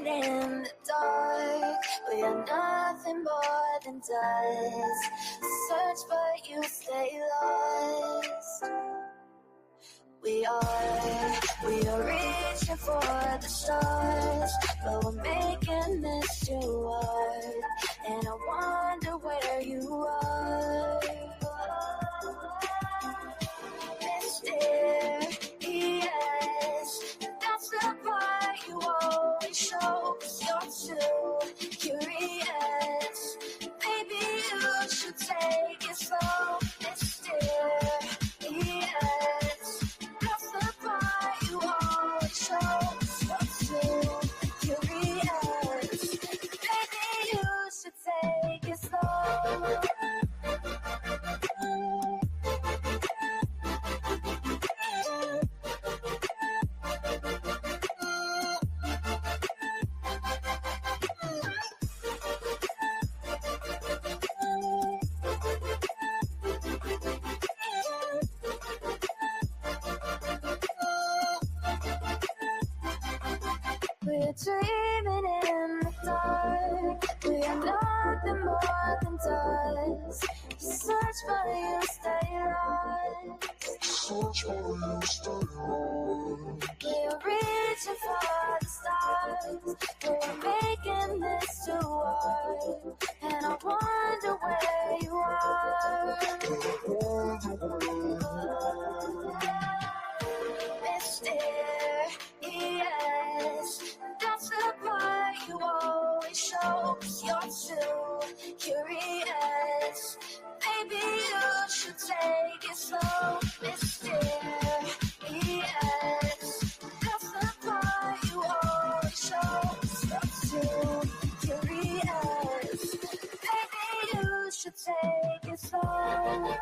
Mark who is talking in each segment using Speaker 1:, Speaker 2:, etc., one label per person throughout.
Speaker 1: in the dark. We are nothing more than dust. Search but you stay lost. We are reaching for the stars, but we're making this too hard. And I wonder where you are. Mysterious, that's the part you always show. 'Cause you're too curious. Maybe you should take it slow. Mysterious, that's the part you always show. 'Cause you're too curious. Maybe you should take it slow. We're dreaming in the dark. We are nothing more than dust. Search but you stay lost. Search but you stay lost. We're reaching for the stars. We're making this too hard. And I wonder where you are. Mysterious, that's the part you always show. 'Cause you're too curious. Maybe you should take it slow. Mysterious, that's the part you always show. 'Cause you're too curious. Maybe you should take it slow.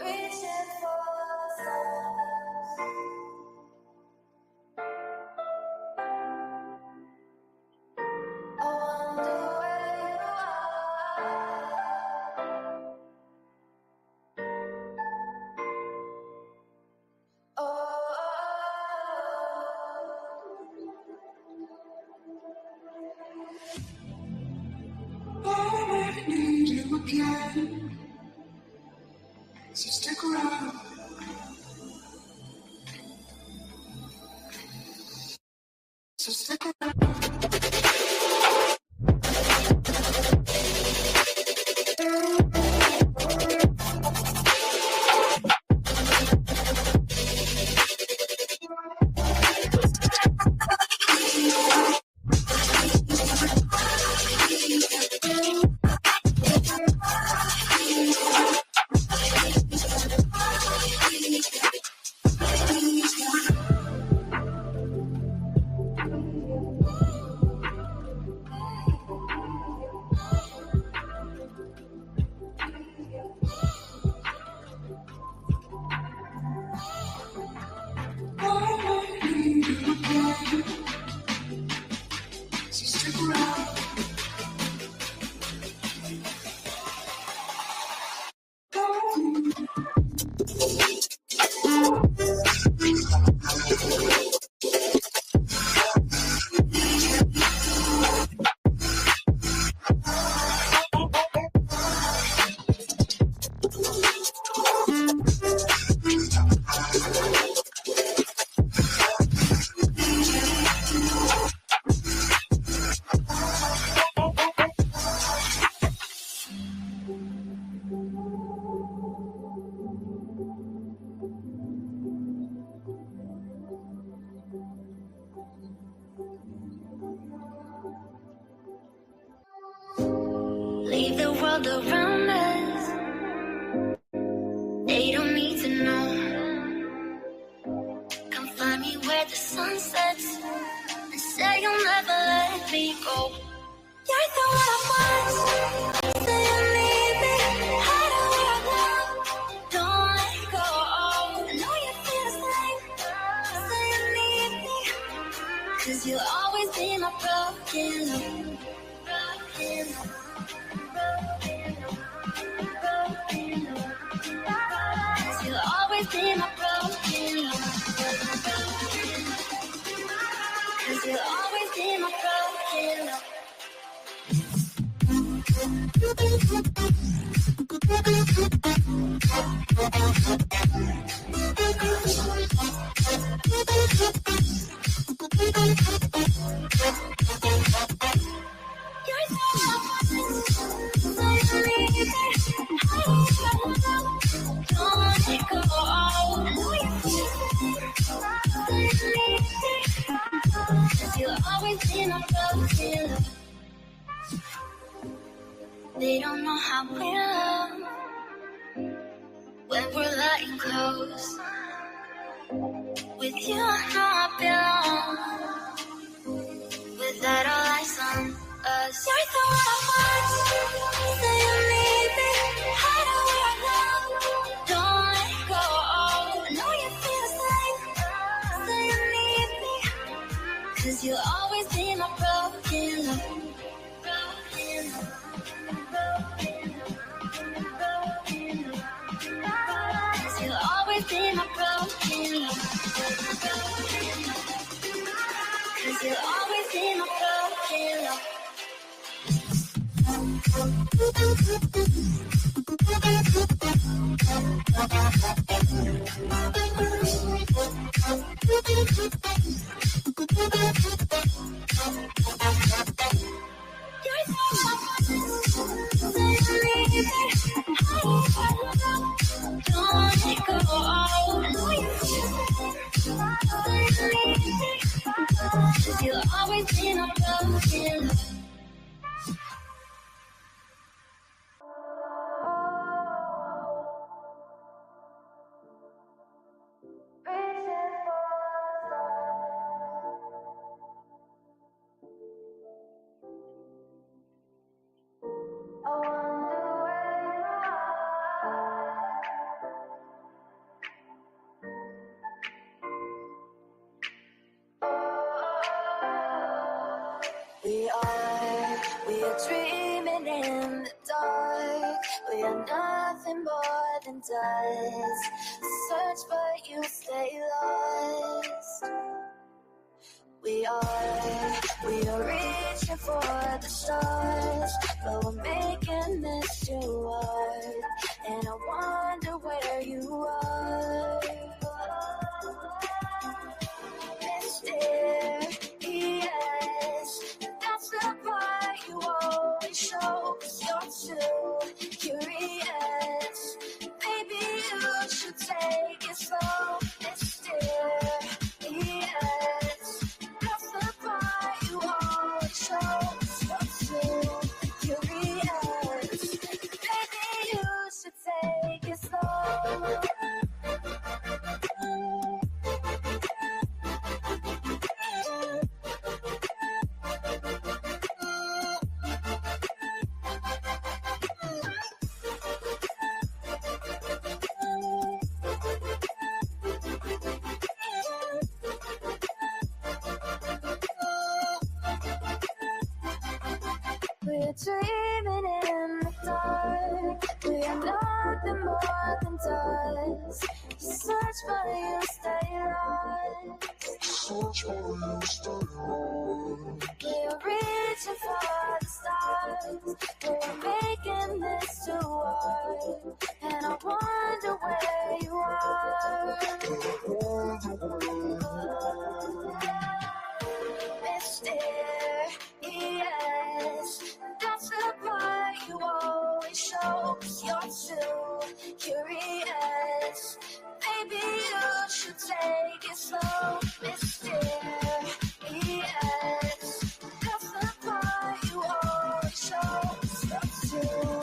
Speaker 1: Reaching for the stars. I wonder where you are. I need you again, so stick around. So stick around. world around us. They don't need to know. Come find me where the sun sets and say you'll never let me go. You're the one I want. Say you need me. Hide away right now. Don't let go. I know you feel the same. Say you need me. 'Cause you'll always be my broken love. Broken love. Broken love. Broken love. 'Cause you'll always be my broken love. 'Cause you'll always be my broken love. They don't know how we love when we're lying close. With you, I know I belong. Without all eyes on us, you're the one I want. Say you need me. Hide away right now. Don't let go. I know you feel the same. Say you need me. 'Cause you'll always be my broken love. Broken love. Cause you'll always be my broken love. Cause you'll always be my broken love. You'll always be my broken love. We are dreaming in the dark. We are nothing more than dust. Search but you stay lost. We are reaching for the stars, but we're making this too hard. And I wonder where you are. Mysterious, that's the part you always show. 'Cause you're too curious. Maybe you should take it slow. Mysterious, that's the part you always show. 'Cause you're too curious. Maybe you should take it slow. We're dreaming in the dark. We are nothing more than dust. Search but you stay lost. Search but you stay lost. We are reaching for the stars. We're making this too hard. And I wonder where you are. Mysterious, that's the part you always show. 'Cause you're too curious. Maybe you should take it slow. Mysterious, that's the part you always show. 'Cause you're too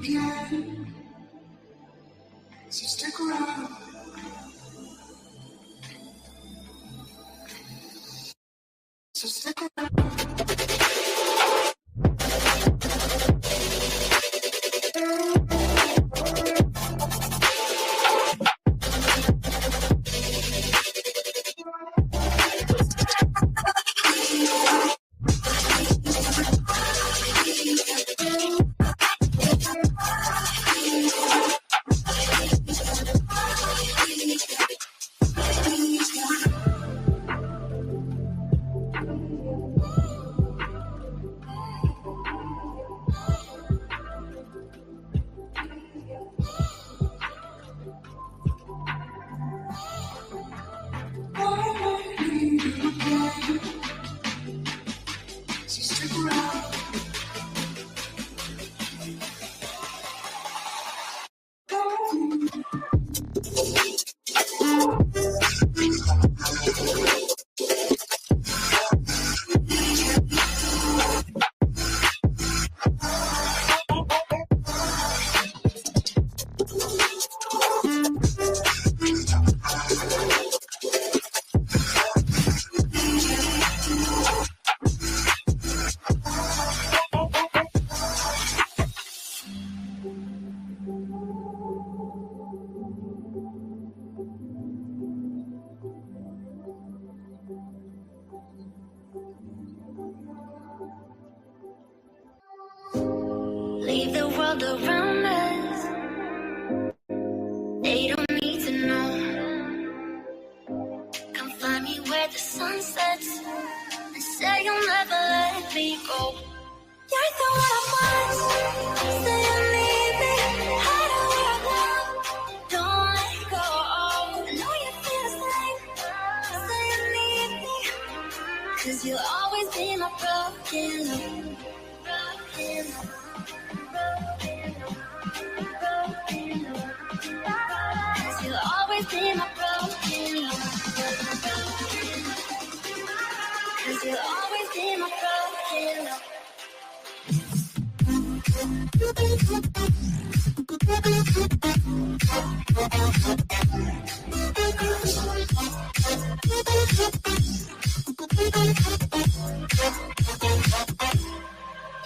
Speaker 1: again. So stick around. So stick around.
Speaker 2: Leave the world around us. They don't need to know. Come find me where the sun sets and say you'll never let me go. You're the one I want. Say you need me. Hide away right now. Don't let go. I know you feel the same. Say you need me. 'Cause you'll always be my broken love. Broken love. Cause you'll always be my broken love. Cause you'll always be my broken love.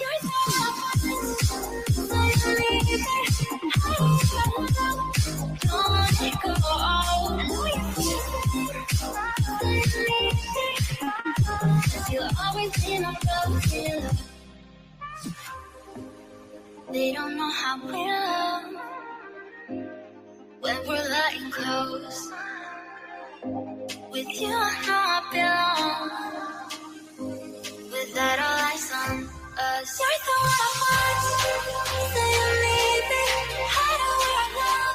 Speaker 2: You're so don't let it go. I know you feel it. Cause you'll always be my broken love. They don't know how we love when we're letting close. With you, I know I belong. Without all eyes on us, you're the one I want. Say you need me. Hide away right now.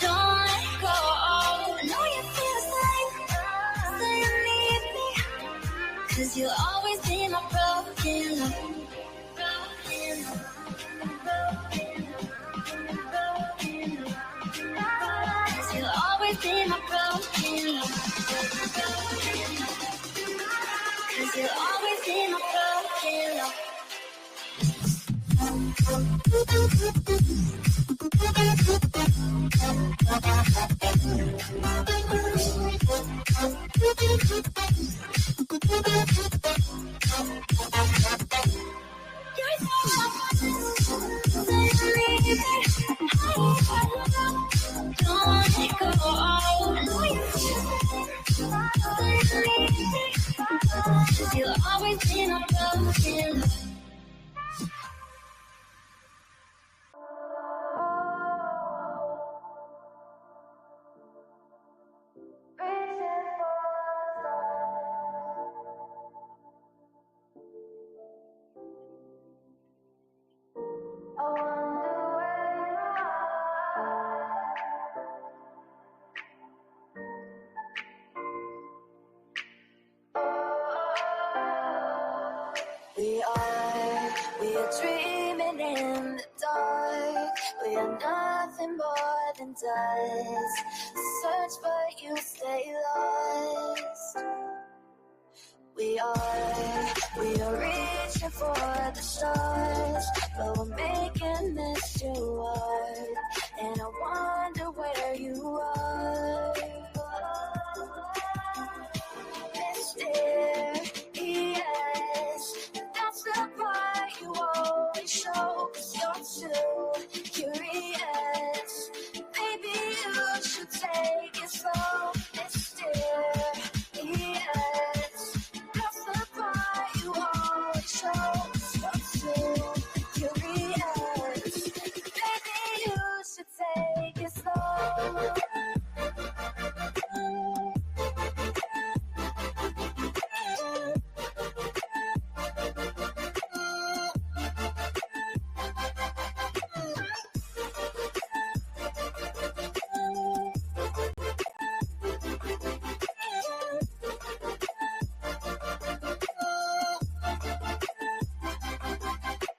Speaker 2: Don't let go. I know you feel the same. Say you need me. 'Cause you'll always be my broken love. Broken love. Cause you'll always be my broken love. Cause you'll always be my broken love. You're so don't let go. I know you feel it. Cause you'll always be my broken love.
Speaker 1: We are dreaming in the dark. We are nothing more than dust. Search but you stay lost. We are reaching for the stars, but we're making this this too hard, and I wonder where you are. Mysterious, that's the part you always show, 'cause you're too curious. Maybe you should take it slow. Mysterious, that's the part you always show, 'cause you're too curious. Maybe you should take it slow.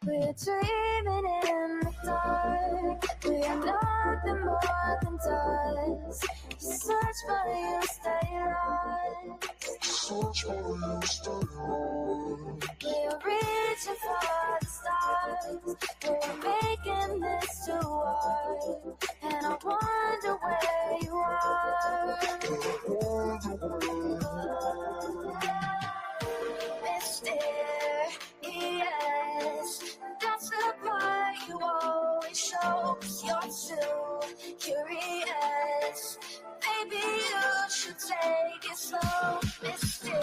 Speaker 1: We're dreaming in the dark. We are nothing more than dust. You search but you stay lost. Search but you stay lost. We're reaching for the stars. We're making this too hard, and I wonder where you are. Mysterious, that's the part you always show, 'cause you're too curious. Maybe you should take it slow. Mysterious,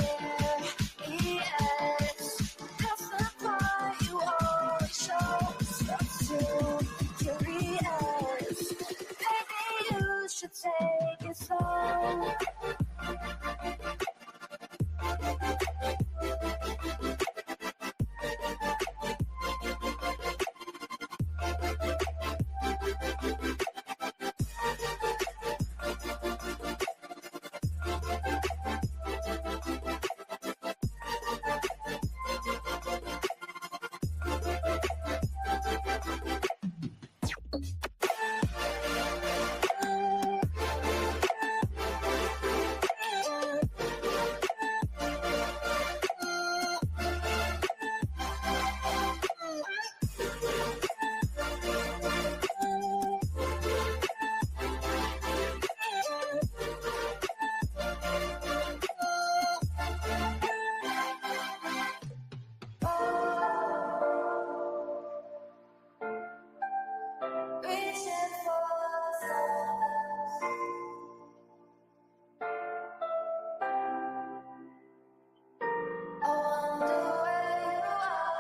Speaker 1: that's the part you always show, 'cause you're too curious. Maybe you should take it slow. Reaching for the stars. I wonder where you are.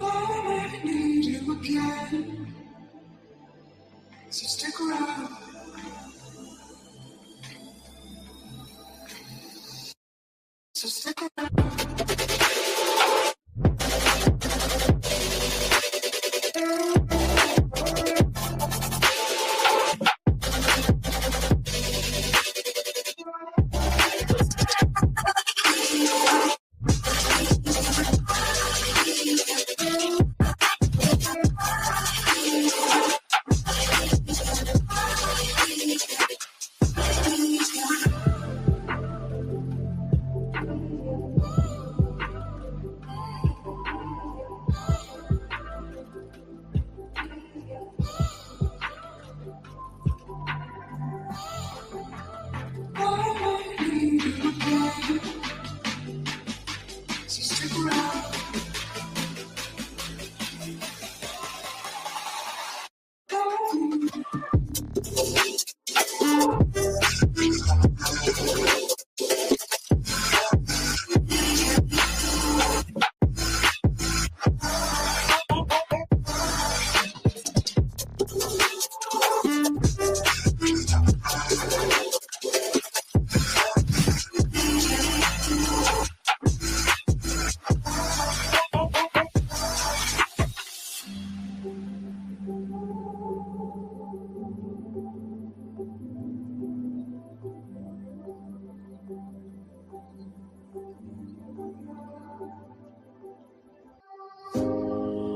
Speaker 1: Oh, I need you again, so stick around. So stick around. So stick around.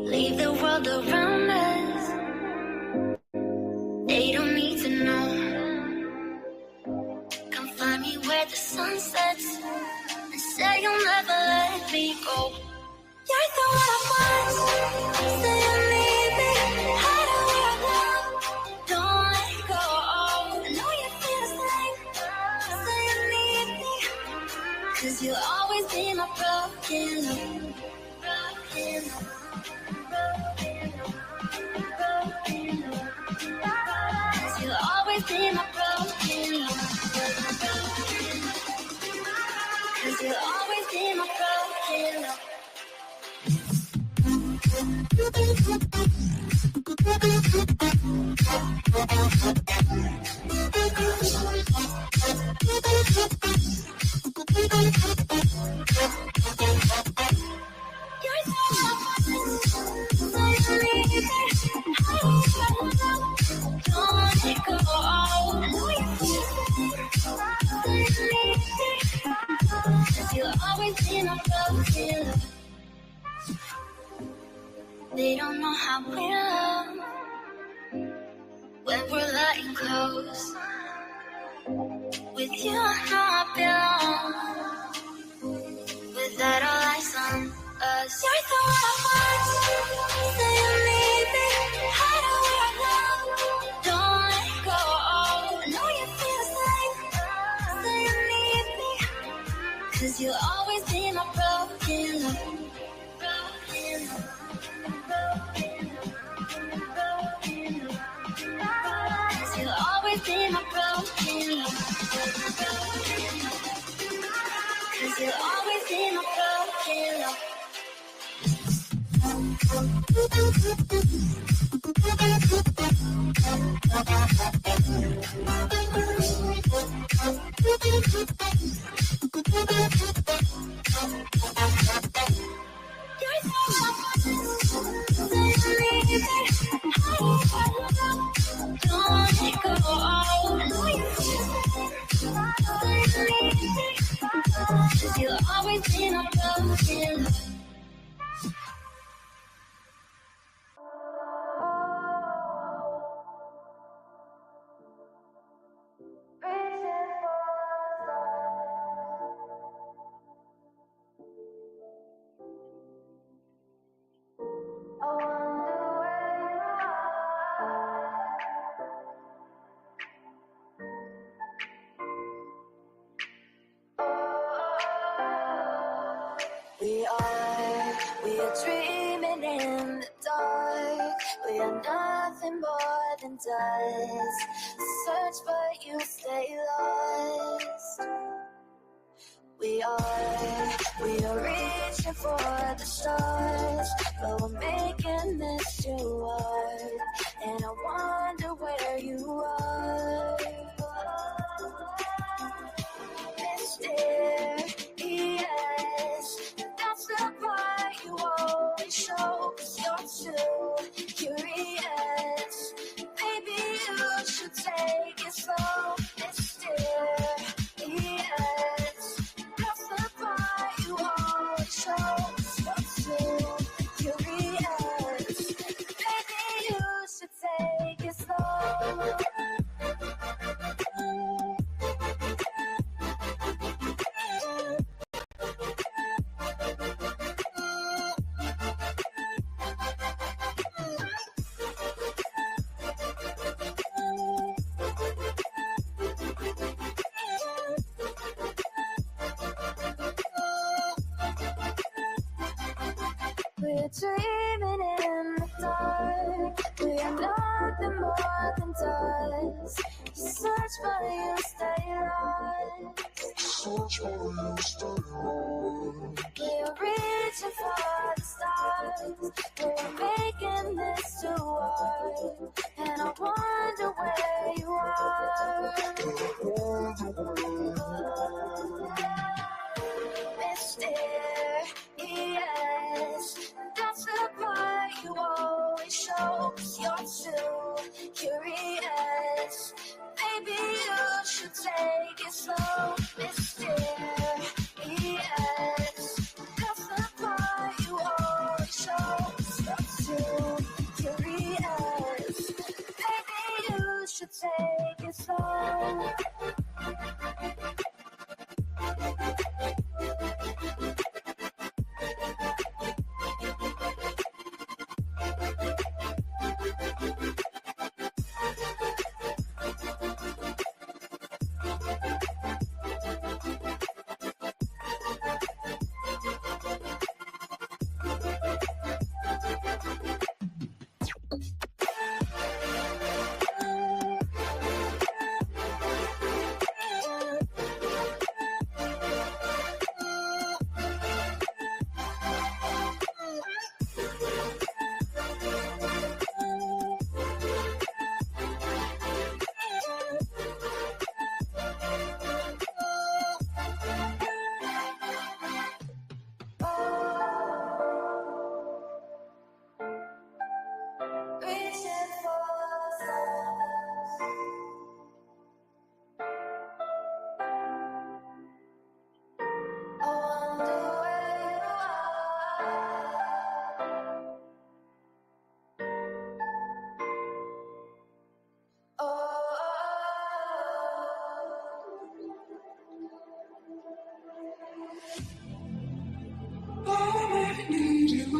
Speaker 2: Leave the world around us me where the sun sets and say you'll never let me go. You're the one I want. Say you need me. Hide where I want. Don't let go. I know you feel the same. Say you need me. 'Cause you'll always be my broken love. Broken love. Broken love. Broken love. 'Cause you'll always be my broken love. 'Cause you'll always be my broken love. They don't know how we love when we're letting close. With you, I know I belong. Without all eyes on us, you're the one I want. Say you need me. Hide where I love. Don't let go. I know you feel the same. Say you need me. 'Cause you'll always be my broken love. Broken love. Cause you'll always be my broken love. Cause you'll always be my broken love. You'll always be my broken love.
Speaker 1: We are dreaming in the dark. We are nothing more than dust. Search but you stay lost. We are reaching for the stars, but we're making this too hard. And I wonder where you are. Mysterious, that's the part you always show. 'Cause you're too curious. Maybe you should take it slow. Mysterious, that's the part you always show. 'Cause you're too curious. Maybe you should take it slow. We're dreaming in the dark. We are nothing more than dust. You search but you stay lost. Search but you stay lost. We're reaching for the stars. We're making this too hard. And I wonder where you are. Mysterious, that's the part you always show. 'Cause you're too curious. Maybe you should take it slow. Mysterious, that's the part you always show. 'Cause you're too curious. Maybe you should take it slow.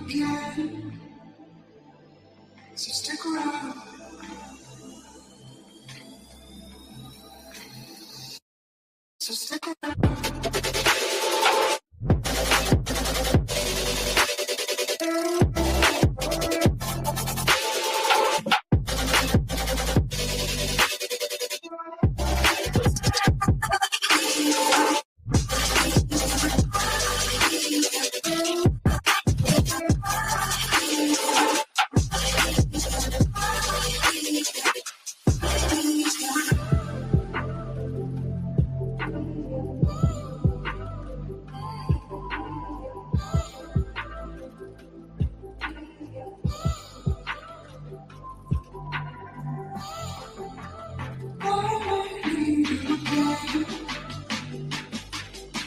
Speaker 1: again. So stick around. So stick around.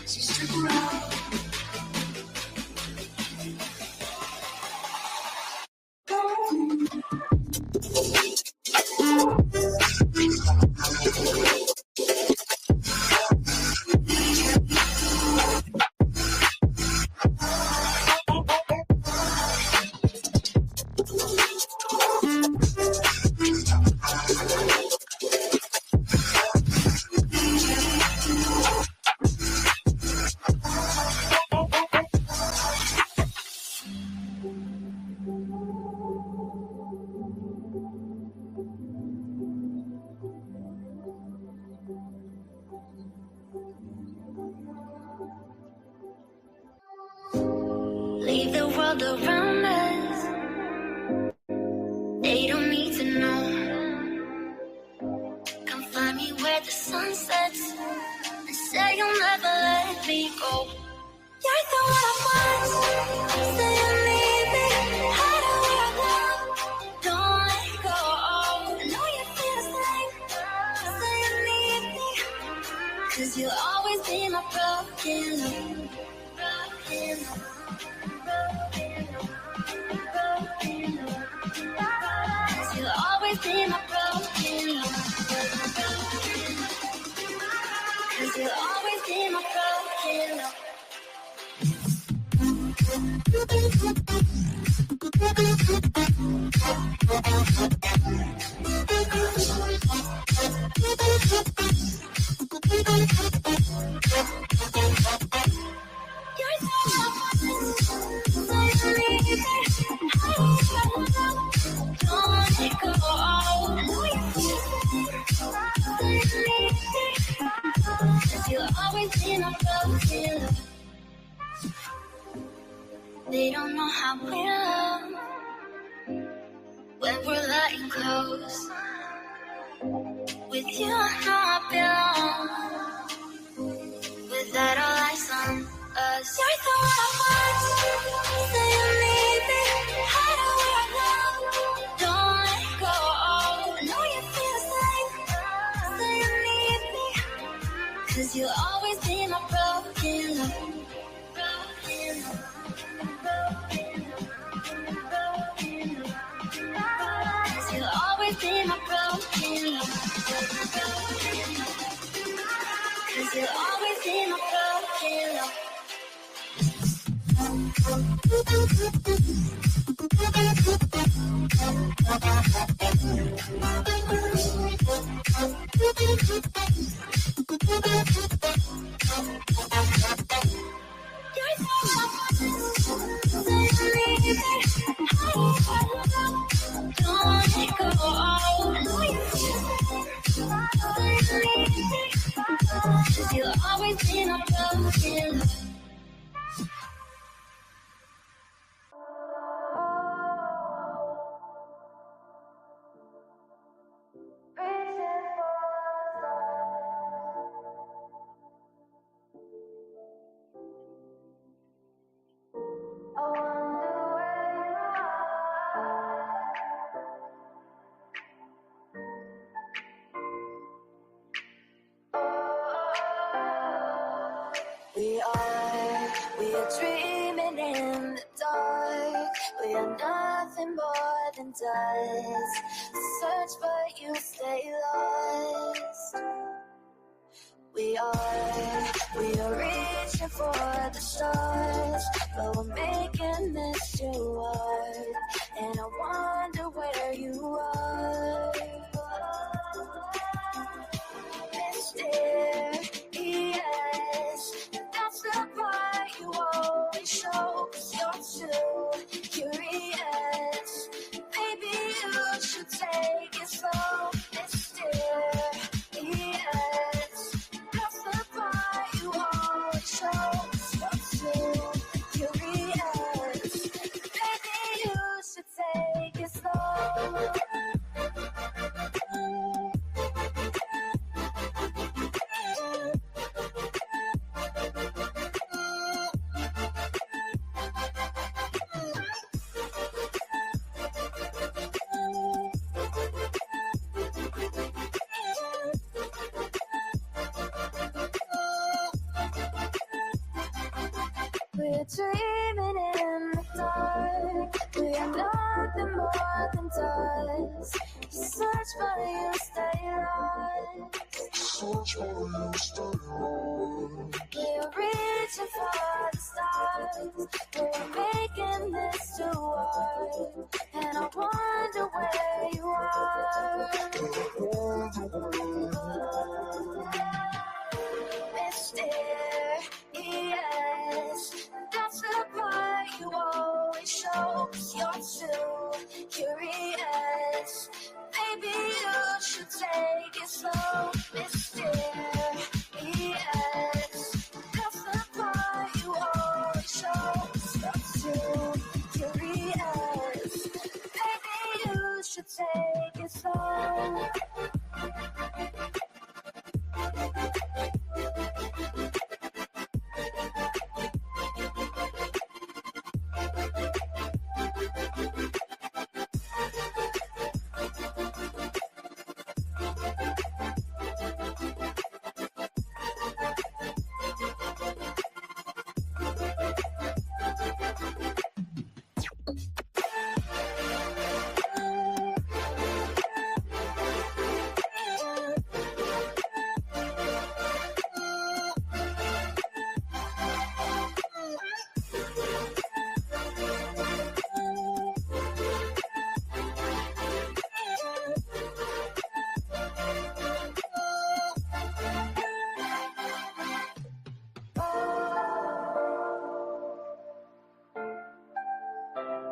Speaker 1: So stick around.
Speaker 2: Leave the world around us. They don't need to know. Come find me where the sun sets and say you'll never let me go. You're the one I want. Say you need me. Hide where I love. Don't let go. I know you feel the same. Say you need me. 'Cause you'll always be my broken love. Broken love. You'll always be my broken love. 'Cause you'll always be my broken love. You're so don't let it go. I know you feel the same. 'Cause you'll always be my broken love. They don't know how we love when we're letting close. With you, I know I belong. Without all eyes on us, you're the one I want. Say you need me. Hide where I love. Don't let go. I know you feel the same. Say you need me. 'Cause you'll always be my broken love. Broken love. Cause you'll always be my broken love. Cause you'll always be my broken love. You're so don't let go. I know you feel it. 'Cause you'll always be my broken love.
Speaker 1: We are dreaming in the dark. We are nothing more than dust. Search but you stay lost. We are reaching reaching for the stars, but we're making this too hard. And I wonder where you are. Mysterious, that's the part you always show, 'cause you're too curious. Maybe you should take it slow. Mysterious, that's the part you always show, 'cause you're too curious. Maybe you should take it slow. We're dreaming in the dark. We are nothing more than dust. You search for you, stay lost. Search for you, stay lost. We are reaching for the stars. We're making this too hard. And I wonder where you are. Mysterious, that's the part you always show, 'cause you're too curious. Maybe you should take it slow. Mysterious, that's the part you always show, 'cause you're too curious. Maybe you should take it slow.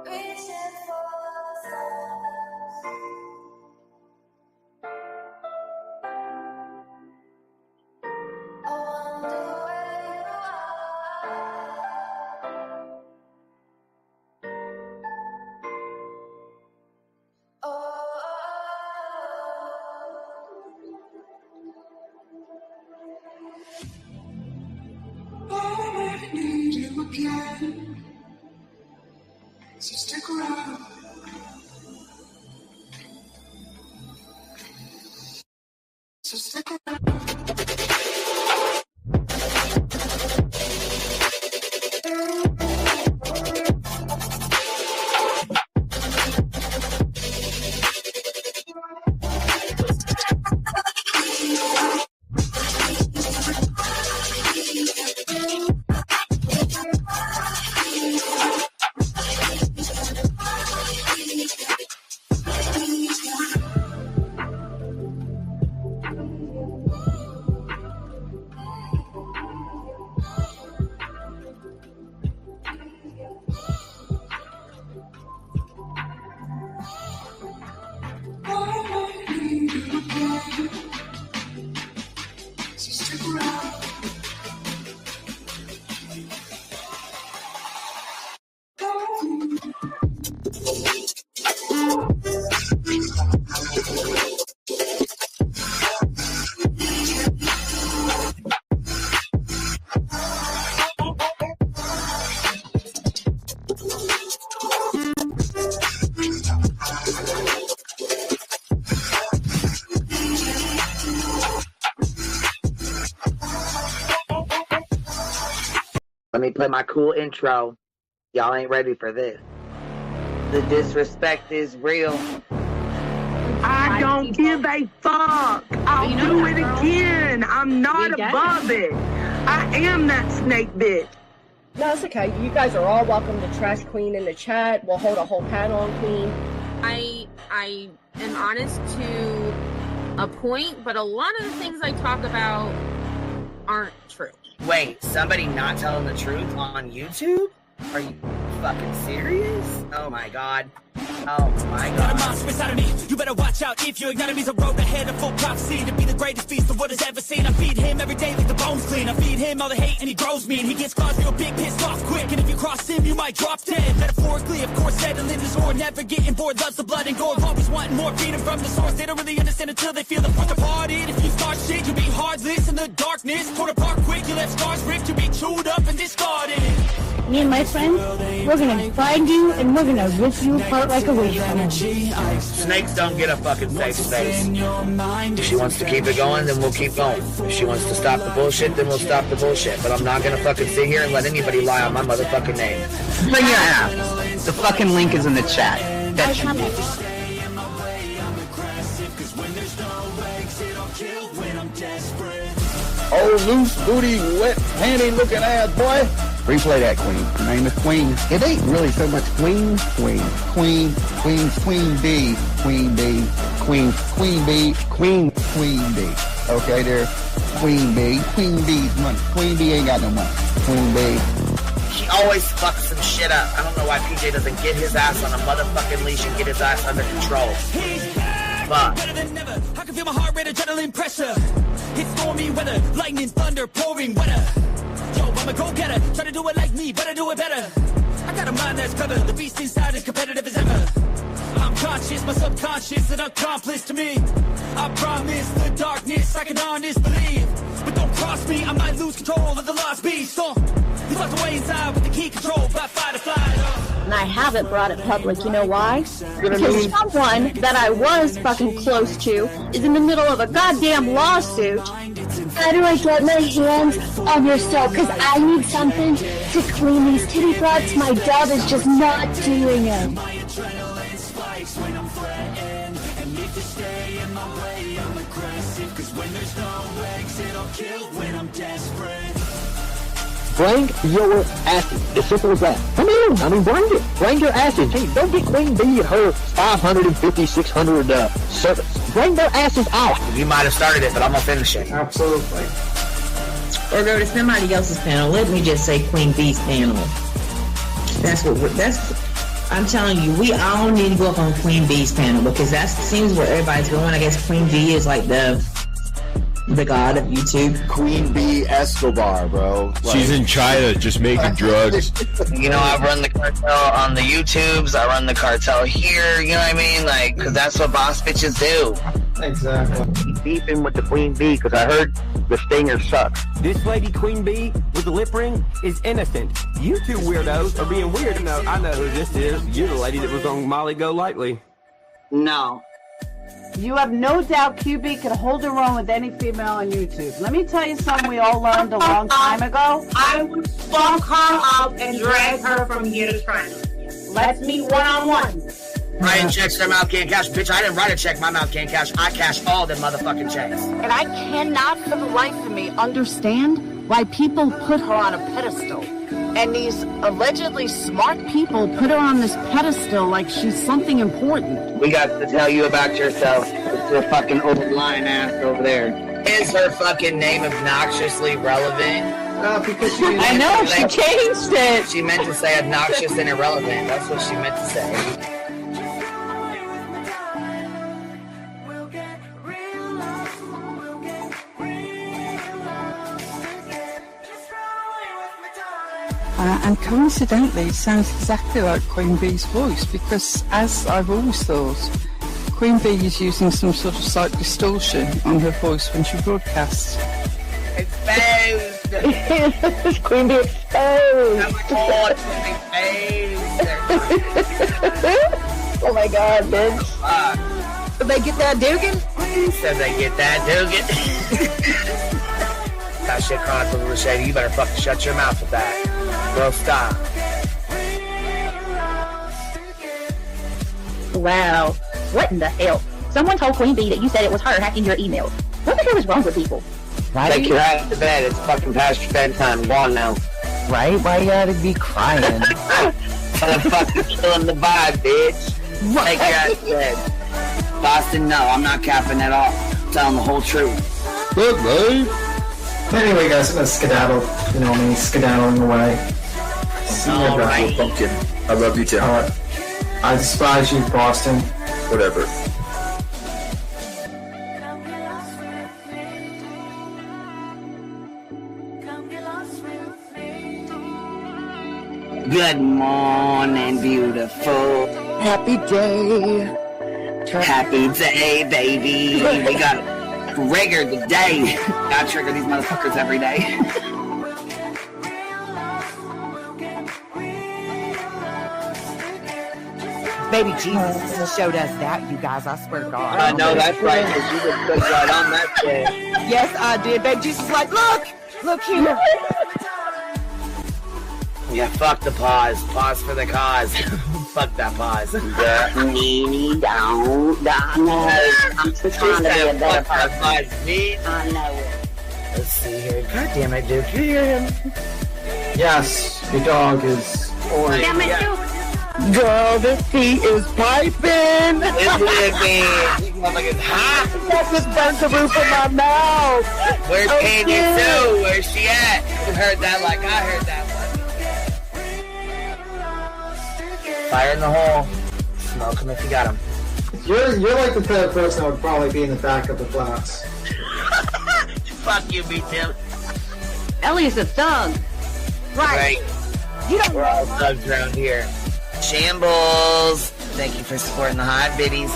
Speaker 1: Reaching for the stars. I wonder where you are. Oh.
Speaker 3: I need you again, so stick around. So stick around.
Speaker 4: Let me play my cool intro. Y'all ain't ready for this. The disrespect is real.
Speaker 5: I don't give a fuck. I'll do it again. I'm not above it. I am that snake bitch.
Speaker 6: No, it's okay. You guys are all welcome to trash Queen in the chat. We'll hold a whole panel on Queen.
Speaker 7: I am honest to a point, but a lot of the things I talk about aren't true.
Speaker 4: Wait, somebody not telling the truth on YouTube? Are you fucking serious? Oh my god. Oh my
Speaker 8: Got a
Speaker 4: god.
Speaker 8: monster inside of me. You better watch out if you ignite me's a road ahead of full prophecy to be the greatest beast the world has ever seen. I feed him every day like the bones clean. I feed him all the hate and he grows me. And he gets claws real big, pissed off quick. And if you cross him, you might drop dead. Metaphorically, of course, settling his war. Never getting bored, loves the blood and gore. Always wanting more freedom from the source. They don't really understand until they feel the force departed. If you start shit, you'll be heartless in the darkness. Torn apart quick, you left scars ripped. You'll be chewed up and discarded.
Speaker 9: Me and my friends, we're gonna find you and we're gonna rip you apart like a wasteland.
Speaker 4: Snakes don't get a fucking safe space. If she wants to keep it going, then we'll keep going. If she wants to stop the bullshit, then we'll stop the bullshit. But I'm not gonna fucking sit here and let anybody lie on my motherfucking name.
Speaker 10: Bring your ass. The fucking link is in the chat. That should be.
Speaker 11: Oh, loose booty, wet panty looking ass boy. Replay that, Queen. Her name is Queen. It ain't really so much Queen. Queen B. Queen B. Queen B. Okay, there. Queen B. Queen B's money. Queen B ain't got no money. Queen B.
Speaker 4: She always fucks some shit up. I don't know why PJ doesn't get his ass on a motherfucking leash and get his ass under control. Fuck.
Speaker 8: Better than never. I can feel my heart rate, adrenaline pressure. It's stormy weather, lightning, thunder, pouring weather. Yo, I'm a go-getter, try to do it like me, but I do it better. I got a mind that's clever, the beast inside is competitive as ever. I'm conscious, my subconscious, an accomplice to me. I promise the darkness, I can honest believe. But don't cross me, I might lose control of the lost beast. He's locked away inside with the key control by fight or flight.
Speaker 9: And I haven't brought it public, you know why? Because someone that I was fucking close to is in the middle of a goddamn lawsuit. How do I get my hands on your soap? Because I need something to clean these titty broads. My dove is just not doing it.
Speaker 11: Bring your asses. As simple as that. Come in. I mean, bring it. Bring your asses. Hey, don't get Queen B and her 550, 600 servants. Bring their asses out.
Speaker 4: You might have started it, but I'm gonna finish it.
Speaker 12: Absolutely. Or go to somebody else's panel. Let me just say Queen B's panel. I'm telling you, we all need to go up on Queen B's panel because that seems where everybody's going. I guess Queen B is like the god of YouTube.
Speaker 11: Queen B Escobar, bro.
Speaker 13: She's in China just making drugs.
Speaker 4: You know, I run the cartel on the YouTubes. I run the cartel here. You know what I mean? Like, because that's what boss bitches do.
Speaker 12: Exactly.
Speaker 11: Beefing with the Queen B because I heard the stinger sucks.
Speaker 14: This lady Queen B with the lip ring is innocent. You two weirdos are being weird. No, I know who this is. You're the lady that was on Molly Go Lightly.
Speaker 5: No. You have no doubt QB can hold her own with any female on YouTube. Let me tell you something we all learned a long time ago.
Speaker 15: I would funk her up and drag her from here to China. Let's meet one-on-one.
Speaker 4: Writing checks their mouth can't cash. Bitch, I didn't write a check my mouth can't cash. I cash all them motherfucking checks.
Speaker 5: And I cannot for the life of me understand why people put her on a pedestal. And these allegedly smart people put her on this pedestal like she's something important.
Speaker 4: We got to tell you about yourself. It's your fucking old lying ass over there. Is her fucking name obnoxiously relevant?
Speaker 12: Because I know, she changed it.
Speaker 4: She meant to say obnoxious and irrelevant. That's what she meant to say.
Speaker 16: And coincidentally, it sounds exactly like Queen Bee's voice because, as I've always thought, Queen Bee is using some sort of slight distortion on her voice when she broadcasts.
Speaker 4: Exposed!
Speaker 16: Queen Bee exposed!
Speaker 4: Oh my god, bitch.
Speaker 12: Did they get that Dugan?
Speaker 4: Said they get that Dugan. That shit constantly shady. You better fucking shut your mouth with that. Bro, stop.
Speaker 9: Wow. What in the hell? Someone told Queen Bee that you said it was her hacking your emails. What the hell is wrong with people?
Speaker 10: Why
Speaker 4: Take
Speaker 10: do
Speaker 4: your
Speaker 10: you-
Speaker 4: ass to bed. It's fucking past your bedtime. Go on now.
Speaker 10: Right? Why you gotta be crying?
Speaker 4: Motherfucker killing the vibe, bitch. Take your ass to bed. Boston, no, I'm not capping at all. I'm telling the whole truth.
Speaker 13: Good, babe.
Speaker 17: Anyway, guys, I'm gonna skedaddle. You know me, skedaddling away. See you
Speaker 4: All
Speaker 17: guys.
Speaker 4: right.
Speaker 13: Pumpkin. I love you too.
Speaker 17: I despise you, Boston.
Speaker 13: Whatever.
Speaker 4: Good morning, beautiful.
Speaker 5: Happy day.
Speaker 4: Happy day, baby. We got triggered today. Gotta trigger these motherfuckers every day.
Speaker 5: Baby Jesus just showed us that, you guys. I swear to God.
Speaker 4: I know that's right, because you just put right on that shit.
Speaker 5: Yes, I did. Baby Jesus like, look here.
Speaker 4: Yeah, fuck the pause. Pause for the cause. Fuck that pause.
Speaker 9: I'm just trying to be a better person. I know it.
Speaker 4: Let's see here. God damn it, Duke. You hear him?
Speaker 17: Yes, your dog is orange.
Speaker 9: Damn it, Duke.
Speaker 5: Girl, this tea is piping.
Speaker 4: It's living. These motherfuckers hot.
Speaker 5: That just burnt the roof of my mouth.
Speaker 4: Where's Candy Sue? Where's she at? You heard that like I heard that one. Fire in the hole. Smoke him if you got him.
Speaker 17: You're like the type of person that would probably be in the back of the class.
Speaker 4: Fuck you, me too.
Speaker 9: Ellie's a thug.
Speaker 4: Right.
Speaker 9: You don't
Speaker 4: We're all thugs around here. Shambles. Thank you for supporting the hot biddies.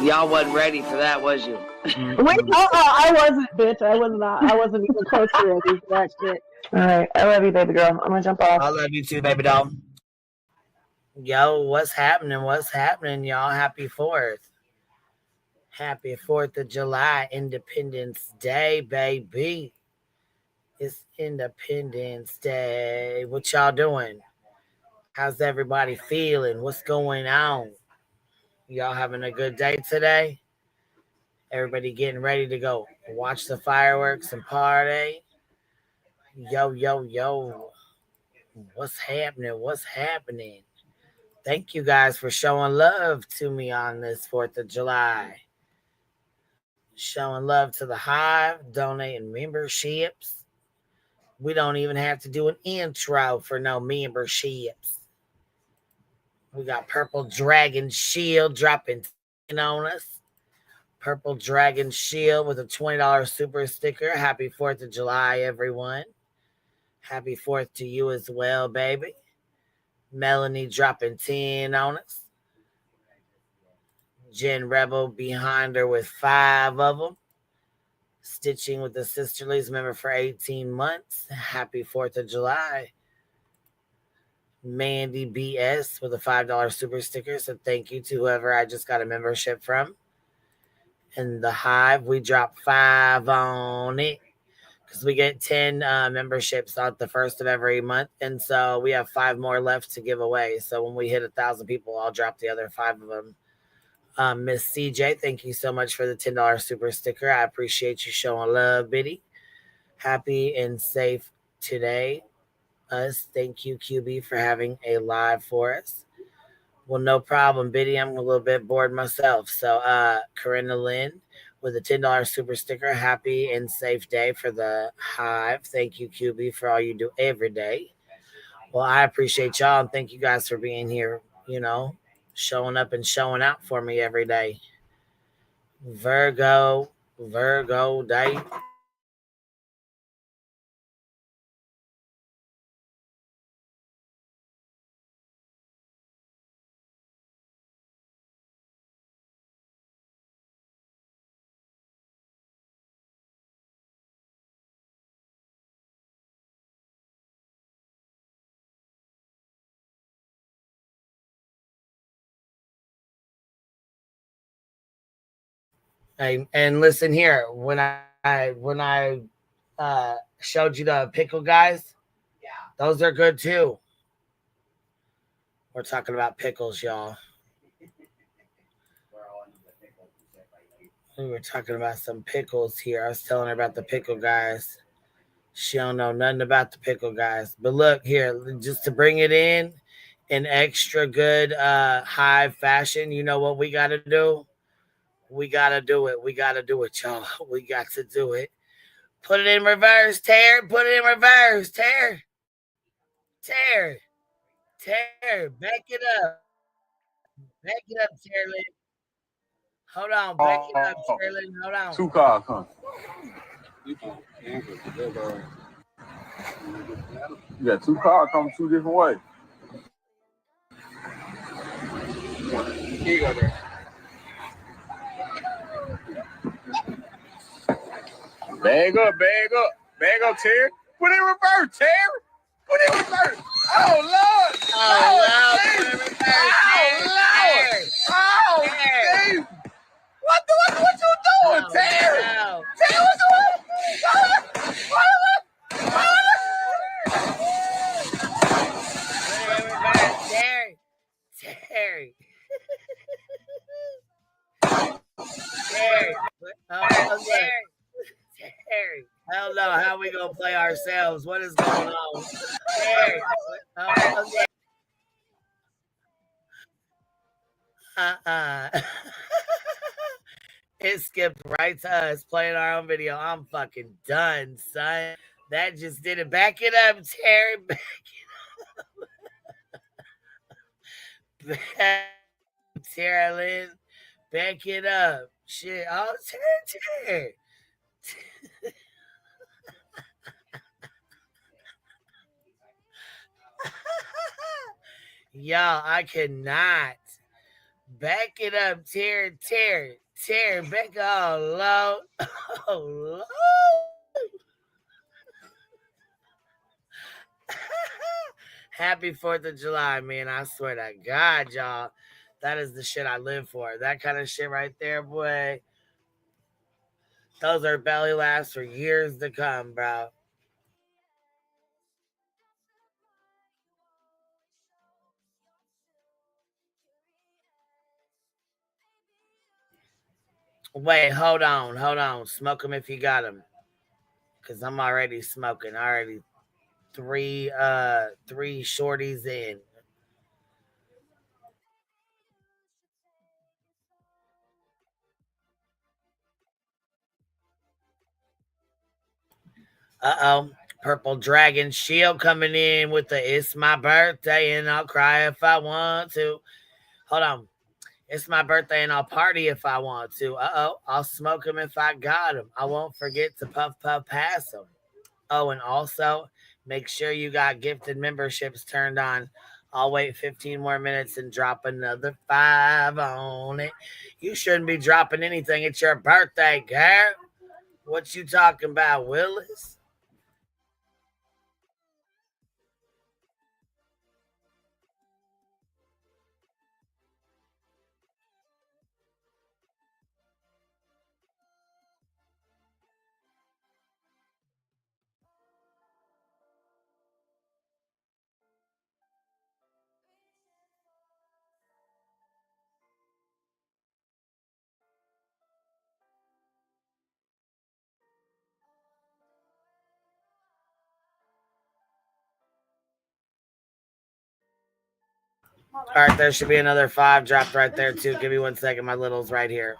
Speaker 4: Y'all wasn't ready for that, was you?
Speaker 5: Wait, I wasn't, bitch. I was not. I wasn't even close to ready for that shit. All right, I love you, baby girl. I'm gonna jump off.
Speaker 4: I love you too, baby doll. Yo, what's happening? What's happening, y'all? Happy 4th. Happy 4th of July, Independence Day, baby. It's Independence Day. What y'all doing? How's everybody feeling? What's going on? Y'all having a good day today? Everybody getting ready to go watch the fireworks and party? Yo, yo, yo. What's happening? What's happening? Thank you guys for showing love to me on this 4th of July. Showing love to the Hive, donating memberships. We don't even have to do an intro for no memberships. We got Purple Dragon Shield dropping 10 on us. Purple Dragon Shield with a $20 super sticker. Happy 4th of July, everyone. Happy 4th to you as well, baby. Melanie dropping 10 on us. Jen Rebel behind her with 5 of them. Stitching with the Sisterlies member for 18 months. Happy 4th of July. Mandy BS with a $5 super sticker. So thank you to whoever I just got a membership from. And the Hive, we dropped 5 on it because we get 10 memberships on the first of every month. And so we have 5 more left to give away. So when we hit 1,000 people, I'll drop the other 5 of them. Miss CJ, thank you so much for the $10 super sticker. I appreciate you showing love, Biddy. Happy and safe today. Thank you, QB, for having a live for us. Well, no problem, Biddy. I'm a little bit bored myself. So, Corinna Lynn with a $10 super sticker. Happy and safe day for the Hive. Thank you, QB, for all you do every day. Well, I appreciate y'all, and thank you guys for being here, showing up and showing out for me every day. Virgo day. And listen here, when I showed you the pickle guys. Those are good too. We're talking about pickles, y'all. We were talking about some pickles here. I was telling her about the pickle guys. She don't know nothing about the pickle guys. But look here, just to bring it in extra good high fashion, you know what we got to do? We got to do it. We got to do it, y'all. We got to do it. Put it in reverse, Tear. Put it in reverse, Tear. Tear. Tear. Back it up. Back it up, Tearlin. Hold on. Back it up, Tearlin. Hold on.
Speaker 18: Two cars coming. You got two cars coming two different ways. Here you go there. Bag up, Terry. Put it in reverse, Terry. Put it in reverse. Oh, Lord.
Speaker 4: Oh, Lord. Put it in reverse,
Speaker 18: Lord. Oh, Steve. What you doing, Terry?
Speaker 4: No.
Speaker 18: Terry, what you doing?
Speaker 4: Terry. Terry. Terry. Oh, Terry. I don't know how we gonna play ourselves. What is going on? Terry. It skipped right to us playing our own video. I'm fucking done, son. That just did it. Back it up, Terry. Back it up. Terry Lynn. Back it up. Shit. Oh, Terry. Y'all, I cannot. Back it up, Terry. Back oh low. Oh low. Happy 4th of July, man. I swear to God, y'all. That is the shit I live for. That kind of shit right there, boy. Those are belly laughs for years to come, bro. Wait, hold on. Smoke them if you got them. Because I'm already smoking. Already three shorties in. Uh-oh. Purple Dragon Shield coming in with the "It's my birthday and I'll cry if I want to." Hold on. It's my birthday and I'll party if I want to. Uh-oh. I'll smoke them if I got them. I won't forget to puff pass them. Oh, and also make sure you got gifted memberships turned on. I'll wait 15 more minutes and drop another 5 on it. You shouldn't be dropping anything. It's your birthday, girl. What you talking about, Willis? All right, there should be another 5 dropped right there, too. Give me 1 second. My little's right here.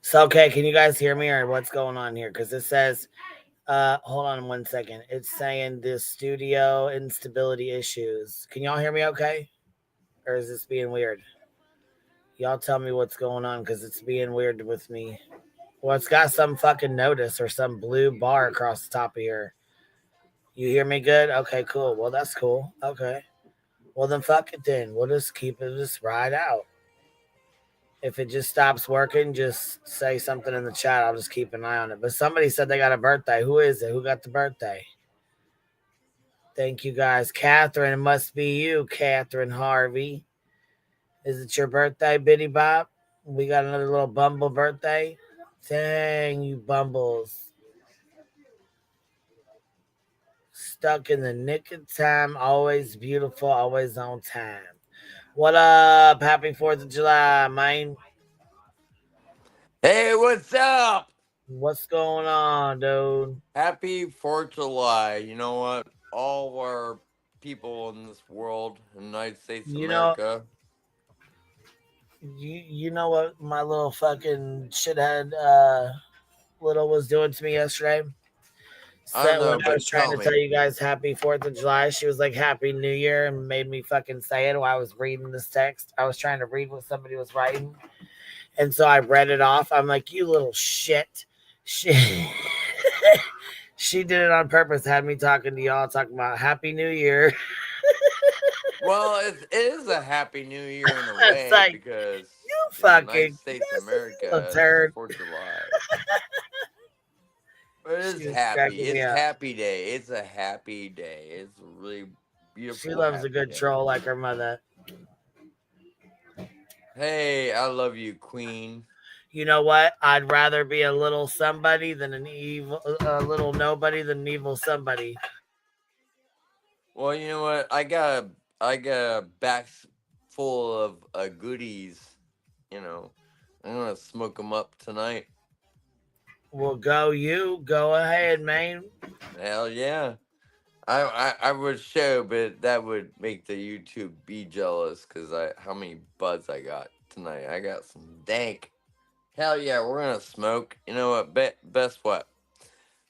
Speaker 4: So okay, can you guys hear me or what's going on here? Because it says, hold on 1 second. It's saying this studio instability issues. Can y'all hear me okay? Or is this being weird? Y'all tell me what's going on because it's being weird with me. Well, it's got some fucking notice or some blue bar across the top of here. You hear me good? Okay, cool. Well, that's cool. Okay. Well, then fuck it then. We'll just keep it, just ride out. If it just stops working, just say something in the chat. I'll just keep an eye on it. But somebody said they got a birthday. Who is it? Who got the birthday? Thank you guys. Catherine, it must be you, Catherine Harvey. Is it your birthday, Biddy Bop? We got another little Bumble birthday. Dang, you Bumbles. Stuck in the nick of time, always beautiful, always on time. What up? Happy 4th of July, man.
Speaker 19: Hey, what's up?
Speaker 4: What's going on, dude?
Speaker 19: Happy 4th of July. You know what? All our people in this world, United States of
Speaker 4: You know,
Speaker 19: America.
Speaker 4: you know what my little fucking shithead little was doing to me yesterday?
Speaker 19: I don't
Speaker 4: So when
Speaker 19: know,
Speaker 4: I was
Speaker 19: but
Speaker 4: trying
Speaker 19: tell
Speaker 4: to tell
Speaker 19: me.
Speaker 4: you guys happy 4th of July, she was like happy New Year and made me fucking say it while I was reading this text. I was trying to read what somebody was writing. And so I read it off. I'm like, you little shit. She she did it on purpose, had me talking to y'all, talking about Happy New Year.
Speaker 19: Well, it is a Happy New Year in a
Speaker 4: It's
Speaker 19: way
Speaker 4: like,
Speaker 19: because
Speaker 4: you
Speaker 19: the United
Speaker 4: fucking
Speaker 19: States of
Speaker 4: little
Speaker 19: America is
Speaker 4: turd.
Speaker 19: 4th of July. But it is
Speaker 4: She was
Speaker 19: happy.
Speaker 4: cracking me
Speaker 19: It's
Speaker 4: up.
Speaker 19: happy day. It's a happy day. It's a really
Speaker 4: She
Speaker 19: beautiful,
Speaker 4: loves a
Speaker 19: happy
Speaker 4: good
Speaker 19: day.
Speaker 4: troll like her mother.
Speaker 19: Hey, I love you, Queen.
Speaker 4: You know what? I'd rather be a little somebody than a little nobody than an evil somebody.
Speaker 19: Well, you know what? I got a back full of goodies. You know, I'm gonna smoke them up tonight.
Speaker 4: Well, go you. Go ahead, man.
Speaker 19: Hell yeah! I would show, but that would make the YouTube be jealous because I how many buds I got tonight. I got some dank. Hell yeah, we're gonna smoke. You know what? Best what?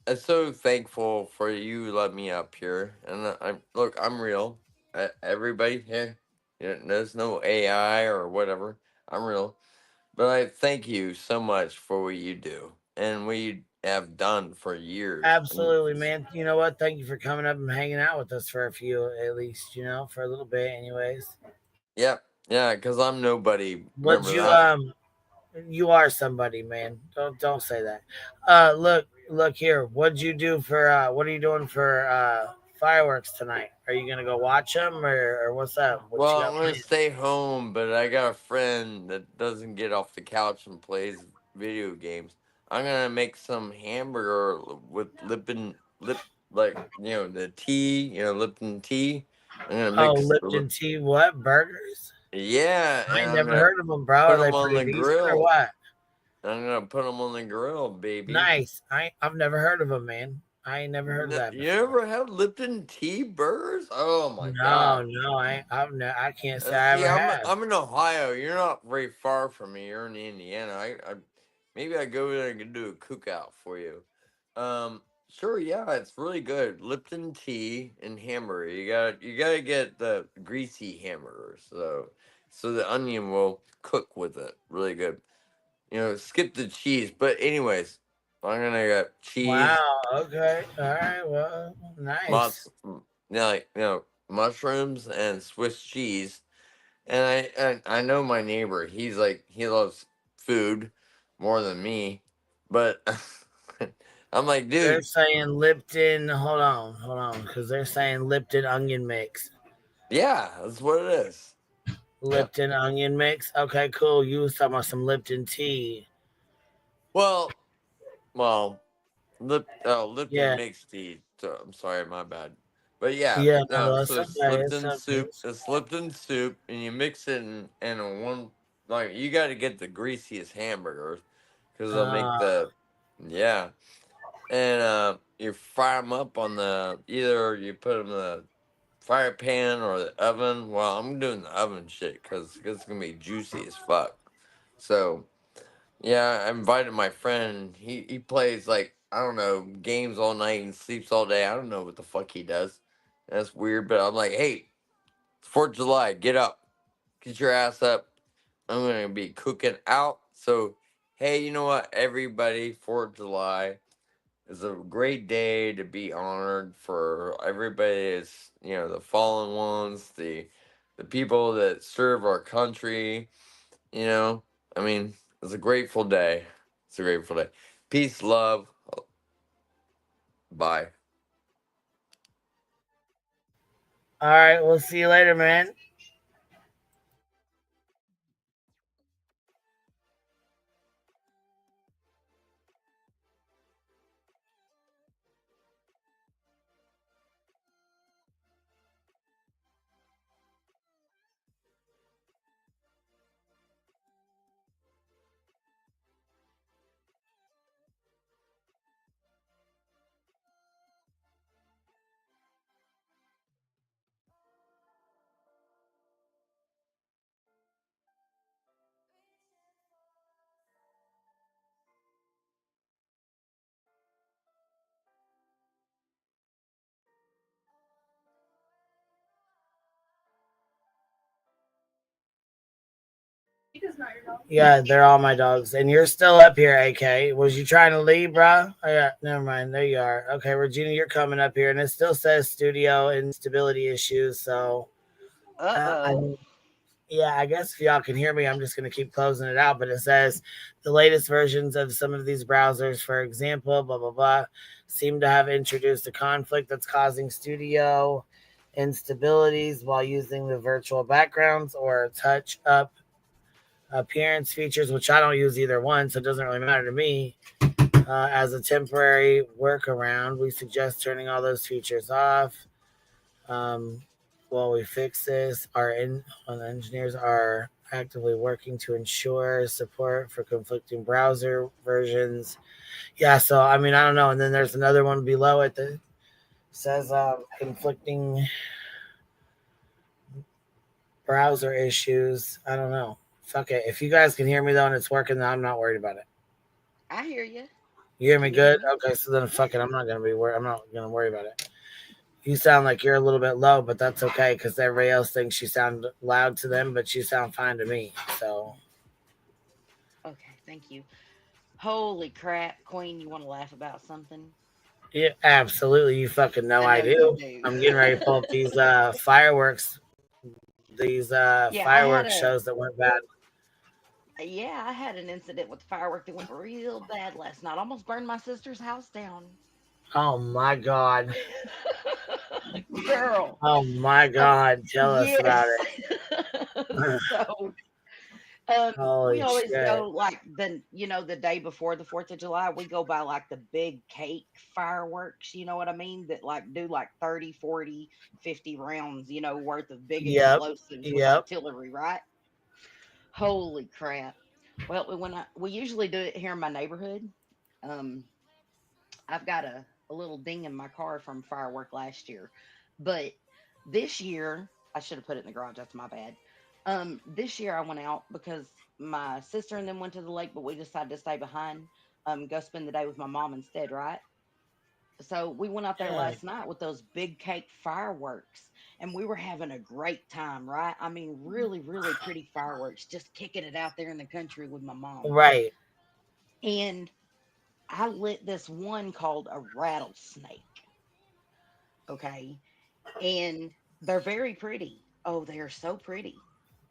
Speaker 19: I'm so thankful for you letting me up here. And look, I'm real. Everybody here, there's no AI or whatever. I'm real. But I thank you so much for what you do and what you have done for years. And
Speaker 4: Absolutely, man. You know what? Thank you for coming up and hanging out with us for a few, at least, for a little bit, anyways.
Speaker 19: yep, yeah, because I'm nobody.
Speaker 4: Would
Speaker 19: Remember
Speaker 4: you
Speaker 19: that?
Speaker 4: you are somebody, man. Don't say that. Look here. What are you doing for fireworks tonight? Are you gonna go watch them or what's up? What you
Speaker 19: Well, I'm
Speaker 4: got
Speaker 19: gonna
Speaker 4: planned?
Speaker 19: stay home, but I got a friend that doesn't get off the couch and plays video games. I'm gonna make some hamburger with the tea, Lipton tea. I'm gonna
Speaker 4: Oh,
Speaker 19: mix,
Speaker 4: Lipton tea, what? Burgers?
Speaker 19: yeah,
Speaker 4: I
Speaker 19: and
Speaker 4: ain't
Speaker 19: I'm
Speaker 4: never
Speaker 19: gonna
Speaker 4: heard of them, bro.
Speaker 19: put
Speaker 4: Are they
Speaker 19: them on
Speaker 4: pretty
Speaker 19: the
Speaker 4: decent or
Speaker 19: grill.
Speaker 4: what?
Speaker 19: I'm gonna put them on the grill, baby.
Speaker 4: Nice. I've never heard of them, man. I ain't never heard of that
Speaker 19: You
Speaker 4: before.
Speaker 19: ever have Lipton tea burgers? Oh my
Speaker 4: No,
Speaker 19: god!
Speaker 4: no, I can't say I
Speaker 19: See,
Speaker 4: ever have.
Speaker 19: I'm in Ohio. You're not very far from me. You're in Indiana. Maybe I go there and can do a cookout for you. Sure, yeah, it's really good. Lipton tea and hamburger. You gotta get the greasy hamburger, so the onion will cook with it really good. Skip the cheese. But anyways, I'm gonna get
Speaker 4: Wow.
Speaker 19: cheese,
Speaker 4: Okay. All right. Well,
Speaker 19: mus,
Speaker 4: nice.
Speaker 19: mushrooms, and Swiss cheese. And I know my neighbor. He's like he loves food more than me, but I'm like,
Speaker 4: They're
Speaker 19: dude,
Speaker 4: saying Lipton. Hold on, because they're saying Lipton onion mix.
Speaker 19: yeah, that's what it is. Yeah.
Speaker 4: Lipton onion mix. Okay, cool. You was talking about some Lipton tea.
Speaker 19: Well, well, Lipton
Speaker 4: Yeah.
Speaker 19: mixed tea. So I'm sorry, my bad. But yeah,
Speaker 4: Yeah.
Speaker 19: no.
Speaker 4: No, it's
Speaker 19: So it's
Speaker 4: okay. It's
Speaker 19: Lipton
Speaker 4: okay.
Speaker 19: soup. It's Lipton soup, and you mix it in a one. Like you got to get the greasiest hamburgers because they'll make
Speaker 4: Uh,
Speaker 19: the yeah. And you fry them up on the either you put them in the fire pan or the oven. Well, I'm doing the oven shit because it's gonna be juicy as fuck. So Yeah, I invited my friend. He plays like I don't know games all night and sleeps all day. I don't know what the fuck he does. That's weird. But I'm like, hey, it's 4th of July. Get up, get your ass up. I'm gonna be cooking out. So, hey, you know what, everybody? 4th of July is a great day to be honored for everybody. Is the fallen ones, the people that serve our country. You know, I mean, it's a grateful day. It's a grateful day. Peace, love. Bye.
Speaker 4: All right, we'll see you later, man. Yeah, they're all my dogs. And you're still up here, AK. Was you trying to leave, bro? Oh, yeah, never mind. There you are. Okay, Regina, you're coming up here. And it still says studio instability issues. So, I
Speaker 20: Uh-oh.
Speaker 4: mean, yeah, I guess if y'all can hear me, I'm just going to keep closing it out. But it says the latest versions of some of these browsers, for example, blah, blah, blah, seem to have introduced a conflict that's causing studio instabilities while using the virtual backgrounds or touch up appearance features, which I don't use either one, so it doesn't really matter to me. As a temporary workaround, we suggest turning all those features off. Um, while we fix this, engineers are actively working to ensure support for conflicting browser versions. Yeah, so I mean, I don't know. And then there's another one below it that says conflicting browser issues. I don't know. Fuck it. If you guys can hear me though and it's working, then I'm not worried about it.
Speaker 20: I hear you.
Speaker 4: You hear me
Speaker 20: Can you hear
Speaker 4: good?
Speaker 20: me?
Speaker 4: Okay, so then fuck
Speaker 20: Yeah.
Speaker 4: it. I'm not gonna be worried. I'm not gonna worry about it. You sound like you're a little bit low, but that's okay because everybody else thinks you sound loud to them, but you sound fine to me. So
Speaker 20: Okay, thank you. Holy crap, Queen, you want to laugh about something?
Speaker 4: yeah, absolutely. You fucking know
Speaker 20: I
Speaker 4: I
Speaker 20: know you
Speaker 4: do.
Speaker 20: do.
Speaker 4: I'm getting ready to pull up these fireworks. These
Speaker 20: Yeah, I had
Speaker 4: fireworks
Speaker 20: a
Speaker 4: shows that went bad.
Speaker 20: yeah, I had an incident with firework that went real bad last night. Almost burned my sister's house down.
Speaker 4: Oh my god.
Speaker 20: Girl.
Speaker 4: Oh my god. Tell us about
Speaker 20: Yes.
Speaker 4: it.
Speaker 20: So we
Speaker 4: Holy
Speaker 20: always
Speaker 4: shit.
Speaker 20: go like the day before the 4th of July, we go by like the big cake fireworks, you know what I mean? That like do like 30, 40, 50 rounds, worth of big
Speaker 4: Yep.
Speaker 20: explosives with
Speaker 4: Yep.
Speaker 20: artillery, right? Holy crap. Well, we usually do it here in my neighborhood. Um, I've got a little ding in my car from firework last year. But this year, I should have put it in the garage. That's my bad. This year I went out because my sister and them went to the lake, but we decided to stay behind, go spend the day with my mom instead, right? So we went out there
Speaker 4: Yeah.
Speaker 20: last night with those big cake fireworks and we were having a great time, right? I mean, really, really pretty fireworks, just kicking it out there in the country with my mom.
Speaker 4: Right.
Speaker 20: And I lit this one called a rattlesnake. Okay. And they're very pretty. Oh, they are so pretty.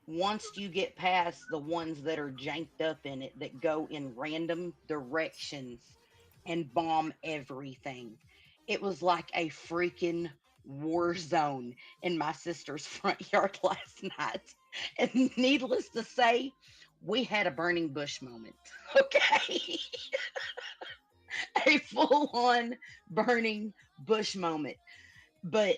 Speaker 20: Once you get past the ones that are janked up in it that go in random directions and bomb everything. It was like a freaking war zone in my sister's front yard last night. And needless to say, we had a burning bush moment. Okay. A full on burning bush moment. But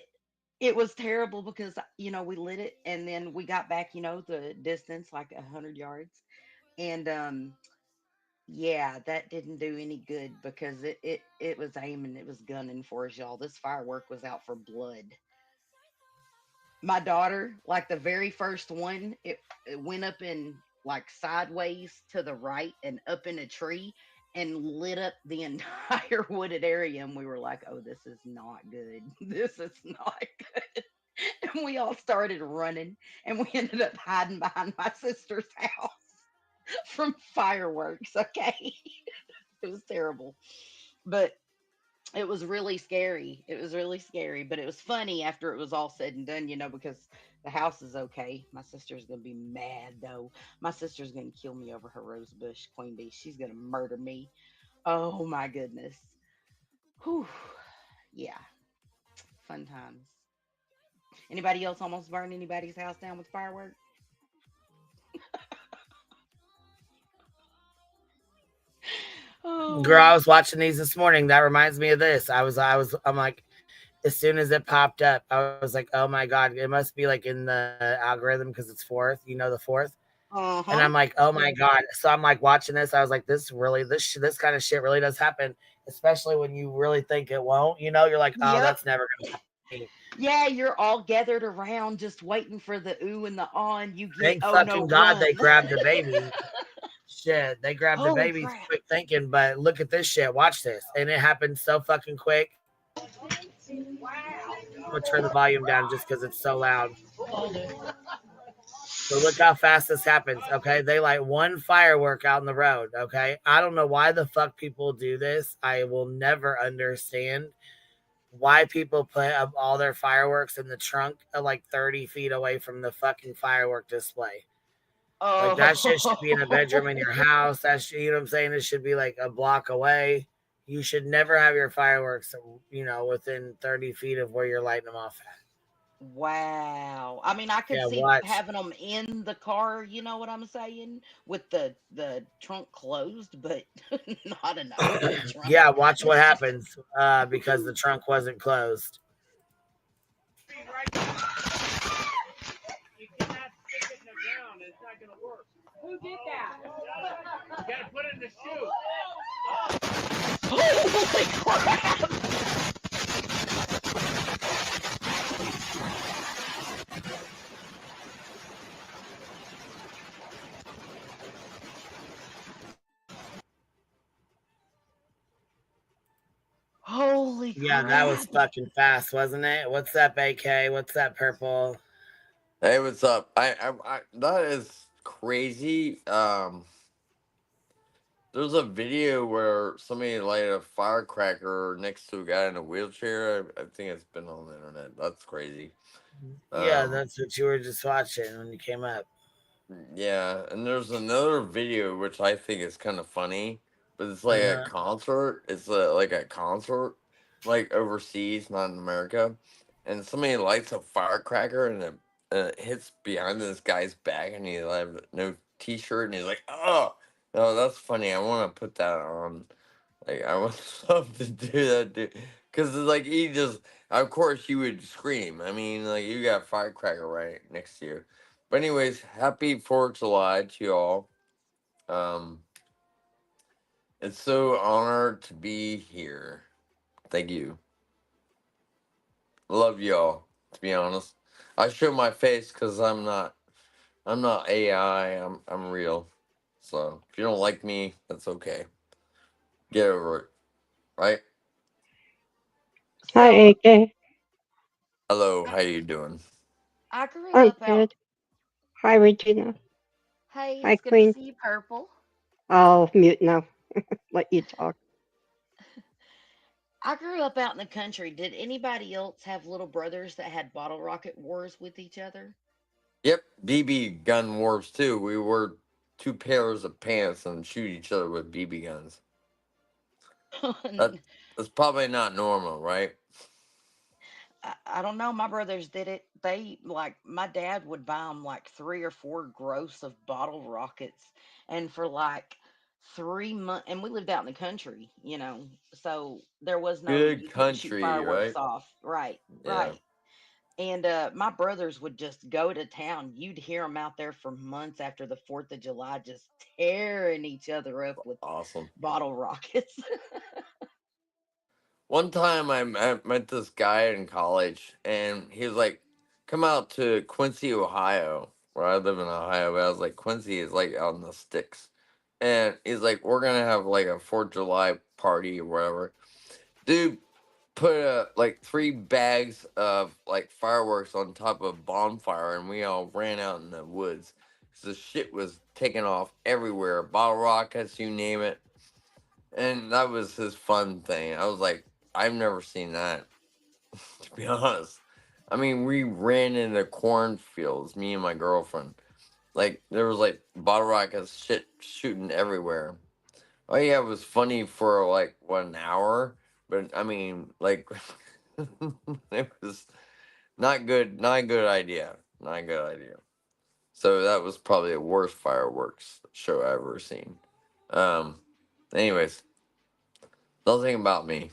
Speaker 20: it was terrible because we lit it and then we got back the distance like 100 yards and yeah, that didn't do any good because it was aiming, it was gunning for us, y'all. This firework was out for blood. My daughter, like the very first one, it went up in like sideways to the right and up in a tree and lit up the entire wooded area. And we were like, oh, this is not good. This is not good. And we all started running and we ended up hiding behind my sister's house from fireworks. Okay. It was terrible. But it was really scary. It was really scary, but it was funny after it was all said and done, because the house is okay. My sister's gonna be mad though. My sister's gonna kill me over her rose bush, Queen Bee. She's gonna murder me. Oh my goodness. Whew. Yeah, fun times. Anybody else almost burned anybody's house down with fireworks?
Speaker 4: Girl,
Speaker 20: Oh.
Speaker 4: I was watching these this morning. That reminds me of this. I'm like, as soon as it popped up, I was like, oh my God, it must be like in the algorithm because it's fourth, the fourth. And
Speaker 20: Uh-huh.
Speaker 4: I'm like, oh my God. So I'm like watching this. I was like, this kind of shit really does happen, especially when you really think it won't. You're like, oh,
Speaker 20: Yep.
Speaker 4: that's never going to happen to me.
Speaker 20: Yeah, you're all gathered around just waiting for the ooh and the ah, and you get,
Speaker 4: Thank
Speaker 20: oh no,
Speaker 4: fucking God
Speaker 20: run.
Speaker 4: they grabbed the baby. Shit, they grabbed the
Speaker 20: Holy
Speaker 4: baby
Speaker 20: crap.
Speaker 4: quick thinking, but look at this shit. Watch this. And it happened so fucking quick. I'm gonna turn the volume down just because it's so loud. So look how fast this happens. Okay, they light one firework out in the road. Okay, I don't know why the fuck people do this. I will never understand why people put up all their fireworks in the trunk like 30 feet away from the fucking firework display. Like that shit should be in a bedroom in your
Speaker 20: Oh.
Speaker 4: house. You know what I'm saying? It should be like a block away. You should never have your fireworks, within 30 feet of where you're lighting them off at.
Speaker 20: Wow. I mean, I could
Speaker 4: Yeah,
Speaker 20: see
Speaker 4: watch.
Speaker 20: having them in the car, you know what I'm saying, with the trunk closed, but not an open trunk.
Speaker 4: Yeah, watch what
Speaker 20: It's just
Speaker 4: happens because the trunk wasn't closed.
Speaker 18: You cannot stick it in the ground. It's not going to work. Who did that? You got to put it in the shoe.
Speaker 20: holy crap. Holy
Speaker 4: Yeah, that was
Speaker 20: crap.
Speaker 4: fucking fast, wasn't it? What's up, AK? What's up, Purple?
Speaker 19: Hey, what's up? That is crazy. There's a video where somebody lighted a firecracker next to a guy in a wheelchair. I think it's been on the internet. That's crazy.
Speaker 4: Yeah,
Speaker 19: Um,
Speaker 4: that's what you were just watching when you came up.
Speaker 19: yeah, and there's another video which I think is kind of funny, but it's like a
Speaker 4: Uh-huh.
Speaker 19: concert. It's like a concert, like overseas, not in America, and somebody lights a firecracker and it hits behind this guy's back, and he like no t-shirt, and he's like, "Oh, no, that's funny. I want to put that on. Like, I would love to do that, dude. Because it's like he just, of course, you would scream. I mean, like you got a firecracker right next to you." But anyways, happy 4th of July to y'all. Um, it's so honored to be here. Thank you. Love y'all. To be honest, I show my face because I'm not AI. I'm real. So if you don't like me, that's okay. Get over it. Right?
Speaker 21: Hi,
Speaker 20: So
Speaker 21: AK.
Speaker 19: Hello.
Speaker 20: I,
Speaker 19: How you doing?
Speaker 20: I grew
Speaker 21: I'm
Speaker 20: up out.
Speaker 21: good. Hi, Regina.
Speaker 20: Hey,
Speaker 21: Hi,
Speaker 20: it's good to
Speaker 21: Queen.
Speaker 20: see you, Purple.
Speaker 21: I'll mute now. Let you talk.
Speaker 20: I grew up out in the country. Did anybody else have little brothers that had bottle rocket wars with each other?
Speaker 19: Yep. BB gun wars too. We wore two pairs of pants and shoot each other with BB guns. That that's probably not normal, right?
Speaker 20: I don't know. My brothers did it. They like my dad would buy them like 3 or 4 gross of bottle rockets, and for like 3 months, and we lived out in the country, so there was no
Speaker 19: Good
Speaker 20: you couldn't shoot
Speaker 19: country,
Speaker 20: fireworks
Speaker 19: right?
Speaker 20: off. Right,
Speaker 19: Yeah.
Speaker 20: right. And my brothers would just go to town. You'd hear them out there for months after the 4th of July, just tearing each other up with
Speaker 19: Awesome.
Speaker 20: bottle rockets.
Speaker 19: One time I met this guy in college and he was like, come out to Quincy, Ohio. where I live in Ohio. But I was like, Quincy is like out in the sticks, and he's like, we're gonna have like a 4th of July party or whatever. Dude, put like 3 bags of like fireworks on top of a bonfire, and we all ran out in the woods. The shit was taking off everywhere, bottle rockets, you name it, and that was his fun thing. I was like, I've never seen that, to be honest. I mean, we ran into cornfields, me and my girlfriend. Like there was like bottle rockets, shit shooting everywhere. Oh yeah, it was funny for like 1 hour, but I mean, like, it was not good. Not a good idea. Not a good idea. So that was probably the worst fireworks show I've ever seen. Um. Anyways, nothing about me.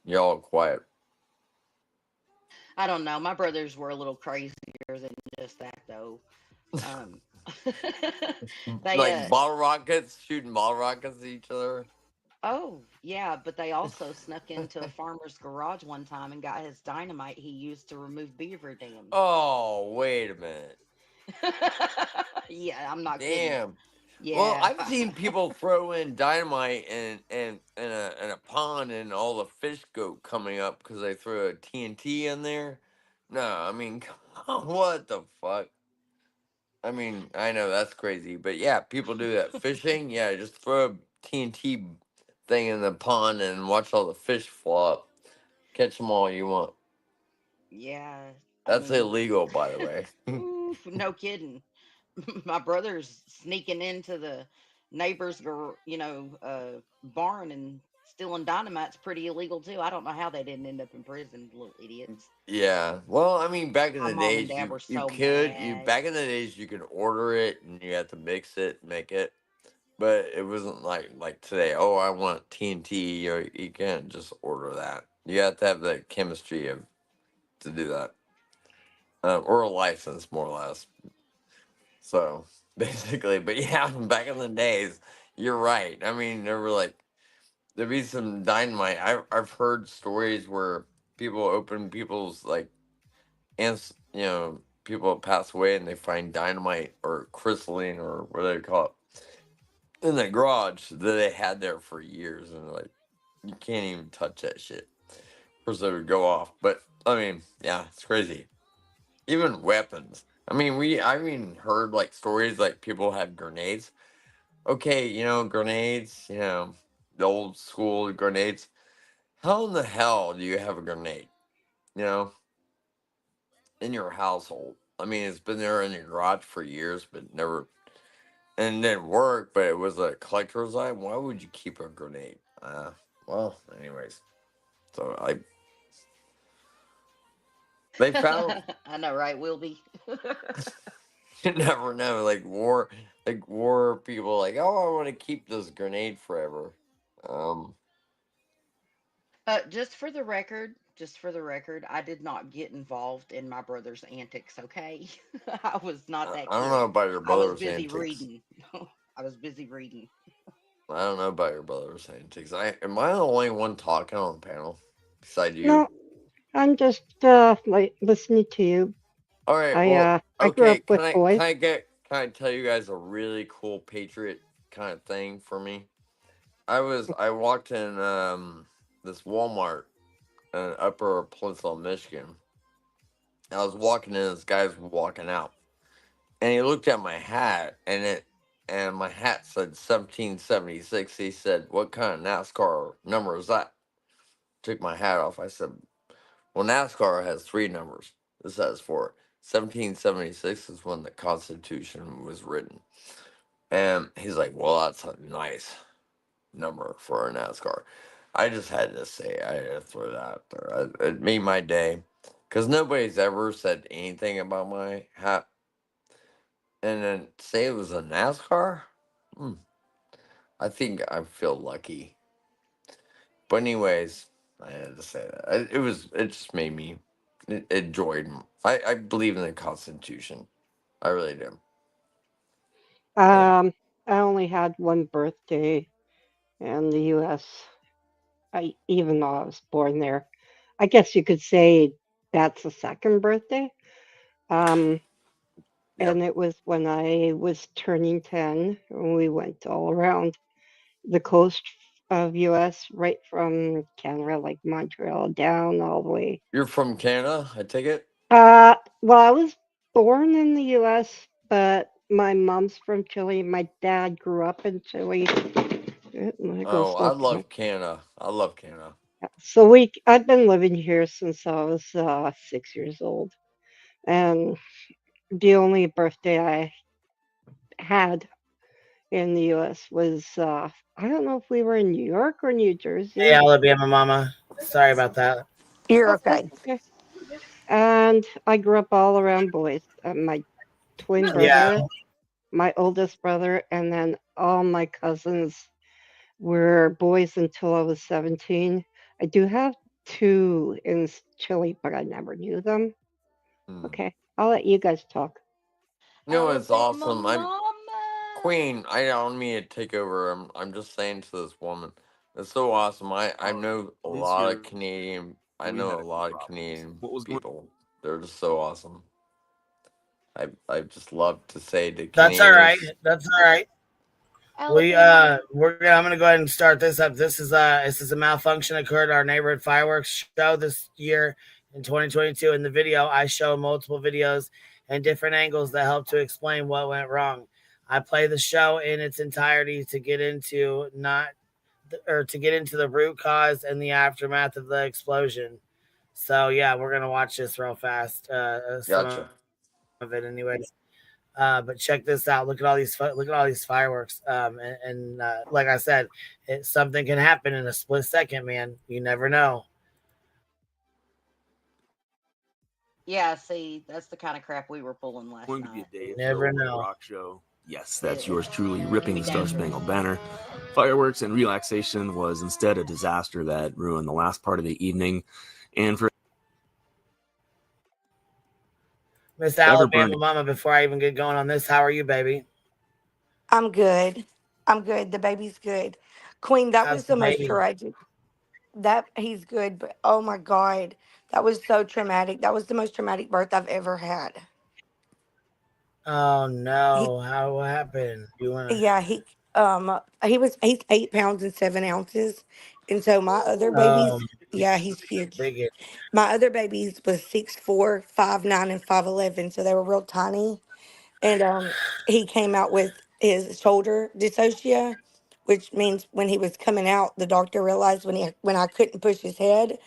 Speaker 19: Y'all quiet.
Speaker 20: I don't know. My brothers were a little crazier than just that, though. Um, they
Speaker 19: Like bottle rockets, shooting bottle rockets at each other.
Speaker 20: Oh, yeah, but they also snuck into a farmer's garage one time and got his dynamite he used to remove beaver dams.
Speaker 19: Oh, wait a minute.
Speaker 20: Yeah, I'm not kidding.
Speaker 19: Damn. Well,
Speaker 20: Yeah.
Speaker 19: I've seen people throw in dynamite and a pond, and all the fish go coming up because they throw a TNT in there. No, I mean, come on, what the fuck? I mean, I know that's crazy, but yeah, people do that. Fishing, yeah, just throw a TNT thing in the pond and watch all the fish flop. Catch them all you want.
Speaker 20: Yeah, I
Speaker 19: That's
Speaker 20: mean,
Speaker 19: illegal, by the way.
Speaker 20: oof, no kidding. My brother's sneaking into the neighbor's, barn and stealing dynamite's pretty illegal too. I don't know how they didn't end up in prison, little idiots.
Speaker 19: Yeah. Well, I mean, back in
Speaker 20: My
Speaker 19: the
Speaker 20: mom and
Speaker 19: days,
Speaker 20: dad
Speaker 19: you
Speaker 20: were
Speaker 19: you
Speaker 20: so
Speaker 19: could you
Speaker 20: mad.
Speaker 19: back in the days you could order it and you had to mix it, make it, but it wasn't like today. Oh, I want TNT. Or you can't just order that. You have to have the chemistry of to do that, or a license, more or less. So basically, but yeah, back in the days, you're right. I mean, there were like there'd be some dynamite. I've heard stories where people open people's like people pass away and they find dynamite or crystalline or what do they call it in the garage that they had there for years, and like you can't even touch that shit. First, they would go off, but I mean, yeah, it's crazy. Even weapons. I mean, I mean heard like stories like people had grenades. Okay, grenades. The old school grenades. How in the hell do you have a grenade? You know, in your household. I mean, it's been there in your garage for years, but never, and it didn't work. But it was a collector's item. Why would you keep a grenade? Well, anyways, so they found.
Speaker 20: I know, right, Wilby?
Speaker 19: You never know, like war people, like, oh, I want to keep this grenade forever. Um,
Speaker 20: Just for the record, I did not get involved in my brother's antics, okay? I was not that
Speaker 19: I don't know
Speaker 20: kid.
Speaker 19: about your
Speaker 20: I was
Speaker 19: brother's
Speaker 20: busy
Speaker 19: antics.
Speaker 20: reading. I was busy reading.
Speaker 19: I don't know about your brother's antics. Am I the only one talking on the panel beside you?
Speaker 21: No, I'm just like listening to you.
Speaker 19: All right.
Speaker 21: I
Speaker 19: Well,
Speaker 21: I grew
Speaker 19: okay.
Speaker 21: up with boys.
Speaker 19: Can I tell you guys a really cool Patriot kind of thing for me? I walked in this Walmart in Upper Peninsula, Michigan. I was walking in, this guy's walking out, and he looked at my hat, and my hat said 1776. He said, "What kind of NASCAR number is that?" Took my hat off. I said, "Well, NASCAR has 3 numbers. This has 4. 1776 is when the Constitution was written." And he's like, "Well, that's a nice number for a NASCAR." I just had to say, I had to throw that out there. It made my day. Because nobody's ever said anything about my hat. And then say it was a NASCAR? Hmm. I think I feel lucky. But anyways, I had to say that. It just made me enjoyed. I believe in the Constitution. I really do.
Speaker 21: Um, I only had one birthday in the U.S. Even though I was born there. I guess you could say That's the second birthday. Um,
Speaker 19: Yep.
Speaker 21: and it was when I was turning 10, and we went all around the coast of US, right from Canada, like Montreal, down all the way.
Speaker 19: You're from Canada, I take it?
Speaker 21: Well, I was born in the US, but my mom's from Chile. My dad grew up in Chile. There goes
Speaker 19: Oh, I
Speaker 21: Smoky.
Speaker 19: love Canada. I love Canada.
Speaker 21: So I've been living here since I was 6 years old, and the only birthday I had in the U.S. was I don't know if we were in New York or New
Speaker 4: Hey,
Speaker 21: Jersey.
Speaker 4: Alabama mama. Sorry about that.
Speaker 9: You're
Speaker 21: Oh, that's
Speaker 9: okay.
Speaker 21: okay. And I grew up all around boys. My twin
Speaker 4: Yeah.
Speaker 21: brother, my oldest brother, and then all my cousins were boys until I was 17. I do have two in Chile, but I never knew them.
Speaker 19: Hmm.
Speaker 21: Okay, I'll let you guys talk.
Speaker 19: You know it's
Speaker 20: Alabama
Speaker 19: awesome. I'm
Speaker 20: mama.
Speaker 19: Queen. I don't mean to take over. I'm just saying to this woman, it's so awesome. I know a lot of Canadian. I know a lot of Canadian people. They're just so awesome. I just love to say to
Speaker 4: That's all right.
Speaker 19: Canadians.
Speaker 4: That's all right.
Speaker 20: Alabama.
Speaker 4: I'm gonna go ahead and start this up. This is a malfunction occurred at our neighborhood fireworks show this year in 2022. In the video, I show multiple videos and different angles that help to explain what went wrong. I play the show in its entirety to get into not or to get into the root cause and the aftermath of the explosion. So yeah, we're gonna watch this real fast. Some
Speaker 19: Gotcha.
Speaker 4: of it, anyways. But check this out. Look at all these fireworks. And like I said, something can happen in a split second, man. You never know.
Speaker 20: Yeah, see, that's the kind of crap we were pulling last night.
Speaker 4: Never know.
Speaker 2: Yes, that's yours truly,
Speaker 20: It'll
Speaker 2: ripping
Speaker 20: be
Speaker 2: the Star
Speaker 20: dangerous.
Speaker 2: Spangled Banner. Fireworks and relaxation was instead a disaster that ruined the last part of the evening. And for
Speaker 4: Miss
Speaker 2: ever
Speaker 4: Alabama
Speaker 2: burned
Speaker 4: Mama, before I even get going on this, how are you, baby?
Speaker 9: I'm good. I'm good. The baby's good. Queen, that
Speaker 4: How's
Speaker 9: was
Speaker 4: the
Speaker 9: the most
Speaker 4: baby?
Speaker 9: tragic. That he's good, but oh my God, that was so traumatic. That was the most traumatic birth I've ever had.
Speaker 4: Oh
Speaker 9: He,
Speaker 4: no. What happened? You wanna
Speaker 9: yeah, he's 8 pounds and 7 ounces, and so my other
Speaker 4: um
Speaker 9: babies, yeah, he's huge.
Speaker 4: big it.
Speaker 9: My other babies was 6'4", 5'9", and 5'11", so they were real tiny. And he came out with his shoulder dystocia, which means when he was coming out, the doctor realized when I couldn't push his head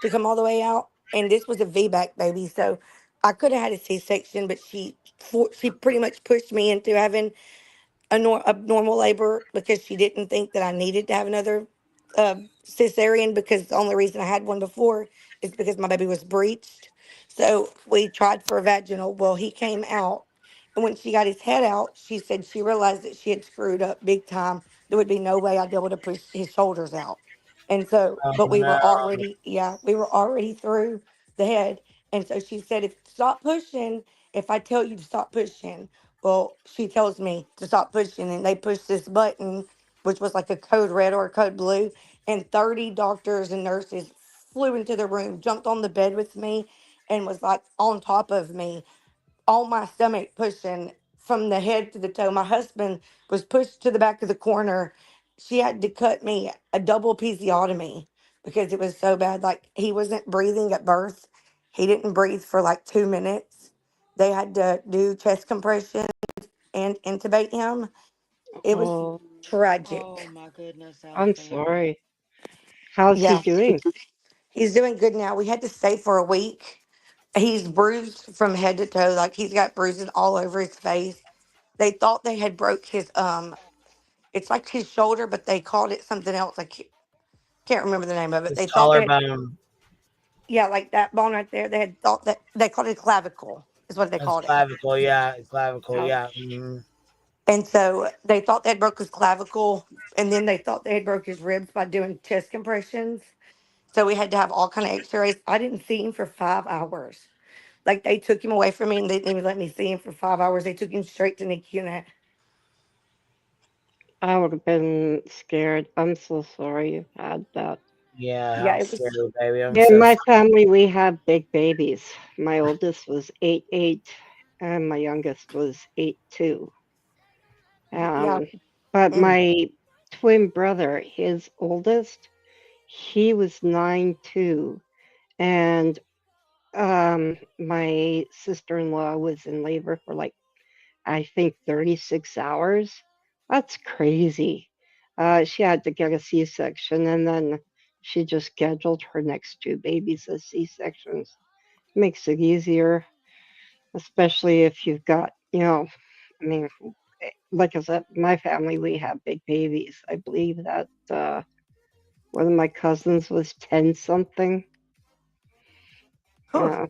Speaker 9: to come all the way out, and this was a VBAC baby, so I could have had a C-section, but she pretty much pushed me into having a normal labor because she didn't think that I needed to have another uh, cesarean, because the only reason I had one before is because my baby was breached. So we tried for a vaginal. Well, he came out, and when she got his head out, she said she realized that she had screwed up big time. There would be no way I'd be able to push his shoulders out. And so,
Speaker 4: Oh
Speaker 9: but we
Speaker 4: no.
Speaker 9: were already, yeah, we were already through the head. And so she said, if stop pushing, if I tell you to stop pushing. Well, she tells me to stop pushing, and they push this button, which was like a code red or a code blue, and 30 doctors and nurses flew into the room, jumped on the bed with me, and was like on top of me, on my stomach, pushing from the head to the toe. My husband was pushed to the back of the corner. She had to cut me a double episiotomy because it was so bad. Like, he wasn't breathing at birth. He didn't breathe for like 2 minutes. They had to do chest compression and intubate him. It was
Speaker 21: Oh,
Speaker 20: Oh
Speaker 9: tragic.
Speaker 20: my goodness,
Speaker 21: I'm
Speaker 20: Alabama.
Speaker 21: sorry. How's he
Speaker 9: Yeah.
Speaker 21: doing?
Speaker 9: He's doing good now. We had to stay for a week. He's bruised from head to toe. Like, he's got bruises all over his face. They thought they had broke his it's like his shoulder, but they called it something else. I can't remember the name of it.
Speaker 4: His
Speaker 9: They thought they had,
Speaker 4: collarbone.
Speaker 9: yeah, like that bone right there. They had thought that they called it clavicle is what they
Speaker 4: That's
Speaker 9: called it.
Speaker 4: clavicle, yeah. Clavicle, yeah.
Speaker 21: Ouch.
Speaker 9: And so they thought they had broke his clavicle, and then they thought they had broke his ribs by doing chest compressions. So we had to have all kind of X-rays. I didn't see him for 5 hours. Like, they took him away from me, and they didn't even let me see him for 5 hours. They took him straight to NICU unit.
Speaker 21: I would have been scared. I'm so sorry you had that.
Speaker 1: Yeah,
Speaker 21: Yeah,
Speaker 1: I'm
Speaker 21: it was.
Speaker 1: sorry, baby. I'm
Speaker 21: In
Speaker 1: so
Speaker 21: my
Speaker 1: sorry.
Speaker 21: family, we have big babies. My oldest was 8'8", and my youngest was 8'2".
Speaker 22: Yeah.
Speaker 21: Um, but
Speaker 22: Mm.
Speaker 21: my twin brother, his oldest, he was 9'2", and my sister-in-law was in labor for like I think 36 hours. That's crazy. She had to get a C-section, and then she just scheduled her next two babies as C-sections. Makes it easier, especially if you've got, I mean, like I said, my family, we have big babies. I believe that one of my cousins was 10 something.
Speaker 22: Huh.
Speaker 21: Yeah.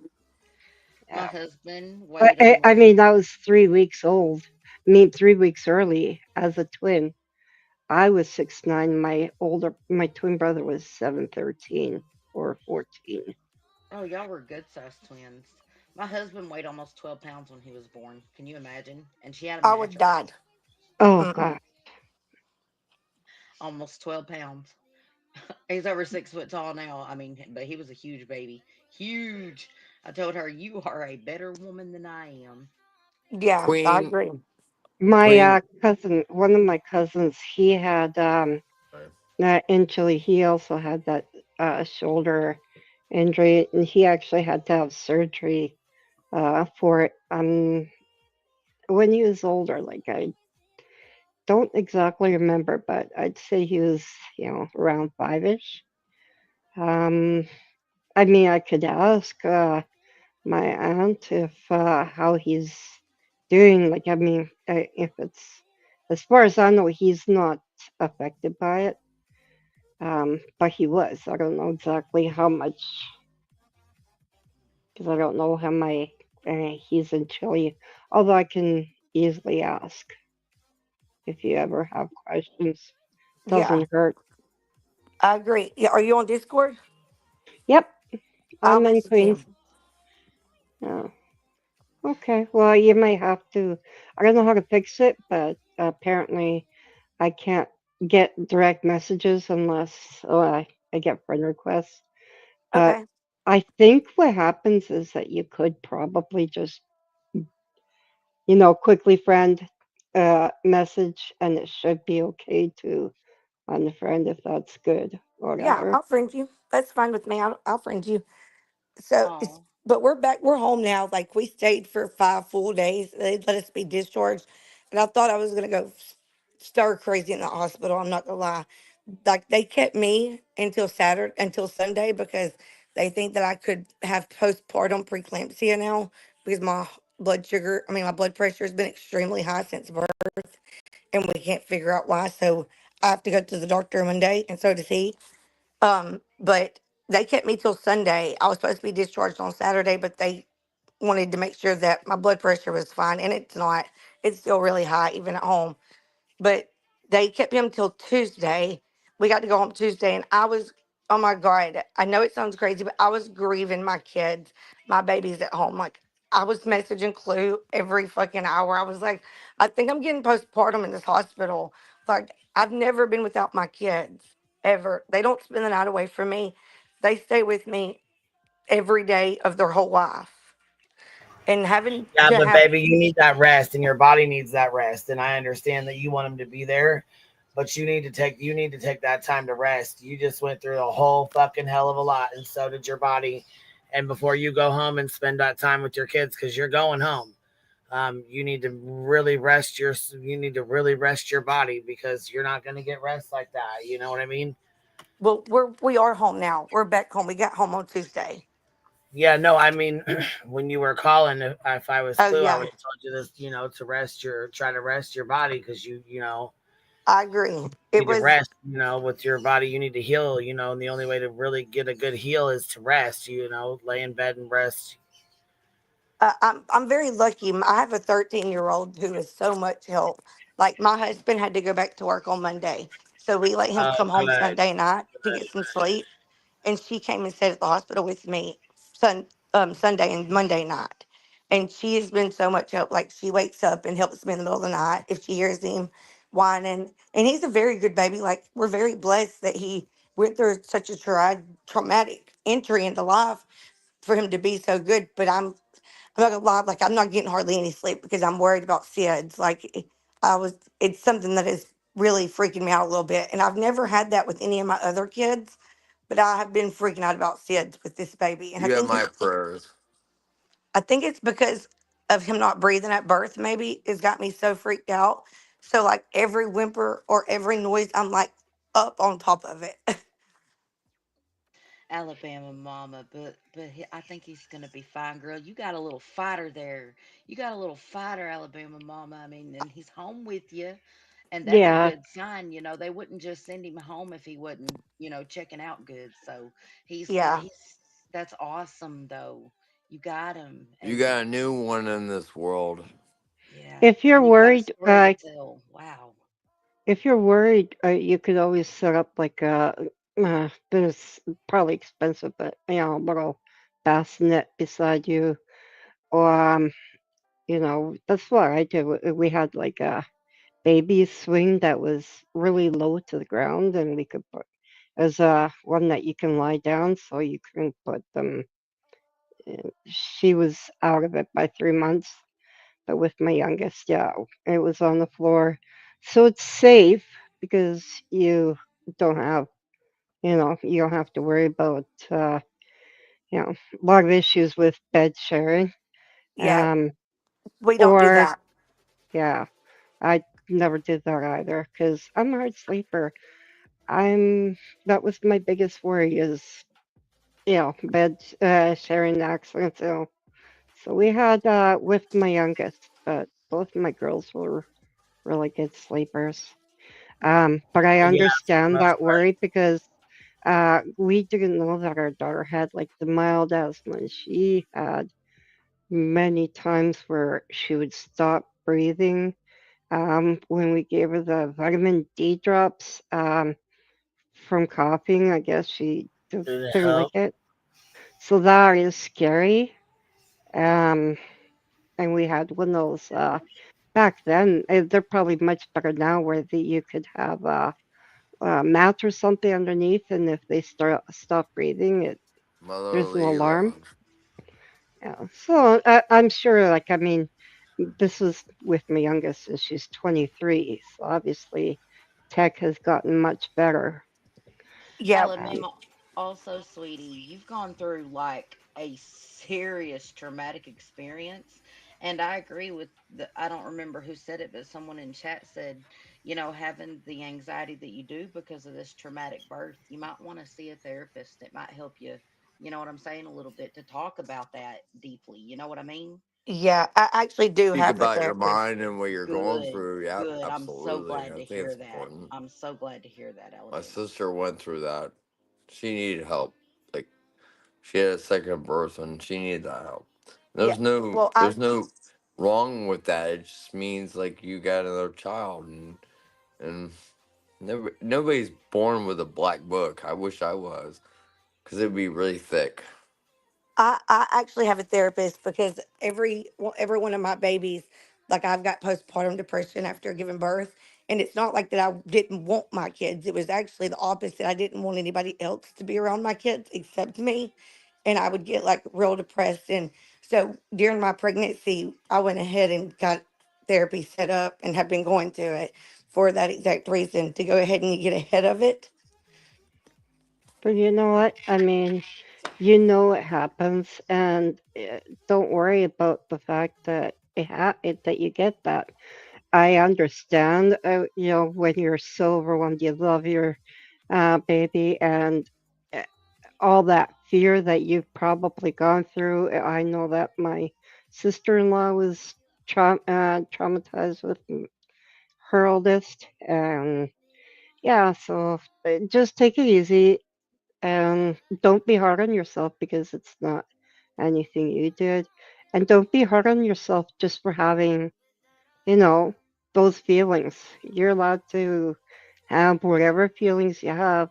Speaker 20: My
Speaker 21: Yeah.
Speaker 20: husband
Speaker 21: I,
Speaker 20: weighed
Speaker 21: I, I
Speaker 20: almost.
Speaker 21: mean, I was 3 weeks old. I mean, 3 weeks early as a twin. I was 6'9". My twin brother was 7'13" or 14.
Speaker 20: Oh, y'all were good sized twins. My husband weighed almost 12 pounds when he was born. Can you imagine? And she had a
Speaker 22: I would
Speaker 20: mattress.
Speaker 22: die.
Speaker 21: Oh
Speaker 22: Mm-mm.
Speaker 21: God.
Speaker 20: Almost 12 pounds. He's over 6 foot tall now. I mean, but he was a huge baby. Huge. I told her, "You are a better woman than I am."
Speaker 22: Yeah, I
Speaker 19: Queen,
Speaker 22: agree.
Speaker 21: My
Speaker 19: Queen.
Speaker 21: cousin, one of my cousins, he had in Chile. He also had that shoulder injury, and he actually had to have surgery for it. When he was older, like I don't exactly remember, but I'd say he was, around 5-ish. Um, I mean, I could ask my aunt if how he's doing. Like, I mean, if it's as far as I know, he's not affected by it. But he was. I don't know exactly how much because I don't know how my he's in Chile. Although I can easily ask if you ever have questions.
Speaker 22: Yeah,
Speaker 21: Doesn't hurt.
Speaker 22: I agree. Yeah, are you on Discord?
Speaker 21: Yep,
Speaker 22: I'll
Speaker 21: I'm in
Speaker 22: message
Speaker 21: Queens.
Speaker 22: him.
Speaker 21: Oh, okay. Well, you may have to. I don't know how to fix it, but apparently I can't get direct messages unless I get friend requests. But
Speaker 22: Okay.
Speaker 21: I think what happens is that you could probably just, quickly friend message, and it should be okay to unfriend if that's good.
Speaker 22: Yeah,
Speaker 21: Whatever.
Speaker 22: I'll friend you. That's fine with me. I'll friend you. So it's,
Speaker 20: Oh,
Speaker 22: but we're back. We're home now. Like we stayed for 5 full days. They let us be discharged, and I thought I was gonna go stir crazy in the hospital. I'm not gonna lie. Like they kept me until Sunday because they think that I could have postpartum preeclampsia now because my blood pressure has been extremely high since birth, and we can't figure out why. So I have to go to the doctor Monday, and so does he. But they kept me till Sunday. I was supposed to be discharged on Saturday, but they wanted to make sure that my blood pressure was fine, and it's not. It's still really high, even at home. But they kept him till Tuesday. We got to go home Tuesday, and I was, oh my God, I know it sounds crazy, but I was grieving my kids, my babies at home. Like, I was messaging Clue every fucking hour. I was like, I think I'm getting postpartum in this hospital. Like, I've never been without my kids, ever. They don't spend the night away from me, they stay with me every day of their whole life. And having
Speaker 1: Yeah,
Speaker 22: to
Speaker 1: but
Speaker 22: have,
Speaker 1: baby, you need that rest, and your body needs that rest. And I understand that you want them to be there, but you need to take that time to rest. You just went through a whole fucking hell of a lot, and so did your body. And before you go home and spend that time with your kids, because you're going home, you need to really rest your body because you're not going to get rest like that. You know what I mean?
Speaker 22: well, we are home now. We're back home. We got home on Tuesday.
Speaker 1: Yeah, no, I mean, when you were calling, if I was
Speaker 22: Oh
Speaker 1: Clue, I
Speaker 22: yeah,
Speaker 1: would have told you this, try to rest your body because you
Speaker 22: I agree. It
Speaker 1: need to
Speaker 22: was.
Speaker 1: rest, with your body, you need to heal, and the only way to really get a good heal is to rest, lay in bed and rest.
Speaker 22: I'm very lucky. I have a 13-year-old who is so much help. Like my husband had to go back to work on Monday, so we let him
Speaker 1: Oh,
Speaker 22: come home
Speaker 1: good.
Speaker 22: Sunday night to get some sleep. And she came and stayed at the hospital with me Sunday and Monday night. And she has been so much help. Like she wakes up and helps me in the middle of the night if she hears him whining. And he's a very good baby. Like we're very blessed that he went through such a traumatic entry into life for him to be so good. But I'm not gonna lie, like I'm not getting hardly any sleep because I'm worried about SIDS. It's something that is really freaking me out a little bit. And I've never had that with any of my other kids, but I have been freaking out about SIDS with this baby. And
Speaker 19: You have my prayers.
Speaker 22: I think it's because of him not breathing at birth, maybe, it's got me so freaked out. So like every whimper or every noise, I'm like up on top of it.
Speaker 20: Alabama mama, but I think he's gonna be fine, girl. You got a little fighter there. You got a little fighter, Alabama mama. I mean, and he's home with you, and that's a
Speaker 21: Yeah,
Speaker 20: good sign. You know, they wouldn't just send him home if he wasn't, checking out good. So
Speaker 22: Yeah.
Speaker 20: he's that's awesome though. You got him,
Speaker 19: You
Speaker 20: and
Speaker 19: got a new one in this world.
Speaker 20: yeah,
Speaker 21: if you're
Speaker 20: and you've got a
Speaker 21: worried,
Speaker 20: story to tell. Wow.
Speaker 21: you could always set up like there's probably expensive, but a little bassinet beside you, or that's what I did. We had like a baby swing that was really low to the ground, and we could put as one that you can lie down, so you can put them. She was out of it by 3 months, but with my youngest, yeah, it was on the floor, so it's safe because don't have you don't have to worry about a lot of issues with bed sharing.
Speaker 22: Yeah.
Speaker 21: Um,
Speaker 22: We don't do
Speaker 21: or
Speaker 22: that.
Speaker 21: yeah, I never did that either because I'm a hard sleeper. I'm that was my biggest worry is bed sharing accidents. So we had with my youngest, but both my girls were really good sleepers. But I
Speaker 1: Yeah, for the
Speaker 21: understand
Speaker 1: most
Speaker 21: that
Speaker 1: part.
Speaker 21: worry because we didn't know that our daughter had like the mild asthma. And she had many times where she would stop breathing. When we gave her the vitamin D drops from coughing, I guess she just
Speaker 1: Did it
Speaker 21: didn't like
Speaker 1: help?
Speaker 21: it. So that is scary. Um, and we had one of those back then. They're probably much better now, where you could have a mat or something underneath, and if they stop breathing, there's an
Speaker 19: Motherly
Speaker 21: alarm.
Speaker 19: love.
Speaker 21: Yeah. So I'm sure, like, I mean, this was with my youngest, and she's 23. So obviously, tech has gotten much better.
Speaker 22: Yeah.
Speaker 20: Alabama, also, sweetie, you've gone through like a serious traumatic experience. And I agree with I don't remember who said it, but someone in chat said, having the anxiety that you do because of this traumatic birth, you might want to see a therapist. It might help you, you know what I'm saying, a little bit to talk about that deeply. You know what I mean?
Speaker 22: Yeah. I actually do
Speaker 19: Speak
Speaker 22: have a
Speaker 19: about your
Speaker 22: therapist.
Speaker 19: mind and what you're going
Speaker 20: Good,
Speaker 19: through. Yeah,
Speaker 20: good. I'm so
Speaker 19: absolutely.
Speaker 20: glad
Speaker 19: I
Speaker 20: to
Speaker 19: think
Speaker 20: hear
Speaker 19: it's
Speaker 20: that.
Speaker 19: important.
Speaker 20: I'm so glad to hear that,
Speaker 19: My
Speaker 20: Alabama.
Speaker 19: sister went through that. She needed help. Like she had a second birth and she needed that help.
Speaker 22: Yeah. Well,
Speaker 19: There's no wrong with that. It just means like you got another child and nobody's born with a black book. I wish I was, because it'd be really thick.
Speaker 22: I actually have a therapist because every one of my babies, like I've got postpartum depression after giving birth, and it's not like that I didn't want my kids. It was actually the opposite. I didn't want anybody else to be around my kids except me, and I would get like real depressed. And so during my pregnancy, I went ahead and got therapy set up and have been going to it for that exact reason, to go ahead and get ahead of it.
Speaker 21: But you know what? I mean, it happens, and don't worry about the fact that that you get that. I understand, when you're so overwhelmed, you love your baby, and uh, all that fear that you've probably gone through. I know that my sister-in-law was traumatized with her oldest, and yeah, so just take it easy and don't be hard on yourself because it's not anything you did. And don't be hard on yourself just for having, you know, those feelings. You're allowed to have whatever feelings you have.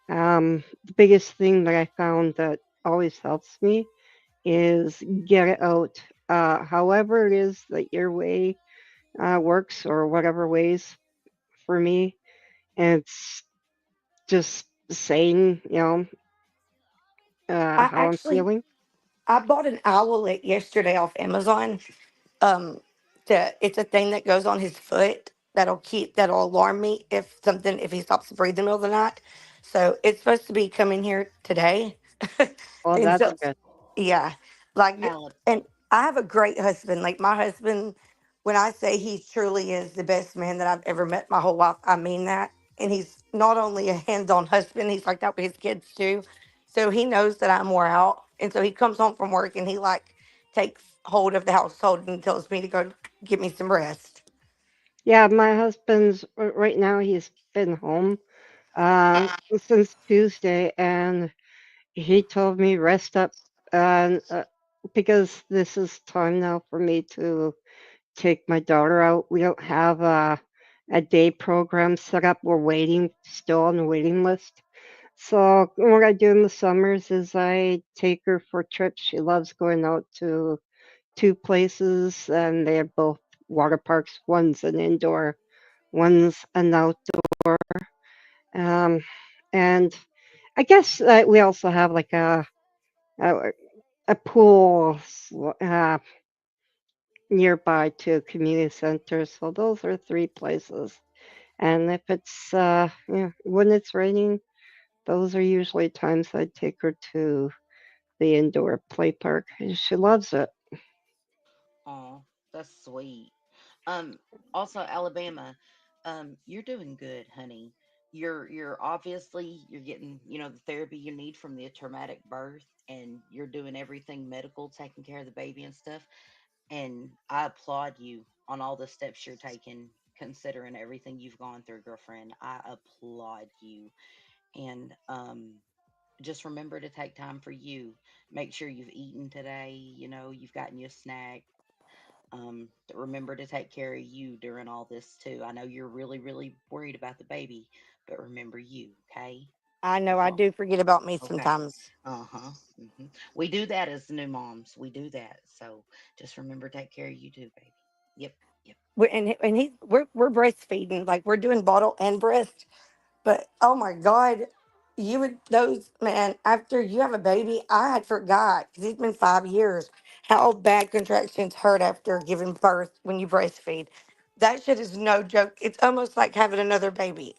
Speaker 21: The biggest thing that I found that always helps me is get it out. However it is that your way works, or whatever ways for me. And it's just saying,
Speaker 22: I
Speaker 21: how I'm
Speaker 22: actually
Speaker 21: feeling.
Speaker 22: I bought an owlet yesterday off Amazon. Um, it's a thing that goes on his foot that'll alarm me if he stops breathing in the middle of the night. So it's supposed to be coming here today.
Speaker 21: Oh,
Speaker 22: And
Speaker 21: that's
Speaker 22: so
Speaker 21: good.
Speaker 22: yeah, like,
Speaker 20: Alec.
Speaker 22: and I have a great husband. Like my husband, when I say he truly is the best man that I've ever met my whole life, I mean that. And he's not only a hands-on husband, he's like that with his kids too. So he knows that I'm wore out, and so he comes home from work and he like takes hold of the household and tells me to go get me some rest.
Speaker 21: Yeah, my husband's right now. He's been home since Tuesday, and he told me rest up, and because this is time now for me to take my daughter out. We don't have a day program set up. We're waiting still on the waiting list. So what I do in the summers is I take her for trips. She loves going out to two places, and they are both water parks. One's an indoor, one's an outdoor. Um, and I guess we also have like a, a pool nearby to a community center. So those are three places. And if it's when it's raining, those are usually times I take her to the indoor play park. And she loves it.
Speaker 20: Oh, that's sweet. Um, Also, Alabama, you're doing good, honey. You're obviously you're getting, the therapy you need from the traumatic birth, and you're doing everything medical, taking care of the baby and stuff. And I applaud you on all the steps you're taking, considering everything you've gone through, girlfriend. I applaud you. And just remember to take time for you. Make sure you've eaten today, you've gotten you a snack. Remember to take care of you during all this too. I know you're really, really worried about the baby, but remember you, okay?
Speaker 22: I know
Speaker 20: That's
Speaker 22: I
Speaker 20: all.
Speaker 22: do forget about me
Speaker 20: Okay.
Speaker 22: sometimes.
Speaker 20: Uh-huh. We do that as new moms. We do that. So just remember to take care of you too, baby. Yep. Yep.
Speaker 22: We're breastfeeding, like we're doing bottle and breast. But oh my God, you would those man after you have a baby, I had forgot because it's been 5 years how bad contractions hurt after giving birth when you breastfeed. That shit is no joke. It's almost like having another baby.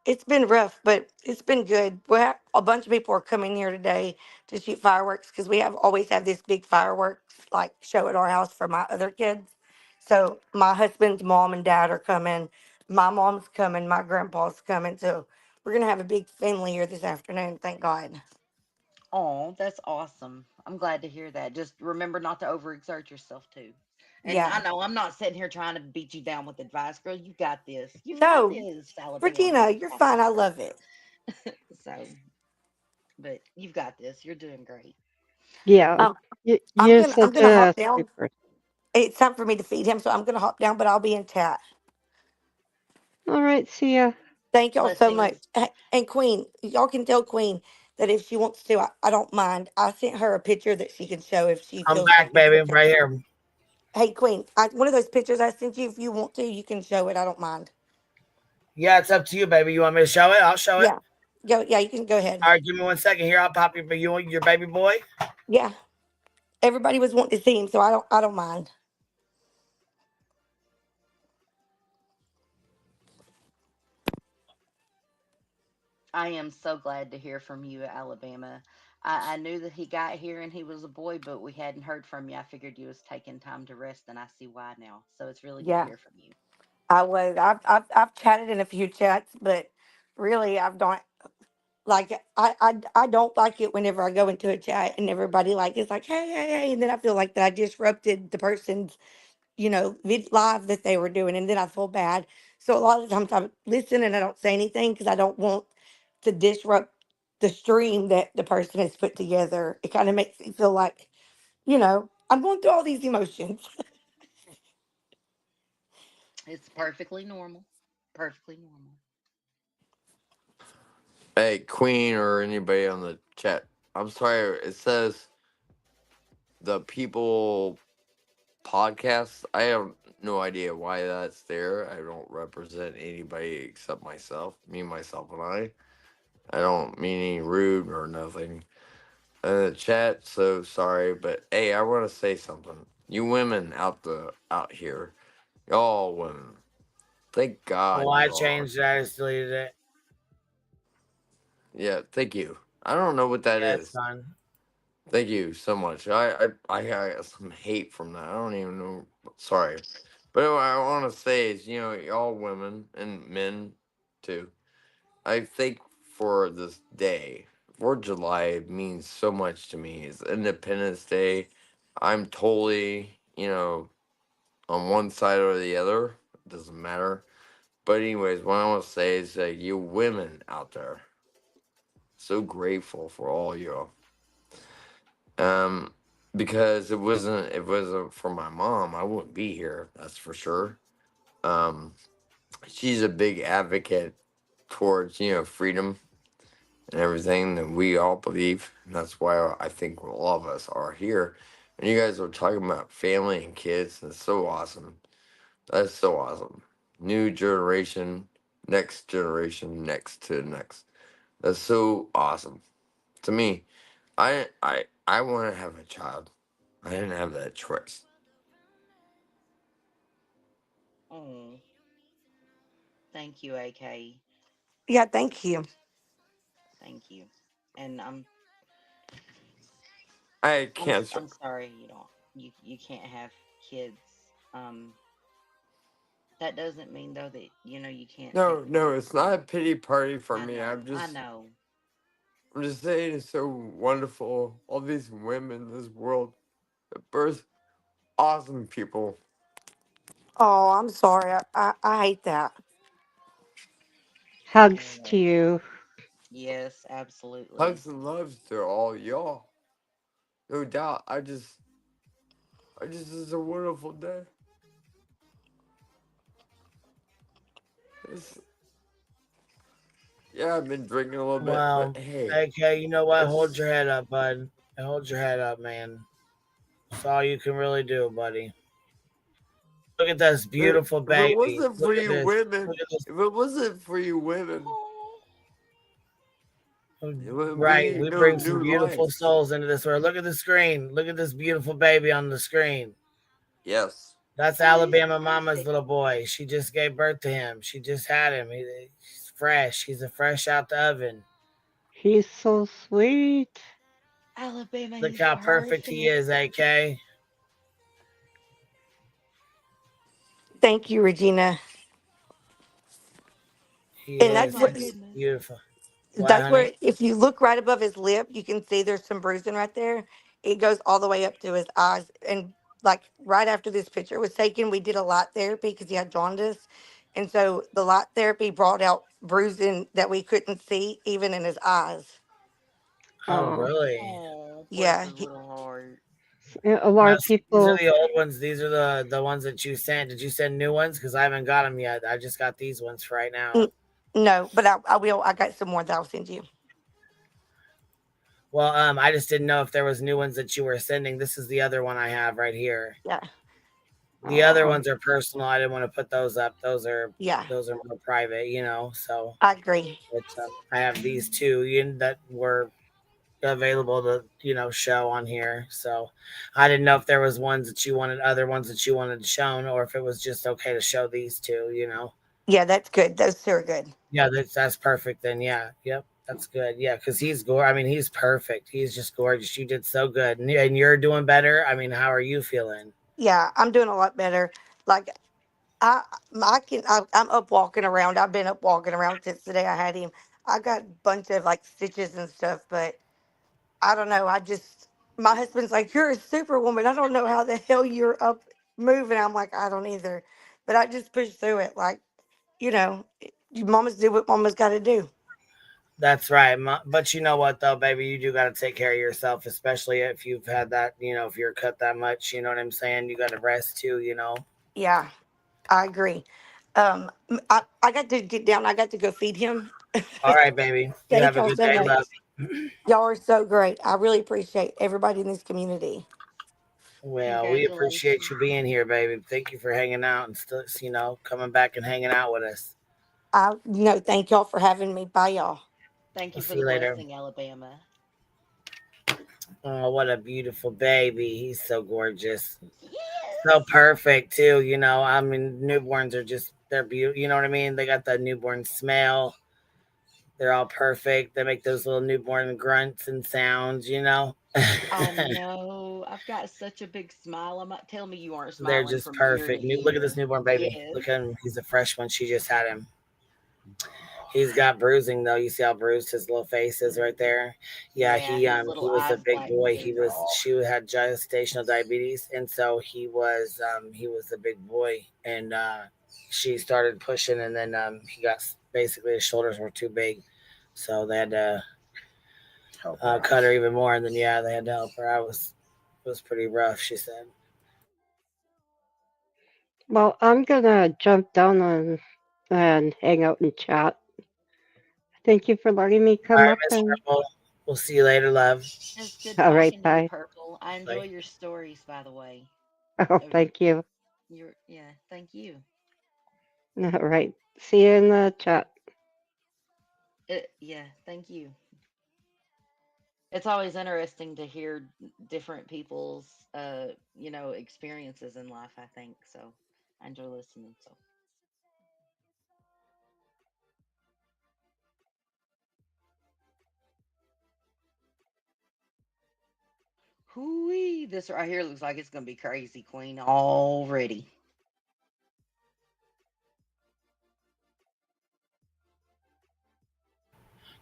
Speaker 22: It's been rough, but it's been good. We have a bunch of people are coming here today to shoot fireworks because we have always have this big fireworks like show at our house for my other kids. So my husband's mom and dad are coming. My mom's coming. My grandpa's coming. So we're gonna have a big family here this afternoon. Thank God.
Speaker 20: Oh, that's awesome. I'm glad to hear that. Just remember not to overexert yourself too. And I
Speaker 22: Yeah.
Speaker 20: know I'm not sitting here trying to beat you down with advice, girl. You got this. You've got
Speaker 22: No,
Speaker 20: this, Alabama.
Speaker 22: Regina,
Speaker 20: You
Speaker 22: you're
Speaker 20: got
Speaker 22: fine.
Speaker 20: this,
Speaker 22: I
Speaker 20: girl.
Speaker 22: love it.
Speaker 20: So, but you've got this. You're doing great.
Speaker 21: Yeah,
Speaker 22: Um,
Speaker 21: you're
Speaker 22: I'm
Speaker 21: such
Speaker 22: gonna
Speaker 21: a
Speaker 22: hop down.
Speaker 21: sweet person.
Speaker 22: It's time for me to feed him, so I'm gonna hop down, but I'll be in chat.
Speaker 21: All right, see ya.
Speaker 22: Thank y'all so much.
Speaker 20: Blessings.
Speaker 22: And Queen, y'all can tell Queen that if she wants to, I don't mind. I sent her a picture that she can show if she
Speaker 1: I'm
Speaker 22: feels like
Speaker 1: back,
Speaker 22: it's
Speaker 1: baby,
Speaker 22: okay.
Speaker 1: right here.
Speaker 22: Hey, Queen, one of those pictures I sent you, if you want to, you can show it. I don't mind.
Speaker 1: Yeah, it's up to you, baby. You want me to show it? I'll show it.
Speaker 22: Yeah. Yeah, you can go ahead.
Speaker 1: All right, give me 1 second here. I'll pop your baby boy.
Speaker 22: Yeah. Everybody was wanting to see him, so I don't mind.
Speaker 20: I am so glad to hear from you, Alabama. I knew that he got here and he was a boy, but we hadn't heard from you. I figured you was taking time to rest, and I see why now. So it's really good to
Speaker 22: Yeah.
Speaker 20: hear from you.
Speaker 22: I was. I've chatted in a few chats, but really I've not like I don't like it whenever I go into a chat and everybody like is like hey, and then I feel like that I disrupted the person's live that they were doing, and then I feel bad. So a lot of times I listen and I don't say anything because I don't want to disrupt the stream that the person has put together. It kind of makes me feel like I'm going through all these emotions.
Speaker 20: It's perfectly normal. Perfectly normal.
Speaker 19: Hey, Queen or anybody on the chat. I'm sorry. It says the people podcast. I have no idea why that's there. I don't represent anybody except myself, me, myself, and I. I don't mean any rude or nothing. In the chat, so sorry, but hey, I want to say something. You women out here, y'all women, thank
Speaker 1: Well,
Speaker 19: God
Speaker 1: I
Speaker 19: you are.
Speaker 1: changed it. I just deleted it.
Speaker 19: Yeah, thank you. I don't know what that
Speaker 1: Yeah, it's
Speaker 19: is.
Speaker 1: fine.
Speaker 19: Thank you so much. I got some hate from that. I don't even know. Sorry, but what I want to say is, y'all women and men too. I think for this day, 4th of July means so much to me. It's Independence Day. I'm totally, on one side or the other. It doesn't matter. But anyways, what I want to say is that you women out there, so grateful for all y'all. Um, because it wasn't for my mom, I wouldn't be here. That's for sure. Um, she's a big advocate towards freedom and everything that we all believe, and that's why I think all of us are here. And you guys are talking about family and kids, and it's so awesome. That's so awesome. New generation, next to next. That's so awesome. To me, I want to have a child. I didn't have that choice.
Speaker 20: Oh, thank you, AK.
Speaker 22: Yeah, thank you.
Speaker 20: Thank you. And
Speaker 19: I had cancer.
Speaker 20: I'm sorry you can't have kids. Um, that doesn't mean though that you can't
Speaker 19: No,
Speaker 20: take care
Speaker 19: no,
Speaker 20: of
Speaker 19: it's not a
Speaker 20: them.
Speaker 19: pity party for
Speaker 20: I
Speaker 19: me.
Speaker 20: know, I know.
Speaker 19: I'm just saying it's so wonderful. All these women in this world that birth awesome people.
Speaker 22: Oh, I'm sorry. I hate that.
Speaker 21: Hugs to you.
Speaker 20: Yes, absolutely.
Speaker 19: Hugs and loves to all y'all. No doubt. It's a wonderful day. It's, yeah, I've been drinking a little bit, but
Speaker 1: Well,
Speaker 19: hey,
Speaker 1: AK, you know what?
Speaker 19: I
Speaker 1: Hold
Speaker 19: just
Speaker 1: your head up, bud. Hold your head up, man. That's all you can really do, buddy. Look at this beautiful
Speaker 19: if it
Speaker 1: baby.
Speaker 19: wasn't
Speaker 1: Look
Speaker 19: for
Speaker 1: at
Speaker 19: you
Speaker 1: this. Look
Speaker 19: women,
Speaker 1: at this.
Speaker 19: if it wasn't for you women, it wouldn't
Speaker 1: Right.
Speaker 19: be
Speaker 1: We
Speaker 19: no
Speaker 1: bring some
Speaker 19: new
Speaker 1: beautiful
Speaker 19: life.
Speaker 1: souls into this world. Look at the screen. Look at this beautiful baby on the screen.
Speaker 19: Yes.
Speaker 1: That's Alabama Mama's little boy. She just gave birth to him. She just had him. He's fresh. He's a fresh out the oven.
Speaker 21: He's so sweet.
Speaker 20: Alabama,
Speaker 1: Look
Speaker 20: he's
Speaker 1: how perfect he
Speaker 20: perfect.
Speaker 1: is, AK.
Speaker 22: Thank you, Regina.
Speaker 1: He
Speaker 22: And
Speaker 20: Oh
Speaker 22: that's
Speaker 1: is.
Speaker 20: my
Speaker 22: what
Speaker 1: He's
Speaker 20: goodness.
Speaker 1: beautiful. What,
Speaker 22: that's
Speaker 1: honey?
Speaker 22: where if you look right above his lip, you can see there's some bruising right there. It goes all the way up to his eyes. And like right after this picture was taken, we did a light therapy because he had jaundice. And so the light therapy brought out bruising that we couldn't see even in his eyes.
Speaker 1: Oh,
Speaker 21: Oh,
Speaker 1: really?
Speaker 20: Oh, bless
Speaker 22: Yeah,
Speaker 20: his little heart.
Speaker 21: a lot
Speaker 1: Now,
Speaker 21: of
Speaker 1: see, these are
Speaker 21: people.
Speaker 1: the old ones. These are the ones that you sent. Did you send new ones? Because I haven't got them yet. I just got these ones for right now.
Speaker 22: no, but I will. I got some more that I'll send you.
Speaker 1: Well, I just didn't know if there was new ones that you were sending. This is the other one I have right here.
Speaker 22: Yeah.
Speaker 1: The other
Speaker 21: Oh,
Speaker 1: ones are personal. I didn't want to put those up.
Speaker 22: Yeah,
Speaker 1: Those are more private, So,
Speaker 22: I agree.
Speaker 1: but I have these two that were available to show on here. So I didn't know if there was ones that you wanted, other ones that you wanted shown, or if it was just okay to show these two.
Speaker 22: Yeah, that's good. Those two are good.
Speaker 1: Yeah, that's perfect. Then yeah, yep, that's good. Yeah, because he's I mean, he's perfect. He's just gorgeous. You did so good, and you're doing better. I mean, how are you feeling?
Speaker 22: Yeah, I'm doing a lot better. Like I, I'm up walking around. I've been up walking around since the day I had him. I got a bunch of like stitches and stuff, but I don't know. My husband's like, you're a superwoman. I don't know how the hell you're up moving. I'm like, I don't either, but I just push through it. Like, mamas do what mamas got to do.
Speaker 1: That's right. But you know what, though, baby? You do got to take care of yourself, especially if you've had that, if you're cut that much. You know what I'm saying? You got to rest too.
Speaker 22: Yeah, I agree. I got to get down. I got to go feed him.
Speaker 1: All right, baby. You
Speaker 22: Thank
Speaker 1: have a
Speaker 22: y'all
Speaker 1: good
Speaker 22: so
Speaker 1: day,
Speaker 22: much.
Speaker 1: love.
Speaker 22: Y'all are so great. I really appreciate everybody in this community.
Speaker 1: Well, we appreciate you being here, baby. Thank you for hanging out and still, coming back and hanging out with us.
Speaker 22: Thank y'all for having me. Bye, y'all.
Speaker 20: Thank you
Speaker 1: I'll
Speaker 20: for
Speaker 1: see
Speaker 20: the
Speaker 1: you later.
Speaker 20: blessing, Alabama.
Speaker 1: Oh, what a beautiful baby. He's so gorgeous. So perfect, too. I mean, newborns are just, they're beautiful. You know what I mean? They got the newborn smell. They're all perfect. They make those little newborn grunts and sounds.
Speaker 20: I know. I've got such a big smile. I'm not tell me you aren't
Speaker 1: They're
Speaker 20: smiling
Speaker 1: just
Speaker 20: from ear to
Speaker 1: perfect. Look at this
Speaker 20: ear.
Speaker 1: newborn baby.
Speaker 20: Yes.
Speaker 1: Look at him. He's a fresh one. She just had him. He's got bruising though. You see how bruised his little face is right there. Yeah, he
Speaker 20: his little
Speaker 1: was a
Speaker 20: eyes
Speaker 1: big
Speaker 20: black
Speaker 1: boy.
Speaker 20: too.
Speaker 1: She had gestational diabetes, and so he was a big boy, and she started pushing, and then he got basically his shoulders were too big, so they had to cut her even more, and then they had to help her. It was pretty rough. She said.
Speaker 21: Well, I'm gonna jump down and hang out and chat. Thank you for letting me
Speaker 1: All
Speaker 21: come
Speaker 1: right,
Speaker 21: up
Speaker 1: Miss
Speaker 21: and
Speaker 1: Purple. We'll see you later, love.
Speaker 20: It's good
Speaker 21: all right,
Speaker 20: talking to you,
Speaker 21: bye.
Speaker 20: Purple. I enjoy
Speaker 1: Bye.
Speaker 20: your stories, by the way.
Speaker 21: Oh, thank you.
Speaker 20: Thank you.
Speaker 21: All right. See you in the chat.
Speaker 20: Thank you. It's always interesting to hear different people's experiences in life, I think. So I enjoy listening. So hooey, this right here looks like it's gonna be crazy, Queen, already.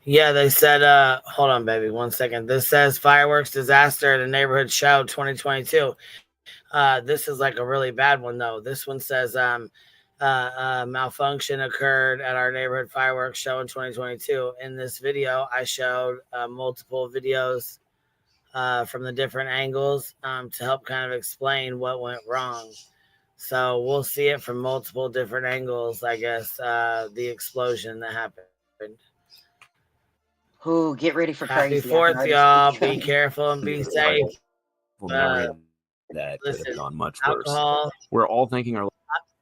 Speaker 1: Yeah, they said, hold on, baby, 1 second. This says fireworks disaster at a neighborhood show 2022. This is like a really bad one, though. This one says, malfunction occurred at our neighborhood fireworks show in 2022. In this video, I showed multiple videos from the different angles to help kind of explain what went wrong. So we'll see it from multiple different angles, I guess, the explosion that happened.
Speaker 20: Ooh, get ready for
Speaker 1: Happy
Speaker 20: crazy. I can
Speaker 1: 4th,
Speaker 20: already see
Speaker 1: y'all.
Speaker 20: it
Speaker 1: Be
Speaker 20: coming.
Speaker 1: careful and be safe.
Speaker 2: That could have
Speaker 1: Listen,
Speaker 2: gone much worse.
Speaker 1: alcohol
Speaker 2: We're all thanking our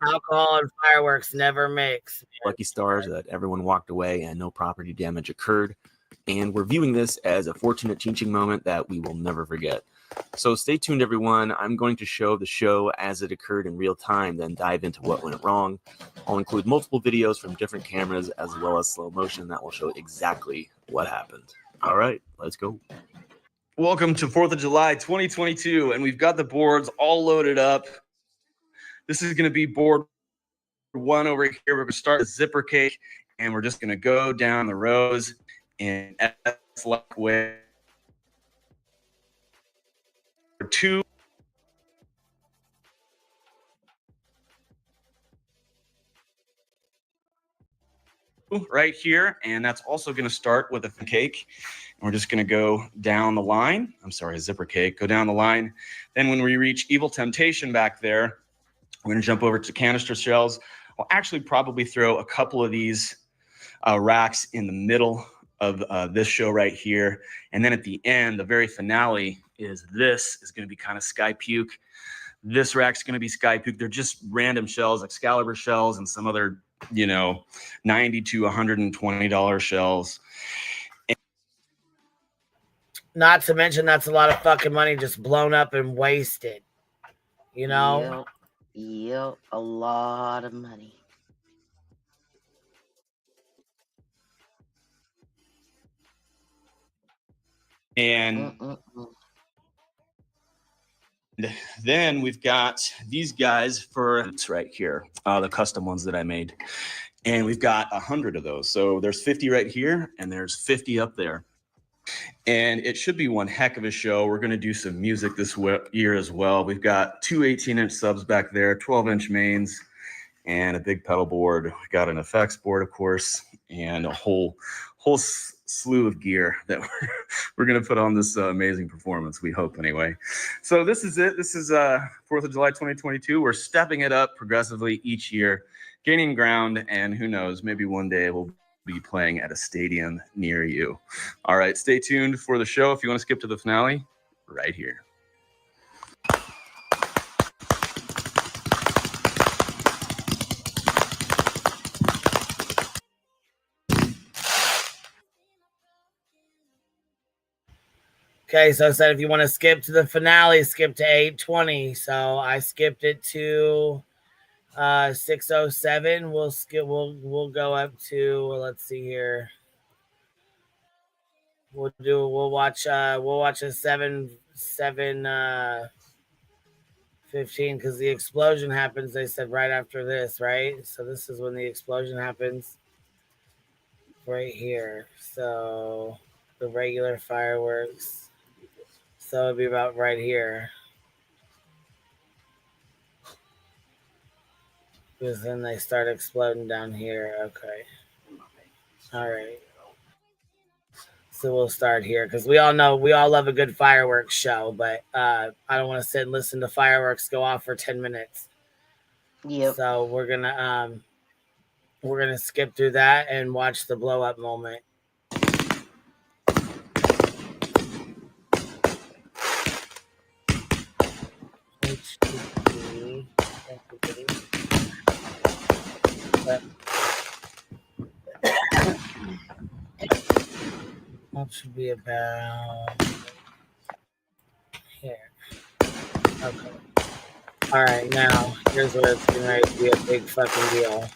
Speaker 1: and fireworks never mix.
Speaker 2: lucky stars that everyone walked away and no property damage occurred. And we're viewing this as a fortunate teaching moment that we will never forget. So stay tuned, everyone. I'm going to show the show as it occurred in real time, then dive into what went wrong. I'll include multiple videos from different cameras as well as slow motion that will show exactly what happened. All right, let's go.
Speaker 3: Welcome to 4th of July 2022, and we've got the boards all loaded up. This is going to be board 1 over here. We're going to start with zipper cake, and we're just going to go down the rows in S-like way. 2. Right here, and that's also going to start with a cake. And we're just going to go down the line. I'm sorry, a zipper cake. Go down the line. Then when we reach Evil Temptation back there, we're going to jump over to canister shells. I'll actually probably throw a couple of these racks in the middle of this show right here. And then at the end, the very finale is going to be kind of Sky Puke. This rack's going to be Sky Puke. They're just random shells, Excalibur shells and some other, $90 to $120 shells.
Speaker 1: Not to mention that's a lot of fucking money just blown up and wasted.
Speaker 20: Yep, a lot of money.
Speaker 3: And then we've got these guys for it's right here, the custom ones that I made. And we've got 100 of those. So there's 50 right here and there's 50 up there. And it should be one heck of a show. We're going to do some music this year as well. We've got 2 18-inch subs back there, 12-inch mains, and a big pedal board. We got an effects board, of course, and a whole slew of gear that we're going to put on this amazing performance, we hope anyway. So this is it. This is 4th of July 2022. We're stepping it up progressively each year, gaining ground, and who knows, maybe one day we'll be playing at a stadium near you. All right, stay tuned for the show. If you want to skip to the finale, right here.
Speaker 1: Okay, so I said if you want to skip to the finale, skip to 8:20. So I skipped it to 6:07. We'll skip. We'll go up to. Let's see here. We'll watch a 7:15 because the explosion happens. They said right after this, right? So this is when the explosion happens. Right here. So the regular fireworks. So it'd be about right here. Because then they start exploding down here. Okay. All right. So we'll start here because we all love a good fireworks show, but I don't want to sit and listen to fireworks go off for 10 minutes.
Speaker 20: Yep.
Speaker 1: So we're gonna skip through that and watch the blow up moment. That should be about here. Okay. All right, now here's where it's getting ready to be a big fucking deal.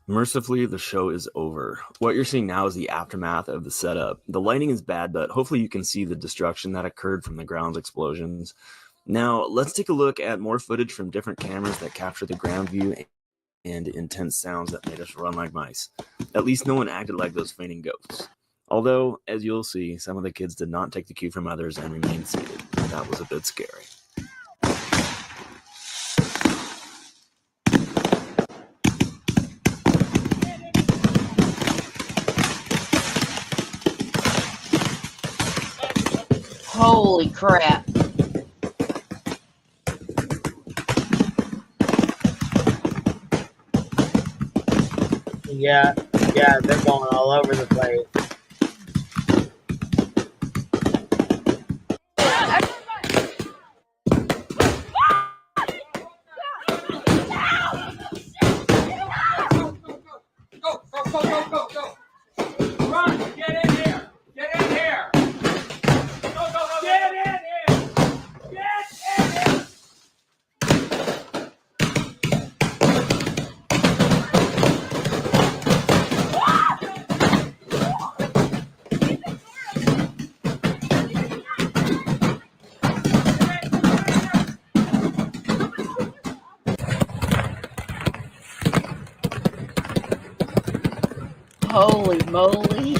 Speaker 2: Mercifully, the show is over. What you're seeing now is the aftermath of the setup. The lighting is bad, but hopefully you can see the destruction that occurred from the ground explosions. Now, let's take a look at more footage from different cameras that capture the ground view and intense sounds that made us run like mice. At least no one acted like those fainting ghosts. Although, as you'll see, some of the kids did not take the cue from others and remained seated. That was a bit scary.
Speaker 20: Holy crap.
Speaker 1: Yeah, they're going all over the place.
Speaker 8: Go. Run, get in here. Get in here. Go. Get in here. Get in here.
Speaker 20: Holy moly.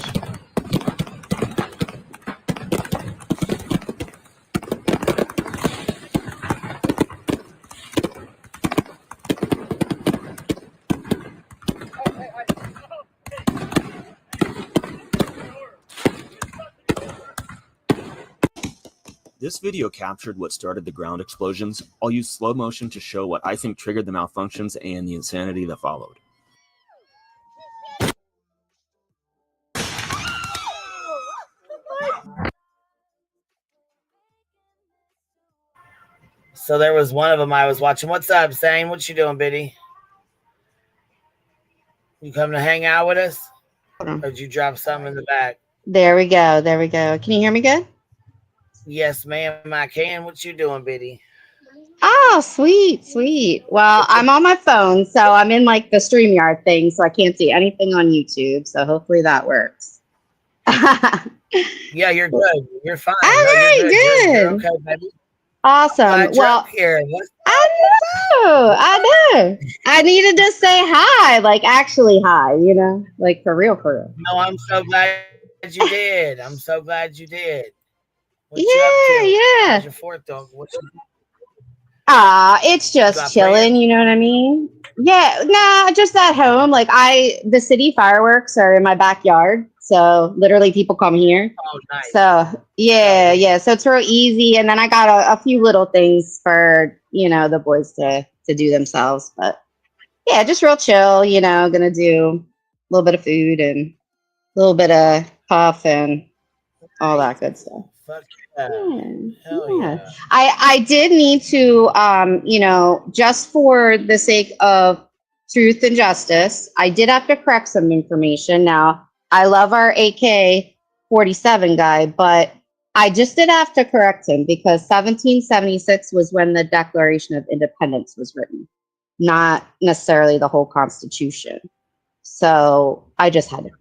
Speaker 2: This video captured what started the ground explosions. I'll use slow motion to show what I think triggered the malfunctions and the insanity that followed.
Speaker 1: So there was one of them I was watching. What's up, Zane? What you doing, Biddy? You come to hang out with us? Or did you drop something in the back?
Speaker 9: There we go. Can you hear me good?
Speaker 1: Yes, ma'am, I can. What you doing, Biddy?
Speaker 9: Oh, sweet. Well, I'm on my phone, so I'm in like the StreamYard thing, so I can't see anything on YouTube. So hopefully that works.
Speaker 1: Yeah, you're good. You're fine.
Speaker 9: All right,
Speaker 1: you're
Speaker 9: good.
Speaker 1: You're okay, baby.
Speaker 9: Awesome. Well,
Speaker 1: here.
Speaker 9: I know. I needed to say hi, like actually hi, like for real.
Speaker 1: No, I'm so glad you did. What
Speaker 9: Yeah.
Speaker 1: How's your fourth dog?
Speaker 9: It's just chilling, you know what I mean? Yeah, nah, just at home. Like the city fireworks are in my backyard,
Speaker 6: So literally people come here.
Speaker 1: Oh, nice.
Speaker 6: So yeah. So it's real easy. And then I got a few little things for, the boys to do themselves. But yeah, just real chill, gonna do a little bit of food and a little bit of puff and all that good stuff.
Speaker 1: Fuck yeah. Hell
Speaker 6: Yeah. I did need to, just for the sake of truth and justice, I did have to correct some information. Now, I love our AK-47 guy, but I just did have to correct him because 1776 was when the Declaration of Independence was written, not necessarily the whole Constitution. So I just had to,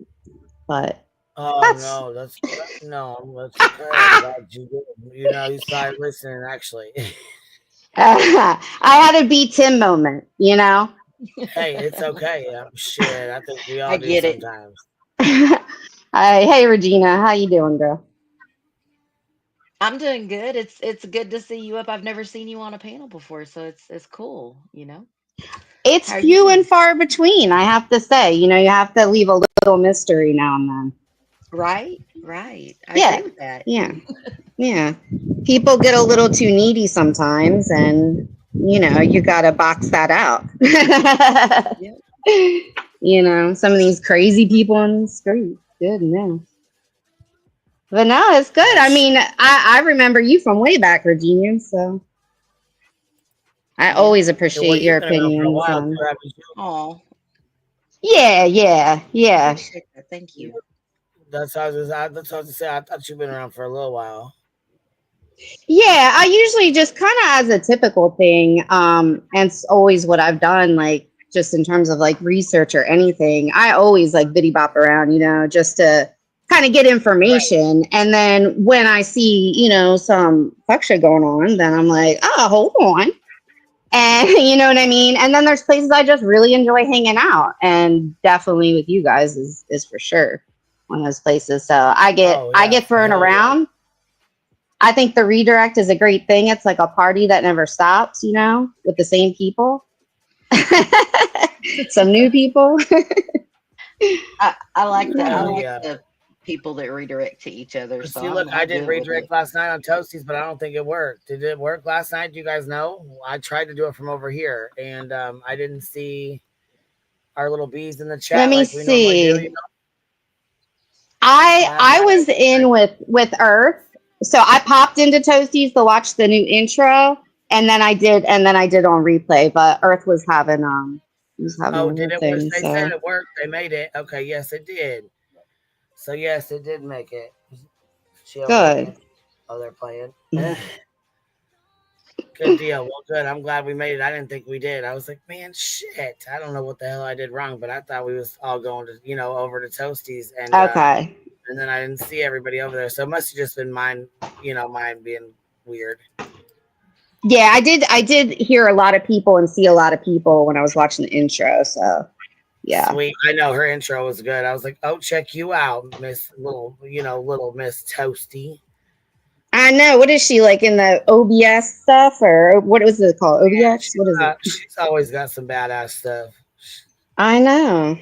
Speaker 6: but
Speaker 1: Oh no, that's okay. I'm glad you did. You started listening actually.
Speaker 6: I had a beat Tim moment,
Speaker 1: Hey, it's okay. Shit, I think we all
Speaker 20: I
Speaker 1: do
Speaker 20: get it.
Speaker 1: sometimes.
Speaker 6: Hey Regina, how you doing, girl?
Speaker 20: I'm doing good. It's good to see you up. I've never seen you on a panel before, so it's cool,
Speaker 6: It's
Speaker 20: How are you
Speaker 6: few
Speaker 20: doing?
Speaker 6: and far between, I have to say. You have to leave a little mystery now and then.
Speaker 20: Right. I
Speaker 6: Yeah,
Speaker 20: agree with that.
Speaker 6: yeah. People get a little too needy sometimes, and you gotta box that out. Some of these crazy people on the street. Goodness. But no, it's good. I mean, I remember you from way back, Regina, so I always appreciate your
Speaker 1: you've been around for a
Speaker 6: opinions
Speaker 1: while,
Speaker 6: on.
Speaker 1: too, haven't you?
Speaker 20: Oh,
Speaker 6: Yeah.
Speaker 20: appreciate that. Thank you.
Speaker 1: That's what I was to say. I thought you've been around for a little while.
Speaker 6: Yeah, I usually just kind of as a typical thing, and it's always what I've done, like just in terms of like research or anything. I always like bitty bop around, just to kind of get information. Right. And then when I see, some fuck shit going on, then I'm like, oh, hold on. And you know what I mean? And then there's places I just really enjoy hanging out. And definitely with you guys is for sure one of those places. So I get thrown around. I think the redirect is a great thing. It's like a party that never stops, with the same people. Some new people.
Speaker 20: I like that. I like the people that redirect to each other. So
Speaker 1: See, look, I did redirect last night on Toasties, but I don't think it worked. Did it work last night? Do you guys know? I tried to do it from over here, and I didn't see our little bees in the chat.
Speaker 6: Let me
Speaker 1: like we normally do,
Speaker 6: see. I was in with Earth. So I popped into Toasties to watch the new intro, and then I did on replay. But Earth was having
Speaker 1: Oh, did it work? They said it worked. They made it. Okay, yes, it did. So yes, it did make it.
Speaker 6: Good.
Speaker 1: Oh, they're playing. Good deal. Well, good. I'm glad we made it. I didn't think we did. I was like, man, shit. I don't know what the hell I did wrong, but I thought we was all going to, over to Toasties, and
Speaker 6: okay.
Speaker 1: And then I didn't see everybody over there, so it must have just been mine being weird.
Speaker 6: Yeah, I did hear a lot of people and see a lot of people when I was watching the intro. So yeah,
Speaker 1: sweet. I know her intro was good. I was like, oh, check you out, Miss little Miss Toasty.
Speaker 6: I know. What is she like in the OBS stuff, or what was it called? OBS? What is it?
Speaker 1: She's always got some badass stuff.
Speaker 6: I know.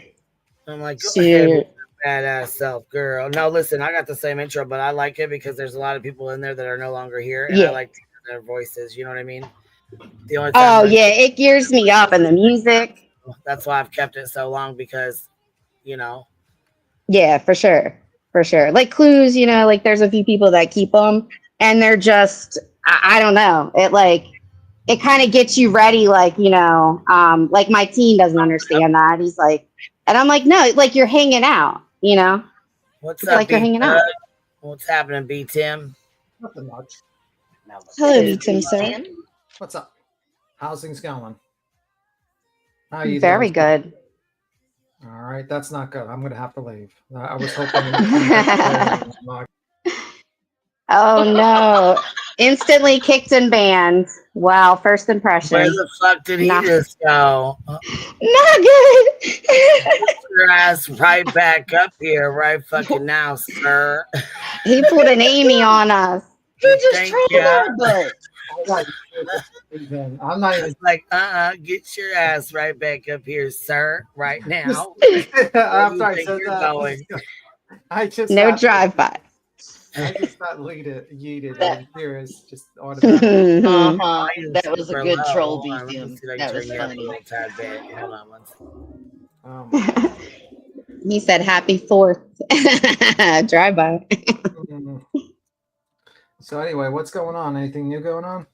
Speaker 1: I'm like, go ahead with your badass self, girl. No, listen, I got the same intro, but I like it because there's a lot of people in there that are no longer here, and I like to hear their voices. You know what I mean? The only time
Speaker 6: it gears me up, and the music.
Speaker 1: That's why I've kept it so long because,
Speaker 6: Yeah, for sure. Like clues, like there's a few people that keep them, and they're just, I don't know. It kind of gets you ready, like, like my teen doesn't understand that. He's like, and I'm like, no, like you're hanging out,
Speaker 1: What's
Speaker 6: it's
Speaker 1: up,
Speaker 6: like you're hanging out.
Speaker 1: What's happening, B Tim?
Speaker 17: Nothing much.
Speaker 6: Hello, B Tim, sir.
Speaker 17: What's up? How's things going? How are you
Speaker 6: Very
Speaker 17: doing?
Speaker 6: good.
Speaker 17: All right, that's not good. I'm going to have to leave. I was hoping.
Speaker 6: Oh no! Instantly kicked and banned. Wow, first impression.
Speaker 1: Where the fuck did he just go?
Speaker 6: Not good.
Speaker 1: Get your ass right back up here, right fucking now, sir.
Speaker 6: He pulled an Amy on us.
Speaker 20: He just trolled our butt.
Speaker 17: I'm not even
Speaker 1: like, get your ass right back up here, sir, right now.
Speaker 17: I'm sorry.
Speaker 1: You're going?
Speaker 17: I just
Speaker 6: No
Speaker 17: got
Speaker 6: drive-by.
Speaker 17: I just got yeeted over here. It's just automatic.
Speaker 20: Uh-huh.
Speaker 1: I am
Speaker 20: That was a
Speaker 1: super
Speaker 20: good
Speaker 1: low.
Speaker 20: troll
Speaker 1: Hold on, let me
Speaker 20: BTM.
Speaker 1: see if I can
Speaker 20: That
Speaker 1: turn
Speaker 20: was
Speaker 1: you up a
Speaker 20: funny.
Speaker 1: little tad bit. Hold on one second.
Speaker 17: Oh my god.
Speaker 6: He said happy 4th. Drive-by.
Speaker 17: Mm. So anyway, what's going on? Anything new going on?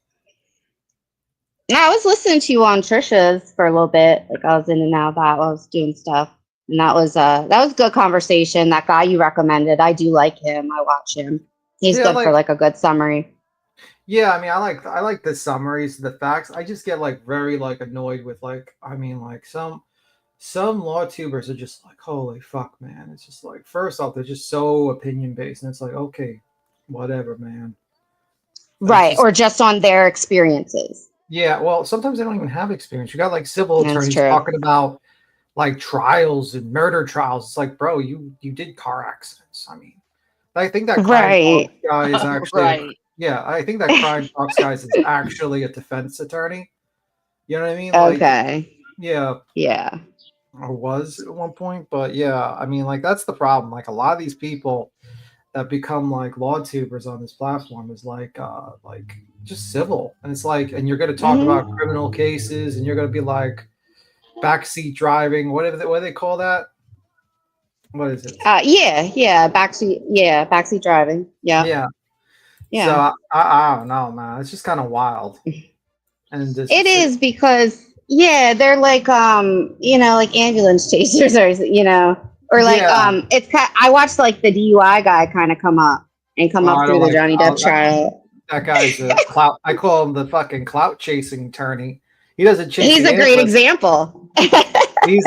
Speaker 6: No, I was listening to you on Trisha's for a little bit. Like I was in and out of that while I was doing stuff. And that was good conversation. That guy you recommended, I do like him. I watch him. He's
Speaker 17: Yeah,
Speaker 6: good for like a good summary.
Speaker 17: Yeah, I mean, I like the summaries, the facts. I just get like very like annoyed with like, I mean, like some law tubers are just like, holy fuck, man. It's just like, first off, they're just so opinion based, and it's like, okay, whatever, man.
Speaker 6: Right. Or just on their experiences.
Speaker 17: Yeah, well, sometimes they don't even have experience. You got like civil
Speaker 6: That's
Speaker 17: attorneys
Speaker 6: true.
Speaker 17: talking about like trials and murder trials. It's like, bro, you did car accidents. I mean, I think that crime
Speaker 6: Right.
Speaker 17: guy is actually
Speaker 20: Right.
Speaker 17: yeah, I think that crime talks guy is actually a defense attorney. You know what I mean? Like,
Speaker 6: Okay.
Speaker 17: yeah,
Speaker 6: Yeah.
Speaker 17: or was at one point, but yeah, I mean, like that's the problem. Like a lot of these people that become like law tubers on this platform is like just civil, and it's like, and you're going to talk about criminal cases, and you're going to be like backseat driving. What do they call that? What is it?
Speaker 6: Yeah. Backseat driving. Yeah.
Speaker 17: Yeah.
Speaker 6: Yeah.
Speaker 17: So I don't know, man. It's just kind of wild. And this,
Speaker 6: It is because they're like like ambulance chasers or like
Speaker 17: Yeah.
Speaker 6: it's I watched like the DUI guy kind of come up
Speaker 17: I
Speaker 6: through
Speaker 17: don't
Speaker 6: the
Speaker 17: like
Speaker 6: Johnny Depp trial.
Speaker 17: that guy's a clout. I call him the fucking clout chasing attorney. He doesn't chase.
Speaker 6: He's
Speaker 17: the
Speaker 6: a great
Speaker 17: ambulance.
Speaker 6: example.
Speaker 17: He's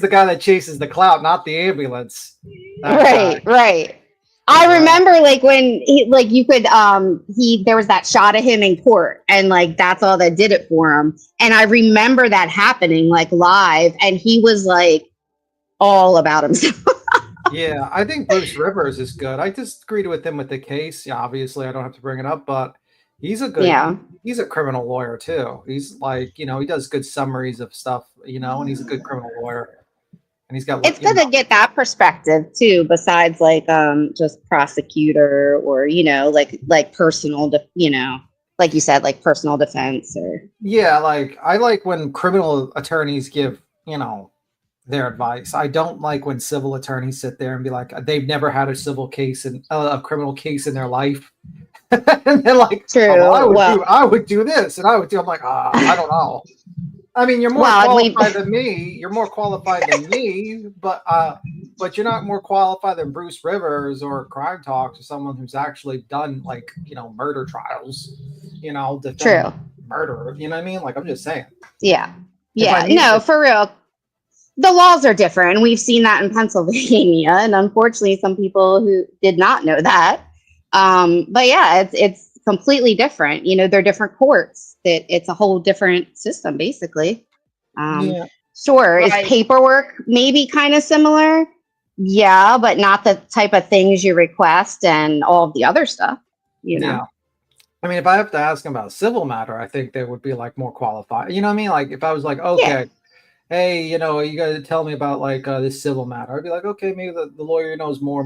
Speaker 17: the guy that chases the clout, not the ambulance. That guy.
Speaker 6: Right. I remember like when he like you could there was that shot of him in court and like that's all that did it for him. And I remember that happening like live and he was like all about himself.
Speaker 17: Yeah, I think Bruce Rivers is good. I disagreed with him with the case. Yeah, obviously I don't have to bring it up, but he's a good he's a criminal lawyer too. He's like, he does good summaries of stuff, and he's a good criminal lawyer. And he's got
Speaker 6: It's good to get that perspective too, besides like just prosecutor or like personal like you said, like personal defense or
Speaker 17: yeah, like I like when criminal attorneys give, their advice. I don't like when civil attorneys sit there and be like they've never had a civil case and a criminal case in their life. And they're like,
Speaker 6: true.
Speaker 17: I would do this and I would do. I'm like, I don't know. I mean, you're more qualified than me. You're more qualified than me, but you're not more qualified than Bruce Rivers or Crime Talks or someone who's actually done like murder trials.
Speaker 6: True.
Speaker 17: Murder. You know what I mean? Like I'm just saying.
Speaker 6: Yeah. No, for real. The laws are different, and we've seen that in Pennsylvania, and unfortunately, some people who did not know that. But yeah, it's completely different. They're different courts. It's a whole different system, basically. Sure,
Speaker 20: Right.
Speaker 6: is paperwork maybe kind of similar? Yeah, but not the type of things you request and all of the other stuff.
Speaker 17: Yeah. I mean, if I have to ask them about a civil matter, I think they would be like more qualified. You know what I mean? Like if I was like, okay, hey, you got to tell me about like this civil matter. I'd be like, okay, maybe the lawyer knows more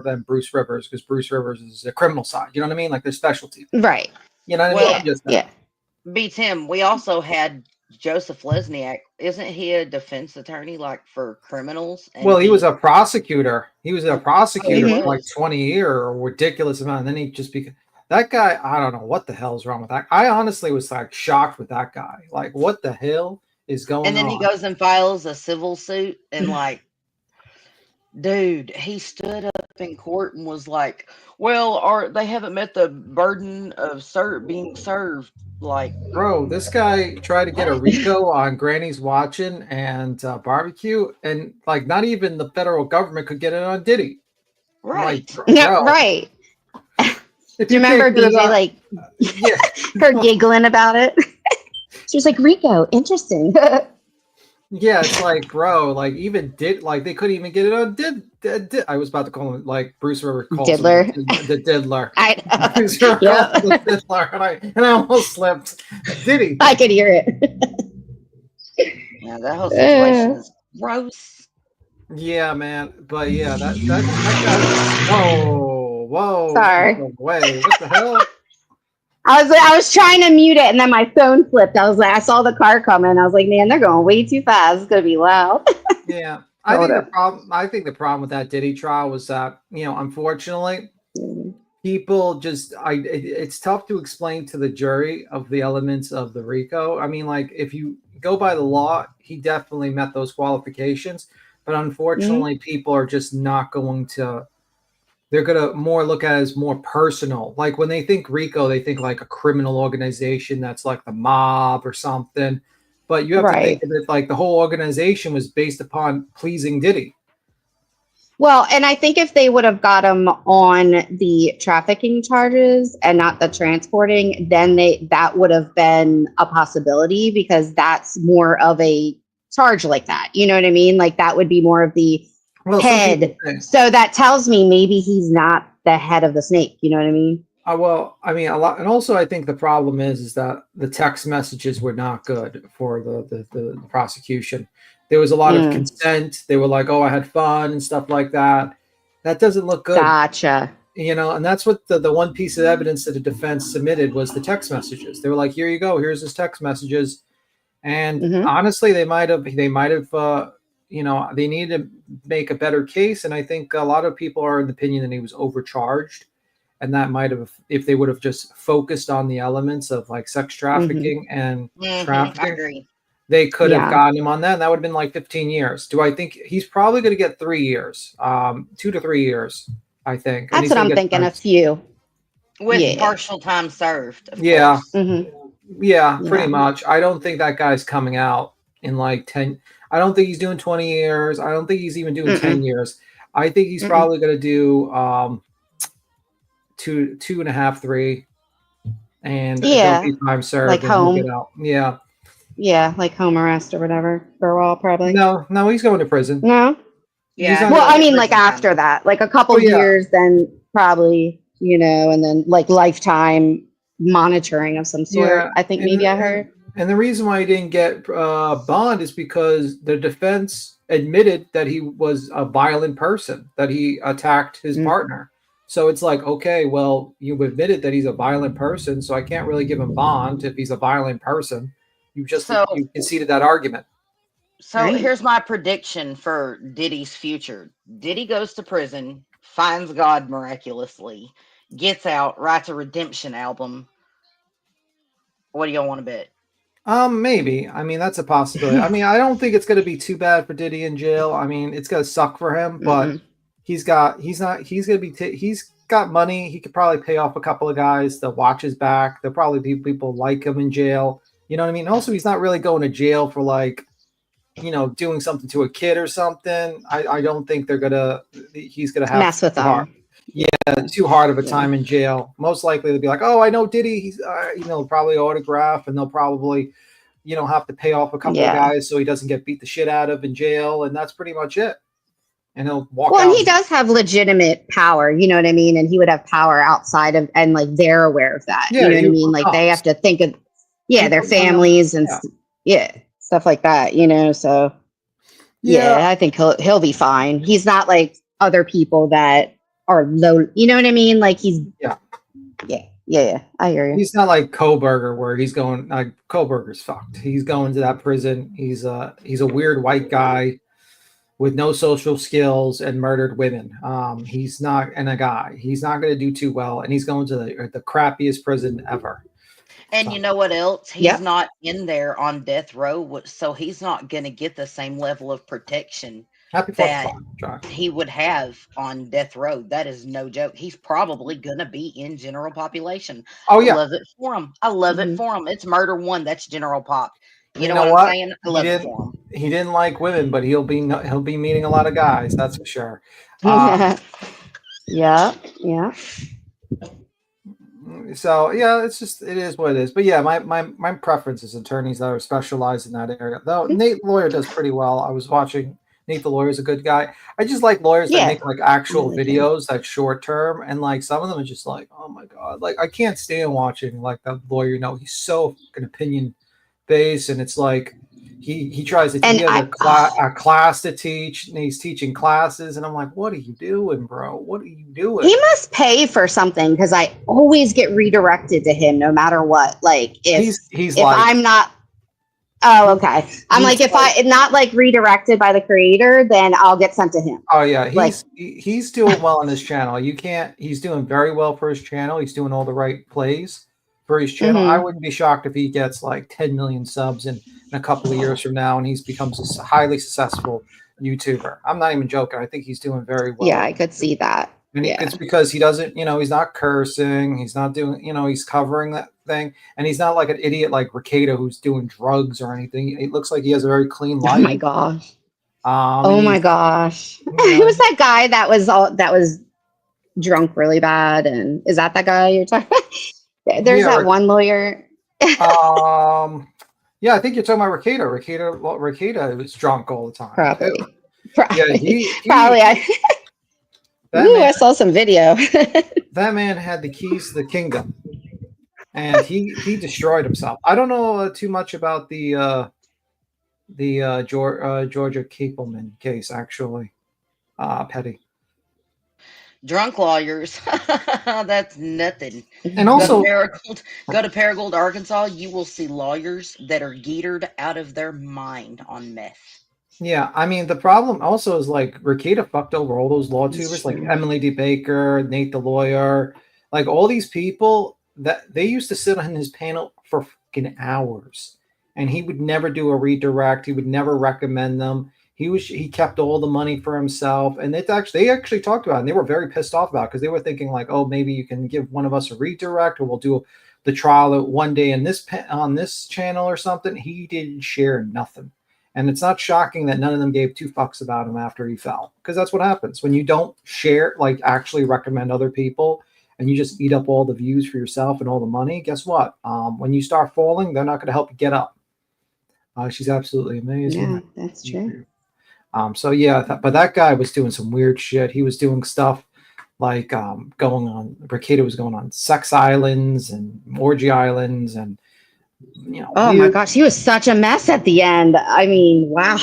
Speaker 17: than Bruce Rivers because Bruce Rivers is the criminal side. You know what I mean? Like their specialty.
Speaker 6: Right.
Speaker 17: You know what I mean?
Speaker 20: B. Tim, we also had Joseph Lesniak. Isn't he a defense attorney like for criminals? And
Speaker 17: Well, he was a prosecutor. He was a prosecutor
Speaker 20: he
Speaker 17: for like
Speaker 20: was.
Speaker 17: 20 years or a ridiculous amount. And then he just became that guy. I don't know what the hell is wrong with that. I honestly was like shocked with that guy. Like, what the hell is going on?
Speaker 20: And then he goes and files a civil suit and like, dude, he stood up in court and was like, well, they haven't met the burden of being served. Like,
Speaker 17: bro, this guy tried to get a RICO on Granny's Watching and barbecue, and like not even the federal government could get it on Diddy.
Speaker 20: Right.
Speaker 17: Like,
Speaker 6: Yeah, right.
Speaker 17: If
Speaker 6: Do you remember
Speaker 17: can't get it
Speaker 6: BJ
Speaker 17: on-
Speaker 6: like her giggling about it? She was like, Rico, interesting.
Speaker 17: Yeah, it's like, bro, like even they couldn't even get it on Did. I was about to call him like Bruce Rivers calls him
Speaker 6: Diddler.
Speaker 17: the Diddler.
Speaker 6: I know.
Speaker 17: Bruce Rivers calls him the Diddler, and I almost slipped. Diddy.
Speaker 6: I could hear it.
Speaker 20: Yeah, that whole situation is gross.
Speaker 17: Yeah, man. But yeah, that guy. Whoa,
Speaker 6: Sorry.
Speaker 17: no way. What the hell?
Speaker 6: I was trying to mute it and then my phone flipped. I was like, I saw the car coming. I was like, man, they're going way too fast. It's gonna be loud.
Speaker 17: Yeah,
Speaker 6: Hold up.
Speaker 17: I think the problem with that Diddy trial was that unfortunately, people just it's tough to explain to the jury of the elements of the RICO. I mean, like if you go by the law, he definitely met those qualifications, but unfortunately, people are just not going to. They're gonna more look at it as more personal. Like when they think RICO, they think like a criminal organization that's like the mob or something. But you have to think
Speaker 6: Right.
Speaker 17: of it like the whole organization was based upon pleasing Diddy.
Speaker 6: Well, and I think if they would have got him on the trafficking charges and not the transporting, then that would have been a possibility because that's more of a charge like that. You know what I mean? Like that would be more of the
Speaker 17: Well, some people
Speaker 6: head.
Speaker 17: think.
Speaker 6: So that tells me maybe he's not the head of the snake. You know what I mean?
Speaker 17: Well, I mean, a lot, and also I think the problem is that the text messages were not good for the prosecution. There was a lot of consent. They were like, "Oh, I had fun" and stuff like that. That doesn't look good.
Speaker 6: Gotcha.
Speaker 17: And that's what the one piece of evidence that the defense submitted was the text messages. They were like, "Here you go. Here's his text messages." And honestly, they might have, they need to make a better case. And I think a lot of people are in the opinion that he was overcharged. And that might have, if they would have just focused on the elements of like sex trafficking and
Speaker 20: I
Speaker 17: trafficking,
Speaker 20: agree.
Speaker 17: they could have
Speaker 6: Yeah.
Speaker 17: gotten him on that. And that would have been like 15 years. Do I think he's probably going to get 3 years, 2 to 3 years, I think. And
Speaker 6: That's
Speaker 17: he's
Speaker 6: what
Speaker 17: gonna
Speaker 6: I'm
Speaker 17: get
Speaker 6: thinking. A
Speaker 17: sentenced.
Speaker 6: few.
Speaker 20: With
Speaker 6: Yeah.
Speaker 20: partial time served. Of
Speaker 17: Yeah.
Speaker 20: course.
Speaker 17: Yeah, pretty
Speaker 6: Yeah.
Speaker 17: much. I don't think that guy's coming out in like 10. I don't think he's doing 20 years. I don't think he's even doing 10 years. I think he's probably going to do 2.5, 3, and
Speaker 6: Yeah.
Speaker 17: there'll be time served
Speaker 6: Like
Speaker 17: and he'll
Speaker 6: home.
Speaker 17: get out. Yeah.
Speaker 6: Yeah, like home arrest or whatever for a while, probably.
Speaker 17: No, he's going to prison.
Speaker 6: No?
Speaker 17: He's not
Speaker 6: Well,
Speaker 17: gonna-
Speaker 6: I mean, like after that, like a couple
Speaker 17: Oh, yeah.
Speaker 6: years, then probably, and then like lifetime monitoring of some sort.
Speaker 17: Yeah,
Speaker 6: I think
Speaker 17: and
Speaker 6: maybe I
Speaker 17: the-
Speaker 6: heard.
Speaker 17: And the reason why he didn't get bond is because the defense admitted that he was a violent person, that he attacked his partner. So it's like, okay, well, you've admitted that he's a violent person, so I can't really give him bond if he's a violent person. You conceded that argument.
Speaker 20: So here's my prediction for Diddy's future. Diddy goes to prison, finds God miraculously, gets out, writes a redemption album. What do y'all want to bet?
Speaker 17: Maybe. I mean, that's a possibility. I mean, I don't think it's going to be too bad for Diddy in jail. I mean, it's going to suck for him, but he's got money. He could probably pay off a couple of guys to watch his back. There'll probably be people like him in jail. You know what I mean? Also, he's not really going to jail for like, doing something to a kid or something. I don't think he's going to have
Speaker 6: Mess with them.
Speaker 17: too hard of a time in jail. Most likely they'll be like, "Oh, I know Diddy. He's probably autograph," and they'll probably have to pay off a couple of guys so he doesn't get beat the shit out of in jail, and that's pretty much it. And he'll walk out.
Speaker 6: Well, and he does have legitimate power, you know what I mean? And he would have power outside of, and like they're aware of that.
Speaker 17: Yeah,
Speaker 6: you know what I mean? Like they have to think of, their families and stuff like that, So I think he'll be fine. He's not like other people that are low, you know what I mean? Like he's I hear you.
Speaker 17: He's not like Koberger where he's going like Koberger's fucked. He's going to that prison. He's a weird white guy with no social skills and murdered women. He's not a guy. He's not going to do too well, and he's going to the crappiest prison ever.
Speaker 20: And you know what else? He's not in there on death row, so he's not going to get the same level of protection that he would have on death row. That is no joke. He's probably going to be in general population.
Speaker 17: Oh, yeah.
Speaker 20: I love it for him. I love it for him. It's murder one. That's general pop. You know
Speaker 17: what
Speaker 20: I'm saying? I love it for him.
Speaker 17: He didn't like women, but he'll be meeting a lot of guys. That's for sure.
Speaker 6: Yeah.
Speaker 17: So it is what it is. But yeah, my preference is attorneys that are specialized in that area. Though Nate the Lawyer does pretty well. I was watching. Nate the Lawyer is a good guy. I just like lawyers that make like actual videos that's short term, and like some of them are just like, oh my god, like I can't stand watching like that lawyer. He's so fucking opinion based, and it's like he tries to
Speaker 6: And
Speaker 17: he has a class to teach, and he's teaching classes, and I'm like, what are you doing, bro? What are you doing?
Speaker 6: he must pay for something because I always get redirected to him no matter what. Like
Speaker 17: He's
Speaker 6: if
Speaker 17: like,
Speaker 6: I'm not. Oh, okay. I'm like, if I not like redirected by the creator, then I'll get sent to him.
Speaker 17: oh yeah,
Speaker 6: Like,
Speaker 17: he's doing well on his channel. You can't. He's doing very well for his channel. He's doing all the right plays for his channel. I wouldn't be shocked if he gets like 10 million subs in a couple of years from now, and he's becomes a highly successful YouTuber. I'm not even joking. I think he's doing very well.
Speaker 6: yeah, I could see that.
Speaker 17: And
Speaker 6: Yeah.
Speaker 17: it's because he doesn't, he's not cursing. He's not doing, he's covering that thing. And he's not like an idiot like Ricada who's doing drugs or anything. It looks like he has a very clean life.
Speaker 6: Oh my gosh.
Speaker 17: Oh
Speaker 6: my gosh. Who was that guy that was drunk really bad? And is that guy you're talking about? There's that one lawyer.
Speaker 17: Yeah, I think you're talking about Ricada. Ricada was drunk all the time.
Speaker 6: Probably.
Speaker 17: Yeah,
Speaker 6: probably. I saw some video.
Speaker 17: That man had the keys to the kingdom, and he destroyed himself. I don't know too much about the Georgia Capelman case, actually. Petty.
Speaker 20: Drunk lawyers. That's nothing.
Speaker 17: And also,
Speaker 20: go to Paragould, Arkansas. You will see lawyers that are geetered out of their mind on meth.
Speaker 17: Yeah, I mean, the problem also is like Ricada fucked over all those law tubers, like Emily D. Baker, Nate the lawyer, like all these people that they used to sit on his panel for fucking hours, and he would never do a redirect. He would never recommend them. He kept all the money for himself, and they actually talked about it, and they were very pissed off about it because they were thinking like, oh, maybe you can give one of us a redirect, or we'll do the trial one day in on this channel or something. He didn't share nothing. And it's not shocking that none of them gave two fucks about him after he fell, because that's what happens when you don't share, like actually recommend other people, and you just eat up all the views for yourself and all the money. Guess what? When you start falling, they're not going to help you get up. She's absolutely amazing.
Speaker 6: Yeah, that's true.
Speaker 17: So yeah, but that guy was doing some weird shit. He was doing stuff like going on. Ricada was going on sex islands and orgy islands, and
Speaker 6: oh my gosh, he was such a mess at the end. I mean, wow.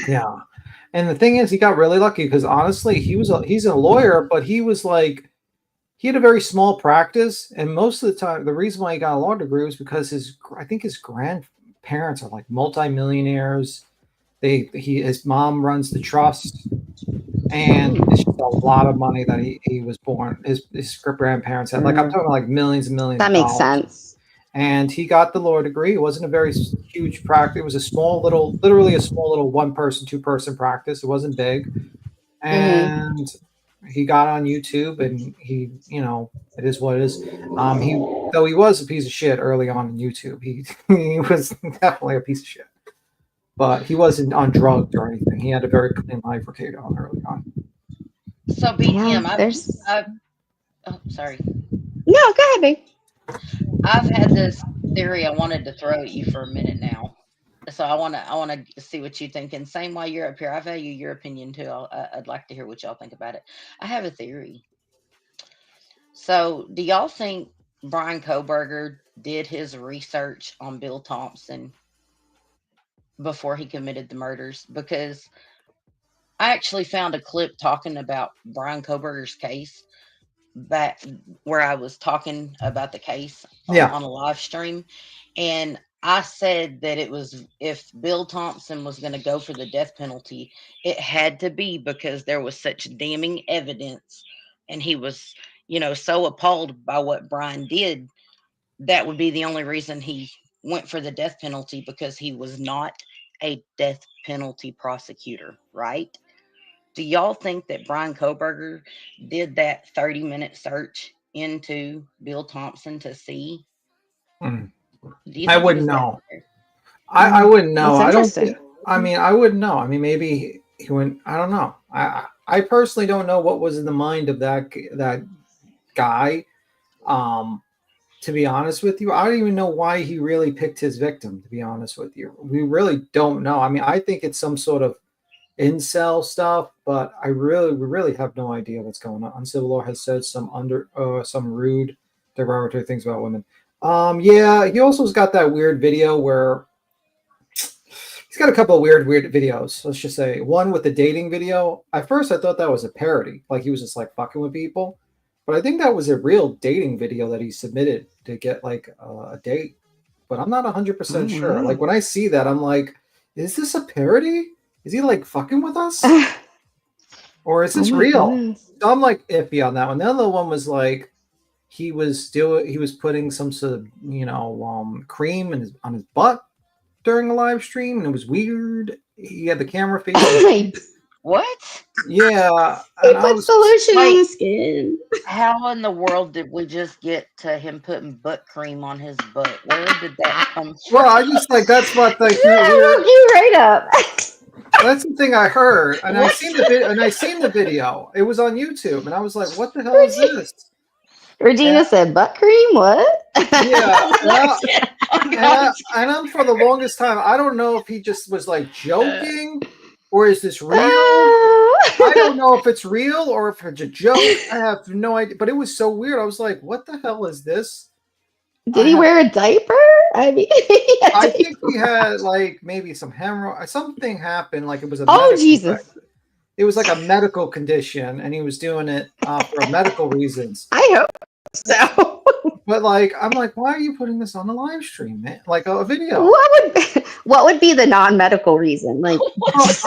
Speaker 17: Yeah, and the thing is, he got really lucky because honestly, he's a lawyer, but he was like, he had a very small practice, and most of the time, the reason why he got a law degree was because I think his grandparents are like multimillionaires. His mom runs the trust, and it's just a lot of money that he was born. His grandparents had, like, I'm talking like millions and millions.
Speaker 6: That makes sense.
Speaker 17: And he got the law degree. It wasn't a very huge practice. It was literally a small little 1-person, 2-person practice. It wasn't big. And he got on YouTube, and he, it is what it is. Though he was a piece of shit early on in YouTube. He was definitely a piece of shit. But he wasn't on drugs or anything. He had a very clean life for Kato early on.
Speaker 20: So BTM, oh, sorry.
Speaker 6: No, go ahead, babe.
Speaker 20: I've had this theory I wanted to throw at you for a minute now. So I want to see what you think. And same while you're up here, I value your opinion too. I'd like to hear what y'all think about it. I have a theory. So do y'all think Brian Kohberger did his research on Bill Thompson before he committed the murders? Because I actually found a clip talking about Brian Kohberger's case back where I was talking about the case on a live stream. And I said that it was, if Bill Thompson was going to go for the death penalty, it had to be because there was such damning evidence, and he was, so appalled by what Brian did. That would be the only reason he went for the death penalty, because he was not a death penalty prosecutor, right? Do y'all think that Brian Kohberger did that 30-minute search into Bill Thompson to see?
Speaker 17: I wouldn't know. I wouldn't know. I don't think, I wouldn't know. I mean, maybe he went, I don't know. I personally don't know what was in the mind of that guy. To be honest with you, I don't even know why he really picked his victim, to be honest with you. We really don't know. I mean, I think it's some sort of incel stuff, but we really have no idea what's going on. Civil Law has said some rude, derogatory things about women. Yeah, he also has got that weird video where He's got a couple of weird videos. Let's just say one with the dating video. At first, I thought that was a parody, like he was just like fucking with people. But I think that was a real dating video that he submitted to get like a date. But I'm not 100% sure.
Speaker 6: wow.
Speaker 17: Like when I see that, I'm like, is this a parody? Is he like fucking with us? Or is
Speaker 6: Oh
Speaker 17: this
Speaker 6: my
Speaker 17: real?
Speaker 6: goodness.
Speaker 17: So I'm like iffy on that one. The other one was like he was putting some sort of cream on his butt during a live stream, and it was weird. He had the camera facing.
Speaker 20: What?
Speaker 17: Yeah,
Speaker 6: He
Speaker 17: and I
Speaker 6: puts
Speaker 17: was
Speaker 6: the lotion on
Speaker 20: Wait,
Speaker 6: the skin.
Speaker 20: how in the world did we just get to him putting butt cream on his butt? Where did that come
Speaker 17: well.
Speaker 20: from?
Speaker 17: I just like that's what like
Speaker 6: Yeah,
Speaker 17: weird.
Speaker 6: look you right up.
Speaker 17: That's the thing I heard, and I
Speaker 20: What?
Speaker 17: seen the video. It was on YouTube, and I was like, "What the hell is this?"
Speaker 6: Regina
Speaker 17: And,
Speaker 6: said, "Butt cream? What?"
Speaker 17: yeah,
Speaker 20: Oh, God.
Speaker 17: and I'm for the longest time. I don't know if he just was like joking, or is this real? I don't know if it's real or if it's a joke. I have no idea. But it was so weird. I was like, "What the hell is this?"
Speaker 6: Did he wear a diaper? I mean,
Speaker 17: I think he had like maybe some hemorrhoid. Something happened. Like it was a
Speaker 6: oh
Speaker 17: medical.
Speaker 6: Jesus!
Speaker 17: It was like a medical condition, and he was doing it for medical reasons.
Speaker 6: I hope so.
Speaker 17: But like, I'm like, why are you putting this on the live stream, man? Like a video.
Speaker 6: What would be the non-medical reason? Like,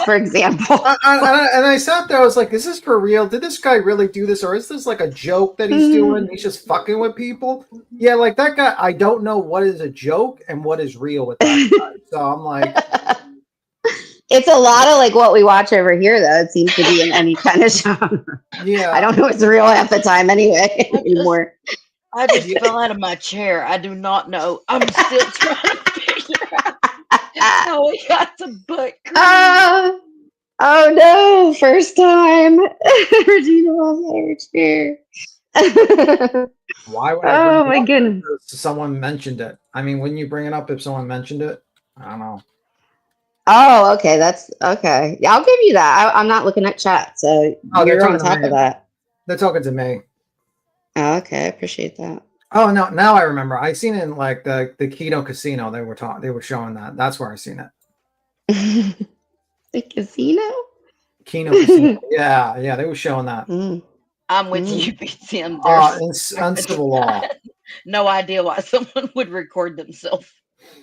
Speaker 6: for example,
Speaker 17: And I sat there. I was like, is this for real? Did this guy really do this, or is this like a joke that he's doing? He's just fucking with people. Yeah, like that guy. I don't know what is a joke and what is real with that guy. So I'm like.
Speaker 6: it's a lot of like what we watch over here, though. It seems to be in any kind of genre.
Speaker 17: Yeah,
Speaker 6: I don't know what's real half the time anyway anymore.
Speaker 20: I just fell out of my chair. I do not know. I'm still trying to figure out how we got to butt cream.
Speaker 6: Oh no! First time Regina lost out of her chair.
Speaker 17: Why would I?
Speaker 6: Oh my goodness!
Speaker 17: Someone mentioned it. I mean, wouldn't you bring it up if someone mentioned it? I don't know.
Speaker 6: Oh, okay. That's okay. Yeah, I'll give you that. I'm not looking at chat, so
Speaker 17: They're
Speaker 6: you're on
Speaker 17: talking to
Speaker 6: top
Speaker 17: me.
Speaker 6: of that.
Speaker 17: They're talking to me.
Speaker 6: Oh, okay, I appreciate that.
Speaker 17: Oh no! Now I remember. I seen it in like the Kino Casino. They were showing that. That's where I seen it.
Speaker 6: The casino?
Speaker 17: Kino Casino. Yeah. They were showing that.
Speaker 20: I'm with you, BTM.
Speaker 17: Uncivil law.
Speaker 20: No idea why someone would record themselves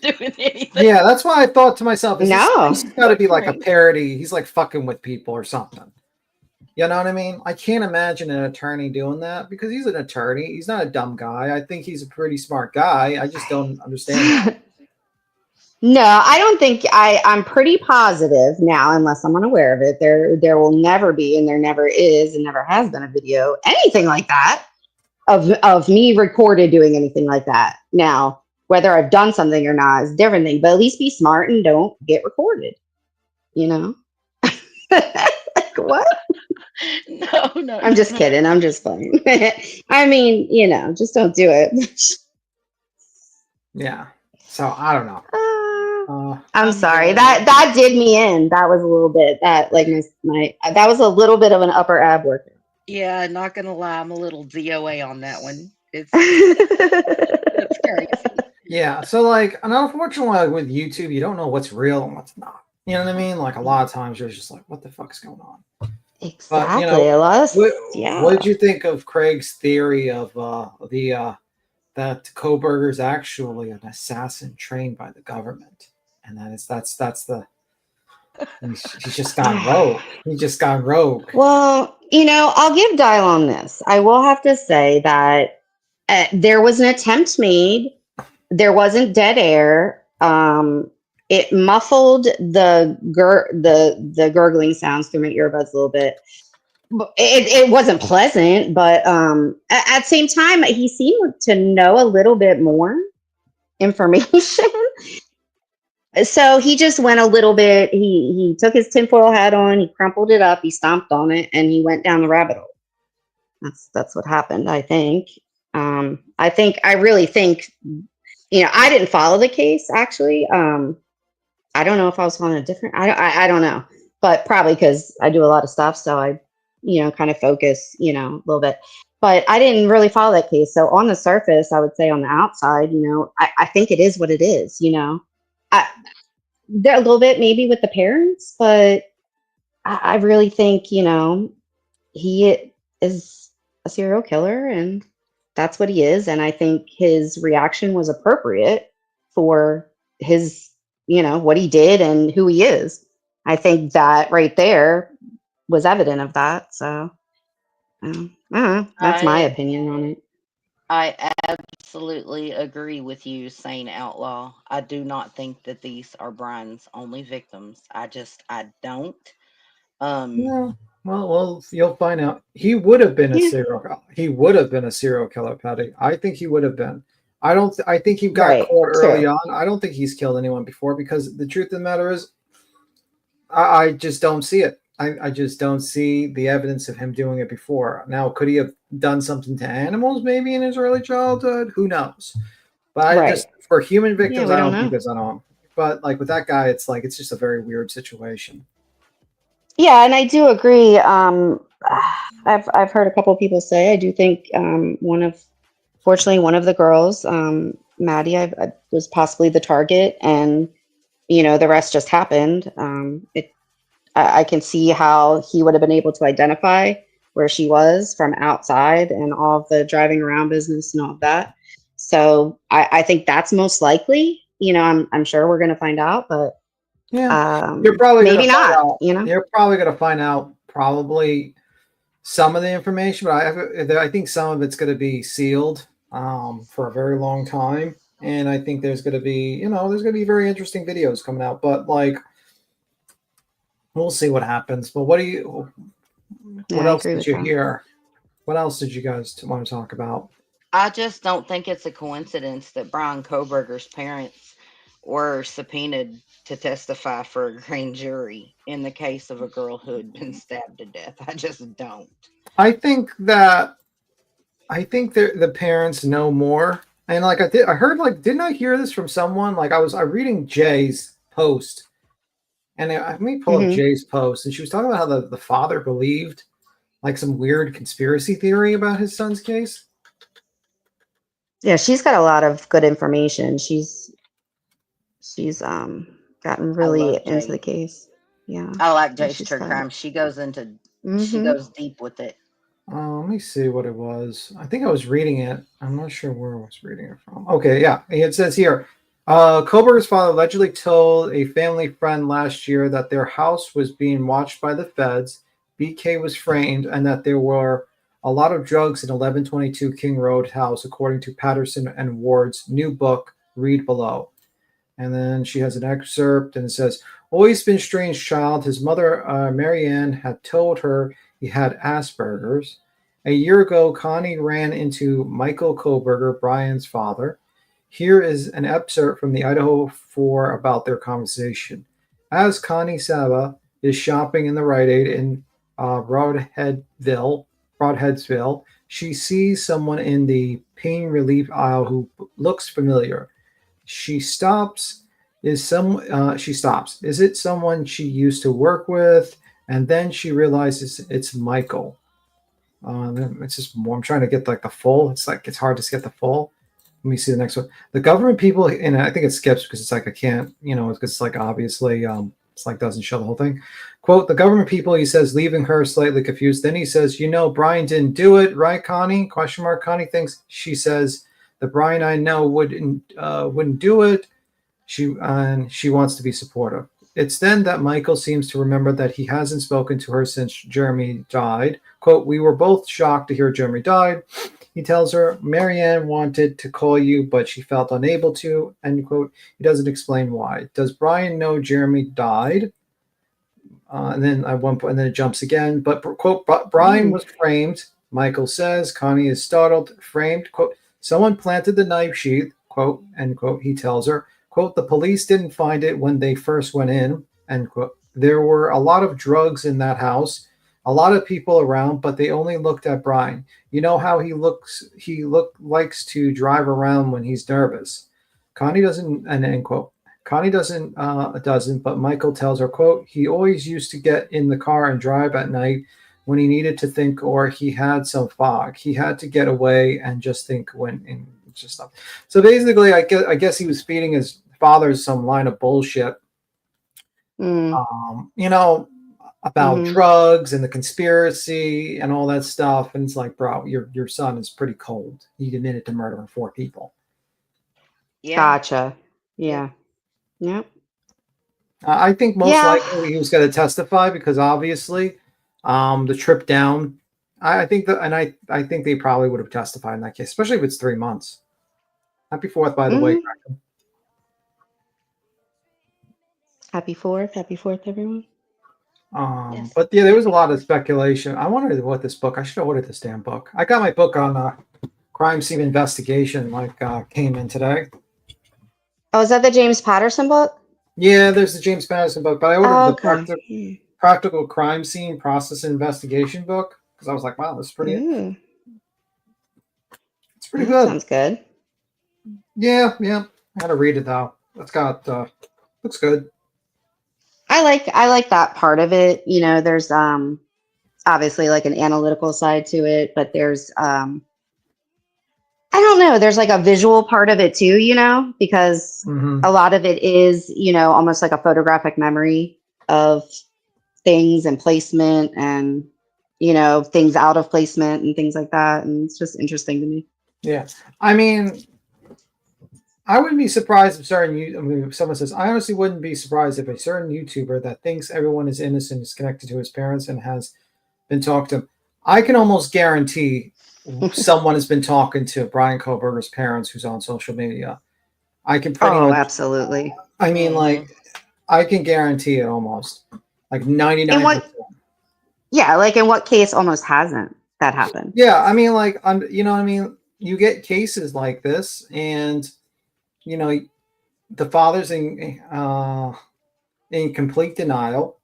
Speaker 20: doing anything.
Speaker 17: Yeah, that's why I thought to myself, this has got to be like a
Speaker 20: Right.
Speaker 17: parody. He's like fucking with people or something. You know what I mean? I can't imagine an attorney doing that because he's an attorney. He's not a dumb guy. I think he's a pretty smart guy. I just don't understand that.
Speaker 6: No, I don't think I'm pretty positive now, unless I'm unaware of it. There will never be, and there never is, and never has been a video, anything like that, of me recorded doing anything like that. Now, whether I've done something or not is a different thing, but at least be smart and don't get recorded. You know? Like, what?
Speaker 20: No.
Speaker 6: I'm just kidding. I'm just playing. I mean, just don't do it.
Speaker 17: Yeah. So I don't know.
Speaker 6: I'm sorry. That did me in. That was a little bit that was a little bit of an upper ab workout.
Speaker 20: Yeah, not gonna lie, I'm a little DOA on that one. It's crazy.
Speaker 17: Yeah. So like, and unfortunately with YouTube, you don't know what's real and what's not. You know what I mean? Like a lot of times you're just like, what the fuck is going on?
Speaker 6: Exactly.
Speaker 17: But,
Speaker 6: a lot of
Speaker 17: what did you think of Craig's theory of that Koberger's actually an assassin trained by the government, and he's just gone rogue. He just gone rogue.
Speaker 6: Well, I'll give Dial on this. I will have to say that there was an attempt made. There wasn't dead air. It muffled the gurgling sounds through my earbuds a little bit. It wasn't pleasant, but at the same time, he seemed to know a little bit more information. So he just went a little bit. He took his tinfoil hat on, he crumpled it up, he stomped on it, and he went down the rabbit hole. That's what happened. I think. I really think. I didn't follow the case actually. I don't know if I was following a different. I don't know, but probably because I do a lot of stuff, so I kind of focus, a little bit. But I didn't really follow that case. So on the surface, I would say on the outside, I think it is what it is. a little bit maybe with the parents, but I really think, he is a serial killer and that's what he is. And I think his reaction was appropriate for his, what he did and who he is. I think that right there was evident of that. So, I don't know. That's my
Speaker 20: I
Speaker 6: opinion on it.
Speaker 20: I absolutely agree with you, Sane Outlaw. I do not think that these are Brian's only victims. I don't. Um,
Speaker 17: No. Well, you'll find out. He would have been a
Speaker 6: Yeah.
Speaker 17: serial. He would have been a serial killer, Patty. I think he would have been. I don't. I think he got
Speaker 6: Right.
Speaker 17: caught early
Speaker 6: True.
Speaker 17: on. I don't think he's killed anyone before because the truth of the matter is, I just don't see it. I just don't see the evidence of him doing it before. Now, could he have done something to animals maybe in his early childhood? Who knows? But I
Speaker 6: Right.
Speaker 17: just for human
Speaker 6: Yeah,
Speaker 17: victims,
Speaker 6: we
Speaker 17: I
Speaker 6: don't
Speaker 17: don't think
Speaker 6: know.
Speaker 17: there's an on. But like with that guy, it's like it's just a very weird situation.
Speaker 6: Yeah, and I do agree. I've heard a couple of people say I do think fortunately one of the girls, Maddie, I was possibly the target, and the rest just happened. I can see how he would have been able to identify where she was from outside and all of the driving around business and all of that. So I think that's most likely. I'm sure we're going to find out, but
Speaker 17: Yeah, you're probably
Speaker 6: maybe
Speaker 17: gonna find
Speaker 6: not.
Speaker 17: out. You're probably gonna find out probably some of the information, but I think some of it's gonna be sealed for a very long time, and I think there's gonna be there's gonna be very interesting videos coming out. But like, we'll see what happens. But what
Speaker 6: Yeah, I
Speaker 17: else
Speaker 6: agree
Speaker 17: did
Speaker 6: with
Speaker 17: you
Speaker 6: that.
Speaker 17: hear? What else did you guys want to talk about?
Speaker 20: I just don't think it's a coincidence that Brian Koberger's parents were subpoenaed to testify for a grand jury in the case of a girl who had been stabbed to death. I just don't.
Speaker 17: I think the parents know more, and like I heard like didn't I hear this from someone? Like I reading Jay's post, and let me pull up
Speaker 6: Mhm.
Speaker 17: Jay's post, and she was talking about how the father believed like some weird conspiracy theory about his son's case.
Speaker 6: Yeah, she's got a lot of good information. She's gotten
Speaker 20: I
Speaker 6: really
Speaker 20: love
Speaker 6: into the
Speaker 20: Jay.
Speaker 6: case. Yeah.
Speaker 20: I like
Speaker 6: Yeah,
Speaker 20: Jay's
Speaker 6: she's
Speaker 20: true
Speaker 6: got
Speaker 20: crime. She goes
Speaker 6: Mhm.
Speaker 20: deep with it.
Speaker 17: Let me see what it was. I think I was reading it. I'm not sure where I was reading it from. Okay, yeah. It says here, Koberger's father allegedly told a family friend last year that their house was being watched by the feds. BK was framed, and that there were a lot of drugs in 1122 King Road house, according to Patterson and Ward's new book, Read Below. And then she has an excerpt, and it says, always been strange child. His mother, Marianne, had told her he had Asperger's. A year ago, Connie ran into Michael Koberger, Brian's father. Here is an excerpt from the Idaho 4 about their conversation. As Connie Saba is shopping in the Rite Aid in Broadheadsville, she sees someone in the pain relief aisle who looks familiar. She stops. She stops. Is it someone she used to work with? And then she realizes it's Michael. It's just more. I'm trying to get like the full. It's like it's hard to get the full. Let me see the next one. The government people, and I think it skips because it's like I can't, because it's like obviously it's like doesn't show the whole thing. Quote, the government people, he says, leaving her slightly confused. Then he says, Brian didn't do it, right, Connie? Question mark. Connie thinks she says the Brian I know wouldn't do it. She wants to be supportive. It's then that Michael seems to remember that he hasn't spoken to her since Jeremy died. Quote, we were both shocked to hear Jeremy died. He tells her, Marianne wanted to call you, but she felt unable to, end quote. He doesn't explain why. Does Brian know Jeremy died? And then at one point, and then it jumps again. But quote, Brian was framed. Michael says, Connie is startled, framed. Quote, someone planted the knife sheath. Quote, end quote. He tells her, quote, the police didn't find it when they first went in. End quote. There were a lot of drugs in that house, a lot of people around, but they only looked at Brian. You know how he looks. He likes to drive around when he's nervous. Connie doesn't. And end quote. Connie doesn't, but Michael tells her, quote, he always used to get in the car and drive at night when he needed to think or he had some fog. He had to get away and just think when in just stuff. So basically, I guess he was feeding his father some line of bullshit You know, about
Speaker 6: Mhm.
Speaker 17: drugs and the conspiracy and all that stuff. And it's like, bro, your son is pretty cold. He admitted to murdering 4 people.
Speaker 20: Yeah.
Speaker 6: Gotcha. Yeah. Yep.
Speaker 17: I think most
Speaker 6: Yeah.
Speaker 17: likely he was going to testify because obviously, the trip down. I think that, and I think they probably would have testified in that case, especially if it's 3 months. Happy 4th, by the way.
Speaker 6: Mhm. Happy 4th. Happy 4th, everyone.
Speaker 17: But yeah, there was a lot of speculation. I wondered what this book. I should have ordered this damn book. I got my book on crime scene investigation. Came in today.
Speaker 6: Oh, is that the James Patterson book?
Speaker 17: Yeah, there's the James Patterson book, but I ordered
Speaker 6: Oh,
Speaker 17: the
Speaker 6: okay.
Speaker 17: practical crime scene process investigation book because I was like, wow, this is pretty.
Speaker 6: Ooh.
Speaker 17: It's pretty
Speaker 6: That
Speaker 17: good.
Speaker 6: sounds good.
Speaker 17: Yeah. I gotta read it though. It's got looks good.
Speaker 6: I like that part of it. You know, there's obviously like an analytical side to it, but there's I don't know, there's like a visual part of it too, you know, because
Speaker 17: Mhm.
Speaker 6: a lot of it is, you know, almost like a photographic memory of things and placement and, you know, things out of placement and things like that. And it's just interesting to me.
Speaker 17: Yeah, I mean, I wouldn't be surprised if if someone says, I honestly wouldn't be surprised if a certain YouTuber that thinks everyone is innocent is connected to his parents and has been talked to. I can almost guarantee someone has been talking to Brian Koberger's parents who's on social media. I can pretty much.
Speaker 6: Absolutely.
Speaker 17: I mean, like, I can guarantee it almost. Like 99%.
Speaker 6: Yeah, like in what case almost hasn't that happened?
Speaker 17: Yeah, I mean, like, you know what I mean? You get cases like this, and, you know, the father's in complete denial,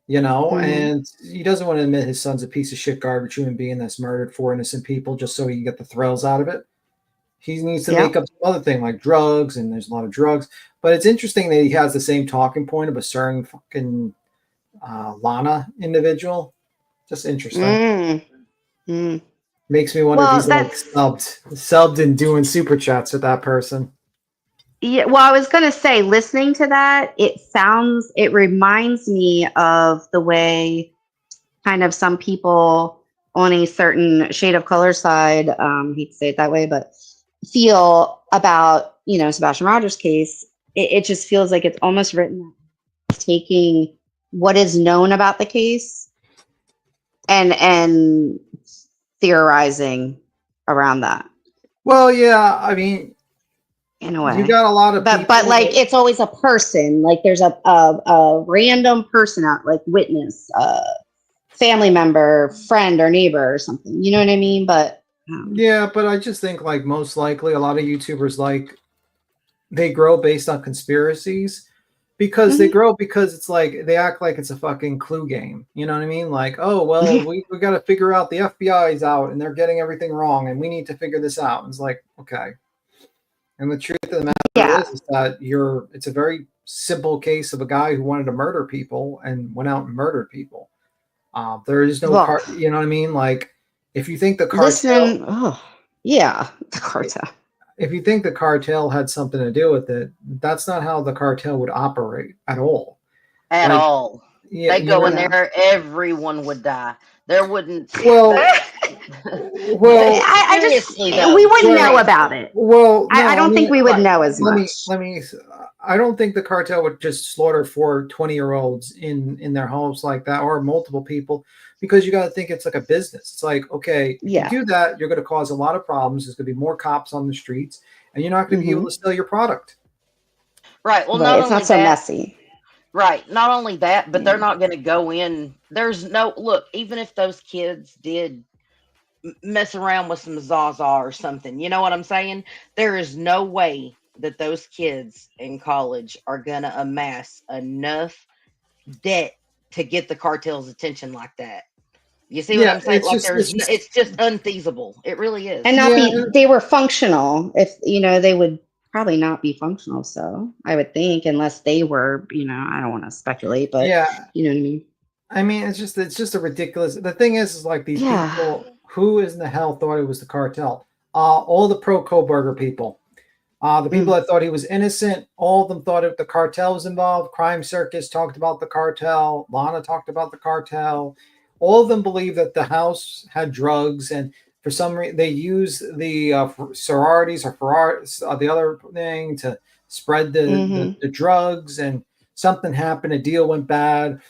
Speaker 17: you know, and he doesn't want to admit his son's a piece of shit garbage human being that's murdered 4 innocent people just so he can get the thrills out of it. He needs to make up some other thing like drugs, and there's a lot of drugs. But it's interesting that he has the same talking point of a certain fucking Lana individual. Just interesting. Makes me wonder if he's like subbed and doing super chats with that person.
Speaker 6: Yeah, well, I was gonna say, listening to that, it reminds me of the way kind of some people on a certain shade of color side, hate to say it that way, but feel about, you know, Sebastian Rogers' case. It just feels like it's almost written taking what is known about the case and theorizing around that.
Speaker 17: Well, yeah, I mean,
Speaker 6: in a way,
Speaker 17: you got a lot of people,
Speaker 6: but like it's always a person. Like there's a random person out, like witness, family member, friend, or neighbor, or something. You know what I mean? But
Speaker 17: yeah, but I just think like most likely a lot of YouTubers like they grow based on conspiracies because they grow because it's like they act like it's a fucking Clue game. You know what I mean? Like, oh well, we got to figure out the FBI's out and they're getting everything wrong and we need to figure this out. And it's like, okay. And the truth of the matter is that it's a very simple case of a guy who wanted to murder people and went out and murdered people. There is no you know what I mean? Like if you think the cartel,
Speaker 6: the cartel.
Speaker 17: If you think the cartel had something to do with it, that's not how the cartel would operate at all.
Speaker 20: At all.
Speaker 17: Yeah,
Speaker 20: they go in there, everyone would die. There wouldn't.
Speaker 17: Well,
Speaker 6: I just we wouldn't know about it.
Speaker 17: Well, no,
Speaker 6: I don't think we would know as much.
Speaker 17: Let me. I don't think the cartel would just slaughter 4 20-year-olds in their homes like that, or multiple people, because you got to think it's like a business. It's like, okay, if you do that, you're going to cause a lot of problems. There's going to be more cops on the streets, and you're not going to be able to sell your product.
Speaker 20: Right. Well,
Speaker 6: it's not so messy.
Speaker 20: Right. Not only that, but they're not going to go in. There's no look. Even if those kids did mess around with some Zaza or something, you know what I'm saying? There is no way that those kids in college are going to amass enough debt to get the cartel's attention like that. You see what I'm saying? Like it's just unfeasible. It really is.
Speaker 6: And they were functional. If they would probably not be functional. So I would think, unless they were, I don't want to speculate, but you know what I mean?
Speaker 17: I mean, it's just a ridiculous. The thing is like these people, who in the hell thought it was the cartel? All the pro Koberger people. The people that thought he was innocent, all of them thought the cartel was involved. Crime Circus talked about the cartel. Lana talked about the cartel. All of them believed that the house had drugs, and for some reason they used the sororities or the other thing to spread the drugs, and something happened. A deal went bad.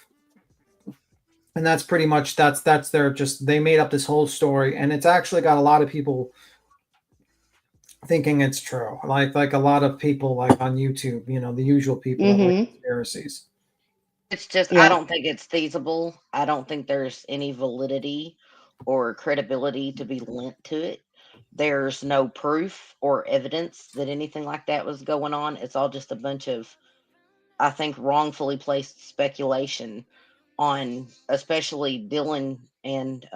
Speaker 17: And that's pretty much that's their just they made up this whole story, and it's actually got a lot of people thinking it's true. Like a lot of people like on YouTube, the usual people that like conspiracies.
Speaker 20: It's just I don't think it's feasible. I don't think there's any validity or credibility to be lent to it. There's no proof or evidence that anything like that was going on. It's all just a bunch of, I think, wrongfully placed speculation on especially Dylan and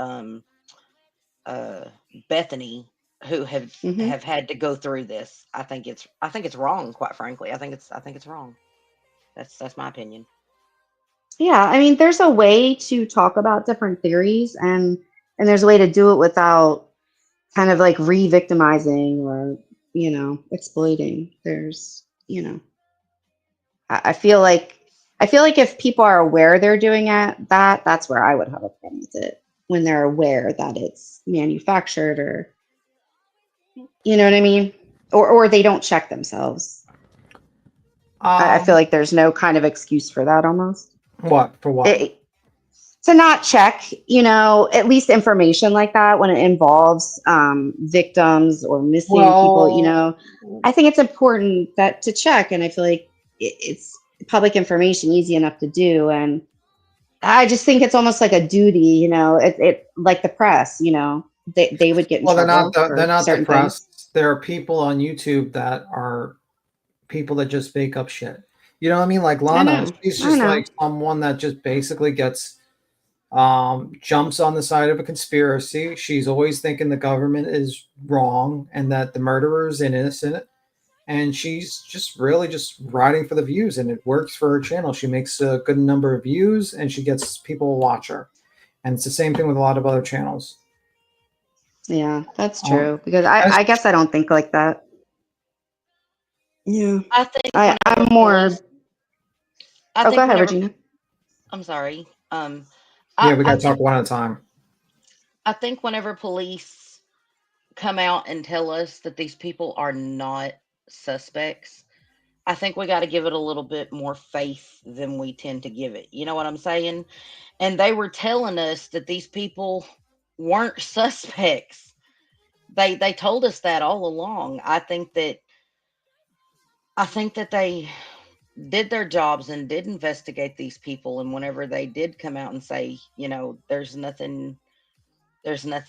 Speaker 20: Bethany, who have had to go through this. I think it's wrong, quite frankly. I think it's wrong. That's my opinion.
Speaker 6: Yeah, I mean, there's a way to talk about different theories, and there's a way to do it without kind of like re-victimizing or exploiting. There's I feel like if people are aware they're doing it, that's where I would have a problem with it, when they're aware that it's manufactured, or you know what I mean, or they don't check themselves. I feel like there's no kind of excuse for that almost.
Speaker 17: What? For what?
Speaker 6: To not check, at least information like that when it involves victims or missing people, I think it's important to check. And I feel like it's public information, easy enough to do. And I just think it's almost like a duty, it like the press, they would get in trouble.
Speaker 17: They're not
Speaker 6: certain
Speaker 17: the press.
Speaker 6: things.
Speaker 17: There are people on YouTube that are people that just make up shit. You know what I mean? Like Lana, she's just like someone that just basically gets jumps on the side of a conspiracy. She's always thinking the government is wrong and that the murderer is innocent. And she's just really just riding for the views, and it works for her channel. She makes a good number of views and she gets people to watch her. And it's the same thing with a lot of other channels.
Speaker 6: Yeah, that's true. Because I guess I don't think like that. Yeah.
Speaker 20: I think
Speaker 6: I'm more.
Speaker 20: I think
Speaker 6: go ahead,
Speaker 20: whenever,
Speaker 6: Regina.
Speaker 20: I'm sorry.
Speaker 17: Yeah, we gotta talk one at a time.
Speaker 20: I think whenever police come out and tell us that these people are not suspects, I think we got to give it a little bit more faith than we tend to give it. You know what I'm saying? And they were telling us that these people weren't suspects. They told us that all along. I think that they did their jobs and did investigate these people, and whenever they did come out and say, there's nothing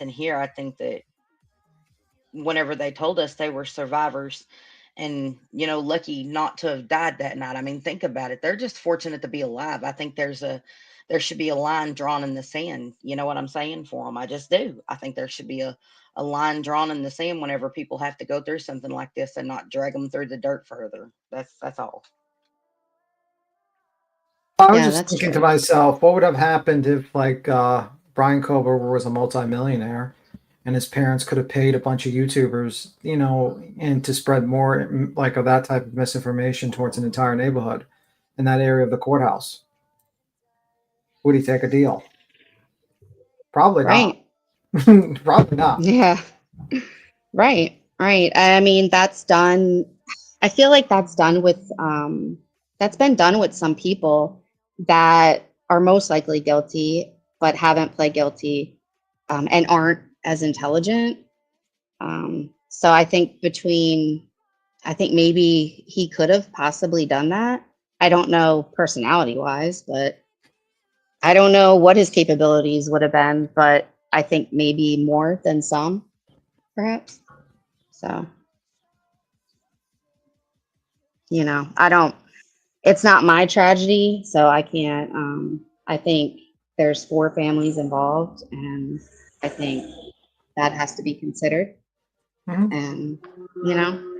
Speaker 20: here, I think that whenever they told us they were survivors and lucky not to have died that night. I mean, think about it. They're just fortunate to be alive. I think there should be a line drawn in the sand. You know what I'm saying, for them? I just do. I think there should be a line drawn in the sand whenever people have to go through something like this, and not drag them through the dirt further. That's all.
Speaker 17: I was just thinking to myself, what would have happened if like Brian Kober was a multimillionaire and his parents could have paid a bunch of YouTubers, and to spread more like of that type of misinformation towards an entire neighborhood in that area of the courthouse? Would he take a deal? Probably not. Probably not.
Speaker 6: Yeah. Right. I mean, that's done. I feel like that's done with that's been done with some people that are most likely guilty but haven't pled guilty and aren't as intelligent. So I think maybe he could have possibly done that. I don't know personality wise, but I don't know what his capabilities would have been, but I think maybe more than some, perhaps. So, it's not my tragedy, so I can't, I think there's 4 families involved, and I think that has to be considered. And,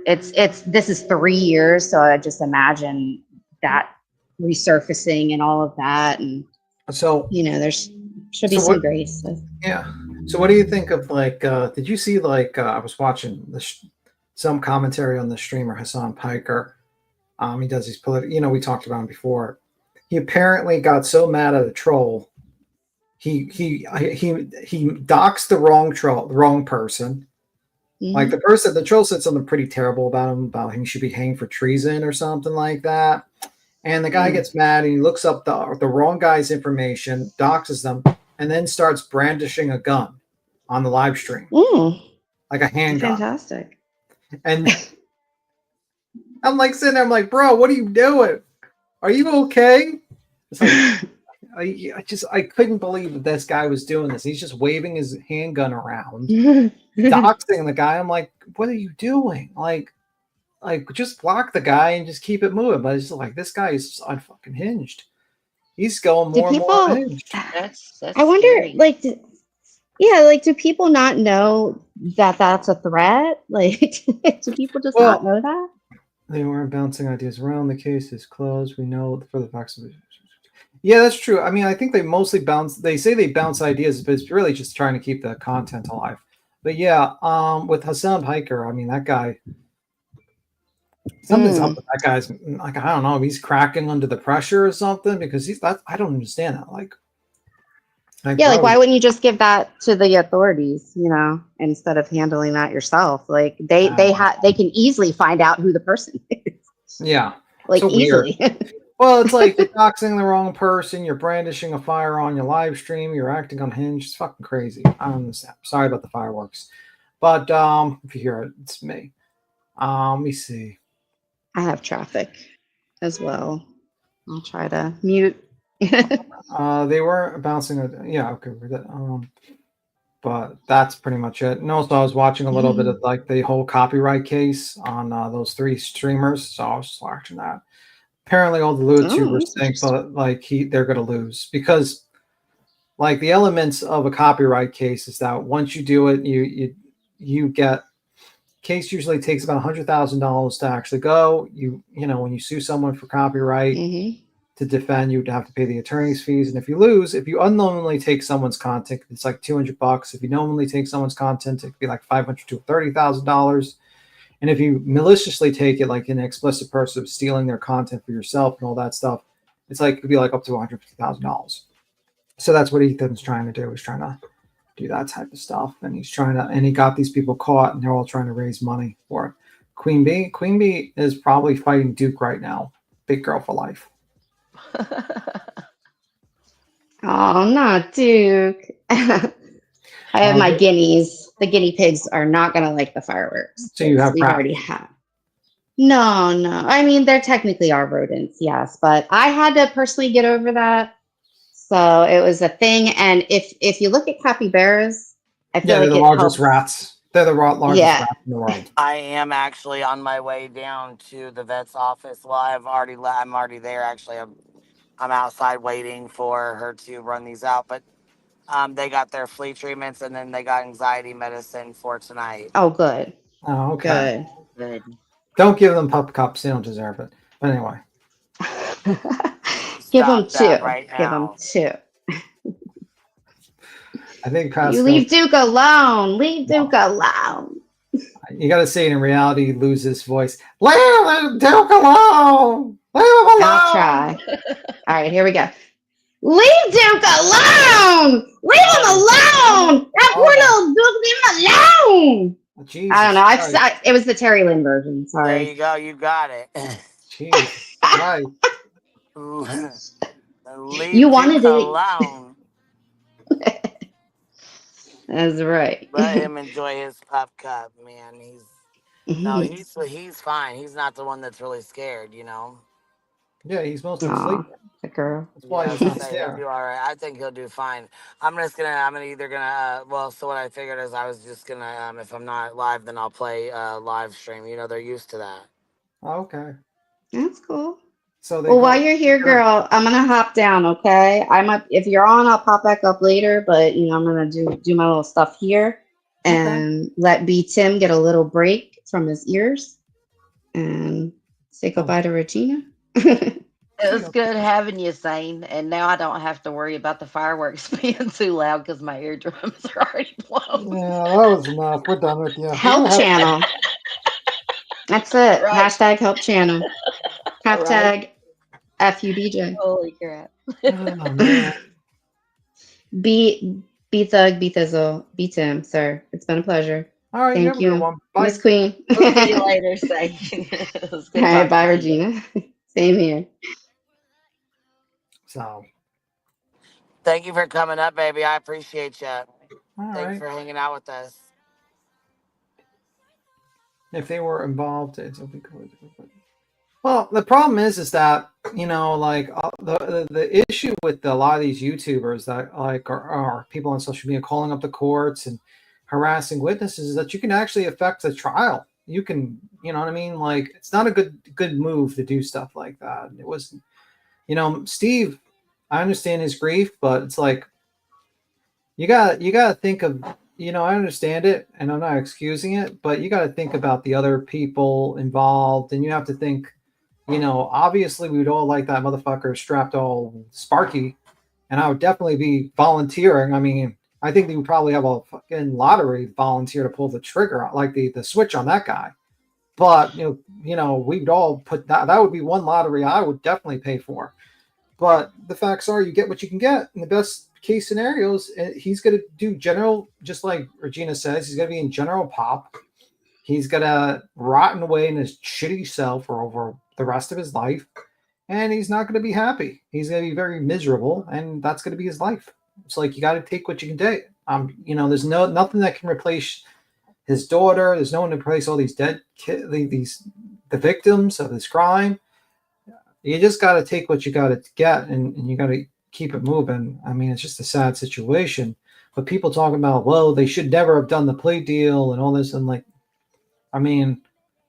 Speaker 6: this is 3 years, so I just imagine that resurfacing and all of that. And
Speaker 17: so,
Speaker 6: there should be some grace.
Speaker 17: Yeah. So what do you think of like, did you see like, I was watching some commentary on the streamer Hassan Piker. He does these political. We talked about him before. He apparently got so mad at a troll. He doxed the wrong person. Like the troll said something pretty terrible about him, about he should be hanged for treason or something like that. And the guy gets mad and he looks up the wrong guy's information, doxes them, and then starts brandishing a gun on the live stream. Like a handgun.
Speaker 6: Fantastic.
Speaker 17: And I'm like sitting there, I'm like, bro, what are you doing? Are you okay? It's like, I couldn't believe that this guy was doing this. He's just waving his handgun around, doxing the guy. I'm like, what are you doing? Like just block the guy and just keep it moving. But it's just like, this guy is unfucking hinged. He's going more and more unhinged.
Speaker 20: That's
Speaker 6: I wonder,
Speaker 20: scary.
Speaker 6: like, do people not know that that's a threat? Like, do people just not know that?
Speaker 17: They weren't bouncing ideas around. The case is closed. We know for the facts of it. Yeah, that's true. I mean, I think they mostly they say they bounce ideas, but it's really just trying to keep the content alive. But yeah, with Hassan Piker, I mean, that guy, something's up with that guy's, like, I don't know, he's cracking under the pressure or something, because I don't understand that. Like
Speaker 6: why wouldn't you just give that to the authorities, instead of handling that yourself? Like they can easily find out who the person is.
Speaker 17: Yeah.
Speaker 6: Like
Speaker 17: so
Speaker 6: easily.
Speaker 17: Well, it's like you're doxing the wrong person, you're brandishing a fire on your live stream, you're acting unhinged. It's fucking crazy. I don't understand. Sorry about the fireworks. But if you hear it, it's me. Let me see.
Speaker 6: I have traffic as well. I'll try to mute.
Speaker 17: They were bouncing. Yeah, okay. But that's pretty much it. And also, I was watching a little bit of like the whole copyright case on those 3 streamers. So I was just watching that. Apparently, all the YouTubers think they're going to lose, because like the elements of a copyright case is that once you do it, you get case usually takes about $100,000 to actually go. When you sue someone for copyright to defend, you would have to pay the attorney's fees. And if you lose, if you unknowingly take someone's content, it's like $200. If you knowingly take someone's content, it could be like $500 to $30,000. And if you maliciously take it, like an explicit person of stealing their content for yourself and all that stuff, it's like it could be like up to $150,000. So that's what Ethan's trying to do. He's trying to do that type of stuff, and he got these people caught, and they're all trying to raise money for it. Queen Bee is probably fighting Duke right now. Big girl for life.
Speaker 6: Oh, not Duke. I have my guineas. The guinea pigs are not going to like the fireworks.
Speaker 17: So you have
Speaker 6: we already have. No. I mean, they're technically our rodents, yes, but I had to personally get over that. So it was a thing. And if you look at capybaras, I feel like
Speaker 17: they're the largest rats. They're the largest rats in the world.
Speaker 1: I am actually on my way down to the vet's office. Well, I'm already there. Actually, I'm outside waiting for her to run these out. But they got their flea treatments, and then they got anxiety medicine for tonight.
Speaker 6: Oh, good.
Speaker 17: Oh, okay.
Speaker 20: Good.
Speaker 17: Don't give them pup cups. They don't deserve it. But anyway.
Speaker 6: Give them 2.
Speaker 1: Right
Speaker 6: Give them 2.
Speaker 17: I think
Speaker 6: you leave Duke alone. Leave Duke alone.
Speaker 17: You got to say it in reality. He loses his voice. Leave Duke alone. Leave him alone.
Speaker 6: I'll try. All right, here we go. Leave Duke alone. Leave him alone. That poor little Duke. Leave him alone.
Speaker 17: Jesus
Speaker 6: I don't know. It was the Terry Lynn version. Sorry.
Speaker 1: There you go. You got it.
Speaker 17: Jesus Christ.
Speaker 1: Leave
Speaker 6: You wanted
Speaker 1: Duke
Speaker 6: to
Speaker 1: alone.
Speaker 6: That's right.
Speaker 1: Let him enjoy his pup cup, man. He's fine. He's not the one that's really scared,
Speaker 17: Yeah, he's mostly asleep.
Speaker 6: The girl.
Speaker 17: That's why he's not there.
Speaker 1: He'll do all right. I think he'll do fine. So what I figured is I was just gonna, if I'm not live, then I'll play live stream. They're used to that.
Speaker 17: Okay.
Speaker 6: That's cool.
Speaker 17: So
Speaker 6: while you're here, girl, I'm gonna hop down. Okay, if you're on, I'll pop back up later. But I'm gonna do my little stuff here and let B Tim get a little break from his ears and say goodbye to Regina.
Speaker 20: It was good having you, Zane. And now I don't have to worry about the fireworks being too loud because my eardrums are already blown.
Speaker 17: Yeah, that was enough. We're done with you.
Speaker 6: Help channel. That's it.
Speaker 20: Right.
Speaker 6: Hashtag help channel.
Speaker 20: Right.
Speaker 6: Hashtag FUBJ.
Speaker 20: Holy crap.
Speaker 17: Oh man.
Speaker 6: Be Thug, be Thizzle, be Tim, sir. It's been a pleasure.
Speaker 17: All right, you
Speaker 6: Thank
Speaker 17: have a good
Speaker 6: you,
Speaker 17: one. Bye.
Speaker 6: Miss Queen.
Speaker 20: We'll see you later, Say. It was
Speaker 6: All
Speaker 20: good
Speaker 6: right, bye,
Speaker 20: talking to you.
Speaker 6: Regina. Same here.
Speaker 17: So,
Speaker 1: Thank you for coming up, baby. I appreciate you.
Speaker 17: all
Speaker 1: Thank you
Speaker 17: right.
Speaker 1: for hanging out with us.
Speaker 17: If they were involved, it's open. Well, the problem is that like the issue with a lot of these YouTubers that like are people on social media calling up the courts and harassing witnesses is that you can actually affect the trial. You can, you know what I mean? Like it's not a good move to do stuff like that. It was, Steve. I understand his grief, but it's like you got to think of, I understand it and I'm not excusing it, but you got to think about the other people involved, and you have to think, obviously we would all like that motherfucker strapped all Sparky, and I would definitely be volunteering. I mean, I think they would probably have a fucking lottery volunteer to pull the trigger, like the switch on that guy. But we'd all put that would be one lottery I would definitely pay for. But the facts are, you get what you can get. In the best case scenarios, he's going to do general, just like Regina says, he's going to be in general pop. He's going to rot away in his shitty self for over the rest of his life. And he's not going to be happy. He's going to be very miserable, and that's going to be his life. It's like you got to take what you can take. There's nothing that can replace his daughter. There's no one to replace all these dead kids, the victims of this crime. You just got to take what you got to get, and you got to keep it moving. I mean, it's just a sad situation. But people talking about, well, they should never have done the plea deal and all this. And like, I mean,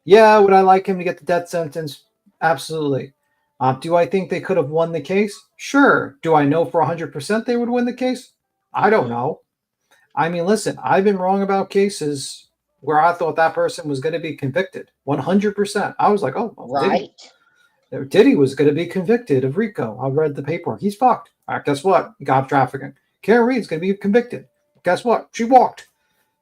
Speaker 17: yeah, would I like him to get the death sentence? Absolutely. Do I think they could have won the case? Sure. Do I know for 100% they would win the case? I don't know. I mean, listen, I've been wrong about cases where I thought that person was going to be convicted. 100%. I was like, oh, well,
Speaker 20: Right.
Speaker 17: Diddy was going to be convicted of RICO. I read the paperwork. He's fucked. All right, guess what? He got trafficking. Karen Reed's going to be convicted. Guess what? She walked.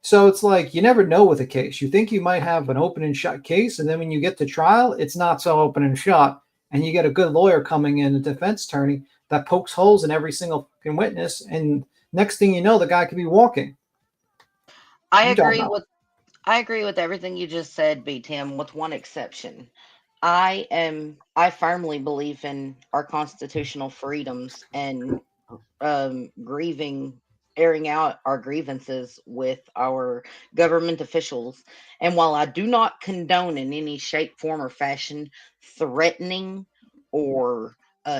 Speaker 17: So it's like you never know with a case. You think you might have an open and shut case, and then when you get to trial, it's not so open and shut. And you get a good lawyer coming in, a defense attorney that pokes holes in every single fucking witness, and next thing you know, the guy could be walking.
Speaker 20: I
Speaker 17: You don't
Speaker 20: agree
Speaker 17: know.
Speaker 20: with everything you just said, B Tim, with one exception. I firmly believe in our constitutional freedoms and grieving, airing out our grievances with our government officials. And while I do not condone in any shape, form, or fashion threatening or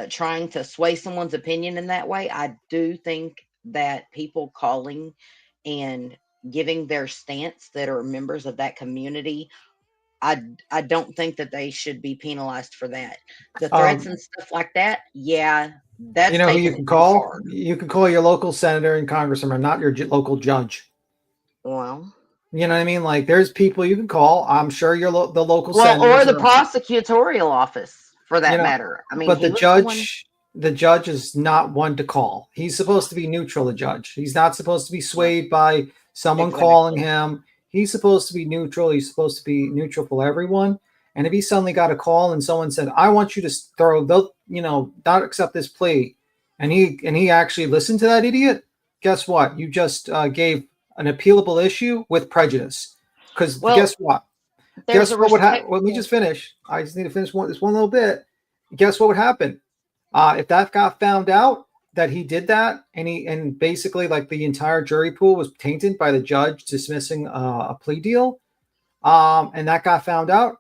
Speaker 20: trying to sway someone's opinion in that way, I do think that people calling and giving their stance that are members of that community, I don't think that they should be penalized for that. The threats and stuff like that, yeah, that's
Speaker 17: You know who you
Speaker 20: taking
Speaker 17: can
Speaker 20: it too
Speaker 17: call?
Speaker 20: far.
Speaker 17: You can call your local senator and congressman, not your local judge.
Speaker 20: Well,
Speaker 17: you know what I mean? Like, there's people you can call. I'm sure your the local
Speaker 20: well, or
Speaker 17: senators
Speaker 20: the
Speaker 17: are,
Speaker 20: prosecutorial office for
Speaker 17: you
Speaker 20: that
Speaker 17: know,
Speaker 20: matter. I mean,
Speaker 17: but
Speaker 20: he was the one.
Speaker 17: the judge is not one to call. He's supposed to be neutral, the judge. He's not supposed to be swayed by someone calling him. He's supposed to be neutral. He's supposed to be neutral for everyone. And if he suddenly got a call and someone said, I want you to throw, not accept this plea, and he actually listened to that idiot, guess what? You just gave an appealable issue with prejudice. Because guess what?
Speaker 20: There's
Speaker 17: Guess
Speaker 20: a
Speaker 17: what would happen?
Speaker 20: respectful.
Speaker 17: Let me just finish. I just need to finish this one little bit. Guess what would happen? If that got found out that he did that, and basically like the entire jury pool was tainted by the judge dismissing a plea deal, and that got found out,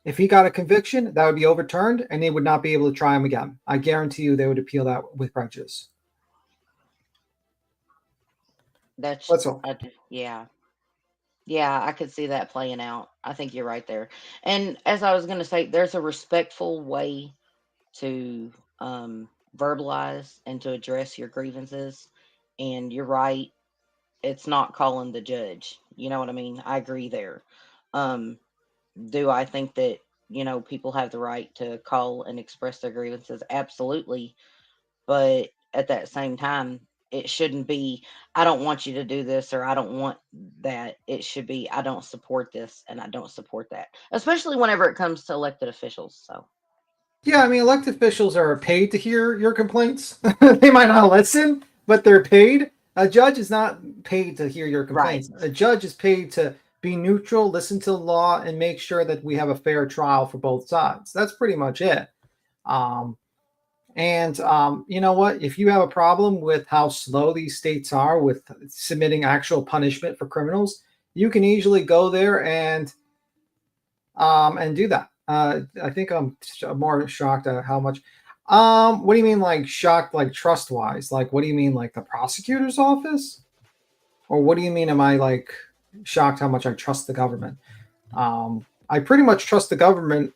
Speaker 17: if he got a conviction, that would be overturned, and they would not be able to try him again. I guarantee you, they would appeal that with prejudice.
Speaker 20: That's
Speaker 17: all.
Speaker 20: Yeah. Yeah, I could see that playing out. I think you're right there. And as I was going to say, there's a respectful way to verbalize and to address your grievances. And you're right. It's not calling the judge. You know what I mean? I agree there. Um, do I think that, people have the right to call and express their grievances? Absolutely. But at that same time, it shouldn't be, I don't want you to do this or I don't want that. It should be, I don't support this and I don't support that, especially whenever it comes to elected officials. So,
Speaker 17: Yeah, I mean, elected officials are paid to hear your complaints. They might not listen, but they're paid. A judge is not paid to hear your complaints. A judge is paid to be neutral, listen to the law, and make sure that we have a fair trial for both sides. That's pretty much it. You know what? If you have a problem with how slow these states are with submitting actual punishment for criminals, you can easily go there and do that. I think I'm more shocked at how much. What do you mean, like shocked, like trust wise? Like, what do you mean, like the prosecutor's office, or what do you mean? Am I like shocked how much I trust the government? I pretty much trust the government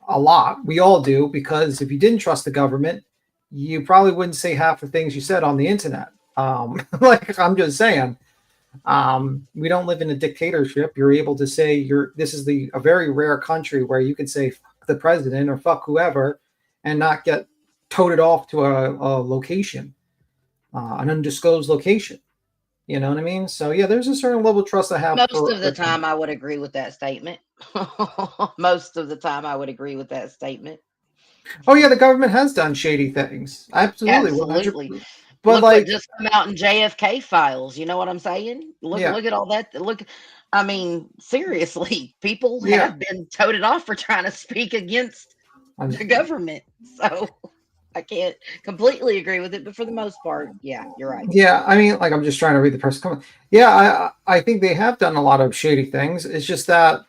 Speaker 17: a lot. We all do, because if you didn't trust the government, you probably wouldn't say half the things you said on the internet. Like, I'm just saying. We don't live in a dictatorship. You're able to say this is a very rare country where you can say fuck the president or fuck whoever and not get toted off to a location, an undisclosed location. You know what I mean? So yeah, there's a certain level of trust I have.
Speaker 20: most of the time, I would agree with that statement. Most of the time, I would agree with that statement.
Speaker 17: Oh yeah, the government has done shady things. Absolutely.
Speaker 20: Absolutely.
Speaker 17: 100%. But
Speaker 20: Look
Speaker 17: like,
Speaker 20: what just come out in JFK files. You know what I'm saying? Look at all that. Look, I mean, seriously, people have been toted off for trying to speak against the government. So I can't completely agree with it, but for the most part, yeah, you're right.
Speaker 17: Yeah, I mean, like, I'm just trying to read the press comment. Yeah, I think they have done a lot of shady things. It's just that,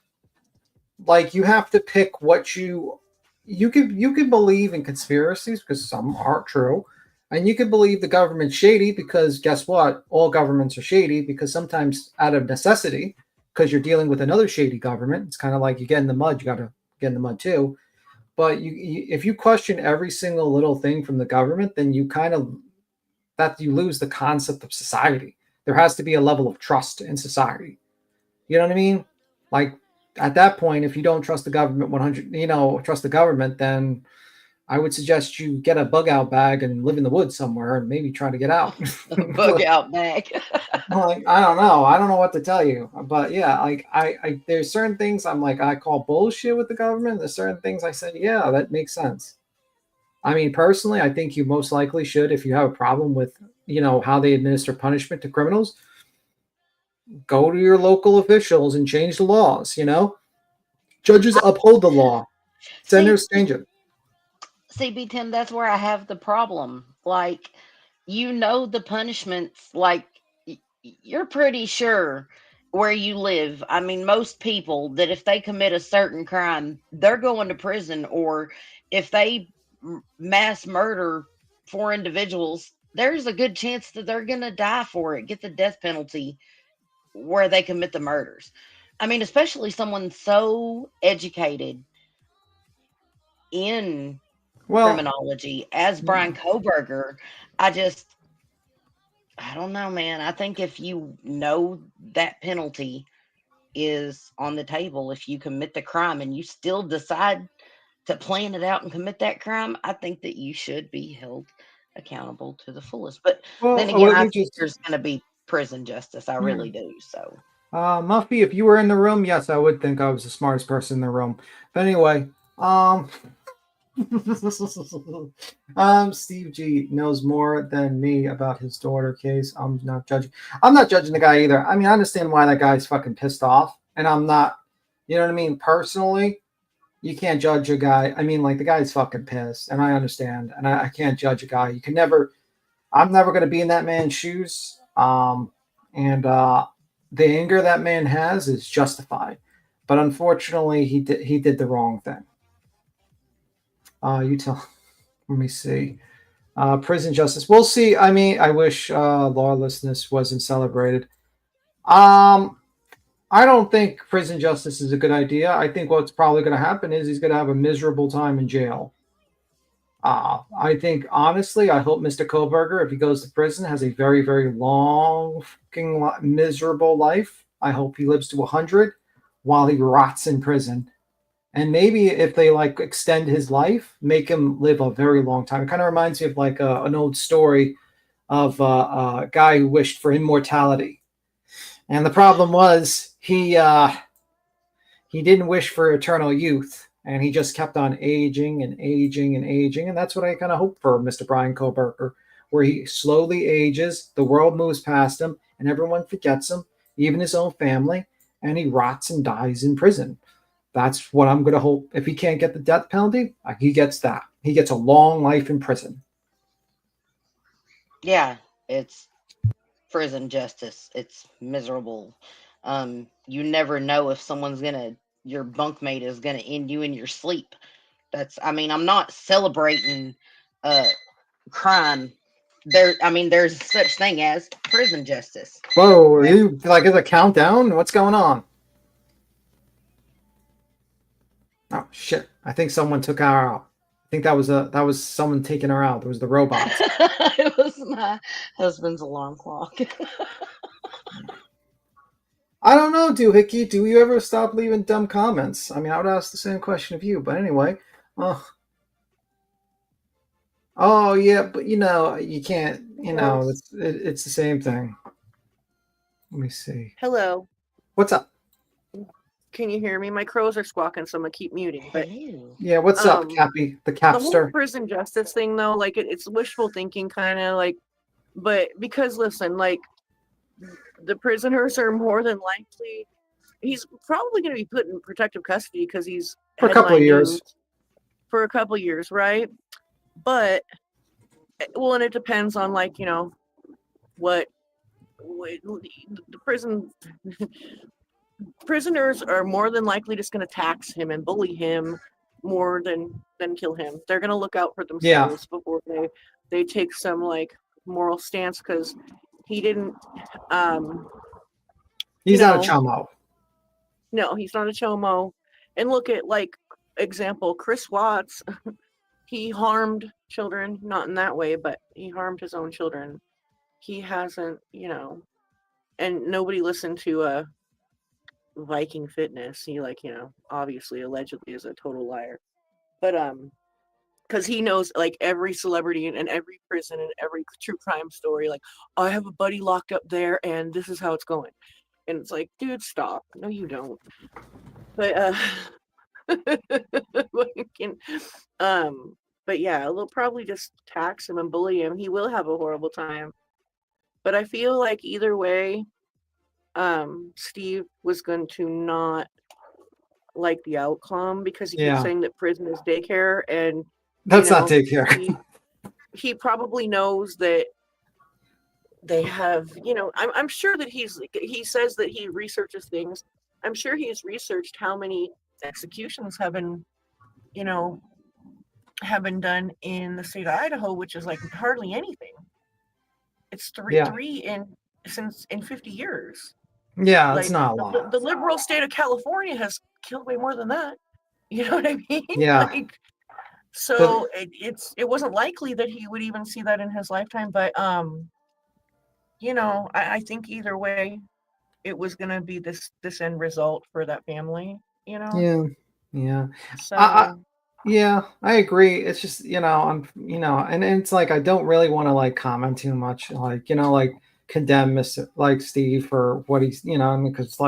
Speaker 17: like, you have to pick what you can believe in conspiracies because some aren't true, and you can believe the government's shady because guess what? All governments are shady because sometimes out of necessity, because you're dealing with another shady government. It's kind of like you get in the mud, you got to get in the mud too. But if you question every single little thing from the government, then you lose the concept of society. There has to be a level of trust in society. You know what I mean? Like, at that point, if you don't trust the government 100, trust the government, then I would suggest you get a bug out bag and live in the woods somewhere and maybe try to get out.
Speaker 20: Bug out bag.
Speaker 17: Like, I don't know. I don't know what to tell you. But yeah, like I there's certain things I'm like, I call bullshit with the government. There's certain things I said, yeah, that makes sense. I mean, personally, I think you most likely should, if you have a problem with, how they administer punishment to criminals, go to your local officials and change the laws, Judges uphold the law. Senators change it.
Speaker 20: CB Tim, that's where I have the problem. Like, the punishments, like, you're pretty sure where you live. I mean, most people that if they commit a certain crime, they're going to prison, or if they mass murder 4 individuals, there's a good chance that they're going to die for it, get the death penalty where they commit the murders. I mean, especially someone so educated in criminology as Brian Kohberger. I don't know, man. I think if you know that penalty is on the table, if you commit the crime and you still decide to plan it out and commit that crime, I think that you should be held accountable to the fullest. But then again, I think there's going to be prison justice. I really do. So,
Speaker 17: Muffy, if you were in the room, yes, I would think I was the smartest person in the room. But anyway, Steve G knows more than me about his daughter case. I'm not judging the guy either. I mean, I understand why that guy's fucking pissed off, and I'm not, you know what I mean? Personally, you can't judge a guy. I mean, like, the guy's fucking pissed, and I understand, and I can't judge a guy. I'm never going to be in that man's shoes. The anger that man has is justified, but unfortunately, he did the wrong thing. Let me see. Prison justice. We'll see. I mean, I wish lawlessness wasn't celebrated. I don't think prison justice is a good idea. I think what's probably going to happen is he's going to have a miserable time in jail. I think, honestly, I hope Mr. Kohberger, if he goes to prison, has a very, very long, fucking miserable life. I hope he lives to 100 while he rots in prison. And maybe if they extend his life, make him live a very long time. It kind of reminds me of an old story of a guy who wished for immortality, and the problem was he didn't wish for eternal youth, and he just kept on aging and aging and aging, and that's what I kind of hope for Mr. Brian Koberger, where he slowly ages, the world moves past him, and everyone forgets him, even his own family, and he rots and dies in prison. That's what I'm going to hope. If he can't get the death penalty, he gets that. He gets a long life in prison.
Speaker 20: Yeah, it's prison justice. It's miserable. You never know if your bunkmate is gonna end you in your sleep. I'm not celebrating crime. There's such thing as prison justice.
Speaker 17: Whoa, are you like is a countdown? What's going on? Oh shit! I think someone took her out. I think that was someone taking her out. It was the robot.
Speaker 20: It was my husband's alarm clock.
Speaker 17: I don't know, Doohickey. Do you ever stop leaving dumb comments? I mean, I would ask the same question of you, but anyway. Oh yeah, but you can't. It's the same thing. Let me see.
Speaker 7: Hello.
Speaker 17: What's up?
Speaker 7: Can you hear me? My crows are squawking, so I'm gonna keep muting. But
Speaker 17: Yeah, what's up, Cappy? The
Speaker 7: the whole
Speaker 17: Capster.
Speaker 7: prison justice thing, though, like it's wishful thinking, kind of like. But because listen, like the prisoners are more than likely, he's probably going to be put in protective custody because he's
Speaker 17: For a couple of years.
Speaker 7: news for a couple of years, right? But and it depends on what the prisoners are more than likely just going to tax him and bully him more than kill him. They're going to look out for themselves before they take some moral stance, because he didn't
Speaker 17: He's not a chomo.
Speaker 7: No, he's not a chomo. And look at example, Chris Watts. He harmed children, not in that way, but he harmed his own children. He hasn't, and nobody listened to Viking Fitness. He obviously allegedly is a total liar. But because he knows every celebrity and every prison and every true crime story, I have a buddy locked up there and this is how it's going. And it's like, dude, stop. No, you don't. But but yeah, they'll probably just tax him and bully him. He will have a horrible time. But I feel like either way, Steve was going to not like the outcome, because he keeps saying that prison is daycare, and
Speaker 17: that's not daycare.
Speaker 7: He probably knows that they have, I'm sure that he says that he researches things. I'm sure he's researched how many executions have been done in the state of Idaho, which is hardly anything. It's three in 50 years.
Speaker 17: Yeah, it's not a lot.
Speaker 7: The liberal state of California has killed way more than that. You know what I mean?
Speaker 17: Yeah.
Speaker 7: It wasn't likely that he would even see that in his lifetime. But I think either way, it was gonna be this end result for that family.
Speaker 17: Yeah.
Speaker 7: So
Speaker 17: I agree. It's just and it's I don't really want to comment too much, condemn Mr. Steve for what he's because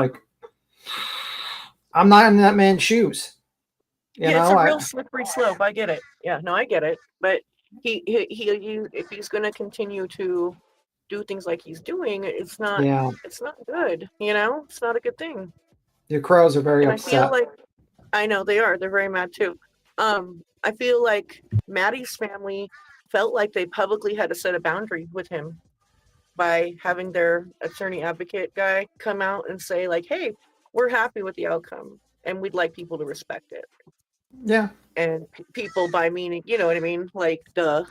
Speaker 17: I'm not in that man's shoes.
Speaker 7: It's a real slippery slope. I get it. Yeah, no, I get it. But he if he's going to continue to do things like he's doing, it's not good. It's not a good thing.
Speaker 17: Your crows are very upset.
Speaker 7: I know they are. They're very mad too. I feel like Maddie's family felt like they publicly had to set a boundary with him by having their attorney advocate guy come out and say hey, we're happy with the outcome and we'd like people to respect it.
Speaker 17: Yeah.
Speaker 7: And people by meaning, you know what I mean? Duh.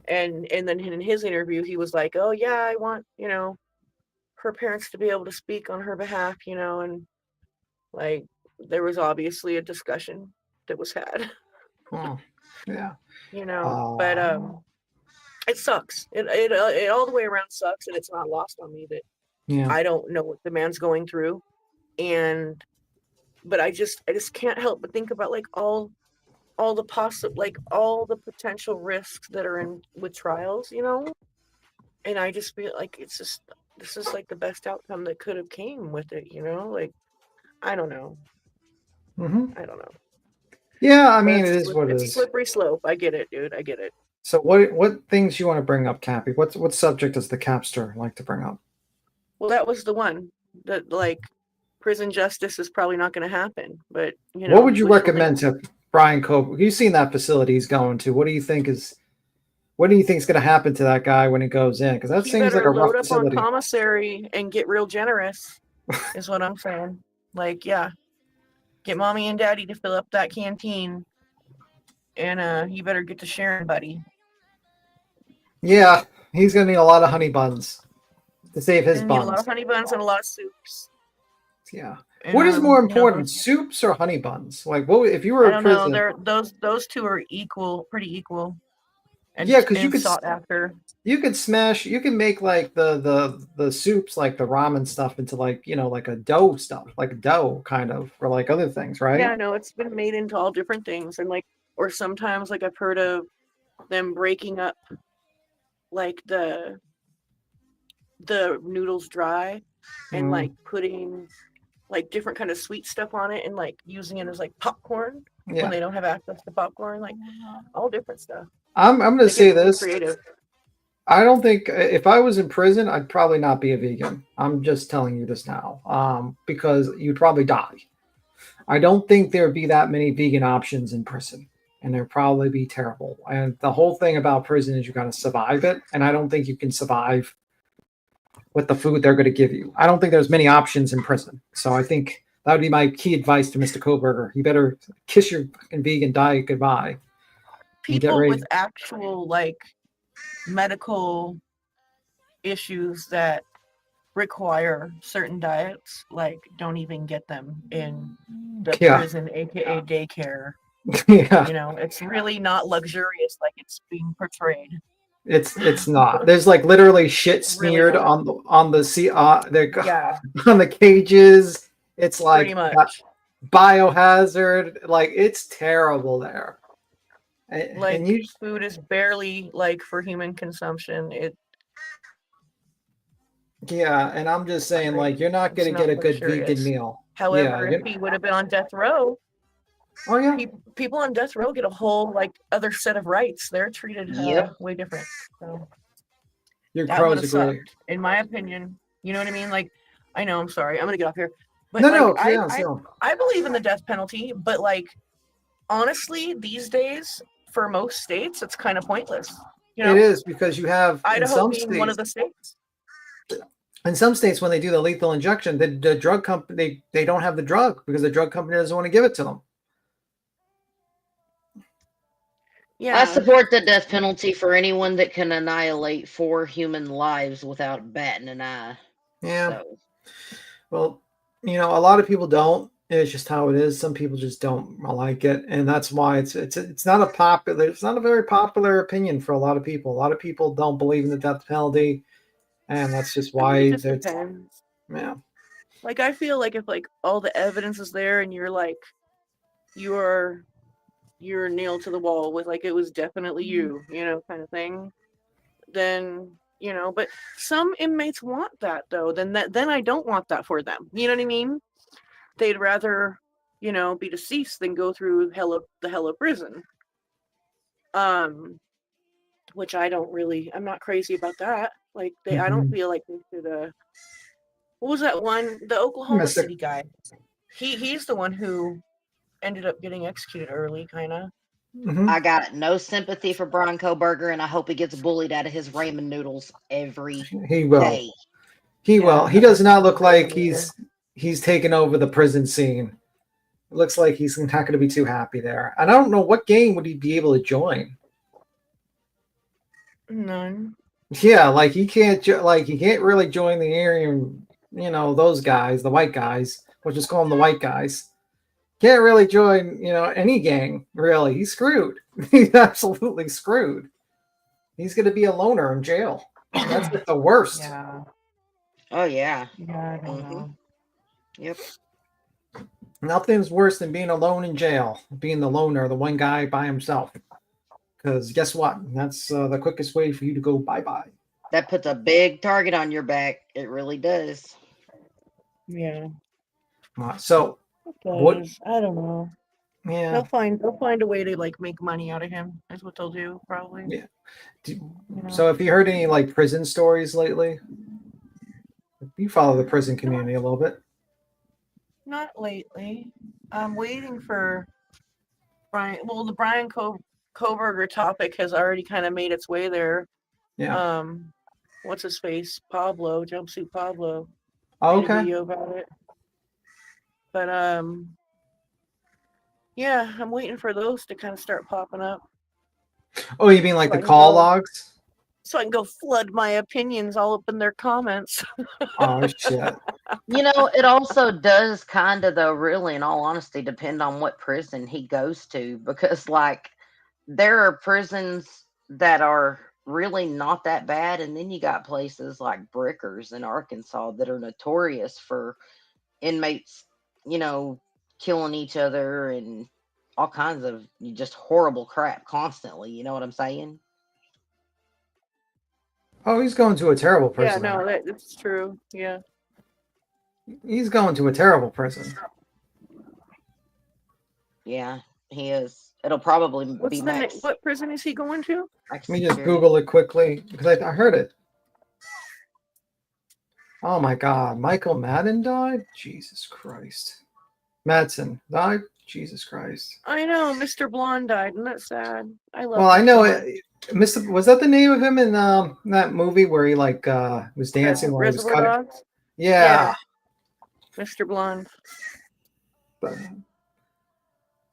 Speaker 7: And then in his interview, he was like, oh yeah, I want, her parents to be able to speak on her behalf, and there was obviously a discussion that was had.
Speaker 17: Yeah.
Speaker 7: But it sucks. It all the way around sucks, and it's not lost on me that I don't know what the man's going through, but I just can't help but think about all all the all the potential risks that are in with trials, you know. And I just feel like this is like the best outcome that could have came with it, you know. Like I don't know.
Speaker 17: Mm-hmm.
Speaker 7: I don't know.
Speaker 17: Yeah, I
Speaker 7: But
Speaker 17: mean, it is what it
Speaker 7: it's a
Speaker 17: is.
Speaker 7: slippery slope. I get it, dude. I get it.
Speaker 17: So what things you want to bring up, Cappy? What subject does the Capster like to bring up?
Speaker 7: Well, that was the one that like prison justice is probably not going to happen. But you
Speaker 17: What
Speaker 7: know,
Speaker 17: would you
Speaker 7: wishful
Speaker 17: recommend
Speaker 7: thinking.
Speaker 17: to Brian Cope? You've seen that facility he's going to. What do you think is going to happen to that guy when he goes in? Because that
Speaker 7: He
Speaker 17: seems like
Speaker 7: better
Speaker 17: a rough
Speaker 7: load up on
Speaker 17: facility.
Speaker 7: commissary and get real generous, is what I'm saying. Like, yeah, get mommy and daddy to fill up that canteen, and you better get to sharing, buddy.
Speaker 17: Yeah, he's going to need a lot of honey buns to save his
Speaker 7: And need a lot
Speaker 17: buns.
Speaker 7: of honey buns and a lot of soups.
Speaker 17: Yeah.
Speaker 7: And,
Speaker 17: What is more
Speaker 7: you know,
Speaker 17: important, soups or honey buns? Like, what if you were
Speaker 7: I
Speaker 17: in
Speaker 7: don't know.
Speaker 17: prison?
Speaker 7: Those two are equal, pretty equal,
Speaker 17: Yeah, because
Speaker 7: and sought after.
Speaker 17: you can make like the soups, like the ramen stuff, into like like a dough stuff, like a dough kind of, or like other things, right?
Speaker 7: Yeah, no, it's been made into all different things, and like, or sometimes like I've heard of them breaking up like the noodles dry and like putting like different kind of sweet stuff on it and like using it as like popcorn
Speaker 17: Yeah.
Speaker 7: when they don't have access to popcorn, like all different stuff.
Speaker 17: I'm going to
Speaker 7: They
Speaker 17: say
Speaker 7: get really
Speaker 17: this.
Speaker 7: creative.
Speaker 17: I don't think if I was in prison, I'd probably not be a vegan. I'm just telling you this now, because you'd probably die. I don't think there'd be that many vegan options in prison, and there'd probably be terrible. And the whole thing about prison is you got to survive it, and I don't think you can survive with the food they're going to give you. I don't think there's many options in prison. So I think that would be my key advice to Mr. Koberger. You better kiss your fucking vegan diet goodbye.
Speaker 7: People with actual like medical issues that require certain diets like don't even get them in the prison, aka daycare.
Speaker 17: Yeah.
Speaker 7: You know, it's really not luxurious like it's being portrayed.
Speaker 17: It's not. There's like literally shit smeared
Speaker 7: Really
Speaker 17: on
Speaker 7: yeah.
Speaker 17: on the cages. It's like
Speaker 7: Pretty much.
Speaker 17: Biohazard. Like it's terrible there.
Speaker 7: Like
Speaker 17: And you,
Speaker 7: food is barely like for human consumption.
Speaker 17: yeah, and I'm just saying, like, you're not going to get a good vegan meal.
Speaker 7: However,
Speaker 17: Yeah,
Speaker 7: if he would have been on death row,
Speaker 17: oh yeah,
Speaker 7: people on death row get a whole like other set of rights. They're treated way different. So
Speaker 17: your
Speaker 7: that would
Speaker 17: crows
Speaker 7: have
Speaker 17: agree.
Speaker 7: sucked, in my opinion. You know what I mean? Like, I know. I'm sorry. I'm gonna get off here. But
Speaker 17: No,
Speaker 7: like,
Speaker 17: no, yeah, so.
Speaker 7: I believe in the death penalty, but like, honestly, these days for most states, it's kind of pointless. You know?
Speaker 17: It is because you have
Speaker 7: Idaho being one of the states.
Speaker 17: In some states, when they do the lethal injection, the drug company they don't have the drug because the drug company doesn't want to give it to them.
Speaker 20: Yeah. I support the death penalty for anyone that can annihilate 4 human lives without batting an eye.
Speaker 17: Yeah.
Speaker 20: So.
Speaker 17: Well, a lot of people don't. It's just how it is. Some people just don't like it, and that's why it's not a very popular opinion for a lot of people. A lot of people don't believe in the death penalty, and that's just why
Speaker 7: it just depends.
Speaker 17: Yeah.
Speaker 7: Like I feel like if like all the evidence is there and you're like you're nailed to the wall with like it was definitely you, kind of thing, then but some inmates want that though. Then I don't want that for them. You know what I mean? They'd rather, be deceased than go through the hell of prison. Which I'm not crazy about that. Like I don't feel like they should. What was that one? The Oklahoma City guy. He's the one who ended up getting executed early, kind of.
Speaker 20: I got no sympathy for Brian Koberger, and I hope he gets bullied out of his ramen noodles every
Speaker 17: He will.
Speaker 20: day.
Speaker 17: He will. He does not look like he's taken over the prison scene. It looks like he's not going to be too happy there. And I don't know what gang would he be able to join.
Speaker 7: None.
Speaker 17: Yeah, like he can't really join the Aryan, those guys, the white guys. We'll just call them the white guys. Can't really join, any gang, really. He's screwed. He's absolutely screwed. He's going to be a loner in jail. That's just the worst.
Speaker 7: Yeah.
Speaker 20: Oh, yeah.
Speaker 7: Yeah, I don't know.
Speaker 20: Yep.
Speaker 17: Nothing's worse than being alone in jail, being the loner, the one guy by himself. Because guess what? That's the quickest way for you to go bye-bye.
Speaker 20: That puts a big target on your back. It really does.
Speaker 7: Yeah.
Speaker 17: So,
Speaker 7: It
Speaker 17: what?
Speaker 7: does. I don't know.
Speaker 17: Yeah.
Speaker 7: They'll find a way to like make money out of him. That's what they'll do, probably.
Speaker 17: Yeah.
Speaker 7: You know?
Speaker 17: So, have you heard any like prison stories lately? You follow the prison community a little bit.
Speaker 7: Not lately. I'm waiting for Brian. Well, the Brian Koberger topic has already kind of made its way there.
Speaker 17: Yeah.
Speaker 7: What's his face? Pablo, Jumpsuit Pablo.
Speaker 17: Oh,
Speaker 7: made a
Speaker 17: okay.
Speaker 7: video about it. But yeah, I'm waiting for those to kind of start popping up.
Speaker 17: Oh, you mean like
Speaker 7: So
Speaker 17: the call logs?
Speaker 7: So I can go flood my opinions all up in their comments.
Speaker 17: Oh shit.
Speaker 20: You know, it also does kind of, though, really, in all honesty, depend on what prison he goes to. Because, like, there are prisons that are really not that bad. And then you got places like Brickers in Arkansas that are notorious for inmates, you know, killing each other and all kinds of just horrible crap constantly. You know what I'm saying?
Speaker 17: Oh, he's going to a terrible
Speaker 7: Yeah,
Speaker 17: prison.
Speaker 7: no, that's true. Yeah.
Speaker 17: He's going to a terrible prison.
Speaker 20: Yeah, he is. It'll probably
Speaker 7: What's
Speaker 20: be
Speaker 7: the
Speaker 20: max.
Speaker 7: what prison is he going to?
Speaker 17: Let me just Google it quickly because I heard it. Oh my God, Michael Madden died? Jesus Christ. Madsen died? Jesus Christ.
Speaker 7: I know, Mr. Blonde died, and that's sad. I love.
Speaker 17: Well, I
Speaker 7: him
Speaker 17: know
Speaker 7: so much.
Speaker 17: it. Mr. Was that the name of him in that movie where he like was dancing while he was
Speaker 7: Reservoir
Speaker 17: cutting?
Speaker 7: Dogs?
Speaker 17: Yeah.
Speaker 7: Mr. Blonde.
Speaker 17: But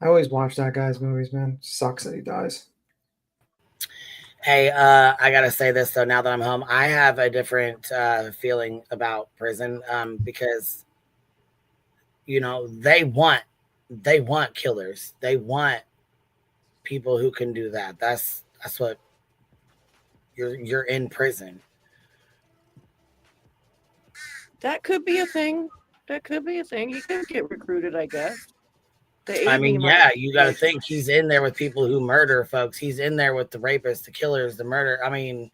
Speaker 17: I always watch that guy's movies, man. Sucks that he dies.
Speaker 1: Hey, I gotta say this though. Now that I'm home, I have a different feeling about prison because you know they want killers. They want people who can do that. That's what you're in prison.
Speaker 7: That could be a thing. That could be a thing. He could get recruited, I guess.
Speaker 1: I mean, yeah, you got to think he's in there with people who murder folks. He's in there with the rapists, the killers, the murder. I mean,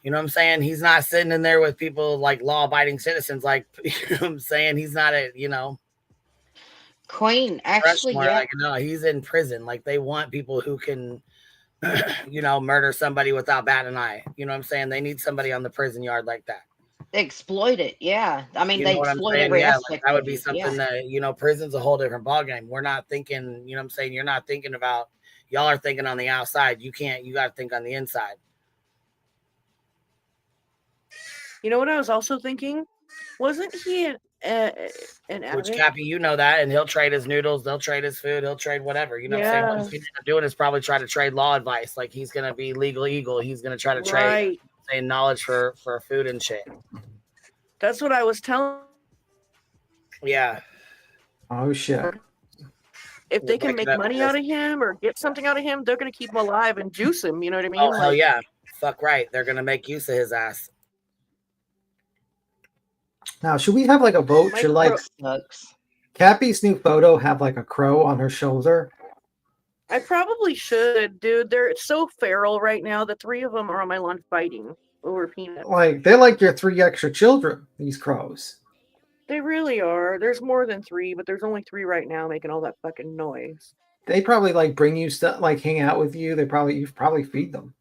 Speaker 1: you know what I'm saying? He's not sitting in there with people like law-abiding citizens. Like, you know what I'm saying? He's not a, you know,
Speaker 20: Queen. Actually, yeah.
Speaker 1: like, no, he's in prison. Like, they want people who can, you know, murder somebody without batting an eye. You know what I'm saying? They need somebody on the prison yard like that.
Speaker 20: Exploit it, yeah. I mean,
Speaker 1: You
Speaker 20: they
Speaker 1: know what I'm
Speaker 20: exploit
Speaker 1: saying?
Speaker 20: every
Speaker 1: Yeah,
Speaker 20: aspect.
Speaker 1: like that would be
Speaker 20: of it,
Speaker 1: something
Speaker 20: yeah.
Speaker 1: that, you know, prison's a whole different ballgame. We're not thinking, you know what I'm saying? You're not thinking about, y'all are thinking on the outside. You got to think on the inside.
Speaker 7: You know what I was also thinking? Wasn't he an addict?
Speaker 1: Which, Cappy, you know that, and he'll trade his noodles, they'll trade his food, he'll trade whatever. You know what I'm saying? What he's gonna doing is probably try to trade law advice. Like he's gonna be legal eagle. He's gonna try to trade knowledge for food and shit.
Speaker 7: That's what I was telling.
Speaker 1: Yeah.
Speaker 17: Oh shit.
Speaker 7: If they can make money out of him or get something out of him, they're gonna keep him alive and juice him. You know what I mean?
Speaker 1: Oh hell yeah. Fuck right. They're gonna make use of his ass.
Speaker 17: Now, should we have like a vote? Should like Cappy's new photo have like a crow on her shoulder?
Speaker 7: I probably should, dude. They're so feral right now. The three of them are on my lawn fighting over peanuts.
Speaker 17: Like they're like your 3 extra children, these crows.
Speaker 7: They really are. There's more than 3, but there's only 3 right now making all that fucking noise.
Speaker 17: They probably like bring you stuff, like hang out with you. You probably feed them.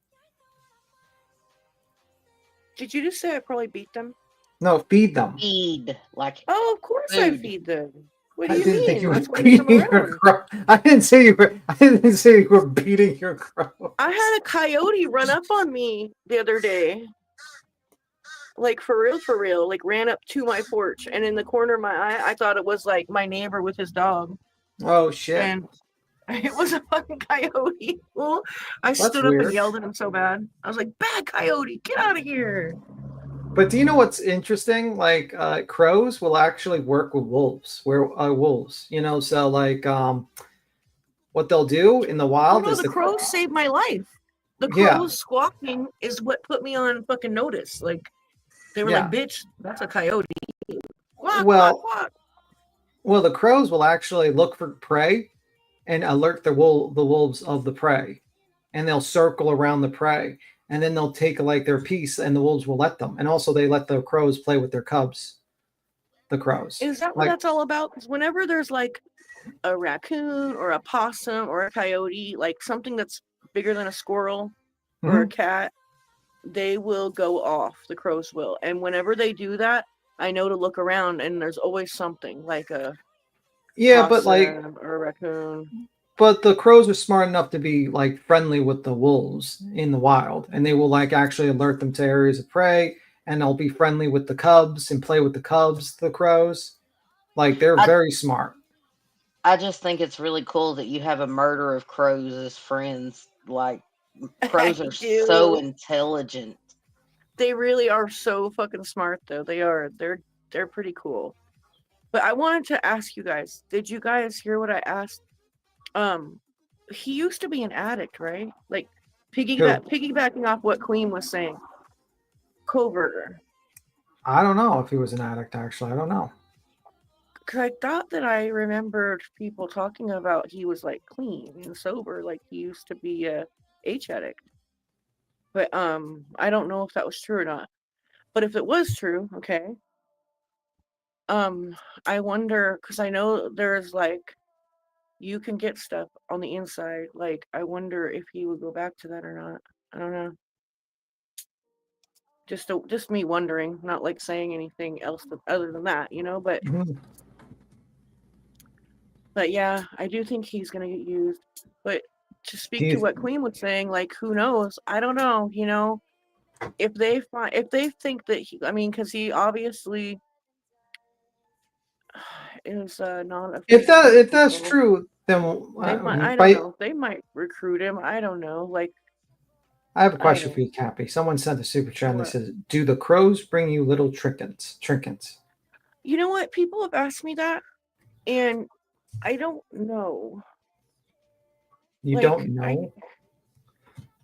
Speaker 7: Did you just say I probably beat them?
Speaker 17: No, feed them.
Speaker 20: Feed, like.
Speaker 7: Oh, of course I feed them. What do
Speaker 17: I
Speaker 7: you
Speaker 17: didn't
Speaker 7: mean?
Speaker 17: think you were
Speaker 7: That's why you come
Speaker 17: beating your
Speaker 7: around.
Speaker 17: crow. I didn't say you were beating your crow.
Speaker 7: I had a coyote run up on me the other day. Like for real, like ran up to my porch, and in the corner of my eye, I thought it was like my neighbor with his dog.
Speaker 17: Oh shit!
Speaker 7: And it was a fucking coyote. Well, I
Speaker 17: That's
Speaker 7: stood up
Speaker 17: weird.
Speaker 7: and yelled at him so bad. I was like, "Bad coyote, get out of here!"
Speaker 17: But do you know what's interesting? Like crows will actually work with wolves. Wolves, you know. So like, what they'll do in the wild
Speaker 7: Oh, no,
Speaker 17: is
Speaker 7: the crows saved my life. The crows
Speaker 17: Yeah.
Speaker 7: squawking is what put me on fucking notice. Like they were
Speaker 17: Yeah.
Speaker 7: like, "Bitch, that's a coyote." Quack,
Speaker 17: Well,
Speaker 7: quack, quack.
Speaker 17: Well, the crows will actually look for prey and alert the wolves of the prey, and they'll circle around the prey, and then they'll take like their piece, and the wolves will let them. And also, they let the crows play with their cubs. The crows.
Speaker 7: Is that what
Speaker 17: Like,
Speaker 7: that's all about? Because whenever there's like a raccoon or a possum or a coyote, like something that's bigger than a squirrel or a cat, they will go off. The crows will. And whenever they do that, I know to look around, and there's always something like a
Speaker 17: yeah, but like,
Speaker 7: possum or a raccoon.
Speaker 17: but the crows are smart enough to be like friendly with the wolves in the wild, and they will like actually alert them to areas of prey, and they'll be friendly with the cubs and play with the cubs. The crows, like, they're very smart.
Speaker 20: I just think it's really cool that you have a murder of crows as friends. Like, crows are so intelligent.
Speaker 7: They really are so fucking smart, though. They are. They're pretty cool. But I wanted to ask you guys, did you guys hear what I asked? He used to be an addict, right? Like piggybacking off what Queen was saying. Koberger.
Speaker 17: I don't know if he was an addict. Actually, I don't know.
Speaker 7: Because I thought that I remembered people talking about he was like clean and sober, like he used to be a H addict. But I don't know if that was true or not. But if it was true, okay. I wonder, because I know there's like you can get stuff on the inside. Like, I wonder if he would go back to that or not. I don't know. Just me wondering, not like saying anything else other than that, you know. But yeah, I do think he's gonna get used. But to speak to what Queen was saying, like, who knows? I don't know. You know, if they think that I mean, because he obviously is not.
Speaker 17: If that's true, then
Speaker 7: I don't know. They might recruit him. I don't know. Like,
Speaker 17: I have a question for you, Cappy. Someone sent a super chat and they says, "Do the crows bring you little trinkets?"
Speaker 7: You know what? People have asked me that, and I don't know.
Speaker 17: You don't know?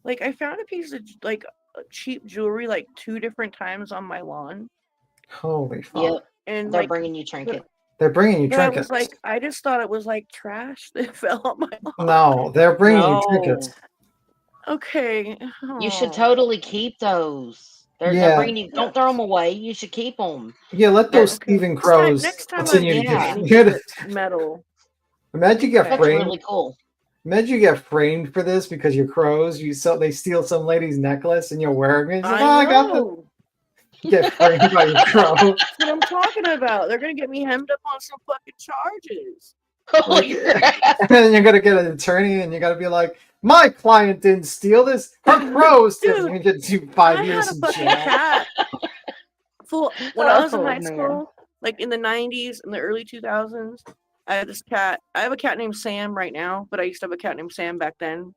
Speaker 7: I found a piece of like cheap jewelry like 2 different times on my lawn.
Speaker 17: Holy fuck!
Speaker 20: Yep.
Speaker 7: And
Speaker 20: they're
Speaker 7: like,
Speaker 20: bringing you trinkets.
Speaker 17: They're bringing you
Speaker 7: but I
Speaker 17: trinkets.
Speaker 7: was like, I just thought it was like trash that fell on my lawn.
Speaker 17: No, they're bringing you trinkets.
Speaker 7: Okay.
Speaker 20: You should totally keep those. They're bringing you. Don't throw them away. You should keep them.
Speaker 17: Yeah, let those thieving crows
Speaker 7: Next time
Speaker 17: continue to
Speaker 7: anything
Speaker 17: get.
Speaker 7: that's metal.
Speaker 17: Imagine you get
Speaker 20: That's
Speaker 17: framed.
Speaker 20: really cool.
Speaker 17: Imagine you get framed for this because you're crows. They steal some lady's necklace and you're wearing it. It's like,
Speaker 7: I
Speaker 17: I got the. Get framed by your crow.
Speaker 7: That's what I'm talking about. They're gonna get me hemmed up on some fucking charges.
Speaker 17: And then you're gonna get an attorney, and you gotta be like, "My client didn't steal this. Her crows did." You're gonna get 5 years in jail.
Speaker 7: Cat. When I was in high school, like in the 90s and the early 2000s, I had this cat. I have a cat named Sam right now, but I used to have a cat named Sam back then.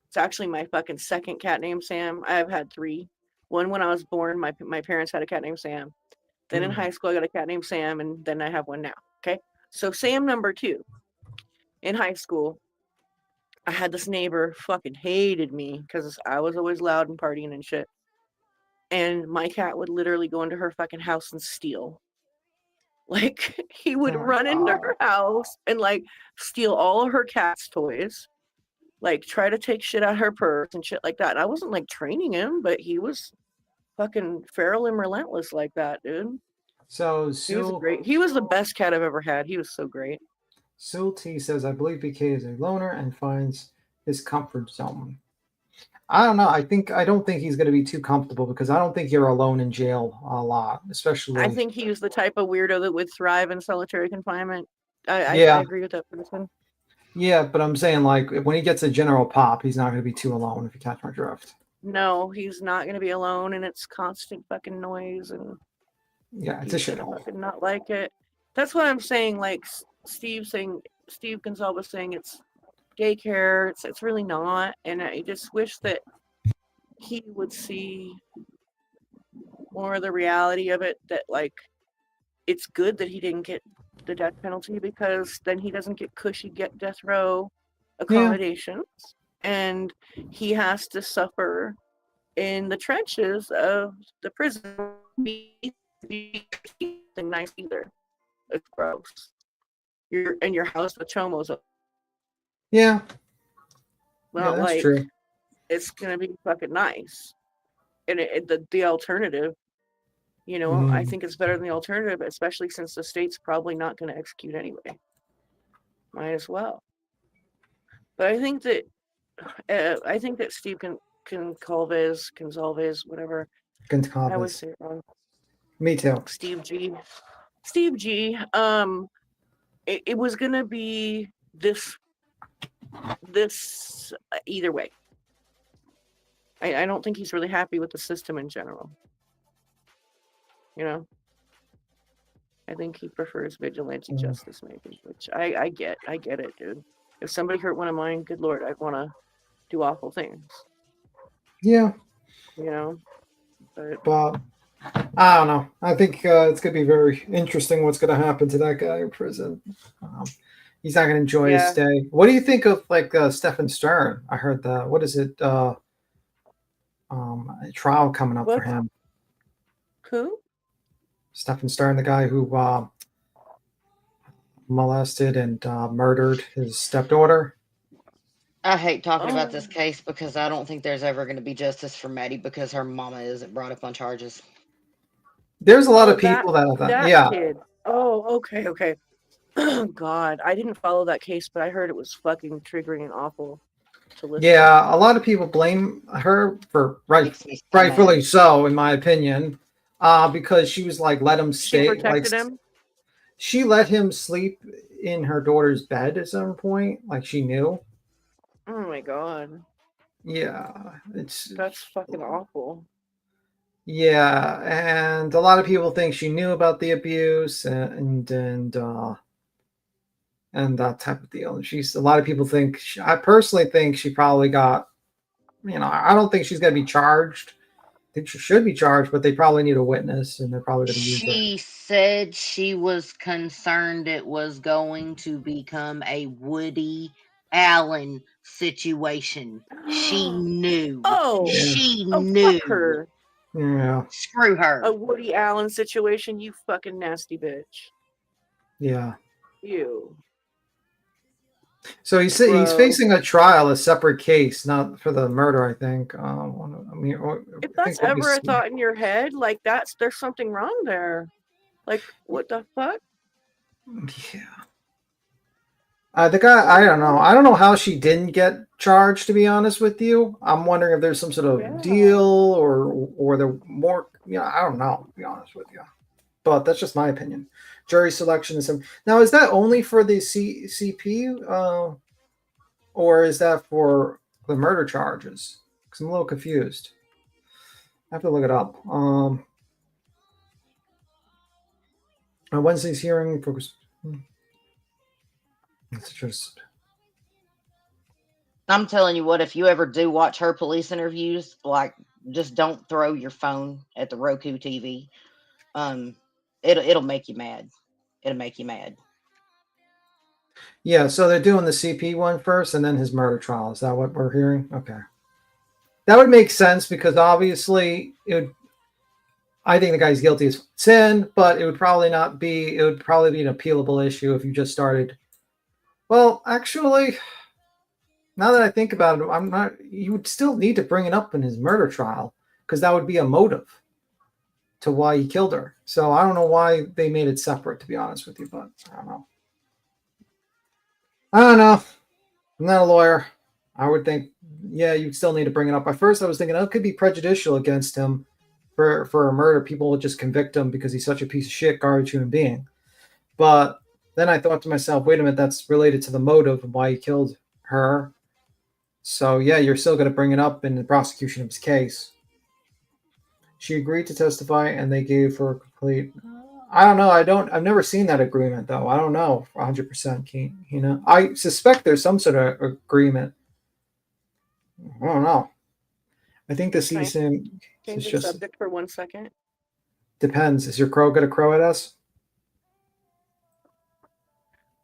Speaker 7: It's actually my fucking second cat named Sam. I've had 3. One when I was born, my parents had a cat named Sam. Then in high school, I got a cat named Sam, and then I have one now. Okay, so Sam number 2. In high school, I had this neighbor fucking hated me because I was always loud and partying and shit. And my cat would literally go into her fucking house and steal. Like, he would run into her house and like steal all of her cat's toys, like try to take shit out of her purse and shit like that. And I wasn't like training him, but he was fucking feral and relentless like that, dude.
Speaker 17: So
Speaker 7: he was the best cat I've ever had. He was so great.
Speaker 17: Sul T says, "I believe BK is a loner and finds his comfort zone." I don't know. I don't think he's going to be too comfortable because I don't think you're alone in jail a lot, especially.
Speaker 7: I think he was the type of weirdo that would thrive in solitary confinement. I agree with that person.
Speaker 17: Yeah, but I'm saying, like, when he gets a general pop, he's not going to be too alone, if you catch my drift.
Speaker 7: No, he's not going to be alone, and it's constant fucking noise, and
Speaker 17: yeah, it's a shithole.
Speaker 7: Fucking not like it. That's what I'm saying. Like Steve Gonzalez saying it's daycare. It's really not, and I just wish that he would see more of the reality of it. That like, it's good that he didn't get the death penalty because then he doesn't get cushy death row accommodations, and he has to suffer in the trenches of the prison. Nice either. It's gross. you're in your house with chomos.
Speaker 17: Yeah.
Speaker 7: Well,
Speaker 17: Yeah, that's
Speaker 7: like
Speaker 17: true.
Speaker 7: it's gonna be fucking nice. And the alternative, you know, I
Speaker 17: Mhm.
Speaker 7: think it's better than the alternative, especially since the state's probably not going to execute anyway. Might as well. But I think that Steve Gonzalez, whatever. I always
Speaker 17: Goncalves.
Speaker 7: say it wrong.
Speaker 17: Me too.
Speaker 7: Steve G. It was gonna be this either way. I don't think he's really happy with the system in general. You know, I think he prefers vigilante justice, maybe, which I get it, dude. If somebody hurt one of mine, good lord, I'd want to do awful things.
Speaker 17: Yeah.
Speaker 7: You know,
Speaker 17: but I don't know. I think it's going to be very interesting what's going to happen to that guy in prison. He's not going to enjoy his stay. What do you think of like Stephen Stern? I heard the what is it? A trial coming up for him.
Speaker 7: Who?
Speaker 17: Stephen Stern, the guy who molested and murdered his stepdaughter.
Speaker 20: I hate talking about this case because I don't think there's ever going to be justice for Maddie because her mama isn't brought up on charges.
Speaker 17: There's a lot of people that yeah.
Speaker 7: Kid. Oh, okay. God, I didn't follow that case, but I heard it was fucking triggering and awful to listen.
Speaker 17: Yeah, a lot of people blame her for rightfully so, in my opinion, because she was like, let him stay.
Speaker 7: She protected him.
Speaker 17: She let him sleep in her daughter's bed at some point, like she knew.
Speaker 7: Oh my god.
Speaker 17: Yeah,
Speaker 7: that's fucking awful.
Speaker 17: Yeah, and a lot of people think she knew about the abuse and that type of deal. And a lot of people think I personally think she probably got, I don't think she's going to be charged. I think she should be charged, but they probably need a witness, and they're probably going to use it.
Speaker 20: She said she was concerned it was going to become a Woody Allen situation. She knew. She knew.
Speaker 7: Fuck her.
Speaker 17: Yeah.
Speaker 20: Screw her.
Speaker 7: A Woody Allen situation, you fucking nasty bitch.
Speaker 17: Yeah.
Speaker 7: You.
Speaker 17: So he's facing a trial, a separate case, not for the murder. I think.
Speaker 7: If that's ever a thought in your head, like there's something wrong there. Like, what the fuck?
Speaker 17: Yeah. The guy, I don't know. I don't know how she didn't get charged. To be honest with you, I'm wondering if there's some sort of deal or the more. I don't know. To be honest with you, but that's just my opinion. Jury selection is now. Is that only for the CP, or is that for the murder charges? Because I'm a little confused. I have to look it up. Wednesday's hearing focus. It's just.
Speaker 20: I'm telling you what, if you ever do watch her police interviews, like just don't throw your phone at the Roku TV. It'll make you mad. It'll make you mad.
Speaker 17: Yeah, so they're doing the CP one first and then his murder trial. Is that what we're hearing? Okay. That would make sense because obviously I think the guy's guilty as sin, but it would probably be an appealable issue if you just started. Well, actually, now that I think about it, you would still need to bring it up in his murder trial because that would be a motive to why he killed her. So I don't know why they made it separate, to be honest with you, but I don't know. I'm not a lawyer. I would think, yeah, you'd still need to bring it up. At first, I was thinking, it could be prejudicial against him for a murder. People would just convict him because he's such a piece of shit, garbage human being. But then I thought to myself, wait a minute, that's related to the motive of why he killed her. So, yeah, you're still going to bring it up in the prosecution of his case. She agreed to testify, and they gave her a complete... I don't know. I've never seen that agreement, though. I don't know 100%. I suspect there's some sort of agreement. I don't know. I think the season
Speaker 7: Change the subject for 1 second.
Speaker 17: Depends. Is your crow going to crow at us?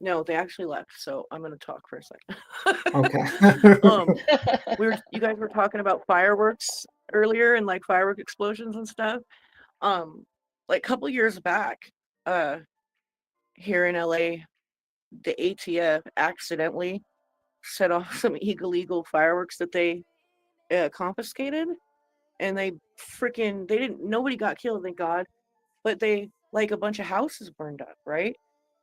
Speaker 7: No, they actually left, so I'm going to talk for a second.
Speaker 17: Okay.
Speaker 7: You guys were talking about fireworks earlier and like firework explosions and stuff. Like a couple years back, here in LA, the ATF accidentally set off some illegal fireworks that they confiscated, and they didn't. Nobody got killed, thank God, but they like a bunch of houses burned up, right?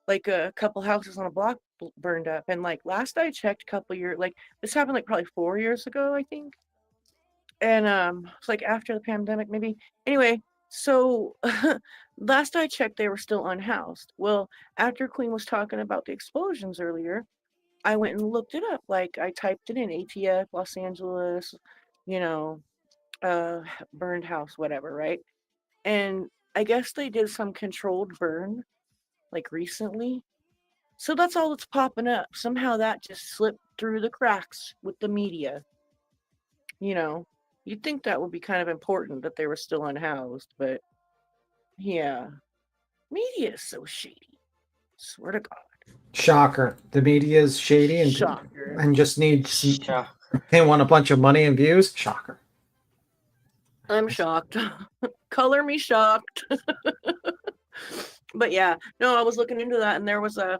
Speaker 7: Like a couple houses on a block burned up, and like last I checked, a couple years, like this happened like probably 4 years ago, I think, and it's like after the pandemic, maybe. Anyway, so last I checked, they were still unhoused. Well, after Queen was talking about the explosions earlier, I went and looked it up. Like I typed it in ATF, Los Angeles, you know, burned house, whatever, right? And I guess they did some controlled burn like recently. So that's all that's popping up. Somehow that just slipped through the cracks with the media. You know, you'd think that would be kind of important that they were still unhoused, but yeah, media is so shady. Swear to God.
Speaker 17: Shocker. The media is shady and
Speaker 7: Shocker.
Speaker 17: and just needs they want a bunch of money and views. Shocker.
Speaker 7: I'm shocked. Color me shocked. But yeah, no, I was looking into that, and there was a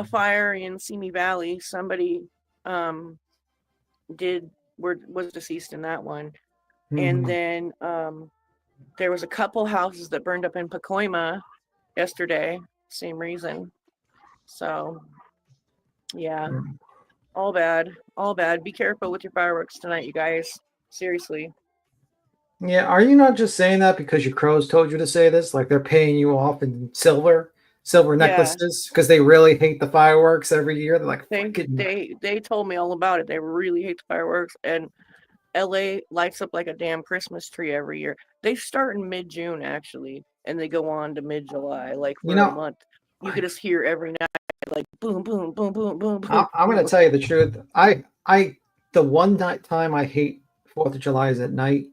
Speaker 7: fire in Simi Valley. Somebody was deceased in that one. And then there was a couple houses that burned up in Pacoima yesterday, same reason. So yeah, all bad. Be careful with your fireworks tonight, you guys. Seriously.
Speaker 17: Yeah, are you not just saying that because your crows told you to say this? Like they're paying you off in silver necklaces because they really hate the fireworks every year. They're like,
Speaker 7: they told me all about it. They really hate the fireworks, and LA lights up like a damn Christmas tree every year. They start in mid-June actually, and they go on to mid-July, like for a month. You could just hear every night, like boom, boom, boom, boom, boom, boom.
Speaker 17: I'm going to tell you the truth. The one time I hate 4th of July is at night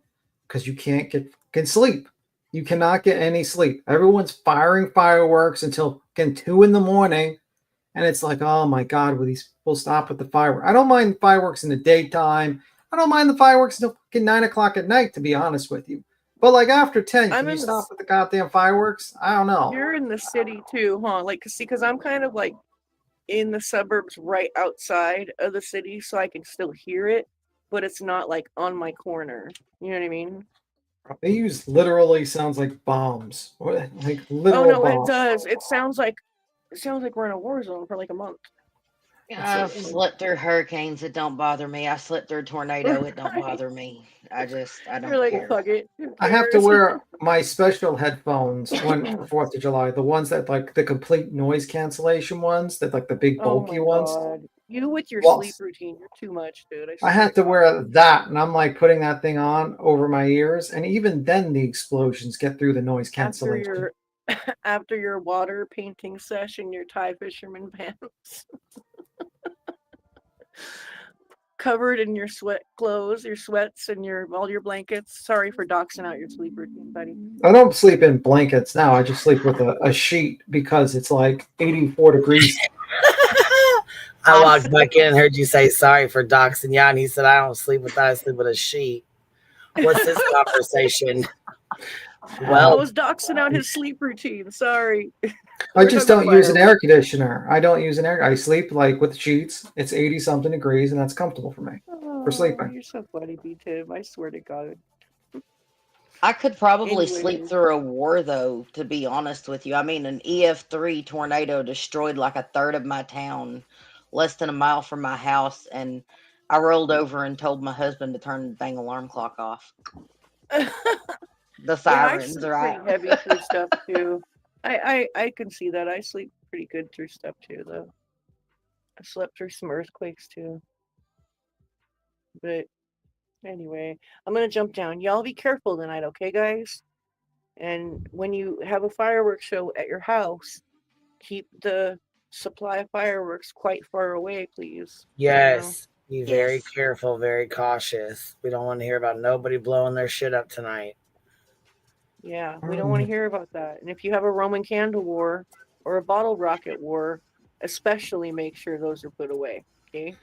Speaker 17: because you can't get sleep. You cannot get any sleep. Everyone's firing fireworks until 2 in the morning. And it's like, oh my God, we'll stop with the fireworks. I don't mind fireworks in the daytime. I don't mind the fireworks until 9 o'clock at night, to be honest with you. But like after 10, can you stop with the goddamn fireworks? I don't know.
Speaker 7: You're in the city too, huh? Like, because I'm kind of like in the suburbs right outside of the city, so I can still hear it, but it's not like on my corner. You know what I mean?
Speaker 17: They use literally sounds like bombs. Like literal
Speaker 7: Oh no,
Speaker 17: bombs.
Speaker 7: it does. It sounds like we're in a war zone for like a month.
Speaker 20: I've slept through hurricanes. It don't bother me. I slept through a tornado. It don't bother me. I don't
Speaker 7: You're like,
Speaker 20: care.
Speaker 7: fuck it.
Speaker 17: I have to wear my special headphones when 4th of July. The ones that like the complete noise cancellation ones, that like the big bulky ones.
Speaker 7: God. You with your sleep routine, you're too much, dude.
Speaker 17: I had to wear that, and I'm like putting that thing on over my ears, and even then the explosions get through the noise cancellation.
Speaker 7: After your water painting session, your Thai fisherman pants. Covered in your sweat clothes, your sweats, and all your blankets. Sorry for doxing out your sleep routine, buddy.
Speaker 17: I don't sleep in blankets now. I just sleep with a sheet because it's like 84 degrees.
Speaker 1: I walked back in and heard you say sorry for doxing you, and he said, I don't sleep with that. I sleep with a sheet. What's this conversation?
Speaker 7: Well, I was doxing out his sleep routine. Sorry.
Speaker 17: I just don't use an air conditioner. I sleep like with sheets. It's 80 something degrees, and that's comfortable for me for sleeping.
Speaker 7: You're so funny, B-Tim. I swear to God.
Speaker 20: I could probably sleep through a war, though, to be honest with you. I mean, an EF3 tornado destroyed like a third of my town, less than a mile from my house, and I rolled over and told my husband to turn the dang alarm clock off. The sirens are out.
Speaker 7: Heavy through stuff too. I can see that. I sleep pretty good through stuff too, though. I slept through some earthquakes too. But anyway, I'm gonna jump down. Y'all be careful tonight, okay, guys? And when you have a fireworks show at your house, keep the supply of fireworks quite far away, please.
Speaker 1: Yes. Be very careful, very cautious. We don't want to hear about nobody blowing their shit up tonight.
Speaker 7: Yeah, we don't want to hear about that. And if you have a Roman candle war or a bottle rocket war, especially make sure those are put away. Okay?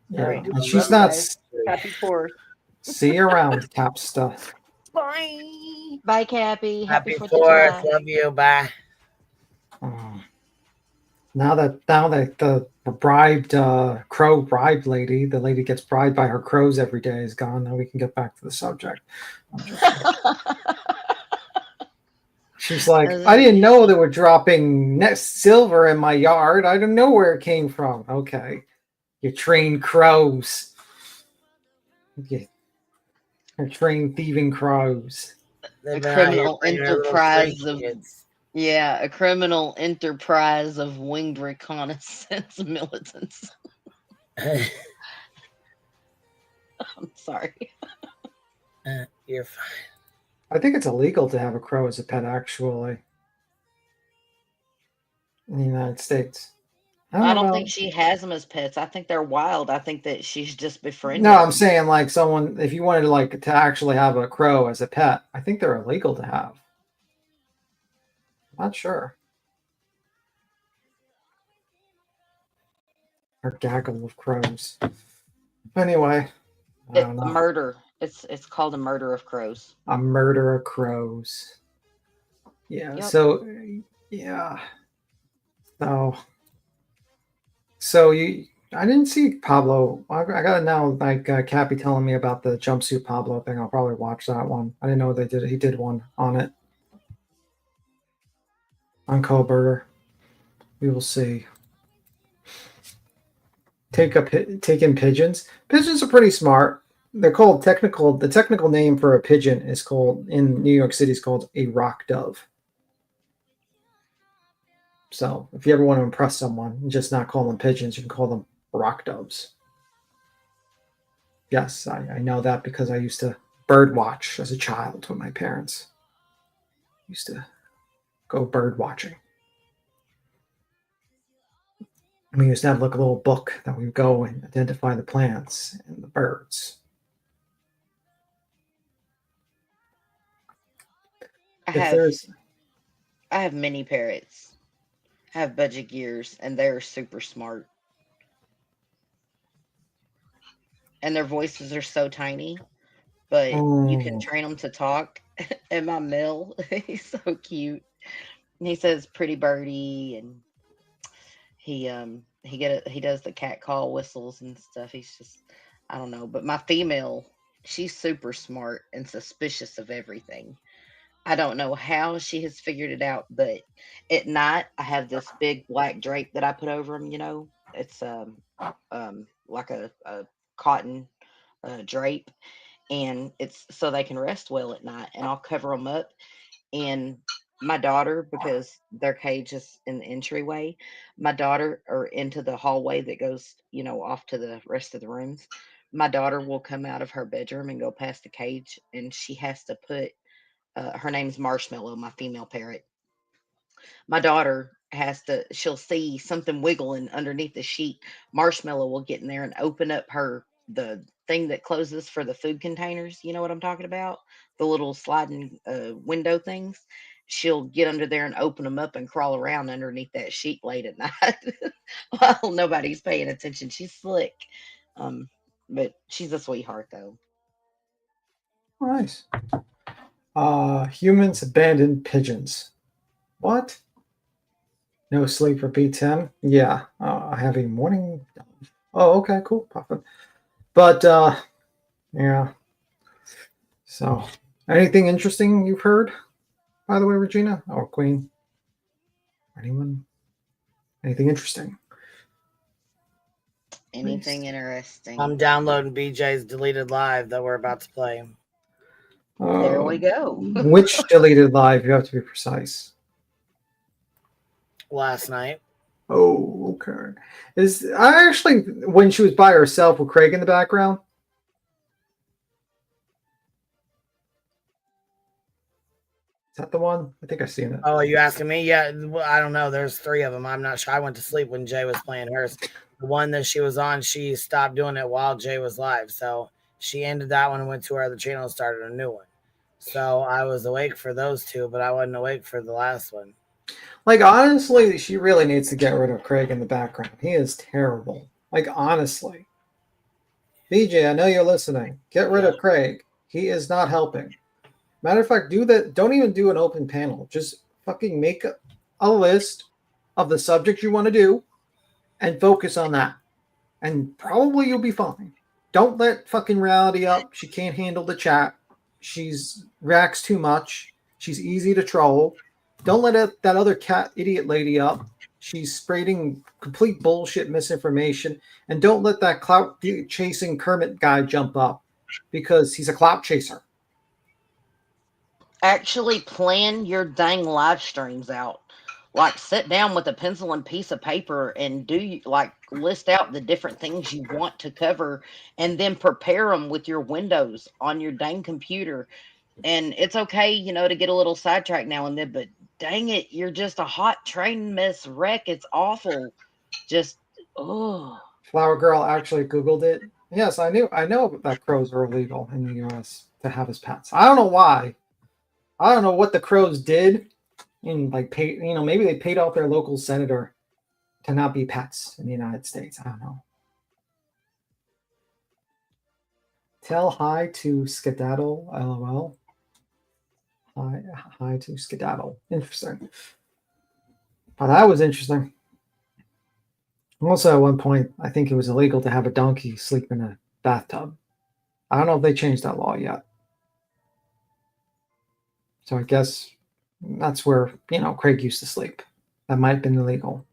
Speaker 17: Yeah.
Speaker 7: All right.
Speaker 17: And she's not.
Speaker 7: Happy 4th.
Speaker 17: See you around, top stuff.
Speaker 7: Bye.
Speaker 20: Bye, Cappy.
Speaker 1: Happy 4th. Love you. Bye.
Speaker 17: Now that the bribed crow bribed lady, the lady gets bribed by her crows every day, is gone. Now we can get back to the subject. She's like, I didn't know they were dropping silver in my yard. I don't know where it came from. Okay, you trained crows. You're trained thieving crows.
Speaker 1: They've
Speaker 20: A
Speaker 1: been out here
Speaker 20: criminal
Speaker 1: bringing their little
Speaker 20: enterprise
Speaker 1: street
Speaker 20: of
Speaker 1: kids.
Speaker 20: a criminal enterprise of winged reconnaissance militants. I'm sorry.
Speaker 1: You're fine.
Speaker 17: I think it's illegal to have a crow as a pet, actually, in the United States.
Speaker 20: I don't think she has them as pets. I think they're wild. I think that she's just befriended
Speaker 17: No, I'm
Speaker 20: them.
Speaker 17: saying like someone, if you wanted to actually have a crow as a pet, I think they're illegal to have. Not sure. Or gaggle of crows. Anyway, I don't
Speaker 20: A
Speaker 17: know.
Speaker 20: murder. It's called a murder of crows.
Speaker 17: A murder of crows. Yeah.
Speaker 20: Yep.
Speaker 17: So, yeah. So I didn't see Pablo. I got to now, like Cappy telling me about the jumpsuit Pablo thing. I'll probably watch that one. I didn't know they did. He did one on it. On Kohlberger. We will see. Take in pigeons. Pigeons are pretty smart. They're called technical. The technical name for a pigeon is called in New York City is called a rock dove. So if you ever want to impress someone and just not call them pigeons, you can call them rock doves. Yes, I know that because I used to bird watch as a child with my parents. Used to go bird watching. We used to have like a little book that we would go and identify the plants and the birds.
Speaker 20: I have mini parrots. I have budget gears, and they're super smart. And their voices are so tiny, but you can train them to talk. And my Mill, he's so cute. And he says "pretty birdie," and he does the cat call whistles and stuff. He's just, I don't know. But my female, she's super smart and suspicious of everything. I don't know how she has figured it out, but at night I have this big black drape that I put over them. It's like a cotton drape, and it's so they can rest well at night. And I'll cover them up. And my daughter, because their cage is in the entryway, my daughter, or into the hallway that goes, off to the rest of the rooms. My daughter will come out of her bedroom and go past the cage, and she has to put her name's Marshmallow, my female parrot. My daughter she'll see something wiggling underneath the sheet. Marshmallow will get in there and open up the thing that closes for the food containers. You know what I'm talking about? The little sliding window things. She'll get under there and open them up and crawl around underneath that sheet late at night while nobody's paying attention. She's slick. But she's a sweetheart though.
Speaker 17: Nice. Humans abandoned pigeons. What? No sleep for B10? Yeah. Having morning. Oh, okay, cool. Perfect. But yeah. So, anything interesting you've heard, by the way, Regina or Queen? Anyone? Anything interesting?
Speaker 20: Anything interesting?
Speaker 1: I'm downloading BJ's deleted live that we're about to play.
Speaker 20: There we go.
Speaker 17: Which deleted live? You have to be precise.
Speaker 1: Last night.
Speaker 17: Oh, okay. I actually, when she was by herself with Craig in the background? Is that the one? I think I've seen it.
Speaker 1: Oh, are you asking me? Yeah, I don't know. There's 3 of them. I'm not sure. I went to sleep when Jay was playing hers. The one that she was on, she stopped doing it while Jay was live. So she ended that one and went to her other channel and started a new one. So I was awake for those 2, but I wasn't awake for the last one.
Speaker 17: Like, honestly, she really needs to get rid of Craig in the background. He is terrible. Like, honestly. BJ, I know you're listening. Get rid of Craig. He is not helping. Matter of fact, do that. Don't even do an open panel. Just fucking make a list of the subject you want to do and focus on that. And probably you'll be fine. Don't let fucking reality up. She can't handle the chat. She's reacts too much. She's easy to troll. Don't let that other cat idiot lady up. She's spreading complete bullshit misinformation. And don't let that clout chasing Kermit guy jump up because he's a clout chaser.
Speaker 20: Actually plan your dang live streams out. Like sit down with a pencil and piece of paper and list out the different things you want to cover and then prepare them with your windows on your dang computer. And it's okay, to get a little sidetracked now and then, but dang it, you're just a hot train mess wreck. It's awful. Just
Speaker 17: Flower Girl actually Googled it. Yes, I know that crows are illegal in the US to have as pets. I don't know why. I don't know what the crows did. And maybe they paid off their local senator to not be pets in the United States. I don't know. Tell hi to skedaddle, LOL. Hi to skedaddle. Interesting. But that was interesting. Also, at one point, I think it was illegal to have a donkey sleep in a bathtub. I don't know if they changed that law yet. So I guess that's where, Craig used to sleep. That might have been illegal.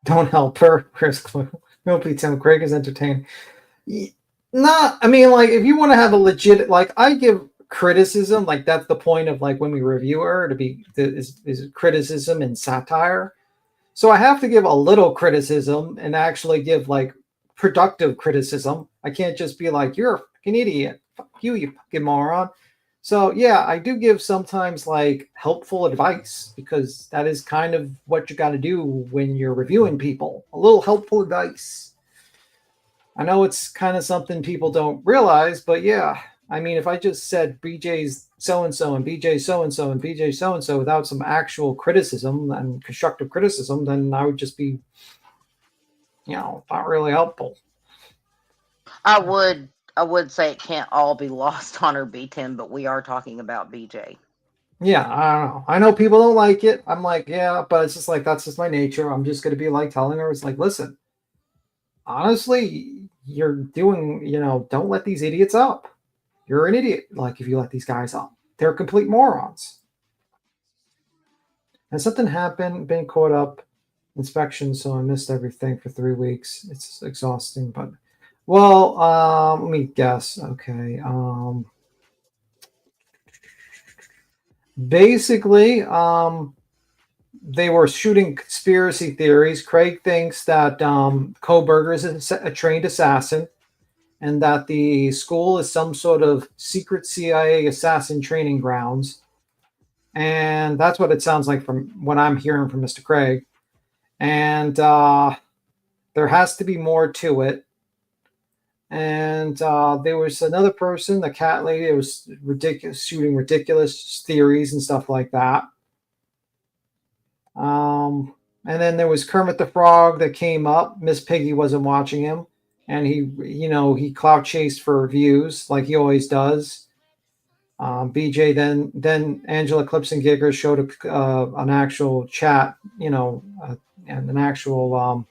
Speaker 17: Don't help her, Chris. Don't be Tim. Craig is entertaining. If you want to have a legit, I give criticism, that's the point of when we review her is criticism and satire. So I have to give a little criticism and actually give productive criticism. I can't just be you're a fucking idiot. Fuck you fucking moron. So yeah, I do give sometimes helpful advice because that is kind of what you got to do when you're reviewing people. A little helpful advice. I know it's kind of something people don't realize, but yeah, if I just said BJ's so-and-so and BJ's so-and-so and BJ's so-and-so without some actual criticism and constructive criticism, then I would just be, not really helpful.
Speaker 20: I would say it can't all be lost on her B10, but we are talking about BJ.
Speaker 17: Yeah, I don't know. I know people don't like it. I'm yeah, but it's just that's just my nature. I'm just going to be telling her, it's listen, honestly, you're doing, don't let these idiots up. You're an idiot. If you let these guys up, they're complete morons. Has something happened? Been caught up inspection, so I missed everything for 3 weeks. It's exhausting, but let me guess. Okay. Basically, they were shooting conspiracy theories. Craig thinks that Koberger is a trained assassin and that the school is some sort of secret CIA assassin training grounds. And that's what it sounds like from what I'm hearing from Mr. Craig. And there has to be more to it. And there was another person, the cat lady, that was shooting ridiculous theories and stuff like that. And then there was Kermit the Frog that came up. Miss Piggy wasn't watching him. And he clout chased for views like he always does. BJ then Angela Clipson Giger showed an actual chat, and an actual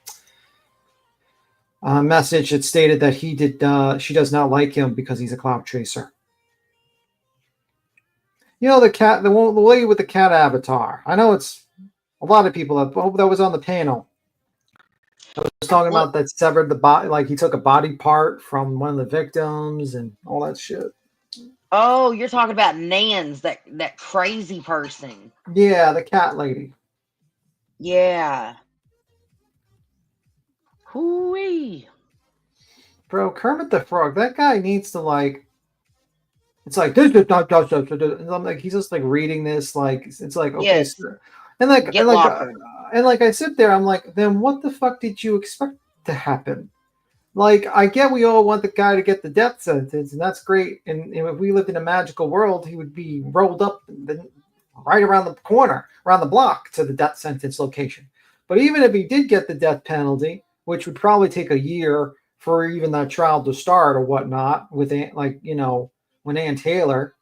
Speaker 17: message that stated that she does not like him because he's a clout chaser. The lady with the cat avatar. I know it's a lot of people that was on the panel. I was talking about that severed the body, he took a body part from one of the victims and all that shit.
Speaker 20: Oh, you're talking about Nans, that crazy person.
Speaker 17: Yeah, the cat lady.
Speaker 20: Yeah. Hooey.
Speaker 17: Bro, Kermit the Frog, that guy needs to it's this is not just and I'm he's just reading this it's okay,
Speaker 20: yes.
Speaker 17: Sir. And I sit there, I'm then what the fuck did you expect to happen? I get we all want the guy to get the death sentence, and that's great. And if we lived in a magical world, he would be rolled up right around the corner, around the block to the death sentence location. But even if he did get the death penalty, which would probably take a year for even that trial to start or whatnot, with when Ann Taylor,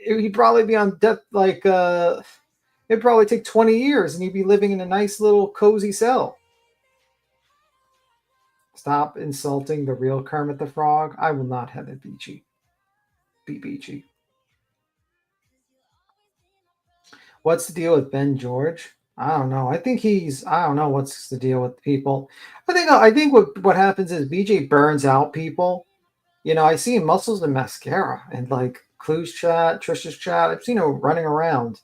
Speaker 17: he'd probably be on death, like, it'd probably take 20 years and he'd be living in a nice little cozy cell. Stop insulting the real Kermit the Frog. I will not have it be Beachy. What's the deal with Ben George? I don't know. I don't know what's the deal with people. I think what happens is BJ burns out people. You know, I see him Muscles and Mascara and like Clue's chat, Trisha's chat. I've seen her running around.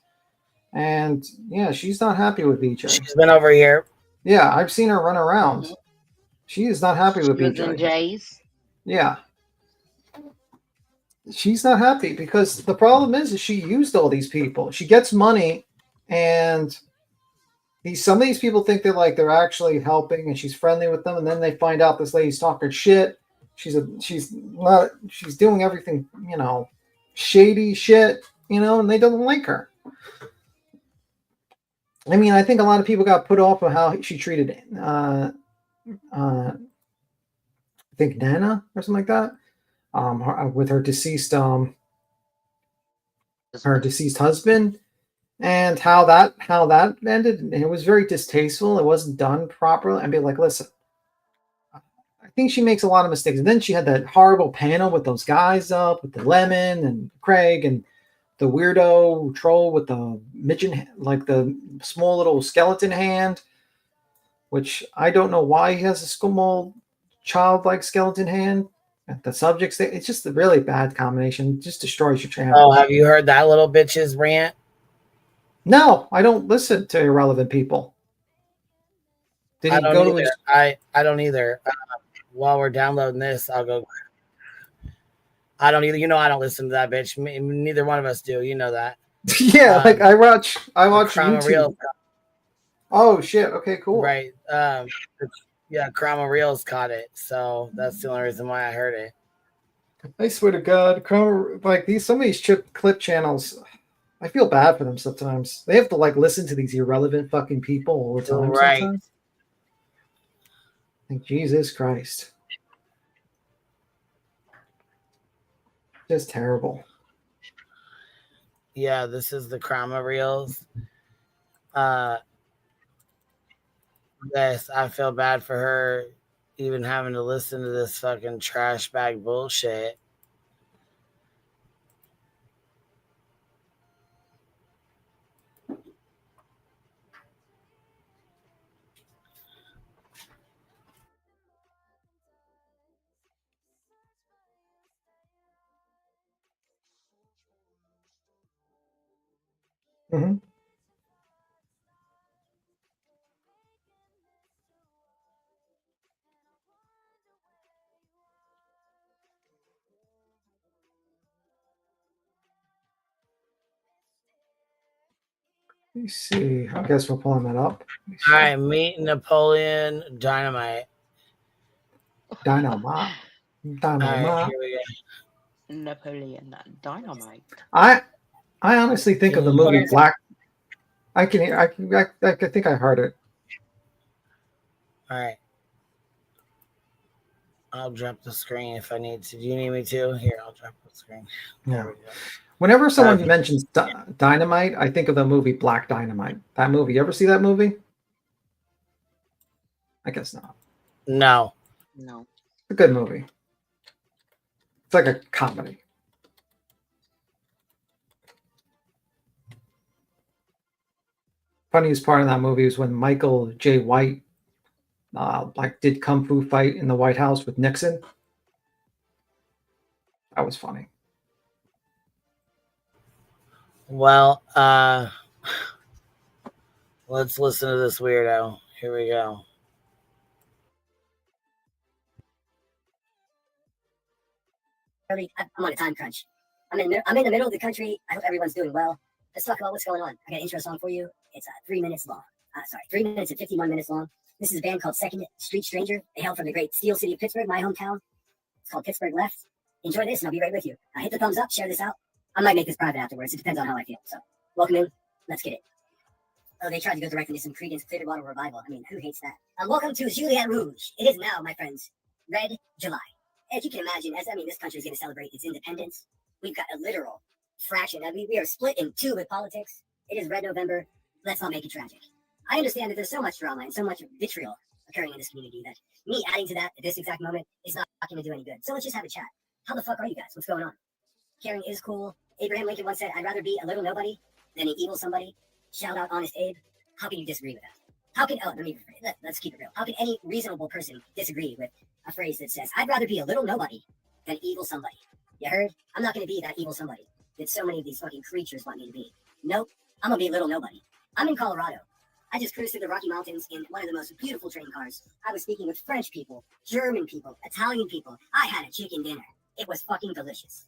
Speaker 17: And yeah, she's not happy with BJ.
Speaker 1: She's been over here.
Speaker 17: Yeah, I've seen her run around. She is not happy with
Speaker 20: She was in
Speaker 17: BJ.
Speaker 20: Jay's.
Speaker 17: Yeah. She's not happy because the problem is she used all these people. She gets money and some of these people think they're actually helping and she's friendly with them, and then they find out this lady's talking shit. She's doing everything, you know, shady shit, you know, and they don't like her. I mean, I think a lot of people got put off of how she treated I think Nana or something like that. With her deceased husband, and how that ended. And it was very distasteful. It wasn't done properly. I'd be like, listen, I think she makes a lot of mistakes. And then she had that horrible panel with those guys up with the Lemon and Craig and the weirdo troll with the midget, like the small little skeleton hand, which I don't know why he has a small childlike skeleton hand. The subjects, it's just a really bad combination. It just destroys your channel.
Speaker 1: Oh, have you heard that little bitch's rant?
Speaker 17: No, I don't listen to irrelevant people.
Speaker 1: I don't either. While we're downloading this, I'll go. I don't either. You know, I don't listen to that bitch. Neither one of us do. You know that.
Speaker 17: Yeah, like I watch YouTube.
Speaker 1: Reels.
Speaker 17: Oh shit! Okay, cool.
Speaker 1: Right. Yeah, Crama Reels caught it, so that's the only reason why I heard it.
Speaker 17: I swear to God, some of these clip channels, I feel bad for them sometimes. They have to like listen to these irrelevant fucking people all the time.
Speaker 1: Right.
Speaker 17: Sometimes. Like Jesus Christ, just terrible.
Speaker 1: Yeah, this is the Crama Reels. Yes, I feel bad for her even having to listen to this fucking trash bag bullshit.
Speaker 17: Mm-hmm. Let me see. I guess we're pulling that up.
Speaker 1: All right, meet Napoleon Dynamite.
Speaker 17: Dynamite.
Speaker 1: All right, here we go.
Speaker 20: Napoleon Dynamite.
Speaker 17: I honestly think of the movie Black. I think I heard it.
Speaker 1: All right. I'll drop the screen if I need to. Do you need me to? Here, I'll drop the screen.
Speaker 17: Yeah. Whenever someone mentions Dynamite, I think of the movie Black Dynamite. That movie. You ever see that movie? I guess not.
Speaker 1: No.
Speaker 20: No.
Speaker 17: It's a good movie. It's like a comedy. Funniest part of that movie was when Michael J. White did kung fu fight in the White House with Nixon. That was funny.
Speaker 1: Well, let's listen to this weirdo. Here we go.
Speaker 11: I'm on a time crunch. I'm in the middle of the country. I hope everyone's doing well. Let's talk about what's going on. I got an intro song for you. It's 3 minutes long. 3 minutes and 51 minutes long. This is a band called Second Street Stranger. They hail from the great steel city of Pittsburgh, my hometown. It's called Pittsburgh Left. Enjoy this, and I'll be right with you. Hit the thumbs up, share this out. I might make this private afterwards. It depends on how I feel. So, welcome in. Let's get it. Oh, they tried to go directly to some Creedence Clearwater Revival. I mean, who hates that? Welcome to Juliet Rouge. It is now, my friends, Red July. As you can imagine, this country is going to celebrate its independence. We've got a literal fraction. We are split in two with politics. It is Red November. Let's not make it tragic. I understand that there's so much drama and so much vitriol occurring in this community that me adding to that at this exact moment is not going to do any good. So let's just have a chat. How the fuck are you guys? What's going on? Caring is cool. Abraham Lincoln once said, I'd rather be a little nobody than an evil somebody. Shout out Honest Abe. How can you disagree with that? How can, let's keep it real. How can any reasonable person disagree with a phrase that says, I'd rather be a little nobody than evil somebody? You heard? I'm not going to be that evil somebody that so many of these fucking creatures want me to be. Nope. I'm going to be a little nobody. I'm in Colorado. I just cruised through the Rocky Mountains in one of the most beautiful train cars. I was speaking with French people, German people, Italian people. I had a chicken dinner. It was fucking delicious.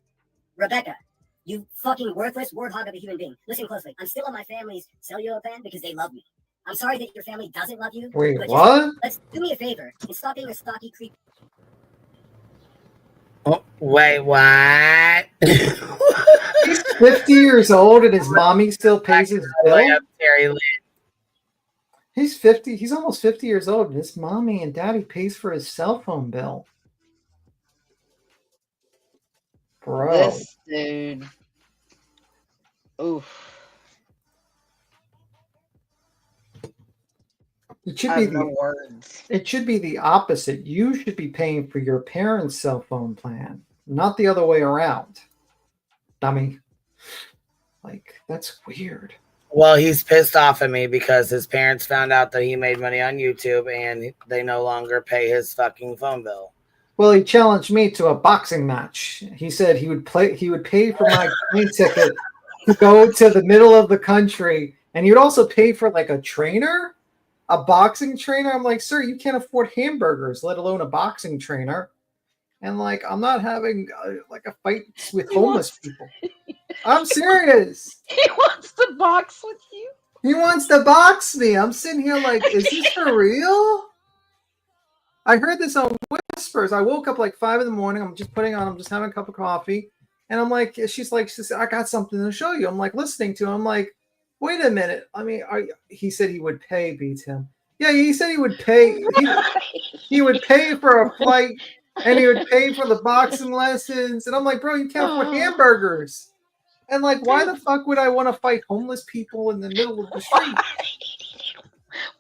Speaker 11: Rebecca, you fucking worthless warthog of a human being. Listen closely. I'm still on my family's cellular plan because they love me. I'm sorry that your family doesn't love you.
Speaker 17: Wait,
Speaker 11: but
Speaker 17: what?
Speaker 11: Let's do me a favor and stop being a stocky creep.
Speaker 1: Oh, wait, what?
Speaker 17: He's 50 years old and his mommy still pays his bill? He's 50. He's almost 50 years old and his mommy and daddy pays for his cell phone bill. Bro.
Speaker 20: This dude. Oof.
Speaker 17: It should be the opposite. You should be paying for your parents' cell phone plan, not the other way around. Dummy. Like, that's weird.
Speaker 1: Well, he's pissed off at me because his parents found out that he made money on YouTube and they no longer pay his fucking phone bill.
Speaker 17: Well, he challenged me to a boxing match. He said he would pay for my plane ticket to go to the middle of the country, and he would also pay for like a trainer. A boxing trainer? I'm like, sir, you can't afford hamburgers, let alone a boxing trainer. And like, I'm not having like a fight with homeless people. I'm serious.
Speaker 20: He wants to box with you.
Speaker 17: He wants to box me. I'm sitting here like, is this for real? I heard this on Whispers. I woke up like 5 a.m. I'm just having a cup of coffee. And I'm like, she's like, I got something to show you. I'm like listening to him. I'm like, wait a minute. I mean, he said he would pay, beats him. Yeah, he said he would pay. He would pay for a flight and he would pay for the boxing lessons. And I'm like, bro, you can't afford hamburgers. And like, why the fuck would I want to fight homeless people in the middle of the street?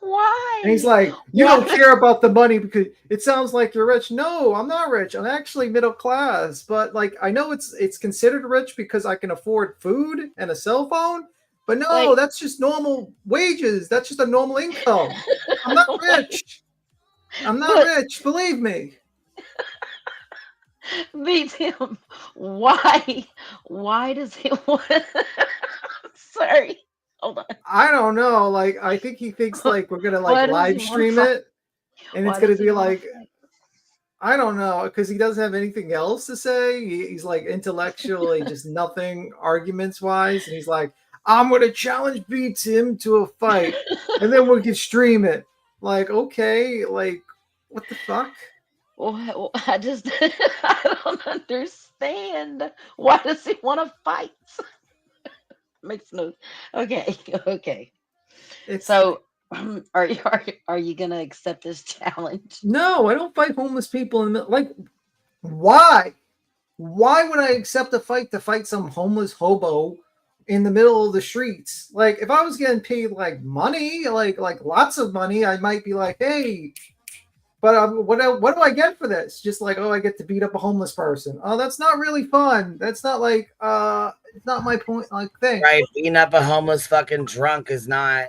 Speaker 20: Why?
Speaker 17: And he's like, you don't care about the money because it sounds like you're rich. No, I'm not rich. I'm actually middle class. But like, I know it's considered rich because I can afford food and a cell phone. But no, that's just normal wages. That's just a normal income. I'm not rich. I'm not rich. Believe me.
Speaker 20: Beats him. Why? Why does he want? Sorry. Hold on.
Speaker 17: I don't know. Like, I think he thinks like we're gonna like live stream it, and it's gonna be like, I don't know, because he doesn't have anything else to say. He's like intellectually just nothing arguments wise, and he's like, I'm gonna challenge Beats him to a fight, and then we can stream it. Like, okay, like, what the fuck?
Speaker 20: Well, I don't understand. Why does he want to fight? Makes no. Okay. So, are you gonna accept this challenge?
Speaker 17: No, I don't fight homeless people like. Why? Why would I accept a fight to fight some homeless hobo in the middle of the streets? Like, if I was getting paid like money, like lots of money, I might be like, hey. But what do I get for this? Just like, oh, I get to beat up a homeless person. Oh, that's not really fun. That's not like it's not my point like thing.
Speaker 1: Right, beating up a homeless fucking drunk is not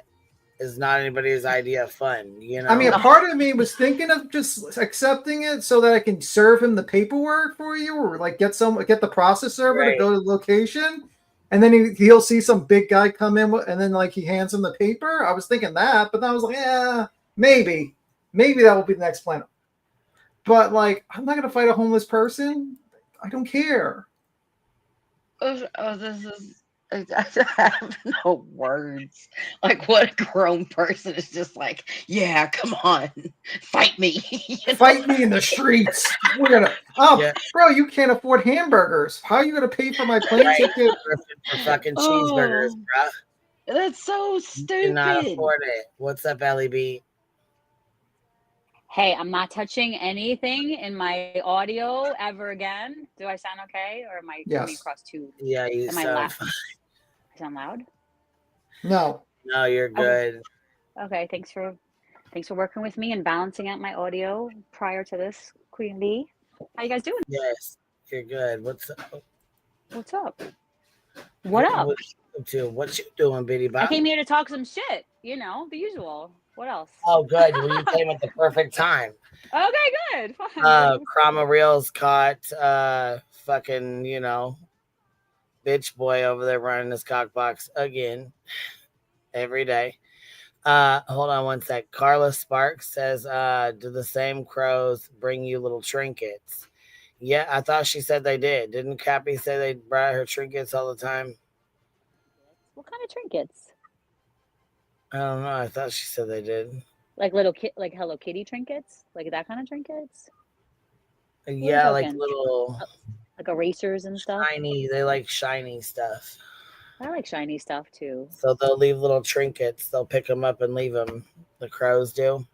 Speaker 1: anybody's idea of fun, you know.
Speaker 17: I mean, a part of me was thinking of just accepting it so that I can serve him the paperwork for you, or like get the process server to go to the location, and then he'll see some big guy come in and then like he hands him the paper. I was thinking that, but then I was like, yeah, maybe that will be the next plan. But like, I'm not gonna fight a homeless person. I don't care.
Speaker 20: This is. I have no words. Like, what a grown person is just like, yeah, come on, fight me.
Speaker 17: Fight me in the streets. We're gonna. Bro, you can't afford hamburgers. How are you gonna pay for my plane ticket
Speaker 1: for fucking cheeseburgers, bro?
Speaker 20: That's so stupid.
Speaker 1: You cannot afford it. What's up, Ellie B?
Speaker 14: Hey, I'm not touching anything in my audio ever again. Do I sound okay, or am I coming
Speaker 17: Yes.
Speaker 14: across too?
Speaker 1: Yeah, you
Speaker 14: Am I
Speaker 1: sound
Speaker 14: loud?
Speaker 1: fine.
Speaker 14: I sound loud.
Speaker 17: No.
Speaker 1: No, you're
Speaker 14: Okay.
Speaker 1: good.
Speaker 14: Okay. Thanks for working with me and balancing out my audio prior to this, Queen Bee. How you guys doing?
Speaker 1: Yes, you're good. What's up?
Speaker 14: What's up? What up?
Speaker 1: What you up to? What you doing, Bitty
Speaker 14: I
Speaker 1: Bob?
Speaker 14: came here to talk some shit. You know, the usual. What else?
Speaker 1: Oh, good. Well, you came at the perfect time.
Speaker 14: Okay, good. Fun.
Speaker 1: Krama Reels caught fucking, bitch boy over there running his cock box again every day. Hold on one sec. Carla Sparks says, do the same crows bring you little trinkets? Yeah, I thought she said they did. Didn't Cappy say they brought her trinkets all the time?
Speaker 14: What kind of trinkets?
Speaker 1: I don't know. I thought she said they did.
Speaker 14: Like like Hello Kitty trinkets? Like that kind of trinkets?
Speaker 1: Yeah, like little
Speaker 14: like erasers and stuff.
Speaker 1: Shiny. They like shiny stuff.
Speaker 14: I like shiny stuff too.
Speaker 1: So they'll leave little trinkets. They'll pick them up and leave them. The crows do.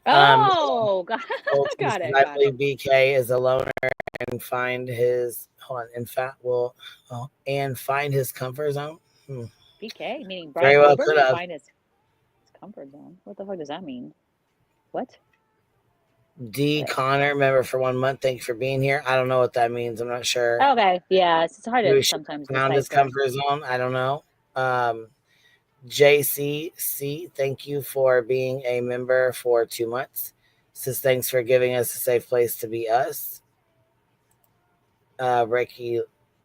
Speaker 14: Oh, got it.
Speaker 1: I believe BK is a loner and find his and find his comfort zone.
Speaker 14: BK, meaning
Speaker 1: Very
Speaker 14: Brad
Speaker 1: well
Speaker 14: Wilbur
Speaker 1: could
Speaker 14: will
Speaker 1: have.
Speaker 14: find his comfort zone. What the fuck does that mean? What?
Speaker 1: D. Connor, member for 1 month. Thank you for being here. I don't know what that means. I'm not sure.
Speaker 14: Okay, yeah, it's hard
Speaker 1: Maybe
Speaker 14: to
Speaker 1: she
Speaker 14: sometimes
Speaker 1: found his
Speaker 14: decipher.
Speaker 1: comfort zone. I don't know. JCC, thank you for being a member for 2 months. Says thanks for giving us a safe place to be us. Rocky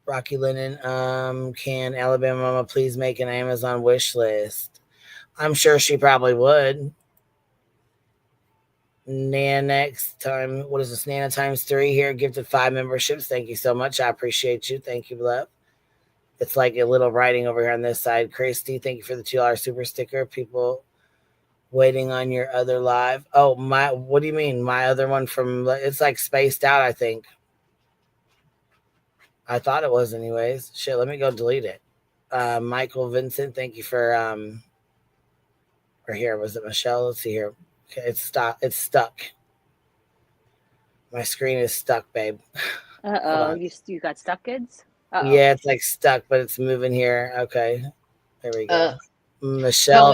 Speaker 1: Lennon, can Alabama Mama please make an Amazon wish list? I'm sure she probably would. Nana next time. What is this? Nana times 3 here. Gifted 5 memberships. Thank you so much. I appreciate you. Thank you, love. It's like a little writing over here on this side. Christy, thank you for the $2 super sticker. People waiting on your other live. Oh, what do you mean? My other one from, it's like spaced out, I think. I thought it was anyways. Shit, let me go delete it. Michael Vincent, thank you for, or here, was it Michelle? Let's see here. Okay, it's stuck. My screen is stuck, babe.
Speaker 14: Uh-oh, you got stuck, kids? Uh-oh.
Speaker 1: Yeah, it's like stuck, but it's moving here. Okay, there we go. Michelle,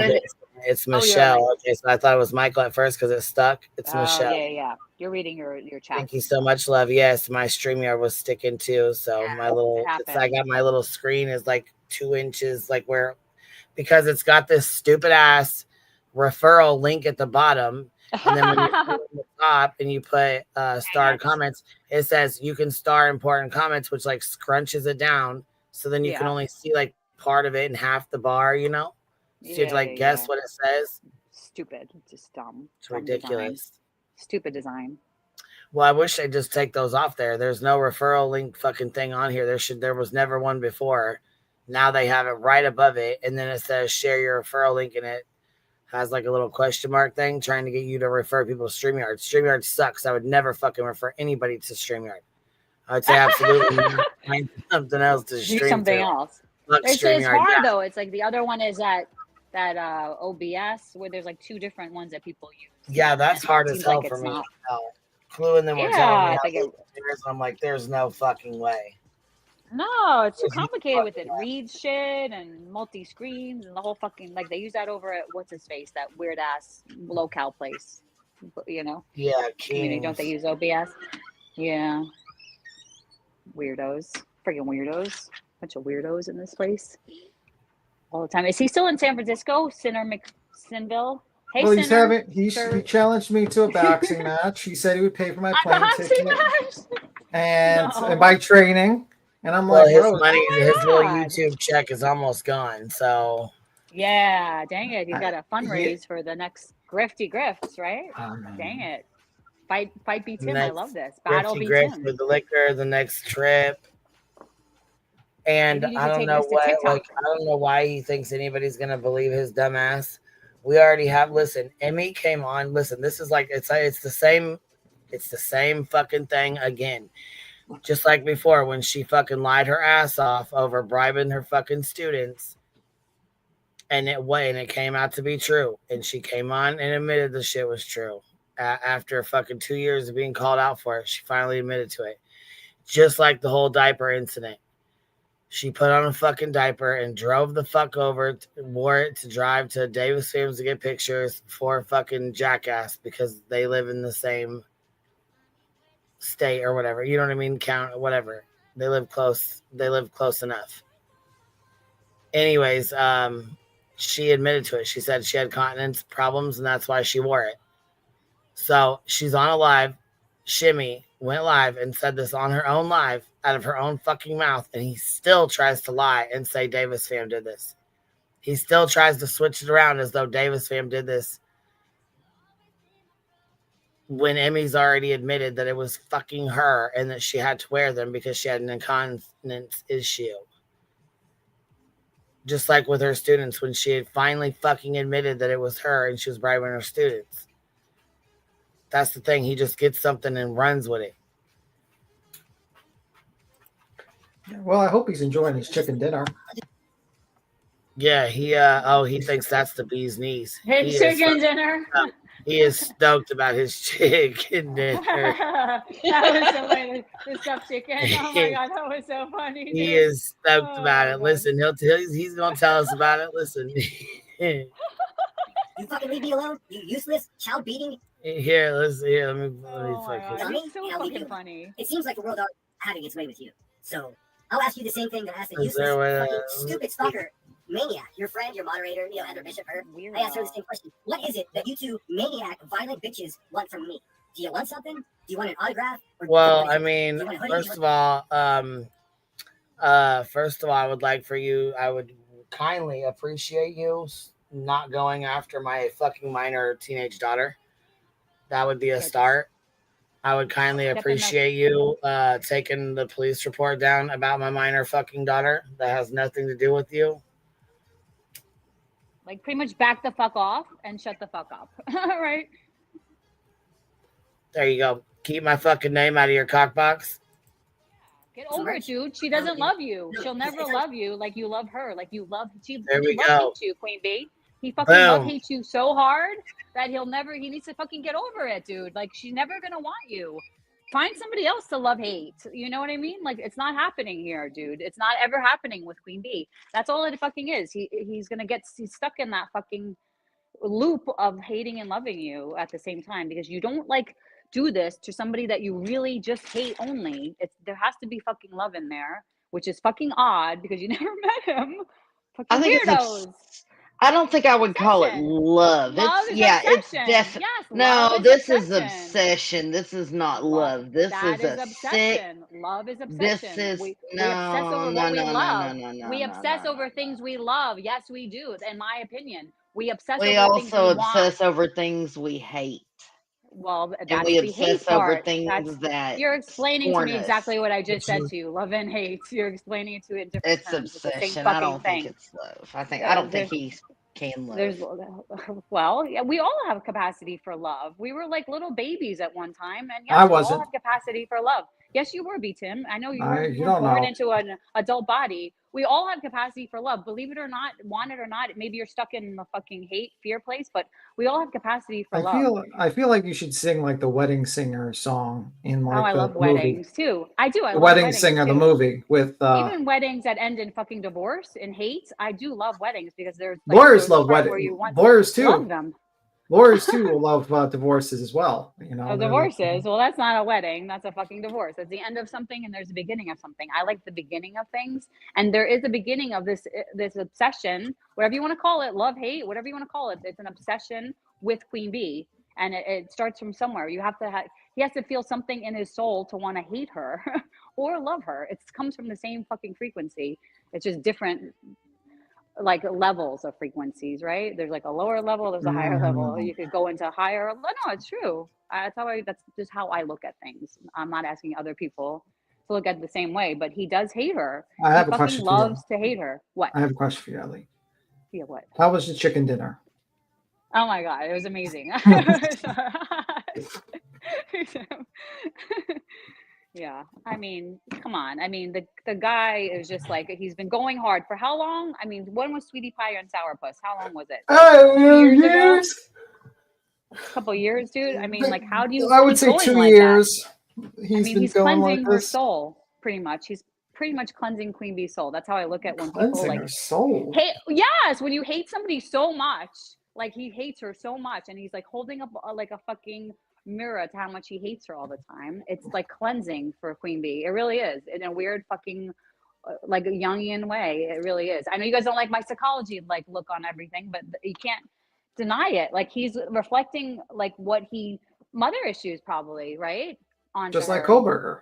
Speaker 1: it's Michelle.
Speaker 14: Right.
Speaker 1: Okay, so I thought it was Michael at first because it's stuck. It's Michelle.
Speaker 14: Yeah. You're reading your chat.
Speaker 1: Thank you so much, love. Yes, my StreamYard was sticking too. So my little, I got my little screen is like 2 inches, like because it's got this stupid ass referral link at the bottom. And then when you put it on the top and you put starred comments, it says you can star important comments, which like scrunches it down. So then you can only see like part of it and half the bar, So you have to like guess what it says.
Speaker 14: Stupid. Just dumb.
Speaker 1: It's ridiculous.
Speaker 14: Design. Stupid design.
Speaker 1: Well, I wish they'd just take those off there. There's no referral link fucking thing on here. There was never one before. Now they have it right above it. And then it says share your referral link, and it has like a little question mark thing trying to get you to refer people to StreamYard. StreamYard sucks. I would never fucking refer anybody to StreamYard. I would say absolutely not. Find something else to stream.
Speaker 14: Do something
Speaker 1: to.
Speaker 14: else.
Speaker 1: Fuck
Speaker 14: It's
Speaker 1: StreamYard,
Speaker 14: hard though. It's like the other one is that OBS where there's like 2 different ones that people use.
Speaker 1: Yeah, that's hard as hell for me. Clue and then we're telling me I'm like, there's no fucking way.
Speaker 14: No, it's too complicated with it. Reads shit and multi-screens and the whole fucking, like they use that over at what's his face, that weird ass locale place.
Speaker 1: Yeah,
Speaker 14: Don't they use OBS? Yeah. Weirdos. Freaking weirdos. Bunch of weirdos in this place. All the time. Is he still in San Francisco? Sinner McSinville? Hey,
Speaker 17: well,
Speaker 14: Sinner.
Speaker 17: He challenged me to a boxing match. He said he would pay for my plane ticket and by training. And I'm like,
Speaker 1: his money, his little YouTube check is almost gone. So
Speaker 14: yeah, dang it, you got to fundraise for the next grifty grifts, right? Dang it, fight beats him. I love this battle beats him
Speaker 1: with the liquor. The next trip. And I don't know why he thinks anybody's gonna believe his dumb ass. We already have. Listen, Emmy came on. Listen, this is like it's the same fucking thing again. Just like before when she fucking lied her ass off over bribing her fucking students, and it came out to be true. And she came on and admitted the shit was true. after fucking 2 years of being called out for it. She finally admitted to it. Just like the whole diaper incident. She put on a fucking diaper and drove the fuck over, wore it to drive to Davis Films to get pictures for a fucking jackass because they live in the same state or whatever. You know what I mean? Count, whatever. They live close. They live close enough. Anyways, she admitted to it. She said she had continence problems and that's why she wore it. So she's on a live. Shimmy went live and said this on her own live out of her own fucking mouth, and he still tries to lie and say Davis fam did this. He still tries to switch it around as though Davis fam did this when Emmy's already admitted that it was fucking her and that she had to wear them because she had an incontinence issue. Just like with her students when she had finally fucking admitted that it was her and she was bribing her students. That's the thing. He just gets something and runs with it.
Speaker 17: Well, I hope he's enjoying his chicken dinner.
Speaker 1: Yeah, he thinks that's the bee's knees.
Speaker 14: His chicken dinner.
Speaker 1: He is stoked about his chicken dinner.
Speaker 14: That was so funny. The stuffed chicken. Oh my god, that was so funny.
Speaker 1: He
Speaker 14: dude.
Speaker 1: is stoked about it. Listen, he's gonna tell us about it. Listen.
Speaker 11: You fucking leave me alone, you useless child beating.
Speaker 1: Here, let me
Speaker 14: Oh my god,
Speaker 11: Dummy.
Speaker 14: it's so
Speaker 11: I'll leave
Speaker 14: fucking
Speaker 11: you.
Speaker 14: funny.
Speaker 11: It seems like the world are having its way with you. So I'll ask you the same thing that I asked the
Speaker 1: Is there a way
Speaker 11: useless,
Speaker 1: to-
Speaker 11: fucking stupid stalker maniac, your friend, your moderator, Heather Bishop. I asked her the same question. What is it that you two maniac, violent bitches want from me? Do you want something? Do you want an autograph? Or
Speaker 1: Well,
Speaker 11: what is
Speaker 1: I
Speaker 11: it?
Speaker 1: mean,
Speaker 11: Do you want a hoodie?
Speaker 1: first of all, I would like for you. I would kindly appreciate you not going after my fucking minor teenage daughter. That would be a start. I would kindly appreciate you taking the police report down about my minor fucking daughter. That has nothing to do with you.
Speaker 14: Like pretty much back the fuck off and shut the fuck up. Right?
Speaker 1: There you go. Keep my fucking name out of your cock box.
Speaker 14: Get over it, dude. She doesn't love you. She'll never love you like you love her. Like you love
Speaker 1: There we
Speaker 14: love
Speaker 1: go.
Speaker 14: hates you, Queen Bee. He fucking love
Speaker 1: Boom.
Speaker 14: hates you so hard that he needs to fucking get over it, dude. Like she's never gonna want you. Find somebody else to love hate. You know what I mean? Like it's not happening here, dude. It's not ever happening with Queen Bee. That's all it fucking is. He's stuck in that fucking loop of hating and loving you at the same time because you don't like do this to somebody that you really just hate only. There has to be fucking love in there, which is fucking odd because you never met him.
Speaker 20: I
Speaker 14: Fucking
Speaker 20: think
Speaker 14: weirdos.
Speaker 20: I don't think I would call it love.
Speaker 14: Love
Speaker 20: It's
Speaker 14: is
Speaker 20: it's
Speaker 14: obsession.
Speaker 20: definitely
Speaker 14: Yes,
Speaker 20: no.
Speaker 14: love is
Speaker 20: This is
Speaker 14: obsession.
Speaker 20: obsession. This is not love. This
Speaker 14: That
Speaker 20: is
Speaker 14: is
Speaker 20: a sick.
Speaker 14: obsession. Love is
Speaker 20: This
Speaker 14: obsession.
Speaker 20: is
Speaker 14: We
Speaker 20: no,
Speaker 14: obsess over
Speaker 20: no,
Speaker 14: what we
Speaker 20: no, no,
Speaker 14: love.
Speaker 20: no, no,
Speaker 14: We
Speaker 20: no,
Speaker 14: obsess
Speaker 20: no,
Speaker 14: over things we love. Yes, we do. In my opinion, we obsess
Speaker 20: We
Speaker 14: over things
Speaker 20: also
Speaker 14: we want.
Speaker 20: obsess over things we hate,
Speaker 14: Well,
Speaker 20: and
Speaker 14: that's
Speaker 20: we
Speaker 14: the hate
Speaker 20: obsess over
Speaker 14: part.
Speaker 20: things that
Speaker 14: You're explaining to
Speaker 20: scorn
Speaker 14: me
Speaker 20: us.
Speaker 14: exactly what I just said to you. Love and hate. You're explaining it to it in different
Speaker 20: It's
Speaker 14: terms. It's the same
Speaker 20: obsession. I
Speaker 14: fucking
Speaker 20: don't think
Speaker 14: thing.
Speaker 20: it's love. I don't think
Speaker 14: There's-
Speaker 20: he can love.
Speaker 14: There's well, yeah, we all have capacity for love. We were like little babies at one time, and yes,
Speaker 17: I
Speaker 14: we all
Speaker 17: wasn't.
Speaker 14: have capacity for love. Yes, you were, B Tim. I know you were,
Speaker 17: You
Speaker 14: you were
Speaker 17: don't
Speaker 14: born
Speaker 17: know.
Speaker 14: into an adult body. We all have capacity for love. Believe it or not, want it or not, maybe you're stuck in the fucking hate, fear place, but we all have capacity for love.
Speaker 17: I feel like you should sing like the Wedding Singer song in like
Speaker 14: I
Speaker 17: the
Speaker 14: love
Speaker 17: movie.
Speaker 14: weddings too. I do. I
Speaker 17: The
Speaker 14: love
Speaker 17: Wedding
Speaker 14: weddings
Speaker 17: Singer, the
Speaker 14: too.
Speaker 17: movie with
Speaker 14: Even weddings that end in fucking divorce and hate, I do love weddings because there's like,
Speaker 17: lawyers
Speaker 14: there's a
Speaker 17: love
Speaker 14: part where
Speaker 17: wedding.
Speaker 14: you want
Speaker 17: Lawyers
Speaker 14: love
Speaker 17: too.
Speaker 14: them.
Speaker 17: Lawyers too will love divorces as well. You know,
Speaker 14: Oh,
Speaker 17: they're like-
Speaker 14: divorces. Well, that's not a wedding. That's a fucking divorce. It's the end of something, and there's the beginning of something. I like the beginning of things, and there is a beginning of this obsession, whatever you want to call it, love, hate, whatever you want to call it. It's an obsession with Queen Bee, and it starts from somewhere. You have to he has to feel something in his soul to want to hate her or love her. It comes from the same fucking frequency. It's just different, like levels of frequencies, right? There's like a lower level, there's a higher level. You could go into higher. No, it's true. That's just how I look at things. I'm not asking other people to look at it the same way, but he does hate her.
Speaker 17: I have
Speaker 14: he
Speaker 17: a question
Speaker 14: fucking
Speaker 17: for you.
Speaker 14: loves to hate her. What?
Speaker 17: I have a question for you, Ellie.
Speaker 14: Yeah, what?
Speaker 17: How was the chicken dinner?
Speaker 14: Oh my god, it was amazing. Yeah, I mean, come on. I mean, the guy is just like, he's been going hard for how long? I mean, when was Sweetie Pie and Sourpuss? How long was it?
Speaker 17: Oh,
Speaker 14: 2 years ago? a couple years, dude. I mean, like, how do you
Speaker 17: I would
Speaker 14: keep
Speaker 17: say
Speaker 14: going
Speaker 17: 2
Speaker 14: like that?
Speaker 17: years.
Speaker 14: I mean, he's
Speaker 17: going like
Speaker 14: cleansing her
Speaker 17: this.
Speaker 14: soul, pretty much. He's pretty much cleansing Queen Bee's soul. That's how I look at when people
Speaker 17: Cleansing
Speaker 14: like
Speaker 17: her soul.
Speaker 14: hate. Yes, when you hate somebody so much, like he hates her so much, and he's like holding up like a fucking mirror to how much he hates her all the time. It's like cleansing for Queen Bee. It really is, in a weird fucking like a Jungian way. It really is. I know you guys don't like my psychology like look on everything, but you can't deny it. Like he's reflecting like what he mother issues probably, right? Onto
Speaker 17: Just like
Speaker 14: her.
Speaker 17: Kohlberger.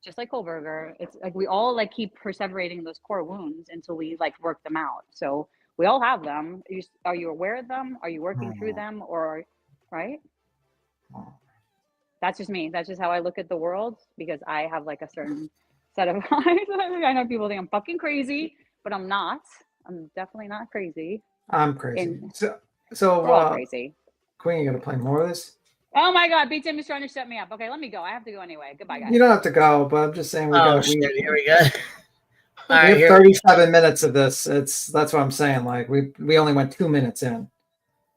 Speaker 14: Just like Kohlberger. It's like we all like keep perseverating those core wounds until we like work them out. So we all have them. Are you aware of them? Are you working through them? Or right? That's just me. That's just how I look at the world, because I have like a certain set of eyes. I know people think I'm fucking crazy, but I'm not. I'm definitely not crazy.
Speaker 17: I'm crazy.
Speaker 14: And
Speaker 17: So
Speaker 14: we're all crazy.
Speaker 17: Queen, you gonna play more of this?
Speaker 14: Oh my God, BTM is trying to shut me up. Okay, let me go. I have to go anyway. Goodbye, guys.
Speaker 17: You don't have to go, but I'm just saying
Speaker 1: Here we go.
Speaker 17: We have 37 minutes of this. That's what I'm saying. Like we only went 2 minutes in.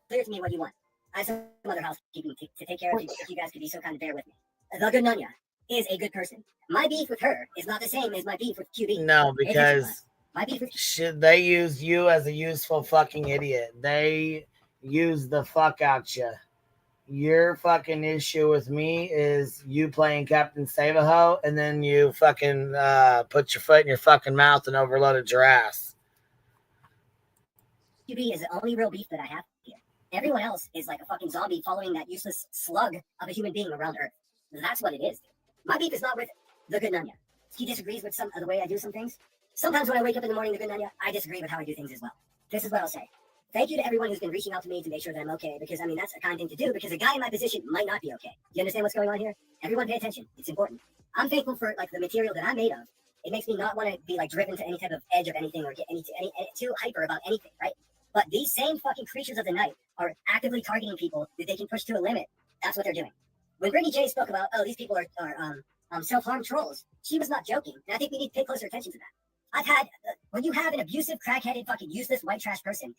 Speaker 11: Clear to me what you want. I have some other housekeeping to take care of. If you guys could be so kind to bear with me. The good Nunya is a good person. My beef with her is not the same as my beef with QB.
Speaker 1: No, because
Speaker 11: my beef with
Speaker 1: they used you as a useful fucking idiot. They used the fuck out you. Your fucking issue with me is you playing Captain Save-A-Ho, and then you fucking put your foot in your fucking mouth and overloaded your ass.
Speaker 11: QB is the only real beef that I have here. Everyone else is like a fucking zombie following that useless slug of a human being around Earth. That's what it is. My beef is not with the good Nunya. He disagrees with some of the way I do some things. Sometimes when I wake up in the morning, the good Nunya, I disagree with how I do things as well. This is what I'll say. Thank you to everyone who's been reaching out to me to make sure that I'm okay, because, I mean, that's a kind thing to do, because a guy in my position might not be okay. You understand what's going on here? Everyone pay attention. It's important. I'm thankful for, like, the material that I'm made of. It makes me not want to be, like, driven to any type of edge of anything or get any too hyper about anything, right? But these same fucking creatures of the night are actively targeting people that they can push to a limit. That's what they're doing. When Brittany J spoke about, oh, these people are self-harm trolls, she was not joking. And I think we need to pay closer attention to that. I've had, when you have an abusive, crack-headed, fucking useless, white trash person.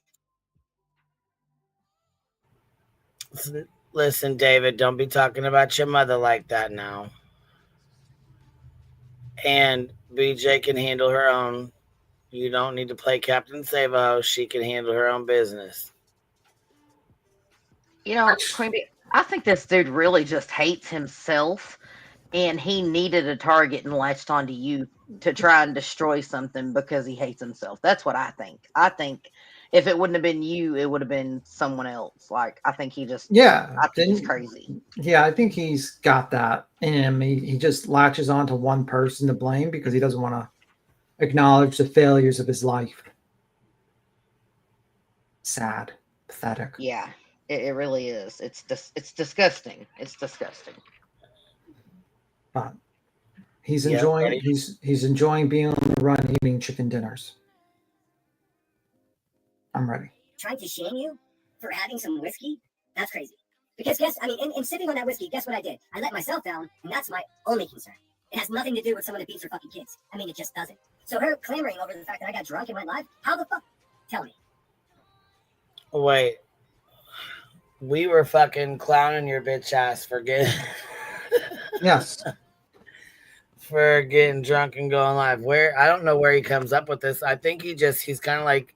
Speaker 1: Listen, David, don't be talking about your mother like that now. And BJ can handle her own. You don't need to play Captain Save-A-Ho. She can handle her own business.
Speaker 20: You know, Queen Bee, I think this dude really just hates himself, and he needed a target and latched onto you to try and destroy something because he hates himself. That's what I think. I think if it wouldn't have been you, it would have been someone else. Like, I think he just, I think he's crazy.
Speaker 17: Yeah, I think he's got that in him. He just latches on to one person to blame because he doesn't want to acknowledge the failures of his life. Sad, pathetic.
Speaker 20: Yeah, it really is. It's disgusting. It's disgusting.
Speaker 17: But he's enjoying he's enjoying being on the run, eating chicken dinners. I'm ready.
Speaker 11: Trying to shame you for having some whiskey? That's crazy. Because in sipping on that whiskey, guess what I did? I let myself down, and that's my only concern. It has nothing to do with someone that beats her fucking kids. I mean, it just doesn't. So her clamoring over the fact that I got drunk and went live, how the fuck? Tell me.
Speaker 1: Wait. We were fucking clowning your bitch ass for getting...
Speaker 17: Yes.
Speaker 1: For getting drunk and going live. I don't know where he comes up with this. I think he's kind of like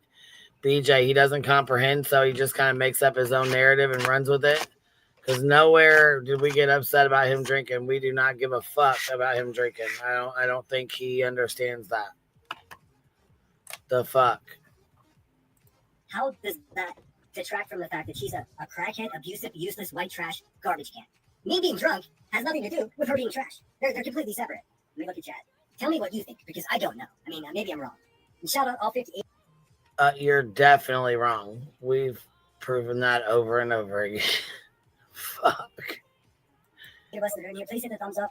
Speaker 1: BJ. He doesn't comprehend, so he just kind of makes up his own narrative and runs with it. Because nowhere did we get upset about him drinking. We do not give a fuck about him drinking. I don't think he understands that. The fuck.
Speaker 11: How does that detract from the fact that she's a crackhead, abusive, useless, white trash garbage can? Me being drunk has nothing to do with her being trash. They're completely separate. Let me look at chat. Tell me what you think, because I don't know. I mean, maybe I'm wrong. And shout out all 58.
Speaker 1: You're definitely wrong. We've proven that over and over again. Fuck.
Speaker 11: Give us the here. Please hit the thumbs up.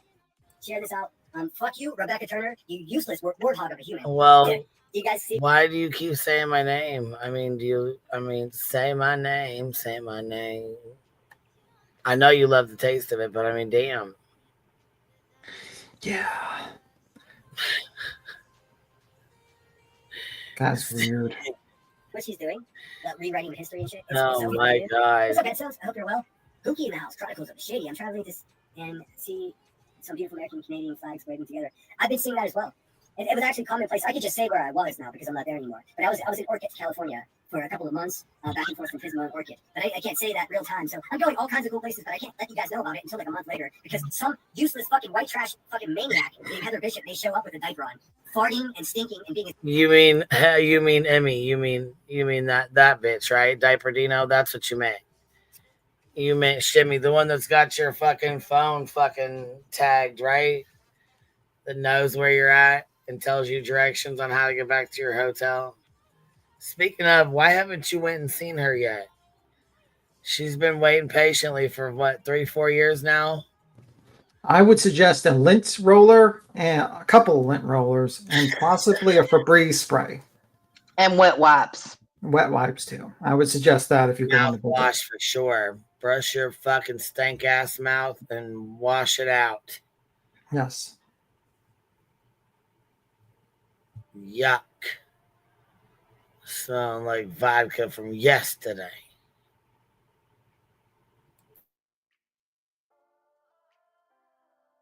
Speaker 11: Share this out. Fuck you, Rebecca Turner. You useless warthog of a human.
Speaker 1: Well,
Speaker 11: yeah. You guys see?
Speaker 1: Why do you keep saying my name? Say my name. Say my name. I know you love the taste of it, but I mean, damn.
Speaker 17: Yeah. That's weird.
Speaker 11: what she's doing, rewriting history and shit.
Speaker 1: Oh
Speaker 11: so
Speaker 1: my
Speaker 11: dude.
Speaker 1: God.
Speaker 11: What's up, Headstones? I hope you're well. Pookie in the house. Chronicles of the Shady. I'm traveling to and see some beautiful American and Canadian flags waving together. I've been seeing that as well. It was actually commonplace. I could just say where I was now because I'm not there anymore. But I was in Orchid, California for a couple of months, back and forth from Pismo and Orchid. But I can't say that real time. So I'm going all kinds of cool places, but I can't let you guys know about it until like a month later because some useless fucking white trash fucking maniac named Heather Bishop may show up with a diaper on, farting and stinking and being.
Speaker 1: You mean Emmy? You mean that bitch, right? Diaper Dino. That's what you meant. You meant Shimmy, the one that's got your fucking phone fucking tagged, right? That knows where you're at and tells you directions on how to get back to your hotel. Speaking of, why haven't you went and seen her yet? She's been waiting patiently for what, 3-4 years now?
Speaker 17: I would suggest a lint roller and a couple of lint rollers and possibly a Febreze spray.
Speaker 20: And wet wipes.
Speaker 17: Wet wipes too. I would suggest that if you're going to visit.
Speaker 1: Wash for sure. Brush your fucking stank ass mouth and wash it out.
Speaker 17: Yes.
Speaker 1: Yuck. Sound like vodka from yesterday.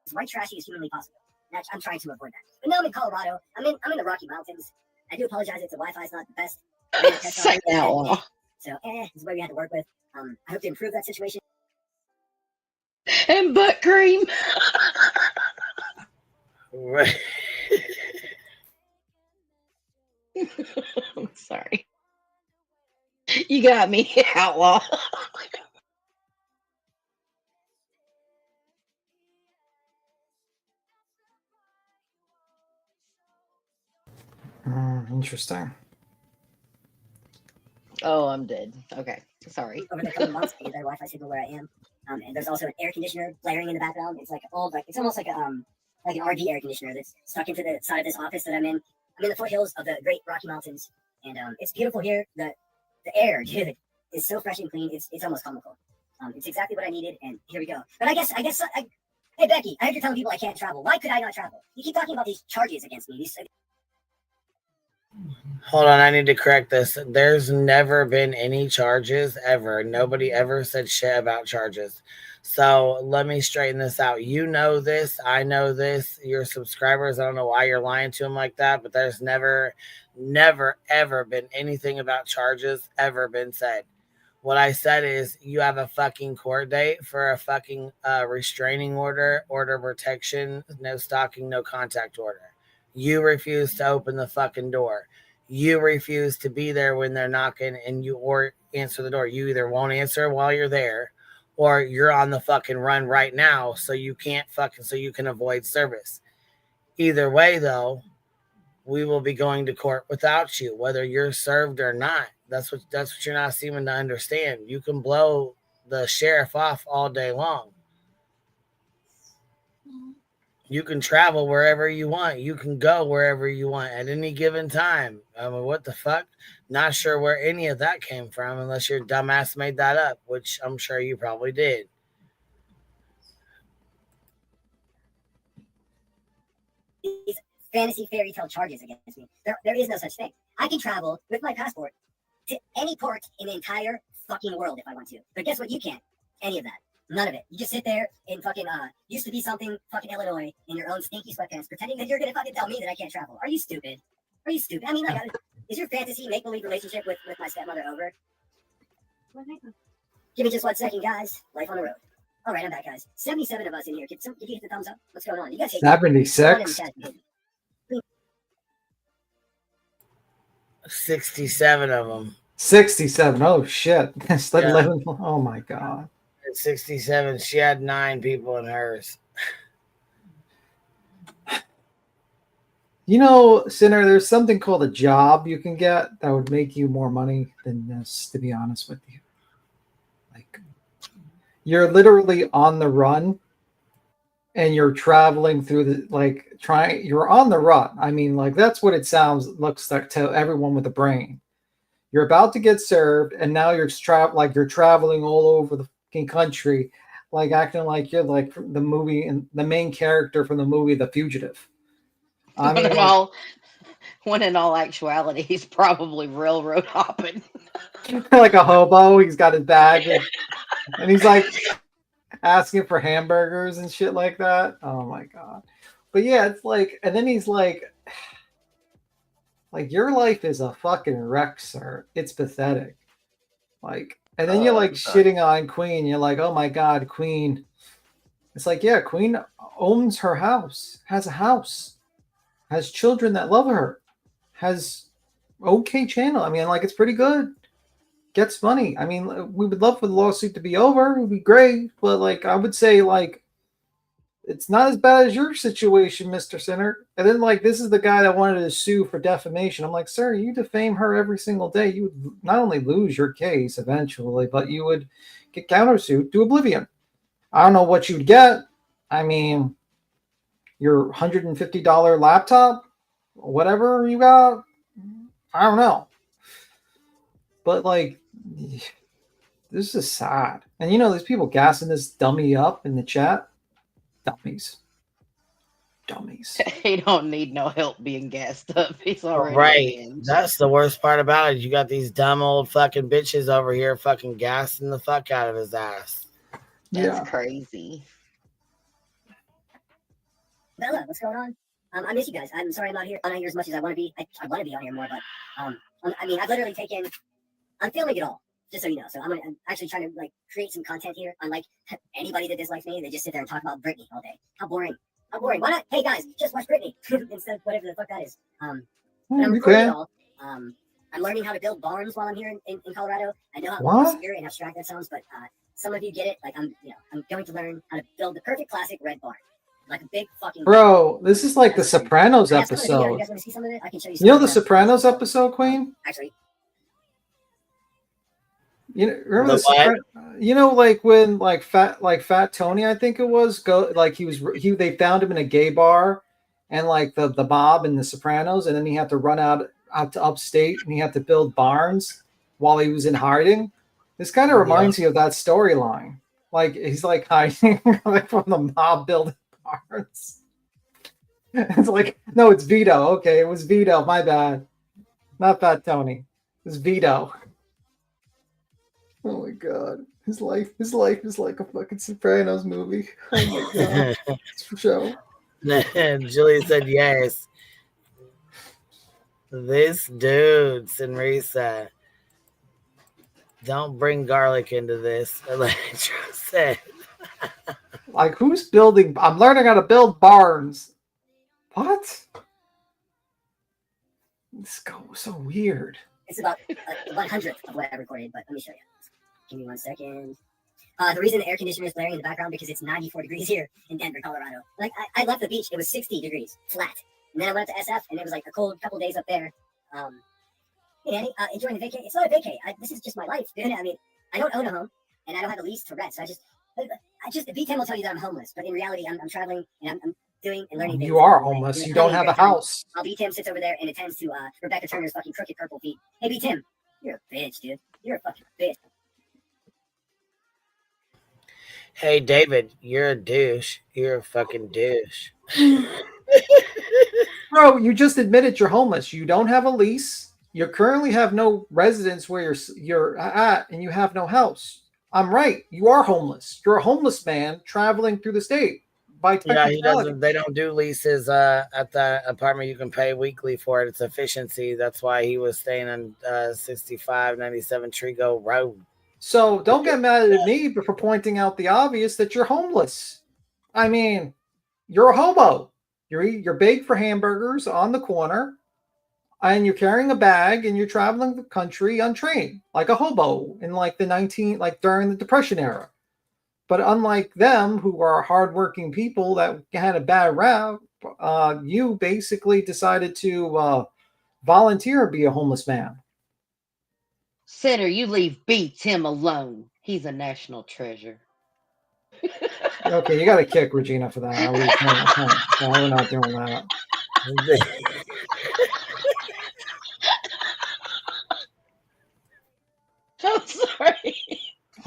Speaker 11: As white trashy as humanly possible. I'm trying to avoid that. But now I'm in Colorado. I'm in the Rocky Mountains. I do apologize if the Wi-Fi is not the best.
Speaker 20: Say that one.
Speaker 11: So, this is what we had to work with. I hope to improve that situation.
Speaker 20: And butt cream.
Speaker 1: Right.
Speaker 20: I'm sorry. You got me, outlaw.
Speaker 17: Interesting.
Speaker 20: Oh, I'm dead. Okay, sorry.
Speaker 11: Over the coming months, I get better Wi-Fi signal where I am. And there's also an air conditioner blaring in the background. It's like it's almost like an RV air conditioner that's stuck into the side of this office that I'm in. I'm in the foothills of the Great Rocky Mountains, and it's beautiful here. The air, dude, is so fresh and clean. It's almost comical. It's exactly what I needed, and here we go. But I guess, hey Becky, I heard you're telling people I can't travel. Why could I not travel? You keep talking about these charges against me.
Speaker 1: Hold on, I need to correct this. There's never been any charges ever. Nobody ever said shit about charges. So let me straighten this out. You know this. I know this. Your subscribers, I don't know why you're lying to them like that, but there's never, ever been anything about charges ever been said. What I said is you have a fucking court date for a fucking restraining order of protection, no stalking, no contact order. You refuse to open the fucking door. You refuse to be there when they're knocking or answer the door. You either won't answer while you're there or you're on the fucking run right now so you can avoid service. Either way, though, we will be going to court without you, whether you're served or not. That's what you're not seeming to understand. You can blow the sheriff off all day long. You can travel wherever you want. You can go wherever you want at any given time. I mean, what the fuck? Not sure where any of that came from unless your dumbass made that up, which I'm sure you probably did.
Speaker 11: These fantasy fairy tale charges against me. There is no such thing. I can travel with my passport to any port in the entire fucking world if I want to. But guess what? You can't. Any of that. None of it. You just sit there in fucking, used to be something, fucking Illinois, in your own stinky sweatpants, pretending that you're gonna fucking tell me that I can't travel. Are you stupid? Are you stupid? I mean, like, is your fantasy make-believe relationship with my stepmother over? Give me just 1 second, guys. Life on the road. All right, I'm back, guys. 77 of us in here. Can you hit the thumbs up? What's going on? You guys hate
Speaker 17: 76?
Speaker 1: 67 of them.
Speaker 17: 67. Oh, shit. That's like
Speaker 1: Yeah.
Speaker 17: 11. Oh, my God.
Speaker 1: At 67, she had 9 people in hers.
Speaker 17: You know, Sinner, there's something called a job you can get that would make you more money than this, to be honest with you. Like, you're literally on the run and you're traveling through you're on the run. I mean, like, that's what it looks like to everyone with a brain. You're about to get served, and now you're traveling all over the fucking country, like acting like you're like the movie and the main character from the movie The Fugitive. I mean,
Speaker 20: When in all actuality, he's probably railroad hopping.
Speaker 17: Like a hobo. He's got his bag and he's like asking for hamburgers and shit like that. Oh my god. But yeah, it's like, and then he's like your life is a fucking wreck, sir. It's pathetic. Like, and then you're like shitting on Queen. You're like, oh my god, Queen. It's like, yeah, Queen owns her house, has a house, has children that love her, has okay channel. I mean, like, it's pretty good. Gets money. I mean, we would love for the lawsuit to be over. It would be great, but like, I would say like, it's not as bad as your situation, Mr. Sinner. And then like, this is the guy that wanted to sue for defamation. I'm like, sir, you defame her every single day. You would not only lose your case eventually, but you would get countersued to oblivion. I don't know what you'd get. I mean, your $150 laptop, whatever you got, I don't know. But like, this is sad. And you know, there's people gassing this dummy up in the chat. Dummies.
Speaker 20: He don't need no help being gassed up. He's already
Speaker 1: Right.
Speaker 20: in.
Speaker 1: That's the worst part about it. You got these dumb old fucking bitches over here fucking gassing the fuck out of his ass.
Speaker 20: That's crazy.
Speaker 11: Bella, what's going on? I miss you guys. I'm sorry I'm not here as much as I want to be. I want to be on here more, but I mean, I've literally taken. I'm filming it all, just so you know. So I'm actually trying to like create some content here. Unlike anybody that dislikes me, they just sit there and talk about Britney all day. How boring! How boring! Why not? Hey guys, just watch Britney instead of whatever the fuck that is. But I'm recording it all. I'm learning how to build barns while I'm here in Colorado. I know how scary and abstract that sounds, but some of you get it. Like I'm going to learn how to build the perfect classic red barn. Like a big fucking.
Speaker 17: Bro, this is like the Sopranos episode.
Speaker 11: You guys want to see some of it? I can show you.
Speaker 17: You know the Sopranos episode, Queen?
Speaker 11: Actually.
Speaker 17: You know, remember you know, like when like Fat Tony, I think it was, they found him in a gay bar, and like the Bob and the Sopranos, and then he had to run out to upstate and he had to build barns while he was in hiding. This kind of reminds me of that storyline. Like he's like hiding like from the mob building barns. It's like, no, it's Vito. Okay, it was Vito. My bad. Not Fat Tony. It's Vito. Oh my god. His life is like a fucking Sopranos movie. Oh my god. It's for show.
Speaker 1: Julie said yes. This dude, Sinrisa. Don't bring garlic into this. Electro said.
Speaker 17: Like, who's building? I'm learning how to build barns. What? This goes so weird.
Speaker 11: It's about 100th of what I recorded, but let me show you. Give me 1 second. The reason the air conditioner is blaring in the background because it's 94 degrees here in Denver, Colorado. Like I left the beach, it was 60 degrees flat, and then I went up to SF, and it was like a cold couple days up there. Hey Danny, enjoying the vacay? It's not a vacay. This is just my life, dude. I mean, I don't own a home, and I don't have a lease to rent, so I just B10 will tell you that I'm homeless, but in reality, I'm traveling and I'm doing and learning things.
Speaker 17: You are homeless. You don't have a house.
Speaker 11: B-Tim sits over there and attends to Rebecca Turner's fucking crooked purple feet. Hey B-Tim, you're a bitch, dude. You're a fucking bitch.
Speaker 1: Hey David, you're a douche. You're a fucking douche.
Speaker 17: Bro, you just admitted you're homeless. You don't have a lease. You currently have no residence where you're at, and you have no house. I'm right. You are homeless. You're a homeless man traveling through the state.
Speaker 1: Yeah, he doesn't. They don't do leases at the apartment. You can pay weekly for it. It's efficiency. That's why he was staying on 6597 Trigo Road.
Speaker 17: So don't get mad at me for pointing out the obvious that you're homeless. I mean, you're a hobo. You're big for hamburgers on the corner, and you're carrying a bag, and you're traveling the country untrained, like a hobo in like during the Depression era. But unlike them, who are hardworking people that had a bad rap, you basically decided to volunteer and be a homeless man.
Speaker 20: Senator, you leave B-Tim alone. He's a national treasure.
Speaker 17: Okay, you got to kick Regina for that. No, we're not doing that.
Speaker 20: I'm sorry.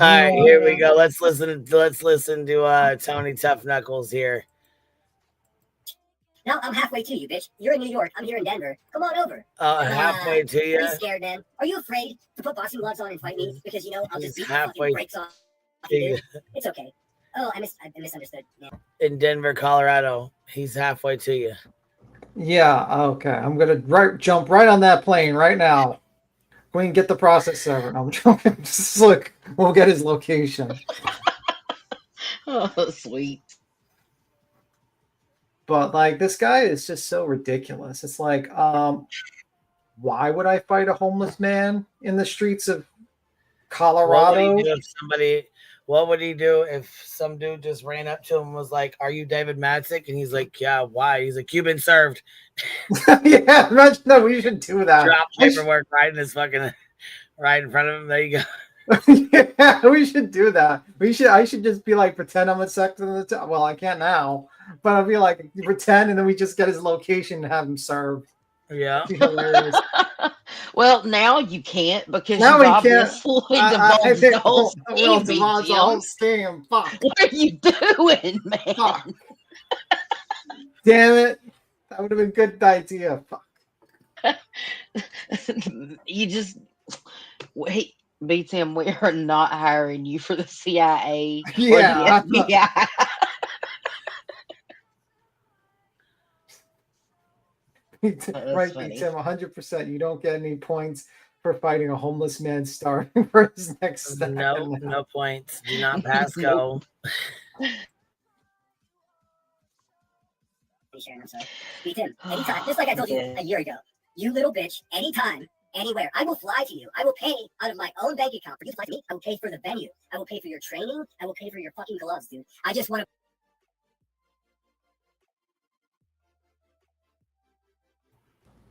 Speaker 1: All right, here we go. Let's listen to Tony Tough Knuckles here.
Speaker 11: Now I'm halfway to you, bitch. You're in New York. I'm here in Denver. Come on over.
Speaker 1: Halfway to
Speaker 11: Are
Speaker 1: you.
Speaker 11: you scared, man? Are you afraid to put boxing gloves on and fight me? Because you know I'll just
Speaker 1: He's
Speaker 11: beat the fucking
Speaker 1: halfway
Speaker 11: brakes off
Speaker 1: to
Speaker 11: you,
Speaker 1: you.
Speaker 11: dude. It's okay. Oh, I misunderstood. Yeah.
Speaker 1: In Denver, Colorado. He's halfway to you.
Speaker 17: Yeah, okay. I'm gonna jump right on that plane right now. We can get the process server. I'm joking. Just look, we'll get his location.
Speaker 20: Oh, sweet.
Speaker 17: But like this guy is just so ridiculous. It's like, why would I fight a homeless man in the streets of Colorado?
Speaker 1: What would he do if some dude just ran up to him and was like, "Are you David Matzik?" And he's like, "Yeah, why?" He's like, "You've been served."
Speaker 17: Yeah, imagine that. We should do that.
Speaker 1: Drop paperwork right in his fucking right in front of him. There you go.
Speaker 17: Yeah, we should do that. I should just be like, pretend I'm a sex in the town. Well, I can't now, but I'll be like, pretend, and then we just get his location and have him served.
Speaker 1: Yeah.
Speaker 17: It'd be hilarious.
Speaker 20: Well, now you can't because
Speaker 17: Now
Speaker 20: you've
Speaker 17: we can't.
Speaker 20: obviously divulged the whole scheme,
Speaker 17: divulged the whole scheme. Fuck.
Speaker 20: What are you doing, man?
Speaker 17: Fuck. Damn it. That would have been a good idea. Fuck.
Speaker 20: You just wait, BTM. We are not hiring you for the CIA
Speaker 17: Yeah,
Speaker 20: or the FBI.
Speaker 17: Right, Tim, 100%. You don't get any points for fighting a homeless man starving for his next step.
Speaker 1: No points. Do not pass go.
Speaker 11: Tim, anytime, just like I told you a year ago, you little bitch, anytime, anywhere, I will fly to you. I will pay out of my own bank account for you to fly to me. I will pay for the venue. I will pay for your training. I will pay for your fucking gloves, dude. I just want to.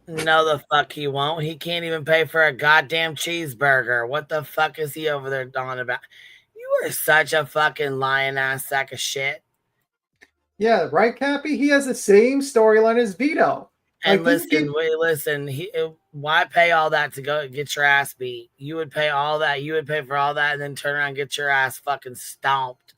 Speaker 1: No, the fuck he won't. He can't even pay for a goddamn cheeseburger. What the fuck is he over there on about? You are such a fucking lying ass sack of shit.
Speaker 17: Yeah, right, Cappy? He has the same storyline as Vito.
Speaker 1: And listen, why pay all that to go get your ass beat? You would pay all that. You would pay for all that and then turn around and get your ass fucking stomped.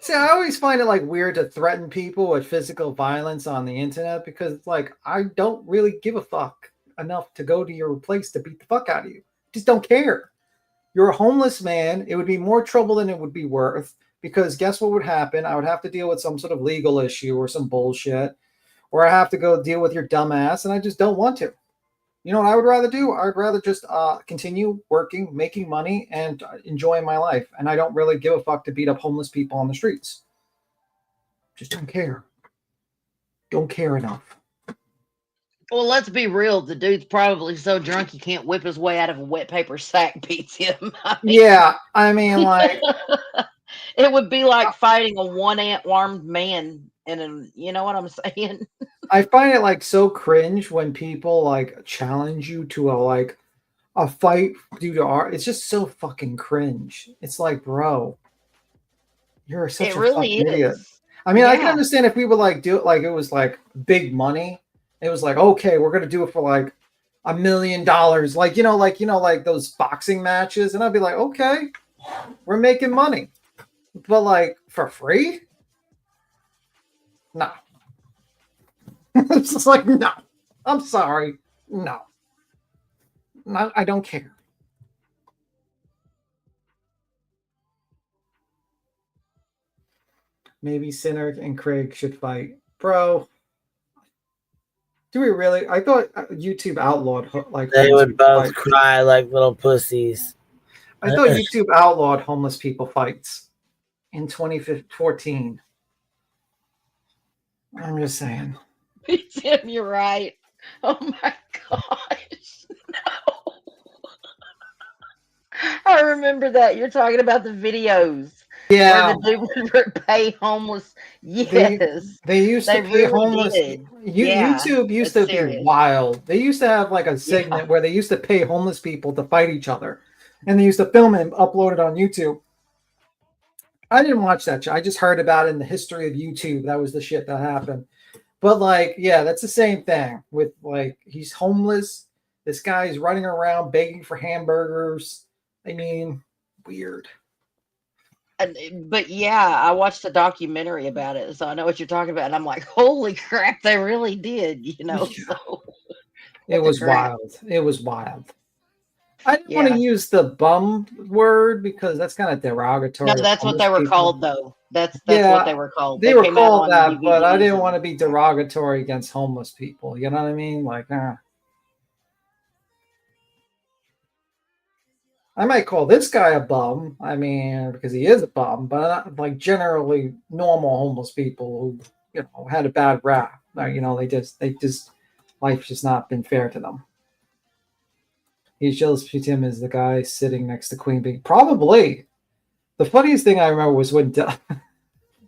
Speaker 17: See, I always find it like weird to threaten people with physical violence on the internet because it's like, I don't really give a fuck enough to go to your place to beat the fuck out of you. Just don't care. You're a homeless man. It would be more trouble than it would be worth because guess what would happen? I would have to deal with some sort of legal issue or some bullshit, or I have to go deal with your dumb ass, and I just don't want to. You know what I would rather do? I would rather just continue working, making money, and enjoying my life. And I don't really give a fuck to beat up homeless people on the streets. Just don't care. Don't care enough.
Speaker 20: Well, let's be real. The dude's probably so drunk he can't whip his way out of a wet paper sack. Beats him.
Speaker 17: Yeah, I mean, like
Speaker 20: it would be like fighting a one-armed man. And you know what I'm saying?
Speaker 17: I find it like so cringe when people like challenge you to a fight due to art. It's just so fucking cringe. It's like, bro, you're such a fucking idiot. I mean, I can understand if we would like do it like it was like big money. It was like, okay, we're gonna do it for like $1 million, like those boxing matches, and I'd be like, okay, we're making money, but like for free. No. It's just like, no. I'm sorry. No. No, I don't care. Maybe Sinner and Craig should fight. Bro. Do we really? I thought YouTube outlawed like
Speaker 1: they would both cry like little pussies.
Speaker 17: I thought YouTube outlawed homeless people fights in 2014. I'm just saying.
Speaker 20: Tim, you're right. Oh my gosh. No. I remember that. You're talking about the videos.
Speaker 17: Yeah.
Speaker 20: Where the dude would pay homeless. Yes.
Speaker 17: They used to pay homeless.
Speaker 20: Did.
Speaker 17: YouTube used to be wild. They used to have like a segment where they used to pay homeless people to fight each other. And they used to film it and upload it on YouTube. I didn't watch that show. I just heard about it in the history of YouTube. That was the shit that happened. But like, yeah, that's the same thing with like, he's homeless. This guy's running around begging for hamburgers. I mean, weird.
Speaker 20: But yeah, I watched a documentary about it, so I know what you're talking about. And I'm like, holy crap, they really did, you know. So
Speaker 17: It
Speaker 20: what the
Speaker 17: was
Speaker 20: crap?
Speaker 17: wild. It was wild. I didn't want to
Speaker 20: Yeah.
Speaker 17: use the bum word because that's kind of
Speaker 20: No,
Speaker 17: derogatory of
Speaker 20: that's what
Speaker 17: homeless
Speaker 20: they were
Speaker 17: people.
Speaker 20: called, though. That's what
Speaker 17: Yeah,
Speaker 20: they were called.
Speaker 17: they
Speaker 20: They
Speaker 17: were
Speaker 20: came out
Speaker 17: called
Speaker 20: on
Speaker 17: that, but I
Speaker 20: DVDs
Speaker 17: didn't want to
Speaker 20: and
Speaker 17: be derogatory against homeless people. You know what I mean? Like, I might call this guy a bum. I mean, because he is a bum, but not like generally normal homeless people who, had a bad rap. They just, life's just not been fair to them. He's jealous of him as the guy sitting next to Queen Bee. Probably. The funniest thing I remember was when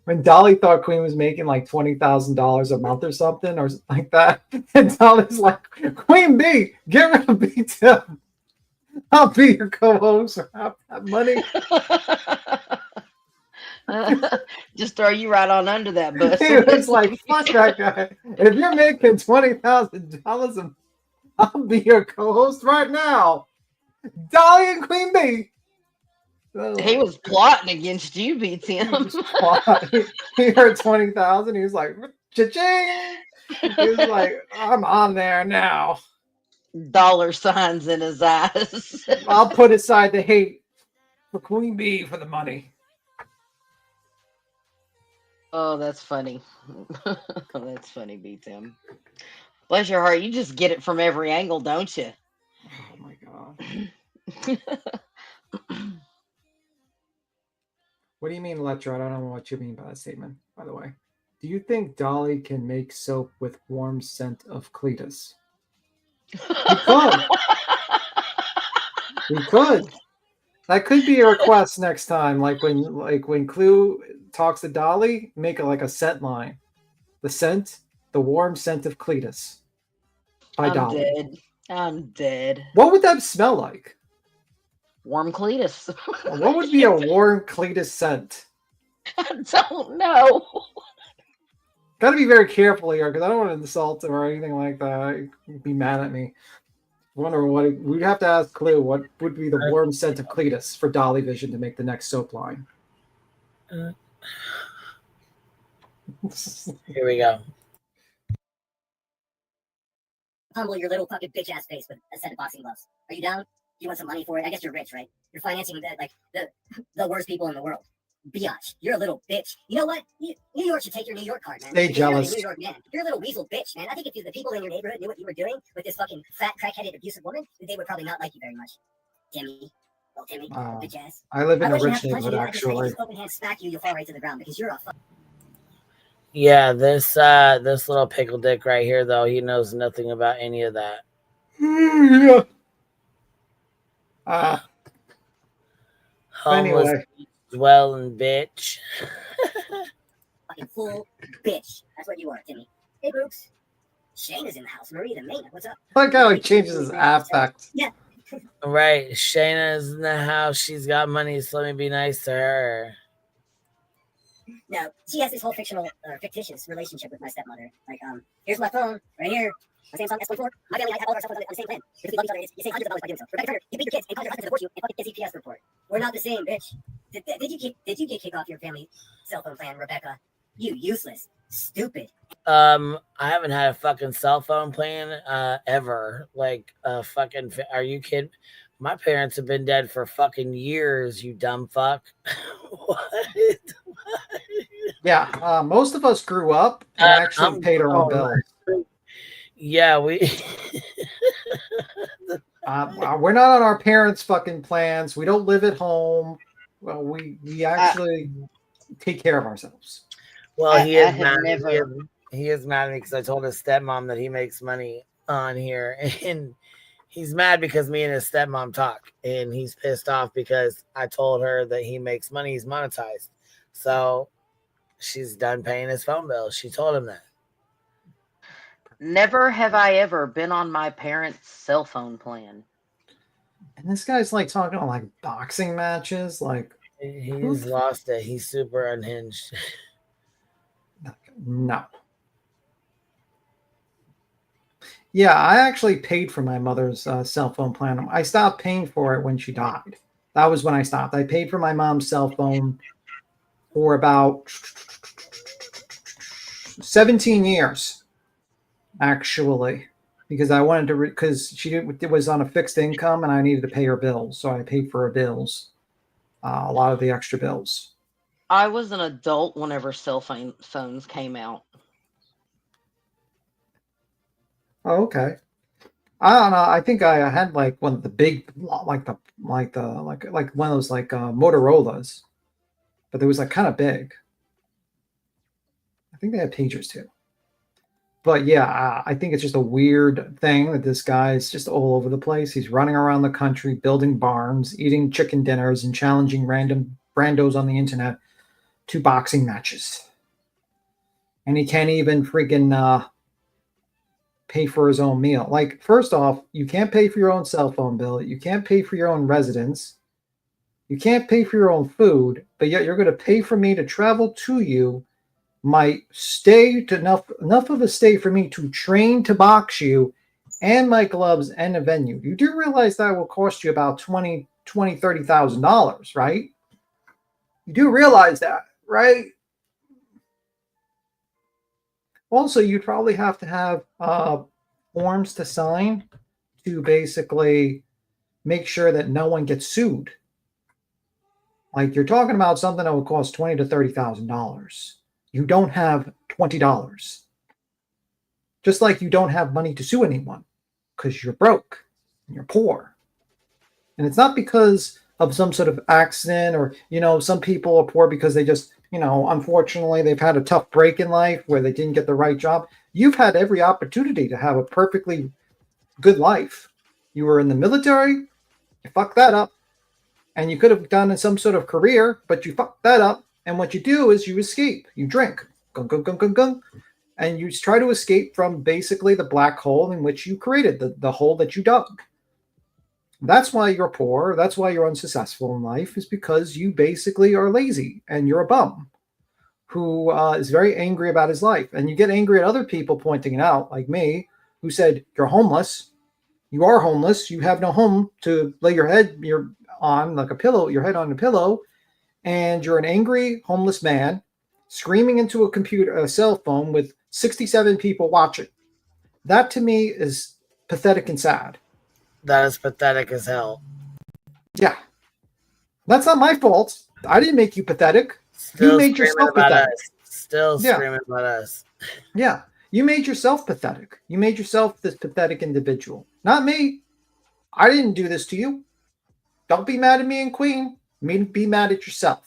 Speaker 17: when Dolly thought Queen was making like $20,000 a month or something like that, and Dolly's like, "Queen Bee, get rid of B Tim. I'll be your co-host or have that money."
Speaker 20: just throw you right on under that bus.
Speaker 17: He was like, "Fuck that guy. If you're making $20,000, I'll be your co-host right now." Dolly and Queen Bee.
Speaker 20: He was plotting against you, beats him.
Speaker 17: He heard 20,000. He was like, "Cha-ching!" He was like, "I'm on there now.
Speaker 20: Dollar signs in his eyes.
Speaker 17: I'll put aside the hate for Queen Bee for the money."
Speaker 20: Oh, that's funny. That's funny, beats him. Bless your heart, you just get it from every angle, don't you?
Speaker 17: Oh my god. What do you mean, Electra? I don't know what you mean by that statement, by the way. Do you think Dolly can make soap with warm scent of Cletus? We could. We could. That could be a request next time. Like when Clue talks to Dolly, make it like a scent line. The warm scent of Cletus by
Speaker 20: I'm
Speaker 17: Dolly.
Speaker 20: dead. I'm dead.
Speaker 17: What would that smell like?
Speaker 20: Warm Cletus.
Speaker 17: What would be a warm Cletus scent?
Speaker 20: I don't know.
Speaker 17: Got to be very careful here because I don't want to insult him or anything like that. He'd be mad at me. Wonder what we'd have to ask Clue. What would be the warm scent of Cletus for Dolly Vision to make the next soap line?
Speaker 4: Here we go.
Speaker 11: Humble your little fucking bitch ass face with a set of boxing gloves. Are you down? You want some money for it? I guess you're rich, right? You're financing the worst people in the world. Biatch, you're a little bitch. You know what? New York should take your New York card, man.
Speaker 17: Stay
Speaker 11: Because you're a
Speaker 17: jealous.
Speaker 11: New York man. You're a little weasel bitch, man. I think if the people in your neighborhood knew what you were doing with this fucking fat, crack-headed, abusive woman, they would probably not like you very much. Timmy. Little Timmy. Little bitch ass.
Speaker 17: I live in a
Speaker 11: wouldn't have
Speaker 17: rich
Speaker 11: to punch
Speaker 17: neighborhood,
Speaker 11: you. I just ready to
Speaker 17: actually.
Speaker 11: just open hand smack you. You'll fall right to the ground because you're a fuck.
Speaker 4: Yeah, this little pickle dick right here, though, he knows nothing about any of that.
Speaker 17: Yeah.
Speaker 4: Homeless,
Speaker 17: Anyway.
Speaker 4: dwelling bitch.
Speaker 11: Fucking full bitch. That's what you are, Timmy. Hey, Brooks. Shane is in the house. Marie the maid. What's up?
Speaker 17: I like how he changes his affect.
Speaker 11: Yeah.
Speaker 4: Right, Shayna's in the house. She's got money, so let me be nice to her.
Speaker 11: No, she has this whole fictitious relationship with my stepmother. Like, here's my phone right here. My Samsung S24. My family, I have all of our cell phones on the same plan because we love each other. You save hundreds of dollars by doing so. Rebecca Turner, you beat your kids and cause your husband to divorce you and fucking get CPS report. We're not the same, bitch. Did you get kicked off your family cell phone plan, Rebecca? You useless, stupid.
Speaker 4: I haven't had a fucking cell phone plan ever. Like, fucking, are you kidding? My parents have been dead for fucking years, you dumb fuck. What?
Speaker 17: Yeah, most of us grew up and actually paid our own bills.
Speaker 4: Yeah, we.
Speaker 17: We're not on our parents' fucking plans. We don't live at home. Well, we actually take care of ourselves.
Speaker 4: Well, he is mad. He is mad at me because I told his stepmom that he makes money on here, and he's mad because me and his stepmom talk, and he's pissed off because I told her that he makes money. He's monetized, so she's done paying his phone bill. She told him that.
Speaker 20: Never have I ever been on my parents' cell phone plan.
Speaker 17: And this guy's like talking on like boxing matches. Like
Speaker 4: he's lost it. He's super unhinged.
Speaker 17: No. Yeah, I actually paid for my mother's cell phone plan. I stopped paying for it when she died. That was when I stopped. I paid for my mom's cell phone for about 17 years, actually, because I wanted to, because she was on a fixed income and I needed to pay her bills. So I paid for her bills, a lot of the extra bills.
Speaker 20: I was an adult whenever phones came out.
Speaker 17: Oh, okay. I don't know. I think I had like one of the big, like one of those like Motorola's, but it was like kind of big. I think they had pagers too. But yeah, I think it's just a weird thing that this guy is just all over the place. He's running around the country, building barns, eating chicken dinners, and challenging random brandos on the internet to boxing matches. And he can't even freaking pay for his own meal. Like, first off, you can't pay for your own cell phone bill. You can't pay for your own residence. You can't pay for your own food, but yet you're going to pay for me to travel to you, my stay to enough of a stay for me to train to box you, and my gloves and a venue. You do realize that will cost you about $30,000, right? You do realize that, right? Also, you'd probably have to have forms to sign to basically make sure that no one gets sued. Like, you're talking about something that would cost $20,000 to $30,000. You don't have $20. Just like you don't have money to sue anyone because you're broke and you're poor. And it's not because of some sort of accident or, some people are poor because they just, unfortunately, they've had a tough break in life where they didn't get the right job. You've had every opportunity to have a perfectly good life. You were in the military, you fucked that up. And you could have done some sort of career, but you fucked that up. And what you do is you escape. You drink. Gung, gung, gung, gung, gung. And you try to escape from basically the black hole in which you created, the hole that you dug. That's why you're poor. That's why you're unsuccessful in life, is because you basically are lazy and you're a bum who is very angry about his life. And you get angry at other people pointing it out, like me, who said, you're homeless. You are homeless. You have no home to lay your head on, like a pillow, your head on a pillow. And you're an angry homeless man screaming into a cell phone with 67 people watching. That to me is pathetic and sad.
Speaker 1: That is pathetic as hell.
Speaker 17: Yeah. That's not my fault. I didn't make you pathetic.
Speaker 1: Still
Speaker 17: you made yourself pathetic.
Speaker 1: Screaming about us.
Speaker 17: Yeah. You made yourself pathetic. You made yourself this pathetic individual. Not me. I didn't do this to you. Don't be mad at me and Queen. Be mad at yourself.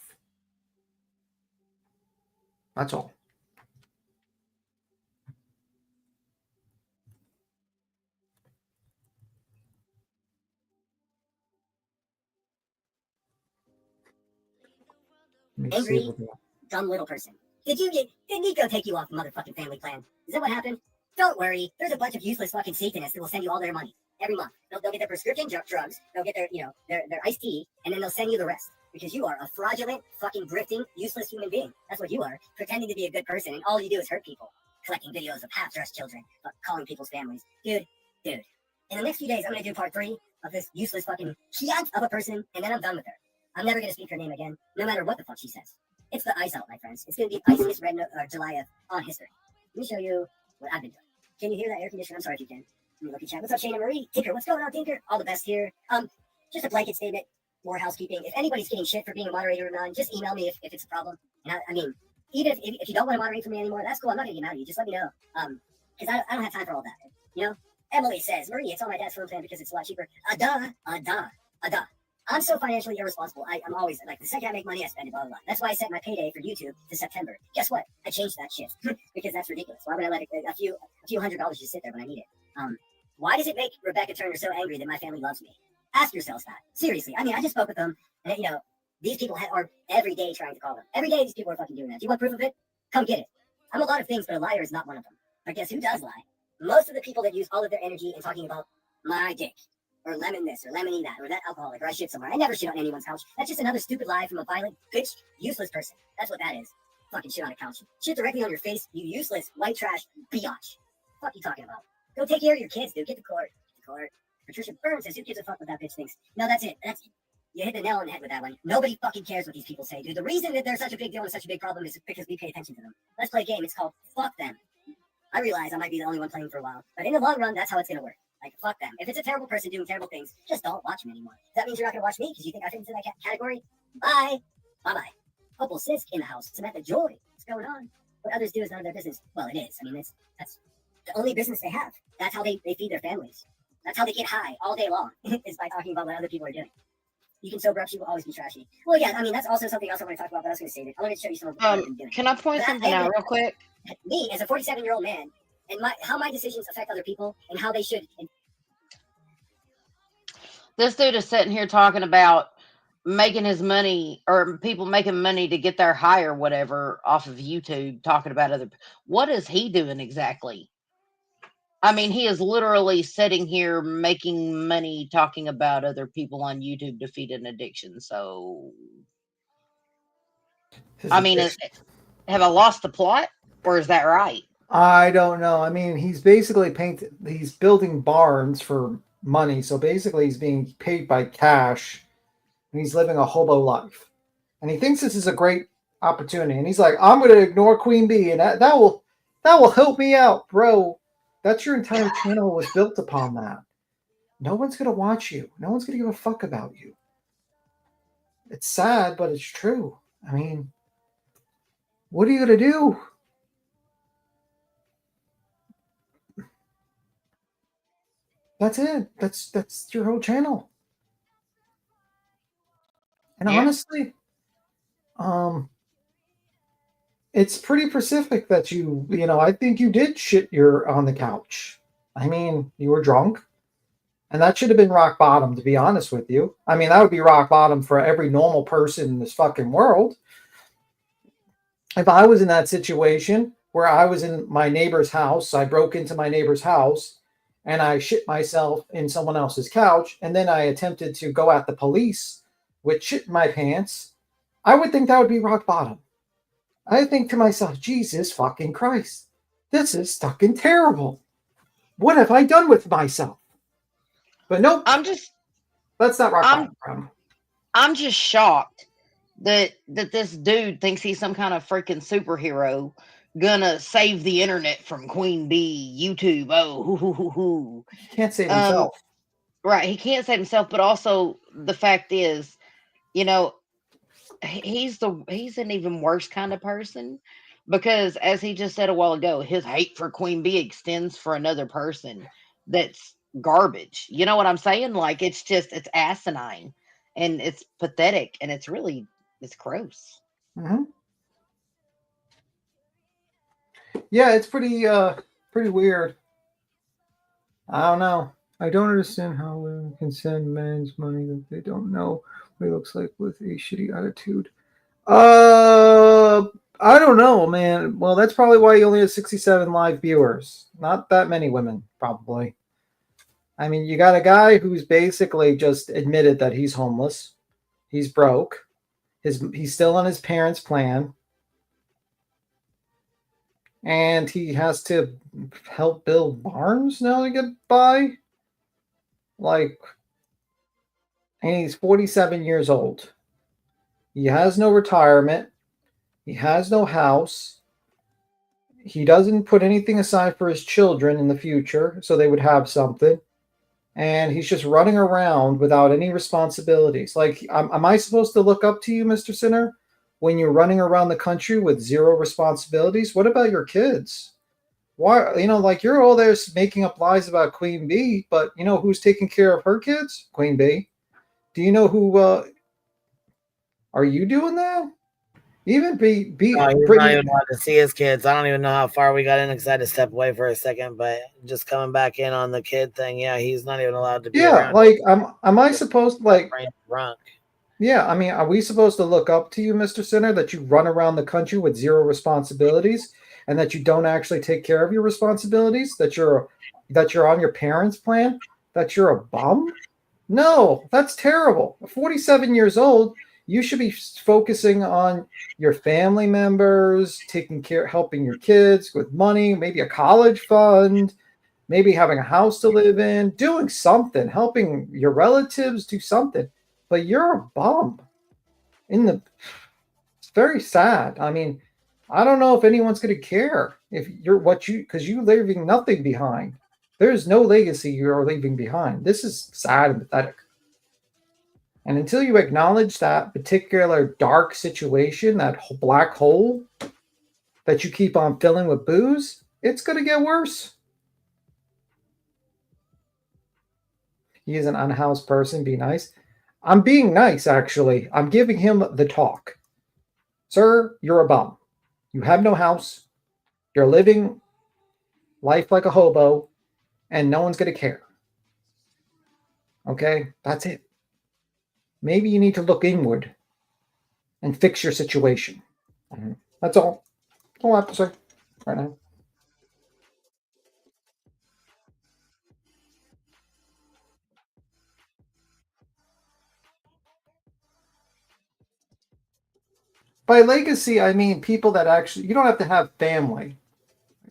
Speaker 17: That's all.
Speaker 11: Angry, dumb little person. Did Nico take you off the motherfucking family plan? Is that what happened? Don't worry. There's a bunch of useless fucking Satanists that will send you all their money every month. They'll get their prescription drugs. They'll get their iced tea, and then they'll send you the rest. Because you are a fraudulent, fucking grifting, useless human being. That's what you are. Pretending to be a good person, and all you do is hurt people. Collecting videos of half-dressed children, calling people's families. Dude. In the next few days, I'm going to do part 3 of this useless fucking shit of a person, and then I'm done with her. I'm never going to speak her name again, no matter what the fuck she says. It's the ice out, my friends. It's going to be the iciest red July on history. Let me show you what I've been doing. Can you hear that air conditioner? I'm sorry if you can. Let me look at chat. What's up, Shane and Marie? Tinker, what's going on, Tinker? All the best here. Just a blanket statement. More housekeeping. If anybody's getting shit for being a moderator or not, just email me if it's a problem. And I mean, even if you don't want to moderate for me anymore, that's cool. I'm not going to get mad at you. Just let me know. Because I don't have time for all that. Emily says, Marie, it's on my dad's phone plan because it's a lot cheaper. I'm so financially irresponsible. I'm always like, the second I make money, I spend it, blah, blah, blah. That's why I set my payday for YouTube to September. Guess what? I changed that shit because that's ridiculous. Why would I let a few $100s just sit there when I need it? Why does it make Rebecca Turner so angry that my family loves me? Ask yourselves that. Seriously. I mean, I just spoke with them, and these people are every day trying to call them. Every day these people are fucking doing that. Do you want proof of it? Come get it. I'm a lot of things, but a liar is not one of them. But guess who does lie? Most of the people that use all of their energy in talking about my dick, or lemon this, or lemony that, or that alcoholic, or I shit somewhere. I never shit on anyone's couch. That's just another stupid lie from a violent, bitch, useless person. That's what that is. Fucking shit on a couch. Shit directly on your face, you useless, white trash, biatch. Fuck you talking about? Go take care of your kids, dude. Get the court. Patricia Burns says, who gives a fuck what that bitch thinks? No, that's it. You hit the nail on the head with that one. Nobody fucking cares what these people say, dude. The reason that they're such a big deal and such a big problem is because we pay attention to them. Let's play a game. It's called Fuck Them. I realize I might be the only one playing for a while, but in the long run, that's how it's gonna work. Like, fuck them. If it's a terrible person doing terrible things, just don't watch them anymore. That means you're not gonna watch me because you think I fit into that category? Bye. Bye-bye. Opal Sisk in the house. Samantha Joy. What's going on? What others do is none of their business. Well, it is. I mean, that's the only business they have. That's how they feed their families. That's how they get high all day long, is by talking about what other people are doing. You can sober up, she will always be trashy. Well, yeah, I mean, that's also something else I want to talk about, but I was going to save it. I want to show you some of what I've been doing.
Speaker 20: Can I point something out real quick?
Speaker 11: Me, as a 47-year-old man, and how my decisions affect other people, and how they should.
Speaker 20: This dude is sitting here talking about making his money, or people making money to get their high or whatever off of YouTube, talking about other. What is he doing exactly? I mean, he is literally sitting here making money talking about other people on YouTube to feed an addiction. So, I mean, have I lost the plot, or is that right?
Speaker 17: I don't know. I mean, he's basically he's building barns for money. So basically he's being paid by cash and he's living a hobo life. And he thinks this is a great opportunity. And he's like, I'm going to ignore Queen Bee and that will help me out, bro. That's your entire channel was built upon that. No one's going to watch you. No one's going to give a fuck about you. It's sad, but it's true. I mean, what are you going to do? That's it. That's your whole channel. And honestly, it's pretty specific that you know, I think you did shit on the couch. I mean, you were drunk. And that should have been rock bottom, to be honest with you. I mean, that would be rock bottom for every normal person in this fucking world. If I was in that situation where I was in my neighbor's house, I broke into my neighbor's house, and I shit myself in someone else's couch, and then I attempted to go at the police with shit in my pants, I would think that would be rock bottom. I think to myself, Jesus fucking Christ, this is fucking terrible. What have I done with myself? But nope. That's not rock bottom.
Speaker 20: I'm just shocked that this dude thinks he's some kind of freaking superhero gonna save the internet from Queen Bee, YouTube.
Speaker 17: He can't save himself.
Speaker 20: Right, he can't save himself, but also the fact is, you know, he's an even worse kind of person, because as he just said a while ago, his hate for Queen Bee extends for another person that's garbage. You know what I'm saying? Like, it's asinine and it's pathetic and it's gross.
Speaker 17: Mm-hmm. Yeah, it's pretty weird. I don't know. I don't understand how women can send men's money that they don't know what he looks like with a shitty attitude. I don't know, man. Well, that's probably why he only has 67 live viewers. Not that many women, probably. I mean, you got a guy who's basically just admitted that he's homeless. He's broke. He's still on his parents' plan. And he has to help build barns now to get by. Like, and he's 47 years old. He has no retirement. He has no house. He doesn't put anything aside for his children in the future, so they would have something. And he's just running around without any responsibilities. Like, am I supposed to look up to you, Mr. Sinner, when you're running around the country with zero responsibilities? What about your kids? Why, you know, like, you're all there making up lies about Queen Bee, but you know who's taking care of her kids? Queen Bee. Do you know who, are you doing that? Even
Speaker 1: no, he's not even allowed to see his kids. I don't even know how far we got in because I had to step away for a second, but just coming back in on the kid thing, yeah, he's not even allowed to be around.
Speaker 17: Like, am I supposed to, like,
Speaker 1: drunk?
Speaker 17: Yeah, I mean, are we supposed to look up to you, Mr. Sinner, that you run around the country with zero responsibilities and that you don't actually take care of your responsibilities, that you're on your parents' plan, that you're a bum? No, that's terrible. 47 years old, you should be focusing on your family members, helping your kids with money, maybe a college fund, maybe having a house to live in, doing something, helping your relatives, do something. but you're a bum. It's very sad. I mean, I don't know if anyone's going to care if you're because you're leaving nothing behind. There's no legacy you're leaving behind. This is sad and pathetic. And until you acknowledge that particular dark situation, that black hole that you keep on filling with booze, it's going to get worse. He is an unhoused person. Be nice. I'm being nice, actually. I'm giving him the talk. Sir, you're a bum. You have no house. You're living life like a hobo, and no one's going to care. Okay? That's it. Maybe you need to look inward and fix your situation. That's all. That's all I have to say right now. By legacy, I mean people that actually, you don't have to have family,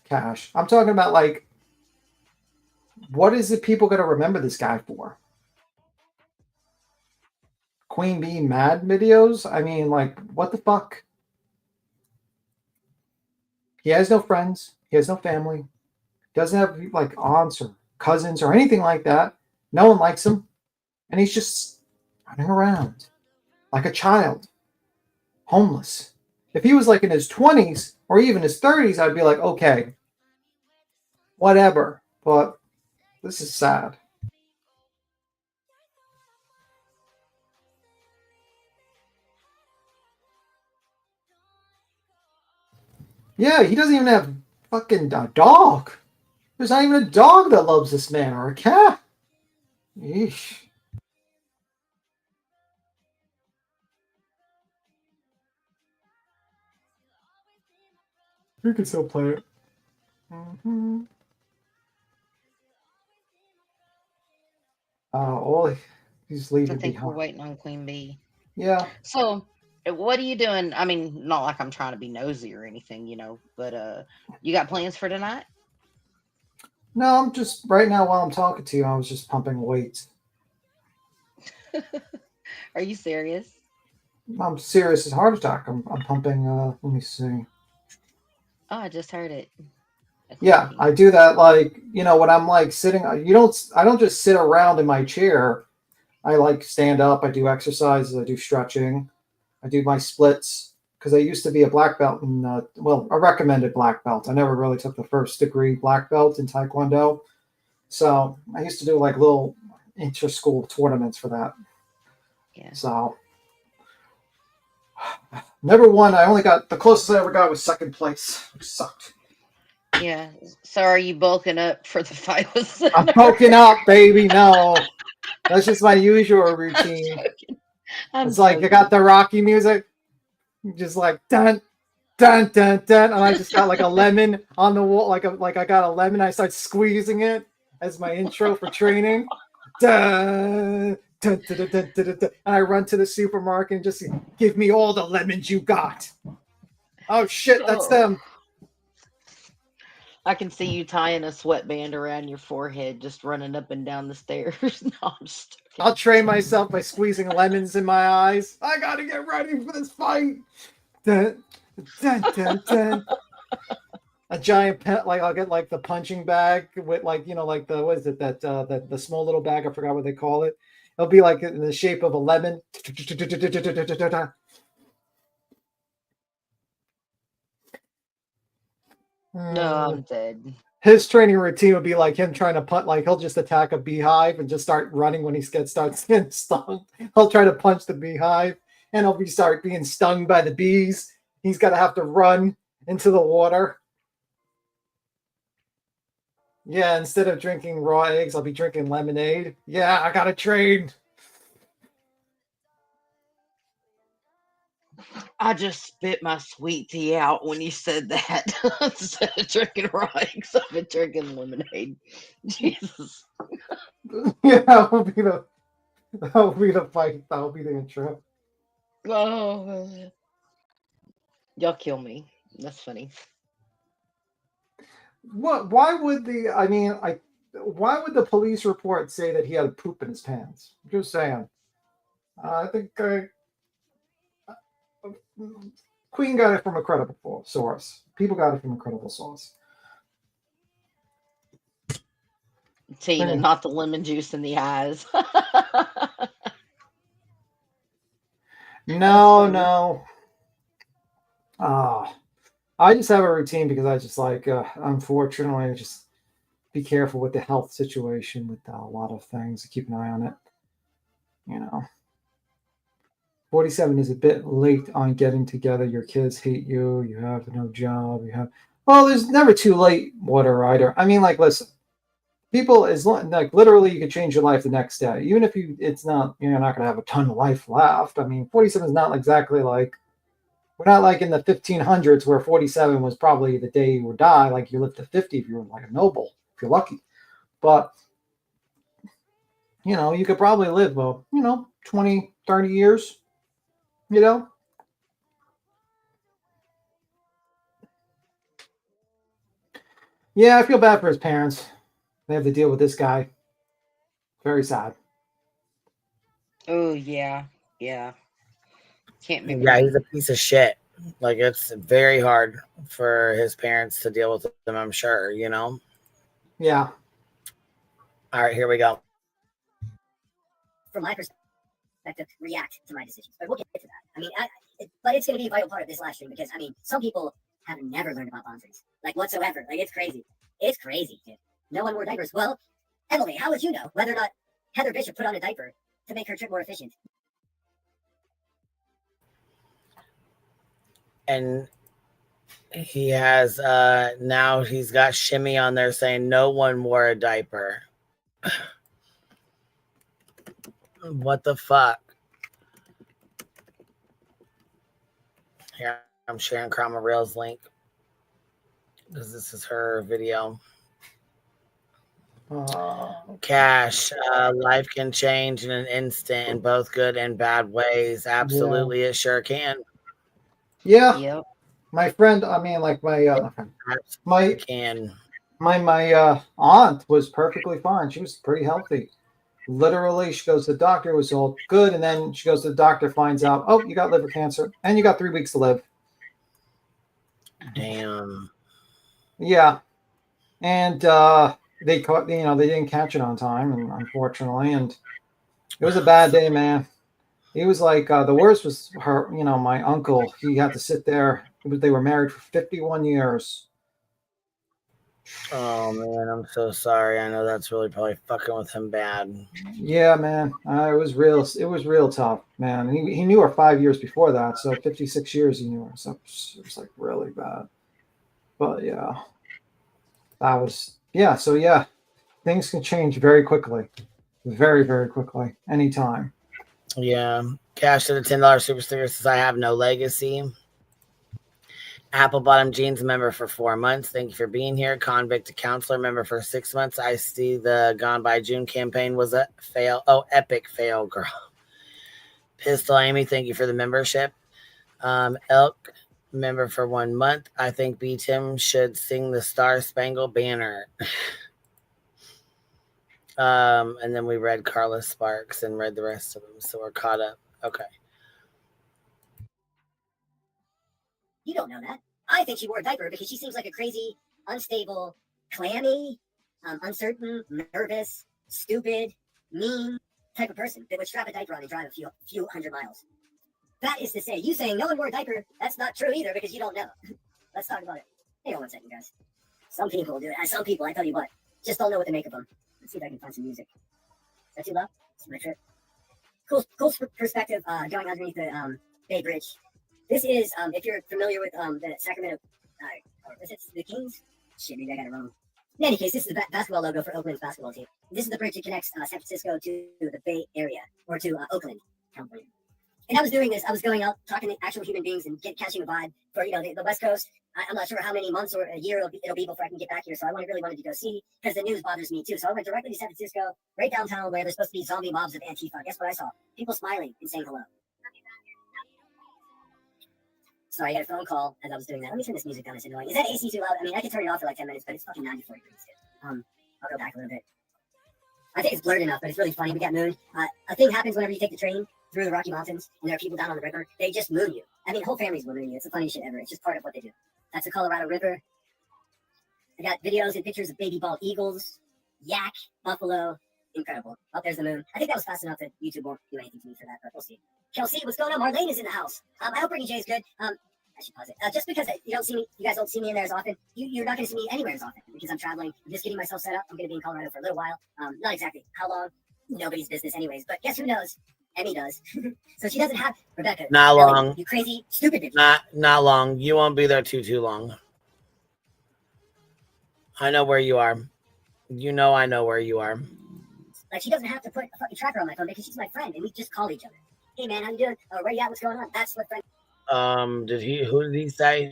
Speaker 17: Cash. I'm talking about like, what is it people going to remember this guy for? Queen Bee mad videos? I mean, like, what the fuck? He has no friends. He has no family. Doesn't have like aunts or cousins or anything like that. No one likes him. And he's just running around like a child, homeless. If he was like in his 20s or even his 30s, I'd be like, okay, whatever. But this is sad. Yeah, he doesn't even have fucking a dog. There's not even a dog that loves this man or a cat. Yeesh. You can still play it. Mm-hmm. Well, he's leaving
Speaker 20: I think we're
Speaker 17: behind.
Speaker 20: waiting on Queen Bee.
Speaker 17: Yeah.
Speaker 20: So, what are you doing? I mean, not like I'm trying to be nosy or anything, but you got plans for tonight?
Speaker 17: No, I'm just right now while I'm talking to you, I was just pumping weights.
Speaker 20: Are you serious?
Speaker 17: I'm serious as heart attack. I'm pumping. Let me see.
Speaker 20: Oh, I just heard it.
Speaker 17: Yeah, I do that like, when I'm like sitting. I don't just sit around in my chair. I like stand up. I do exercises. I do stretching. I do my splits because I used to be a black belt in a recommended black belt. I never really took the first degree black belt in Taekwondo, so I used to do like little inter-school tournaments for that.
Speaker 20: Yeah.
Speaker 17: So never won. I only got the closest I ever got was second place, which sucked.
Speaker 20: Yeah. So are you bulking up for the fight with Sinner?
Speaker 17: I'm poking up, baby. No, that's just my usual routine. It's like I got the Rocky music, just like dun dun dun dun, and I just got like a lemon on the wall, like I got a lemon. I start squeezing it as my intro for training. Dun, dun, dun, dun, dun, dun, dun, and I run to the supermarket and just give me all the lemons you got. Oh shit, that's them.
Speaker 20: I can see you tying a sweatband around your forehead, just running up and down the stairs. No, I'm just
Speaker 17: I'll train myself by squeezing lemons in my eyes. I gotta get ready for this fight. Dun, dun, dun, dun. A giant pet, like I'll get like the punching bag with like like the what is it that the small little bag, I forgot what they call it. It'll be like in the shape of a lemon.
Speaker 20: No, I'm dead.
Speaker 17: His training routine would be like him trying to punt, like he'll just attack a beehive and just start running when he starts getting stung. He'll try to punch the beehive and he'll start being stung by the bees. He's got to have to run into the water. Yeah, instead of drinking raw eggs, I'll be drinking lemonade. Yeah, I gotta train.
Speaker 20: I just spit my sweet tea out when you said that. Instead of drinking raw eggs, I've been drinking lemonade. Jesus.
Speaker 17: Yeah, that will be the fight. That will be the intro.
Speaker 20: Oh, y'all kill me. That's funny.
Speaker 17: What? Why would why would the police report say that he had poop in his pants? I'm just saying. I think Queen got it from a credible source. People got it from a credible source.
Speaker 20: Tina, not the lemon juice in the eyes.
Speaker 17: No. I just have a routine because I just like, unfortunately, just be careful with the health situation with a lot of things. Keep an eye on it. 47 is a bit late on getting together. Your kids hate you. You have no job. Well, there's never too late, water rider. I mean, like, listen, people like literally you could change your life the next day, even if it's not, you're not going to have a ton of life left. I mean, 47 is not exactly like, we're not like in the 1500s where 47 was probably the day you would die. Like you live to 50 if you were like a noble, if you're lucky. But you could probably live 20, 30 years. Yeah, I feel bad for his parents. They have to deal with this guy. Very sad.
Speaker 20: Oh yeah. Can't be.
Speaker 1: Yeah, he's a piece of shit. Like, it's very hard for his parents to deal with him, I'm sure,
Speaker 17: Yeah.
Speaker 1: All right, here we go.
Speaker 11: From my perspective, react to my decisions. But we'll get to that. I mean, but it's going to be a vital part of this live stream because, I mean, some people have never learned about boundaries, like whatsoever. Like, it's crazy. It's crazy, dude. No one wore diapers. Well, Emily, how would you know whether or not Heather Bishop put on a diaper to make her trip more efficient?
Speaker 1: And he has now he's got Shimmy on there saying no one wore a diaper. What the fuck? Here, I'm sharing Krama Reel's link because this is her video. Cash, life can change in an instant in both good and bad ways. Absolutely, it sure can.
Speaker 17: Yeah.
Speaker 20: Yep.
Speaker 17: My friend, I mean, like my aunt was perfectly fine. She was pretty healthy. Literally, she goes to the doctor, it was all good, and then she goes to the doctor, finds out, oh, you got liver cancer, and you got 3 weeks to live.
Speaker 1: Damn.
Speaker 17: Yeah. And they caught, they didn't catch it on time, and unfortunately, and it was a bad day, man. It was like the worst was her, my uncle. He had to sit there. They were married for 51 years.
Speaker 1: Oh man, I'm so sorry. I know that's really probably fucking with him bad.
Speaker 17: Yeah, man. It was real tough, man. He knew her 5 years before that, so 56 years he knew her. So it was like really bad. But yeah, that was So yeah, things can change very quickly, very very quickly, anytime.
Speaker 1: Yeah. Cash to the $10 super sticker says I have no legacy. Apple Bottom Jeans member for 4 months. Thank you for being here. Convict to Counselor member for 6 months. I see the Gone by June campaign was a fail. Oh, epic fail, girl. Pistol Amy, thank you for the membership. Elk member for 1 month. I think B. Tim should sing the Star Spangled Banner. And then we read Carla Sparks and read the rest of them, so we're caught up. Okay.
Speaker 11: You don't know that. I think she wore a diaper because she seems like a crazy, unstable, clammy, uncertain, nervous, stupid, mean type of person that would strap a diaper on and drive a few hundred miles. That is to say, you saying no one wore a diaper, that's not true either because you don't know. Let's talk about it. Hang on 1 second, guys. Some people do it. Some people, I tell you what, just don't know what to make of them. Let's see if I can find some music. Is that too loud? It's my trip. Cool perspective going underneath the Bay Bridge. This is, if you're familiar with the Sacramento, is it the Kings? Shit, maybe I got it wrong. In any case, this is the basketball logo for Oakland's basketball team. This is the bridge that connects San Francisco to the Bay Area, or to Oakland, California. And I was doing this. I was going out, talking to actual human beings and catching a vibe for, the West Coast. I'm not sure how many months or a year it'll be before I can get back here. So I really wanted to go see, because the news bothers me too. So I went directly to San Francisco, right downtown, where there's supposed to be zombie mobs of Antifa. Guess what I saw? People smiling and saying hello. Sorry, I got a phone call as I was doing that. Let me turn this music down. It's annoying. Is that AC too loud? I mean, I can turn it off for like 10 minutes, but it's fucking 94 degrees. I'll go back a little bit. I think it's blurred enough, but it's really funny. We got Moon. A thing happens whenever you take the train through the Rocky Mountains, and there are people down on the river. They just moon you. I mean, whole families will moon you. It's the funniest shit ever. It's just part of what they do. That's the Colorado River. I got videos and pictures of baby bald eagles, yak, buffalo. Incredible. Oh, there's the moon. I think that was fast enough that YouTube won't do anything to me for that, but we'll see. Kelsey, what's going on? Marlene is in the house. I hope Brittany J is good. I should pause it. Just because you don't see me, you guys don't see me in there as often, you're not going to see me anywhere as often because I'm traveling. I'm just getting myself set up. I'm going to be in Colorado for a little while. Not exactly how long. Nobody's business anyways, but guess who knows? Emmy does. So she doesn't have Rebecca.
Speaker 1: Not
Speaker 11: Ellie,
Speaker 1: long.
Speaker 11: You crazy, stupid bitch.
Speaker 1: Not long. You won't be there too long. I know where you are. You know I know where you are.
Speaker 11: Like, she doesn't have to put a fucking tracker on my phone because she's my friend and we just call each other. Hey man, how you doing? Oh, where you at? What's going on? That's what friends.
Speaker 1: Who did he say?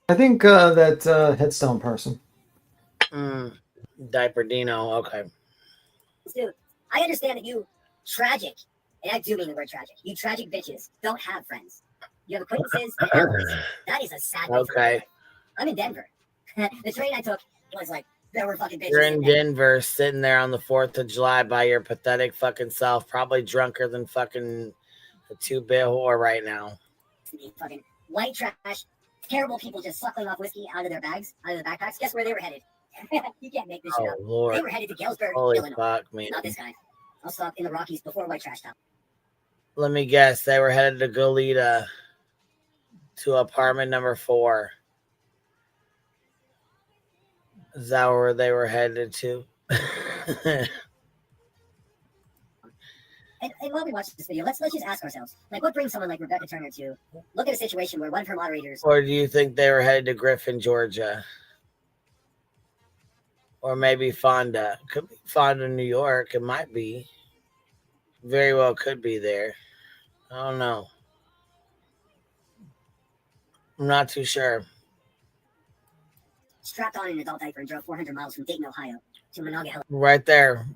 Speaker 17: I think that headstone person.
Speaker 1: Diaper Dino. Okay.
Speaker 11: Dude, I understand that you tragic, and I do mean the word tragic. You tragic bitches don't have friends. You have acquaintances and allies. That is a sad way to live
Speaker 1: Okay.
Speaker 11: life. I'm in Denver. The train I took was like, there were fucking bitches.
Speaker 1: You're in Denver, sitting there on the 4th of July by your pathetic fucking self, probably drunker than fucking a 2-bit whore right now.
Speaker 11: Fucking white trash, terrible people just suckling off whiskey out of their bags, out of their backpacks. Guess where they were headed? You can't make this shit up.
Speaker 1: Lord.
Speaker 11: They were headed to Galesburg,
Speaker 1: Holy
Speaker 11: Illinois.
Speaker 1: fuck, man.
Speaker 11: Not this guy. I'll stop in the Rockies before White Trash Town.
Speaker 1: Let me guess. They were headed to Goleta to apartment number 4. Is that where they were headed to?
Speaker 11: And while we watch this video, let's just ask ourselves, like, what brings someone like Rebecca Turner to look at a situation where one of her moderators...
Speaker 1: Or do you think they were headed to Griffin, Georgia? Or maybe Fonda. Could be Fonda, New York. It might be. Very well could be there. I don't know. I'm not too sure.
Speaker 11: strapped on an adult diaper and drove 400 miles from Dayton, Ohio to Monongahela.
Speaker 1: Right there.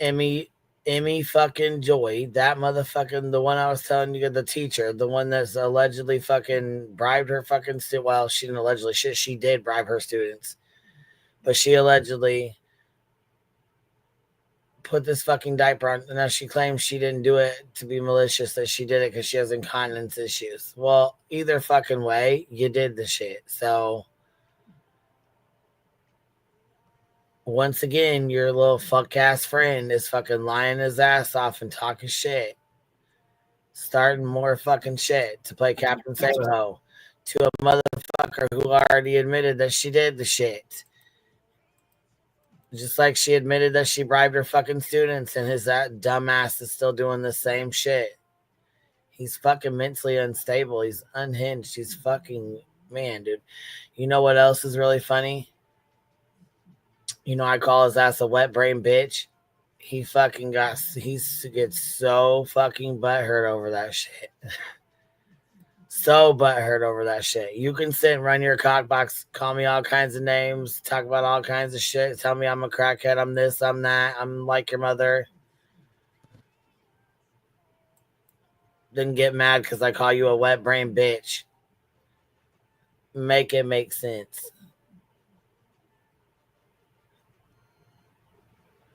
Speaker 1: Emmy fucking Joy, that motherfucking, the one I was telling you, the teacher, the one that's allegedly fucking bribed her fucking student. Well, she didn't allegedly, she did bribe her students, but she allegedly put this fucking diaper on. Now she claims she didn't do it to be malicious, that she did it because she has incontinence issues. Well, either fucking way, you did the shit. So once again, your little fuck ass friend is fucking lying his ass off and talking shit, starting more fucking shit to play Captain Sabo to a motherfucker who already admitted that she did the shit. Just like she admitted that she bribed her fucking students, and that dumbass is still doing the same shit. He's fucking mentally unstable. He's unhinged. He's fucking, man, dude. You know what else is really funny? You know, I call his ass a wet brain bitch. He gets so fucking butthurt over that shit. So butthurt over that shit. You can sit and run your cock box, call me all kinds of names, talk about all kinds of shit, tell me I'm a crackhead, I'm this, I'm that, I'm like your mother. Then get mad because I call you a wet brain bitch. Make it make sense.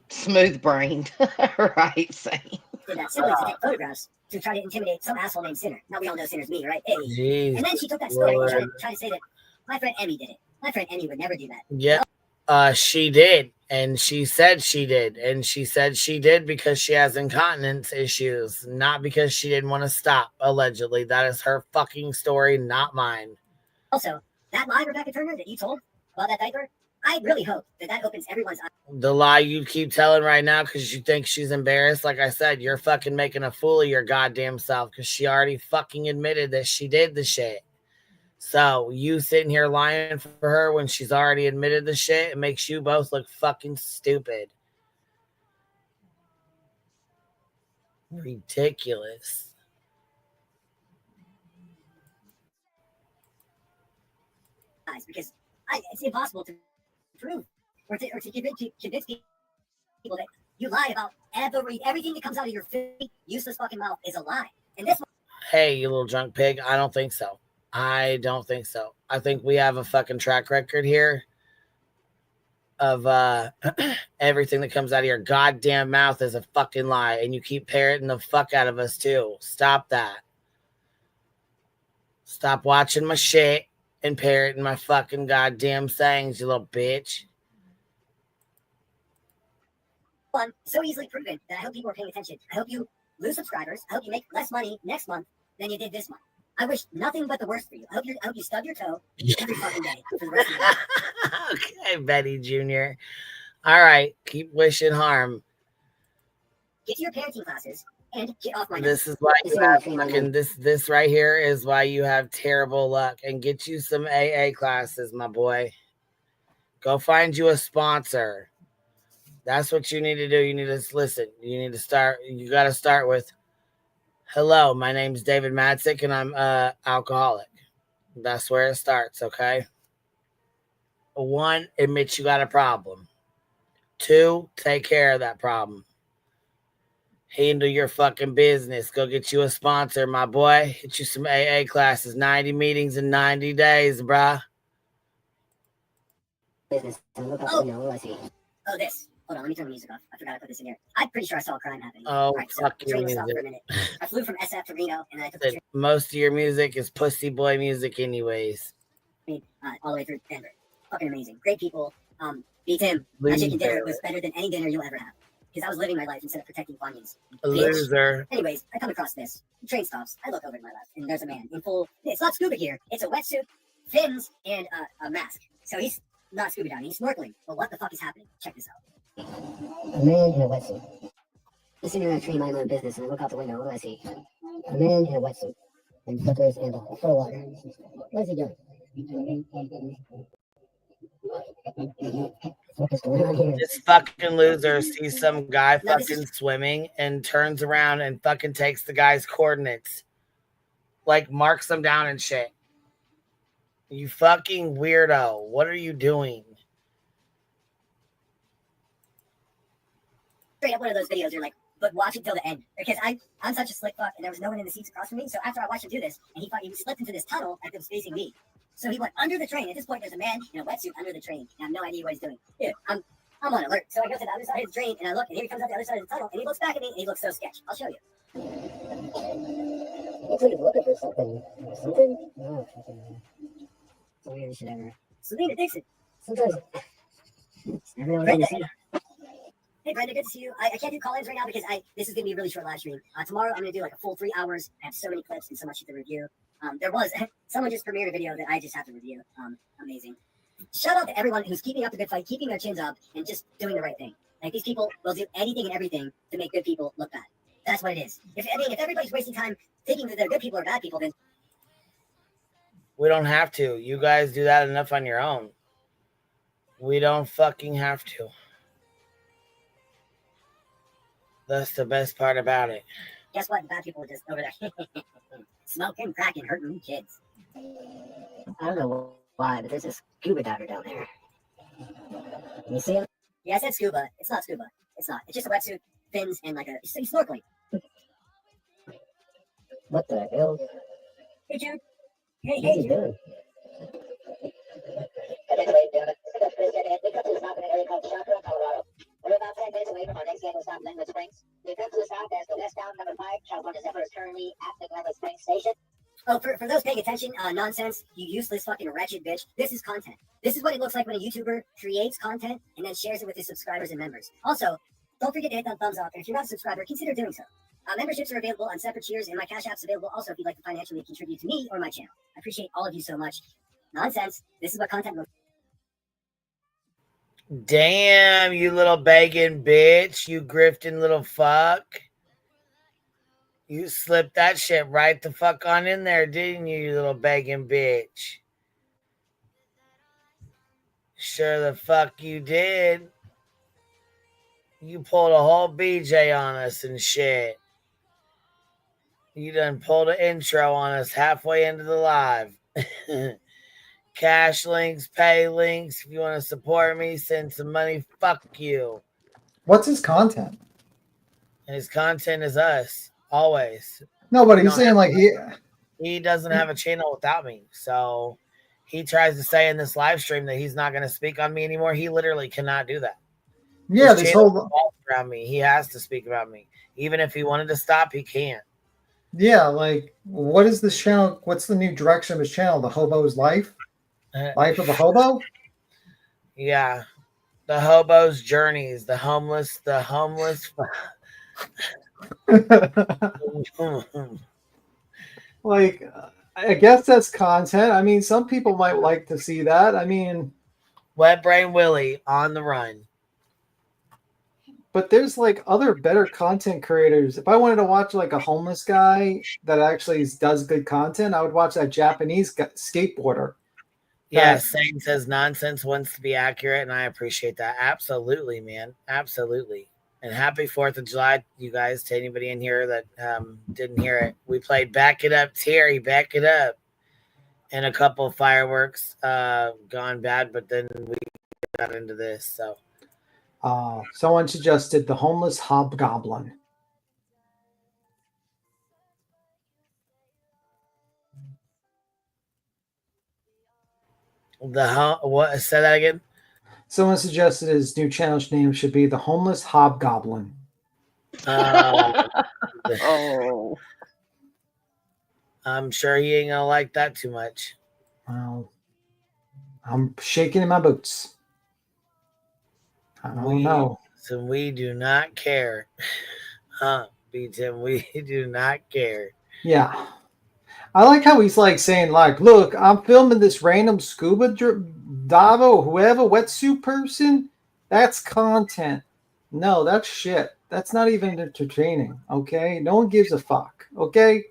Speaker 20: Smooth brained. Right, same.
Speaker 11: Did that simply to take photographs to try to intimidate some asshole named Sinner. Now we all know Sinner's me, right? Hey.
Speaker 1: Jeez,
Speaker 11: and then she took that story and tried to say that my friend Emmy did it. My friend Emmy would never do that.
Speaker 1: Yeah, she did. And she said she did. And she said she did because she has incontinence issues, not because she didn't want to stop, allegedly. That is her fucking story, not mine.
Speaker 11: Also, that lie, Rebecca Turner, that you told about that diaper, I really hope that opens everyone's eyes.
Speaker 1: The lie you keep telling right now because you think she's embarrassed, like I said, you're fucking making a fool of your goddamn self because she already fucking admitted that she did the shit. So you sitting here lying for her when she's already admitted the shit, it makes you both look fucking stupid. Ridiculous.
Speaker 11: Because it's impossible to prove or to convince people that you lie about everything that comes out of your filthy, useless fucking mouth is a lie. And this one,
Speaker 1: hey, you little drunk pig, I don't think so. I don't think so. I think we have a fucking track record here of everything that comes out of your goddamn mouth is a fucking lie, and you keep parroting the fuck out of us too. Stop that. Stop watching my shit and parroting my fucking goddamn sayings, you little bitch.
Speaker 11: So easily proven that I hope people are paying attention. I hope you lose subscribers. I hope you make less money next month than you did this month. I wish nothing but the worst for you. I hope you stub your toe every fucking day for the rest of your life.
Speaker 1: Okay, Betty Jr. All right, keep wishing harm.
Speaker 11: Get to your parenting classes and get off my nuts.
Speaker 1: This is why you have fucking this right here is why you have terrible luck. And get you some AA classes, my boy. Go find you a sponsor. That's what you need to do. You need to listen. You need to start. You got to start with, hello, my name's David Matzik, and I'm alcoholic. That's where it starts, okay? 1, admit you got a problem. 2, take care of that problem. Handle your fucking business. Go get you a sponsor, my boy. Get you some AA classes. 90 meetings in 90 days, bruh.
Speaker 11: Business. Look out the window. What do I see? Oh, this. Hold on, let me turn the music off. I forgot to put this in here. I'm pretty sure I saw a crime happening.
Speaker 1: Oh,
Speaker 11: right,
Speaker 1: fuck
Speaker 11: so
Speaker 1: your
Speaker 11: train stopped
Speaker 1: music.
Speaker 11: for a minute. I flew from SF to Reno, and then I took the train
Speaker 1: Most of your music is pussy boy music anyways.
Speaker 11: all the way through Denver. Fucking amazing. Great people. Beat him. That chicken dinner was better than any dinner you'll ever have. Because I was living my life instead of protecting Funyuns.
Speaker 1: A loser.
Speaker 11: Anyways, I come across this. The train stops. I look over to my left, and there's a man in full. It's not scuba gear. It's a wetsuit, fins, and a mask. So he's not scuba diving. He's snorkeling. But what the fuck is happening? Check this out. A man in a wetsuit. I'm sitting around a tree, minding my own business, and I look out the window. What do I see? A man in a wetsuit and flippers and a full water. What is he doing? What is going on here?
Speaker 1: This fucking loser sees some guy fucking swimming and turns around and fucking takes the guy's coordinates. Like marks them down and shit. You fucking weirdo. What are you doing?
Speaker 11: Straight up one of those videos, you're like, but watch it till the end. Because I'm such a slick fuck, and there was no one in the seats across from me. So after I watched him do this, and he slipped into this tunnel that was facing me. So he went under the train. At this point, there's a man in a wetsuit under the train. And I have no idea what he's doing. Dude, I'm on alert. So I go to the other side of the train, and I look, and here he comes out the other side of the tunnel, and he looks back at me, and he looks so sketch. I'll show you. Looks like he's looking for something. Something? Oh, fucking. It's the weirdest shit ever. Selena Dixon. Sometimes. Everyone's in the scene. Hey, Brenda, good to see you. I can't do call-ins right now because this is going to be a really short live stream. Tomorrow, I'm going to do like a full 3 hours. I have so many clips and so much to review. Someone just premiered a video that I just have to review. Amazing. Shout out to everyone who's keeping up the good fight, keeping their chins up, and just doing the right thing. Like, these people will do anything and everything to make good people look bad. That's what it is. If everybody's wasting time thinking that they're good people or bad people, then
Speaker 1: We don't have to. You guys do that enough on your own. We don't fucking have to. That's the best part about it.
Speaker 11: guess what? Bad people are just over there smoking, cracking, hurting kids. I don't know why, but there's this scuba diver down there. Can you see him? Yeah, I said scuba. It's not scuba. It's not. It's just a wetsuit, fins, and like he's snorkeling. What the hell? Hey, Jude. Hey, Jude. Doing? We're about 10 minutes away from our next scheduled stop, Glenwood Springs. The come to the south as the westbound number 5, California Zephyr is currently at the Glenwood Springs station. Oh, for those paying attention, nonsense, you useless fucking wretched bitch, this is content. This is what it looks like when a YouTuber creates content and then shares it with his subscribers and members. Also, don't forget to hit that thumbs up, and if you're not a subscriber, consider doing so. Memberships are available on separate tiers, and my Cash App's available also if you'd like to financially contribute to me or my channel. I appreciate all of you so much. Nonsense, this is what content looks like.
Speaker 1: Damn, you little begging bitch. You grifting little fuck. You slipped that shit right the fuck on in there, didn't you, you little begging bitch? Sure the fuck you did. You pulled a whole BJ on us and shit. You done pulled an intro on us halfway into the live. Cash links, pay links. If you want to support me, send some money. Fuck you.
Speaker 17: What's his content?
Speaker 1: His content is us, always.
Speaker 17: No, but he's saying like
Speaker 1: he doesn't have a channel without me. So he tries to say in this live stream that he's not going to speak on me anymore, he literally cannot do that.
Speaker 17: Yeah,
Speaker 1: His
Speaker 17: this
Speaker 1: channel
Speaker 17: whole
Speaker 1: revolves around me. He has to speak about me. Even if he wanted to stop, he can't.
Speaker 17: yeah, like what is this channel? What's the new direction of his channel? The Hobo's Life? Life of a Hobo?
Speaker 1: Yeah. The hobo's journeys, the homeless.
Speaker 17: Like, I guess that's content. I mean, some people might like to see that. I mean,
Speaker 1: Wet Brain Willie on the run.
Speaker 17: but there's like other better content creators. If I wanted to watch like a homeless guy that actually does good content, I would watch that Japanese skateboarder.
Speaker 1: Yeah, Satan says nonsense wants to be accurate, and I appreciate that. Absolutely, man. Absolutely. And happy 4th of July, you guys, to anybody in here that didn't hear it. We played Back It Up, Terry, Back It Up. And a couple of fireworks gone bad, but then we got into this. So
Speaker 17: Someone suggested the homeless hobgoblin.
Speaker 1: What? Say that again.
Speaker 17: Someone suggested his new challenge name should be the homeless hobgoblin.
Speaker 7: Oh.
Speaker 1: I'm sure he ain't gonna like that too much.
Speaker 17: Well, I'm shaking in my boots. I don't know.
Speaker 1: So we do not care. Huh, B-Tim, we do not care.
Speaker 17: Yeah. I like how he's like saying, like, look, I'm filming this random scuba Davo, whoever, wetsuit person. That's content. No, that's shit. That's not even entertaining. Okay. No one gives a fuck. Okay.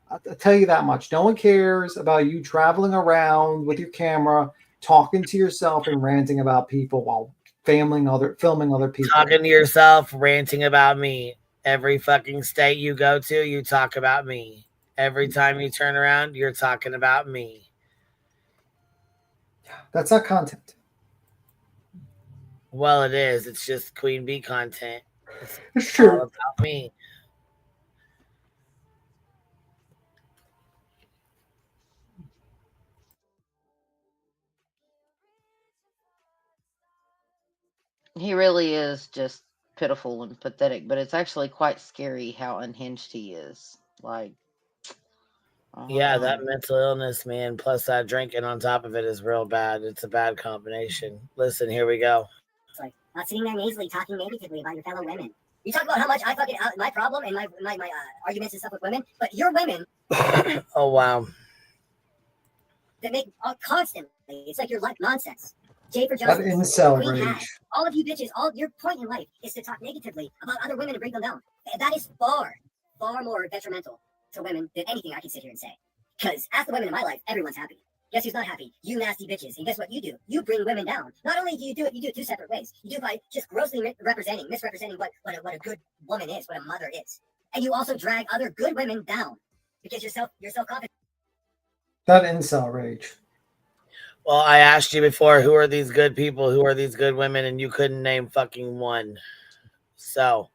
Speaker 17: I'll tell you that much. No one cares about you traveling around with your camera, talking to yourself and ranting about people while filming other people.
Speaker 1: Talking to yourself, ranting about me. Every fucking state you go to, you talk about me. Every time you turn around, you're talking about me.
Speaker 17: That's not content.
Speaker 1: Well, it is. It's just Queen Bee content.
Speaker 17: It's true.
Speaker 1: All about me.
Speaker 20: He really is just pitiful and pathetic, but it's actually quite scary how unhinged he is. Like,
Speaker 1: Yeah, that mental illness, man, plus that drinking on top of it is real bad. It's a bad combination. Listen, here we go.
Speaker 11: It's like not sitting there nasally talking negatively about your fellow women. You talk about how much I fucking my problem and my arguments and stuff with women, but your women
Speaker 1: Oh, wow.
Speaker 11: that make constantly. It's like your life nonsense. Jay for
Speaker 17: That
Speaker 11: Justice,
Speaker 17: incel
Speaker 11: Queen
Speaker 17: rage.
Speaker 11: Hat, all of you bitches, all your point in life is to talk negatively about other women and bring them down. That is far more detrimental to women than anything I can sit here and say. Because ask the women in my life, everyone's happy. Guess who's not happy? You nasty bitches. And guess what you do? You bring women down. Not only do you do it two separate ways. You do it by just grossly misrepresenting what a good woman is, what a mother is. And you also drag other good women down because you're self-confident.
Speaker 17: That incel rage.
Speaker 1: Well, I asked you before, who are these good people? Who are these good women? And you couldn't name fucking one. So,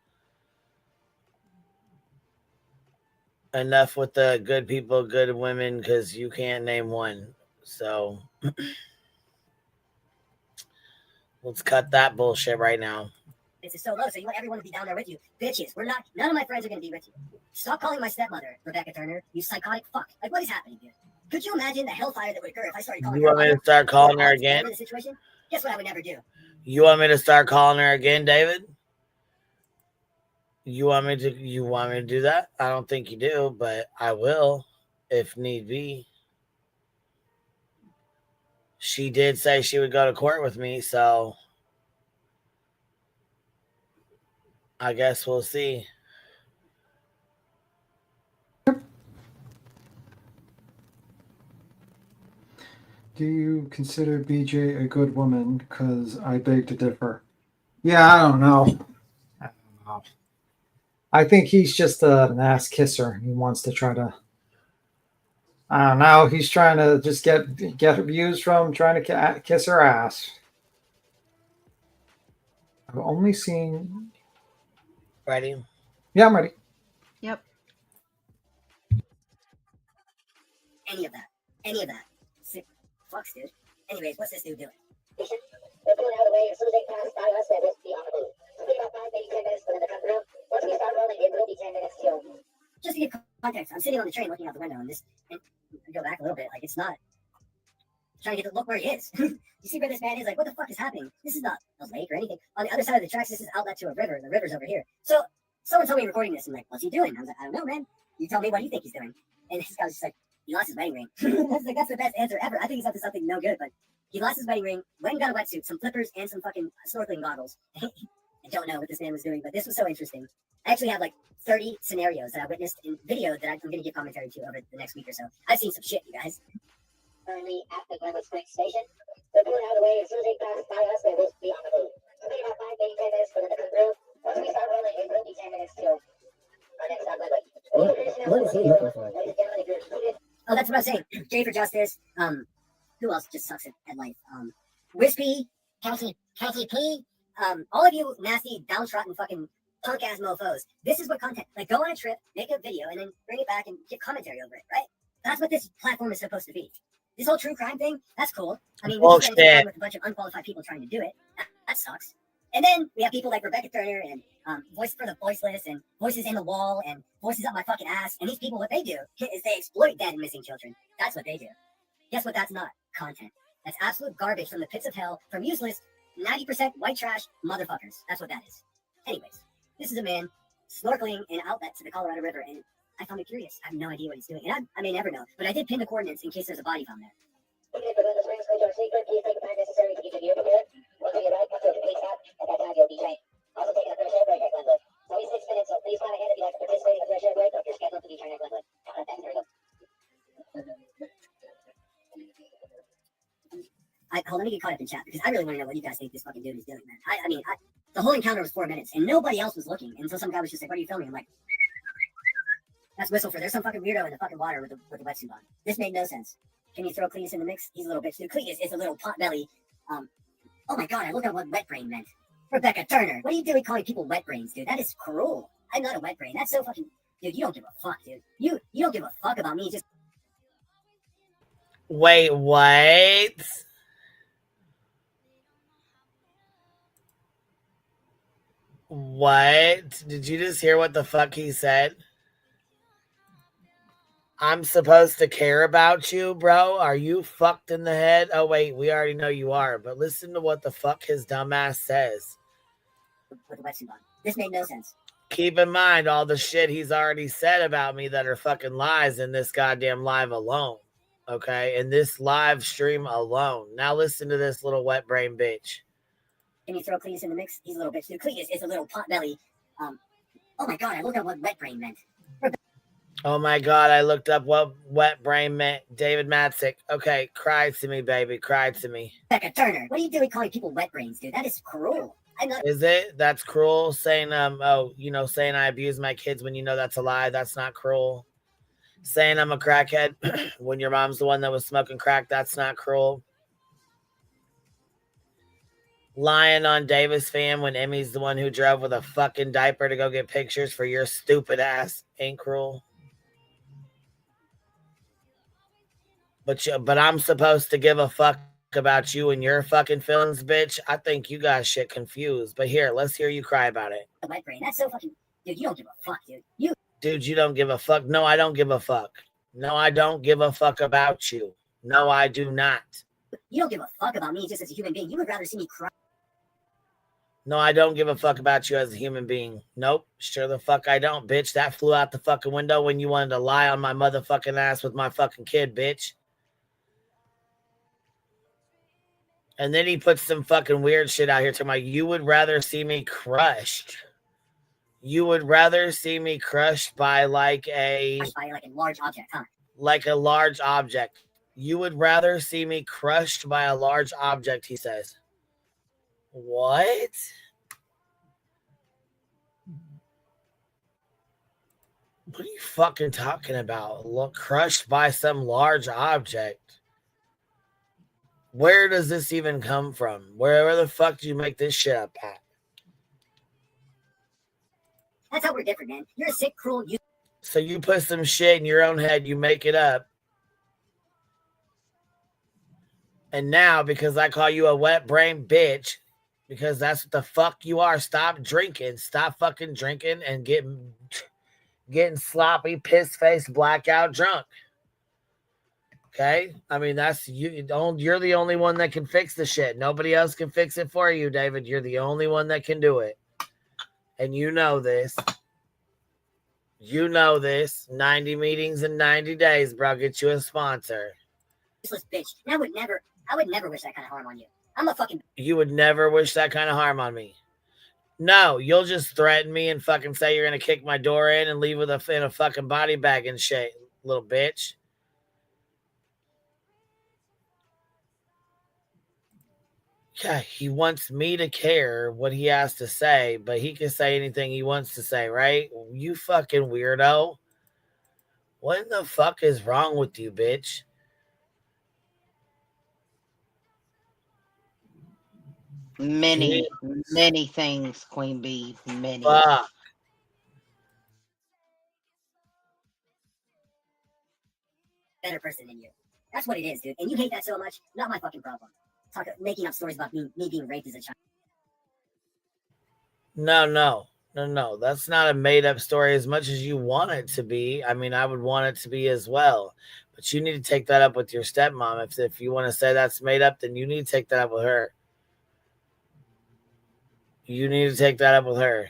Speaker 1: enough with the good people, good women, because you can't name one. So, let's cut that bullshit right now.
Speaker 11: This is so low, so you want everyone to be down there with you. Bitches, none of my friends are going to be with you. Stop calling my stepmother, Rebecca Turner, you psychotic fuck. Like, what is happening here? Could you imagine the hellfire that would occur if I started calling
Speaker 1: You
Speaker 11: her?
Speaker 1: want me to start calling her again?
Speaker 11: The situation? Guess what I would never do?
Speaker 1: You want me to start calling her again, David? You want me to do that? I don't think you do, but I will if need be. She did say she would go to court with me, so I guess we'll see.
Speaker 17: Do you consider BJ a good woman? Because I beg to differ. Yeah, I don't know. I think he's just an ass kisser. He wants to try to. I don't know. He's trying to just get views from trying to kiss her ass. I've only seen.
Speaker 1: Ready?
Speaker 17: Yeah, I'm ready.
Speaker 20: Yep.
Speaker 11: Any of that. fucks, dude? Anyways, what's this dude doing? They're pulling out of the way as soon as they pass by us. They will be on the move. So take about 5, maybe 10 minutes for them to come through. Once we start rolling, it will be 10 minutes till. Just to give context, I'm sitting on the train looking out the window, and go back a little bit, like it's not trying to get the look where he is. You see where this man is? Like, what the fuck is happening? This is not a lake or anything. On the other side of the tracks, this is outlet to a river. The river's over here. So someone told me recording this, and like, what's he doing? I was like, I don't know, man. You tell me what you think he's doing. And this guy was just like, he lost his wedding ring. That's the best answer ever. I think he's up to something no good, but he lost his wedding ring, went and got a wetsuit, some flippers, and some fucking snorkeling goggles. I don't know what this man was doing, but this was so interesting. I actually have like 30 scenarios that I witnessed in video that I'm going to give commentary to over the next week or so. I've seen some shit, you guys. Currently at the Glenwood Springs station. They're pulling out of the way as soon as they pass by us. They will be on the move. So take about 5, maybe 10 minutes for them to come through. Once we start rolling, it will be 10 minutes till our next stop. What is he looking for? Oh, that's what I was saying. Jay for Justice. Who else just sucks at life? Wispy, Kelsey P. All of you nasty, downtrodden fucking punk ass mofos. This is what content. Like, go on a trip, make a video, and then bring it back and get commentary over it, right? That's what this platform is supposed to be. This whole true crime thing, that's cool. I mean, we just got with a bunch of unqualified people trying to do it. That sucks. And then we have people like Rebecca Turner and Voice for the Voiceless and Voices in the Wall and Voices Up My Fucking Ass. And these people, what they do is they exploit dead and missing children. That's what they do. Guess what? That's not content. That's absolute garbage from the pits of hell, from useless, 90% white trash motherfuckers. That's what that is. Anyways, this is a man snorkeling in an outlet to the Colorado River, and I found it curious. I have no idea what he's doing. And I may never know, but I did pin the coordinates in case there's a body found there. Even if the springs go to our secret, please take the time necessary to get your gear prepared. Once we arrive, come to a complete stop. At that time, you'll be trained. Also taking a fresh air break at Glenwood. It's only 6 minutes, so please plan ahead if you'd like to participate in a fresh air break or if you're scheduled to be trained at Glenwood. There we go. Let me get caught up in chat because I really want to know what you guys think this fucking dude is doing, man. I mean, the whole encounter was 4 minutes and nobody else was looking. And so some guy was just like, "What are you filming?" I'm like, "That's whistle for." There's some fucking weirdo in the fucking water with the wetsuit on. This made no sense. Can you throw Cletus in the mix? He's a little bitch. Dude, Cletus is a little pot belly. Oh my god, I looked up what wet brain meant. Rebecca Turner, what are you doing calling people wet brains, dude? That is cruel. I'm not a wet brain. That's so fucking. Dude, you don't give a fuck, dude. You don't give a fuck about me. Just
Speaker 1: wait, what? What? Did you just hear what the fuck he said? I'm supposed to care about you, bro? Are you fucked in the head? Oh, wait, we already know you are, but listen to what the fuck his dumbass says.
Speaker 11: with the wetsuit on. This made no sense.
Speaker 1: Keep in mind all the shit he's already said about me that are fucking lies in this goddamn live alone. Okay? In this live stream alone. Now listen to this little wet brain bitch.
Speaker 11: Can you throw Cletus in the mix? He's a little bitch. Dude, Cletus is a little pot belly. Oh my god, I looked up what wet brain meant.
Speaker 1: Oh my god, I looked up what wet brain meant. David Matzik. Okay, cry to me, baby. Cry to me.
Speaker 11: Becca Turner, what are you doing calling people wet brains, dude? That is cruel. I'm not.
Speaker 1: Is it? That's cruel. Saying saying I abuse my kids when you know that's a lie. That's not cruel. Saying I'm a crackhead when your mom's the one that was smoking crack. That's not cruel. Lying on Davis fam when Emmy's the one who drove with a fucking diaper to go get pictures for your stupid ass ain't cruel. But I'm supposed to give a fuck about you and your fucking feelings, bitch. I think you got shit confused. But here, let's hear you cry about it.
Speaker 11: The wet brain. That's so fucking. Dude, you don't give a fuck, dude.
Speaker 1: Dude, you don't give a fuck. No, I don't give a fuck. No, I don't give a fuck about you. No, I do not.
Speaker 11: You don't give a fuck about me just as a human being. You would rather see me cry.
Speaker 1: No, I don't give a fuck about you as a human being. Nope, sure the fuck I don't, bitch. That flew out the fucking window when you wanted to lie on my motherfucking ass with my fucking kid, bitch. And then he puts some fucking weird shit out here talking about you would rather see me crushed. You would rather see me crushed by like a
Speaker 11: large object, huh?
Speaker 1: Like a large object. You would rather see me crushed by a large object, he says. What? What are you fucking talking about? Look, crushed by some large object. Where does this even come from? Where the fuck do you make this shit up at?
Speaker 11: That's how we're different, man. You're a sick, cruel.
Speaker 1: So you put some shit in your own head, you make it up. And now, because I call you a wet brain bitch, because that's what the fuck you are, stop drinking. Stop fucking drinking and getting sloppy, piss-faced, blackout drunk. Okay? I mean, that's you. You're the only one that can fix the shit. Nobody else can fix it for you, David. You're the only one that can do it. And you know this. You know this. 90 meetings in 90 days, bro. Get you a sponsor.
Speaker 11: Useless bitch. And I would never wish that kind of harm on you. I'm a fucking.
Speaker 1: You would never wish that kind of harm on me. No, you'll just threaten me and fucking say you're gonna kick my door in and leave in a fucking body bag and shit, little bitch. Yeah, he wants me to care what he has to say, but he can say anything he wants to say, right? You fucking weirdo. What in the fuck is wrong with you, bitch?
Speaker 20: Many things, Queen Bee. Many.
Speaker 1: Fuck.
Speaker 11: Better person than you. That's what it is, dude. And you hate that so much. Not my fucking problem. Making up stories about me being raped as a child.
Speaker 1: No. That's not a made up story as much as you want it to be. I mean, I would want it to be as well. But you need to take that up with your stepmom. If you want to say that's made up, then you need to take that up with her. You need to take that up with her.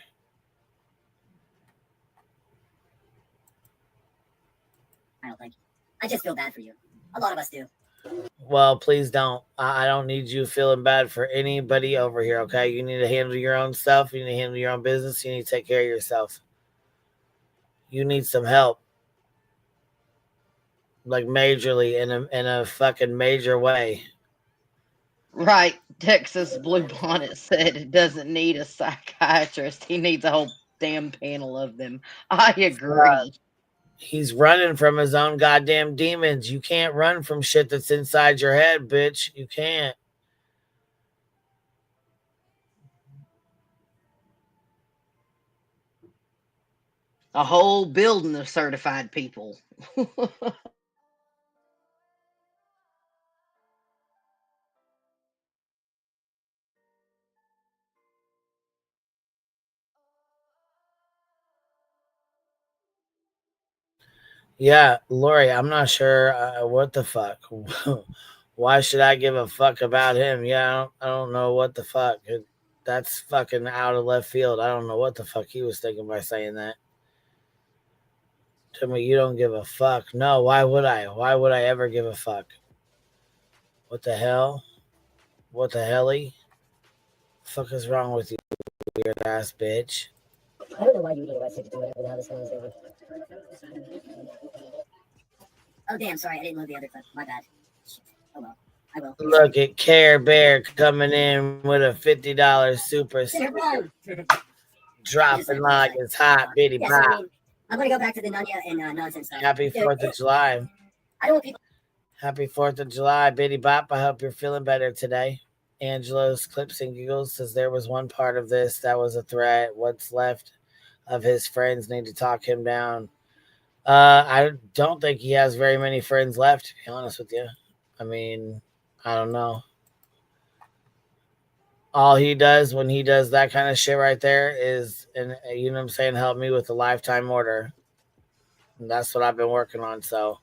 Speaker 11: I don't think. I just feel bad for you. A lot of us do.
Speaker 1: Well, please don't. I don't need you feeling bad for anybody over here, okay? You need to handle your own stuff. You need to handle your own business. You need to take care of yourself. You need some help. Like majorly, in a fucking major way.
Speaker 20: Right. Texas Bluebonnet said it doesn't need a psychiatrist. He needs a whole damn panel of them. I agree.
Speaker 1: He's running from his own goddamn demons. You can't run from shit that's inside your head, bitch. You can't.
Speaker 20: A whole building of certified people.
Speaker 1: Yeah, Lori, I'm not sure what the fuck. Why should I give a fuck about him? Yeah, I don't know what the fuck. That's fucking out of left field. I don't know what the fuck he was thinking by saying that. Tell me you don't give a fuck. No, why would I? Why would I ever give a fuck? What the hell? What the helly? Fuck is wrong with you, weird ass bitch?
Speaker 11: I don't know why you get arrested to do whatever the hell this one is doing. Oh, damn, sorry. I didn't load the other clip. My bad. Oh, well. I will.
Speaker 1: Look at Care Bear coming in with a $50 super dropping like it's hot, bitty
Speaker 11: yeah,
Speaker 1: bop.
Speaker 11: So, I mean, I'm going to go back to the Nunya and nonsense stuff.
Speaker 1: Happy 4th of July.
Speaker 11: I don't want people.
Speaker 1: Happy 4th of July, bitty bop. I hope you're feeling better today. Angelo's Clips and Giggles says there was one part of this that was a threat. What's left of his friends need to talk him down. I don't think he has very many friends left, to be honest with you. I mean, I don't know. All he does when he does that kind of shit right there is, and you know what I'm saying, help me with the lifetime order. And that's what I've been working on, so.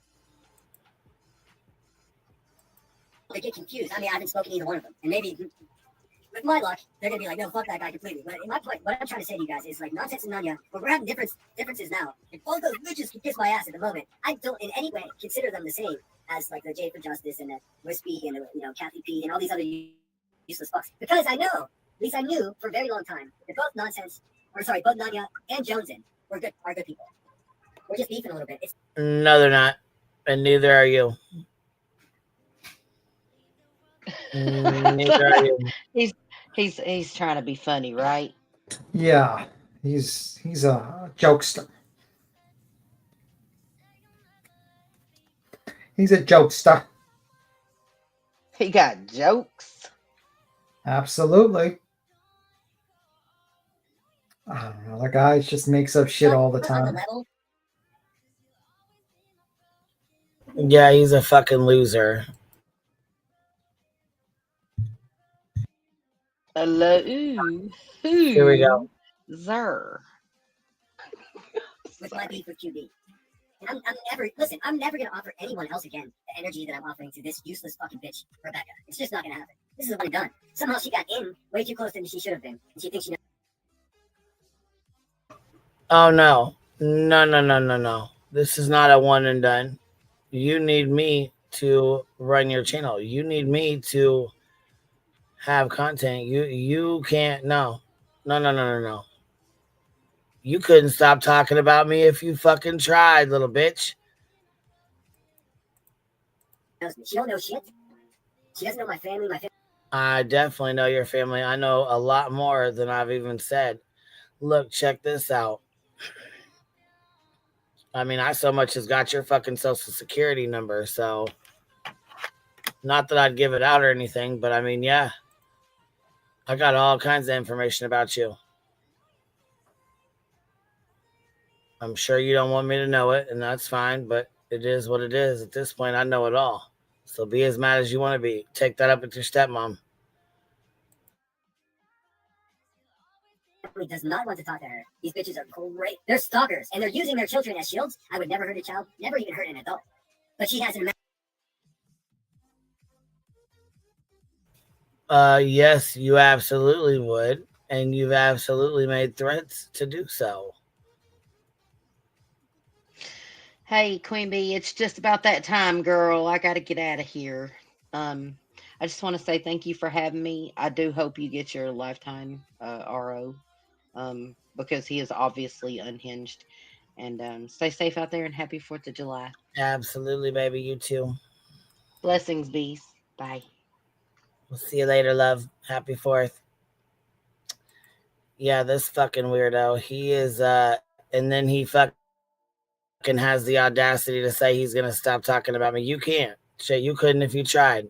Speaker 11: They get confused. I mean, I haven't spoken to either one of them. And maybe, with my luck, they're going to be like, no, fuck that guy completely. But in my point, what I'm trying to say to you guys is, like, nonsense and Nunya, but we're having differences now. If both those bitches can kiss my ass at the moment, I don't in any way consider them the same as, like, the J for Justice and the Wispy and, Kathy P and all these other useless fucks. Because I know, at least I knew for a very long time, that both both Nunya and Jonesin are good people. We're just beefing a little bit.
Speaker 1: No, they're not. And neither are you. Neither are you.
Speaker 20: He's trying to be funny, right?
Speaker 17: Yeah, he's a jokester. He's a jokester.
Speaker 20: He got jokes.
Speaker 17: Absolutely. I don't know. The guy just makes up shit all the time.
Speaker 1: Yeah, he's a fucking loser.
Speaker 20: Hello,
Speaker 1: Here we go.
Speaker 20: Zer.
Speaker 11: With my beef with QB. And I'm never gonna offer anyone else again the energy that I'm offering to this useless fucking bitch, Rebecca. It's just not gonna happen. This is a one and done. Somehow she got in way too close than she should have been, and she thinks she knows.
Speaker 1: Oh no. No. This is not a one and done. You need me to run your channel. You need me to have content. You can't no. No. You couldn't stop talking about me if you fucking tried, little bitch.
Speaker 11: She don't know shit. She doesn't know my family.
Speaker 1: I definitely know your family. I know a lot more than I've even said. Look, check this out. I mean, I so much as got your fucking social security number, so not that I'd give it out or anything, but I mean, yeah. I got all kinds of information about you. I'm sure you don't want me to know it, and that's fine, but it is what it is. At this point, I know it all. So be as mad as you want to be. Take that up with your stepmom.
Speaker 11: Family does not want to talk to her. These bitches are great. They're stalkers, and they're using their children as shields. I would never hurt a child, never even hurt an adult. But she has an
Speaker 1: Yes, you absolutely would, and you've absolutely made threats to do so.
Speaker 20: Hey, Queen Bee, it's just about that time, girl. I got to get out of here. I just want to say thank you for having me. I do hope you get your lifetime RO, because he is obviously unhinged. And stay safe out there and happy 4th of July.
Speaker 1: Absolutely, baby. You too.
Speaker 20: Blessings, bees. Bye.
Speaker 1: We'll see you later, love. Happy 4th. Yeah, this fucking weirdo. He is, and then he fucking has the audacity to say he's gonna stop talking about me. You can't. Shit, you couldn't if you tried.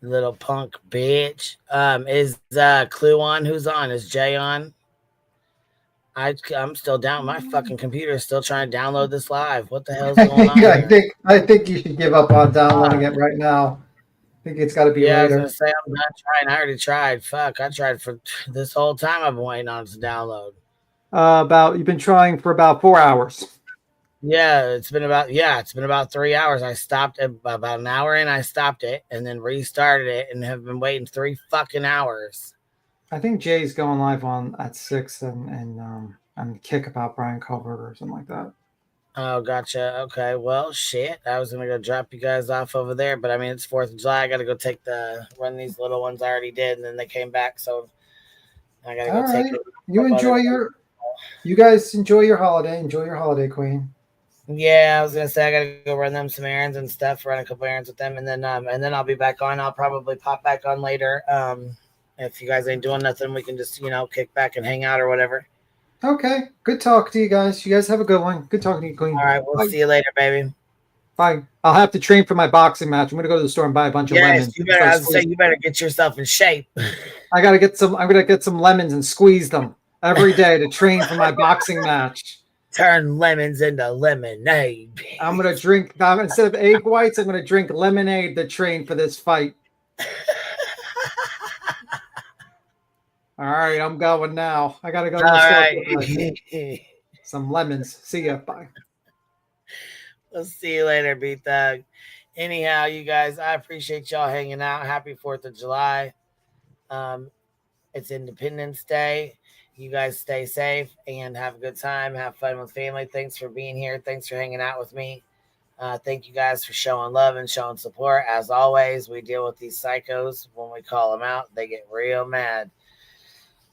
Speaker 1: Little punk bitch. Is Clue on? Who's on? Is Jay on? I'm still down. My fucking computer is still trying to download this live. What the hell's going on
Speaker 17: Yeah,
Speaker 1: here?
Speaker 17: I think you should give up on downloading it right now. I think it's got to be
Speaker 1: Yeah, I was
Speaker 17: later.
Speaker 1: gonna say I'm not trying. I already tried. Fuck, I tried for this whole time. I've been waiting on it to download.
Speaker 17: You've been trying for about 4 hours.
Speaker 1: Yeah, it's been about 3 hours. I stopped at about an hour and I stopped it and then restarted it and have been waiting 3 fucking hours.
Speaker 17: I think Jay's going live on at 6 and kick about Brian Colbert or something like that.
Speaker 1: Oh, gotcha. Okay, well, shit. I was gonna go drop you guys off over there, but I mean it's 4th of July. I gotta go run these little ones I already did, and then they came back, so I gotta go
Speaker 17: All
Speaker 1: take
Speaker 17: right. You guys enjoy your holiday. Enjoy your holiday, Queen.
Speaker 1: Yeah, I was gonna say I gotta go run them some errands and stuff, run a couple errands with them, and then I'll be back on. I'll probably pop back on later. If you guys ain't doing nothing, we can just kick back and hang out or whatever.
Speaker 17: Okay. Good talk to you guys. You guys have a good one. Good talking to you, Queen.
Speaker 1: All right, we'll see you later, baby.
Speaker 17: Bye. I'll have to train for my boxing match. I'm gonna go to the store and buy a bunch of lemons.
Speaker 1: You better get yourself in shape.
Speaker 17: I'm gonna get some lemons and squeeze them every day to train for my boxing match.
Speaker 1: Turn lemons into lemonade.
Speaker 17: I'm gonna drink instead of egg whites. I'm gonna drink lemonade to train for this fight. All right, I'm going now. I gotta go to the store. Some lemons. See ya. Bye.
Speaker 1: We'll see you later, B-Thug. Anyhow, you guys, I appreciate y'all hanging out. Happy 4th of July. It's Independence Day. You guys stay safe and have a good time. Have fun with family. Thanks for being here. Thanks for hanging out with me. Thank you guys for showing love and showing support. As always, we deal with these psychos. When we call them out, they get real mad.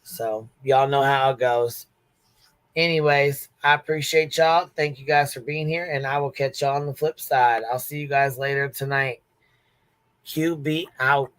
Speaker 1: So y'all know how it goes. Anyways, I appreciate y'all. Thank you guys for being here, and I will catch y'all on the flip side. I'll see you guys later tonight. QB out.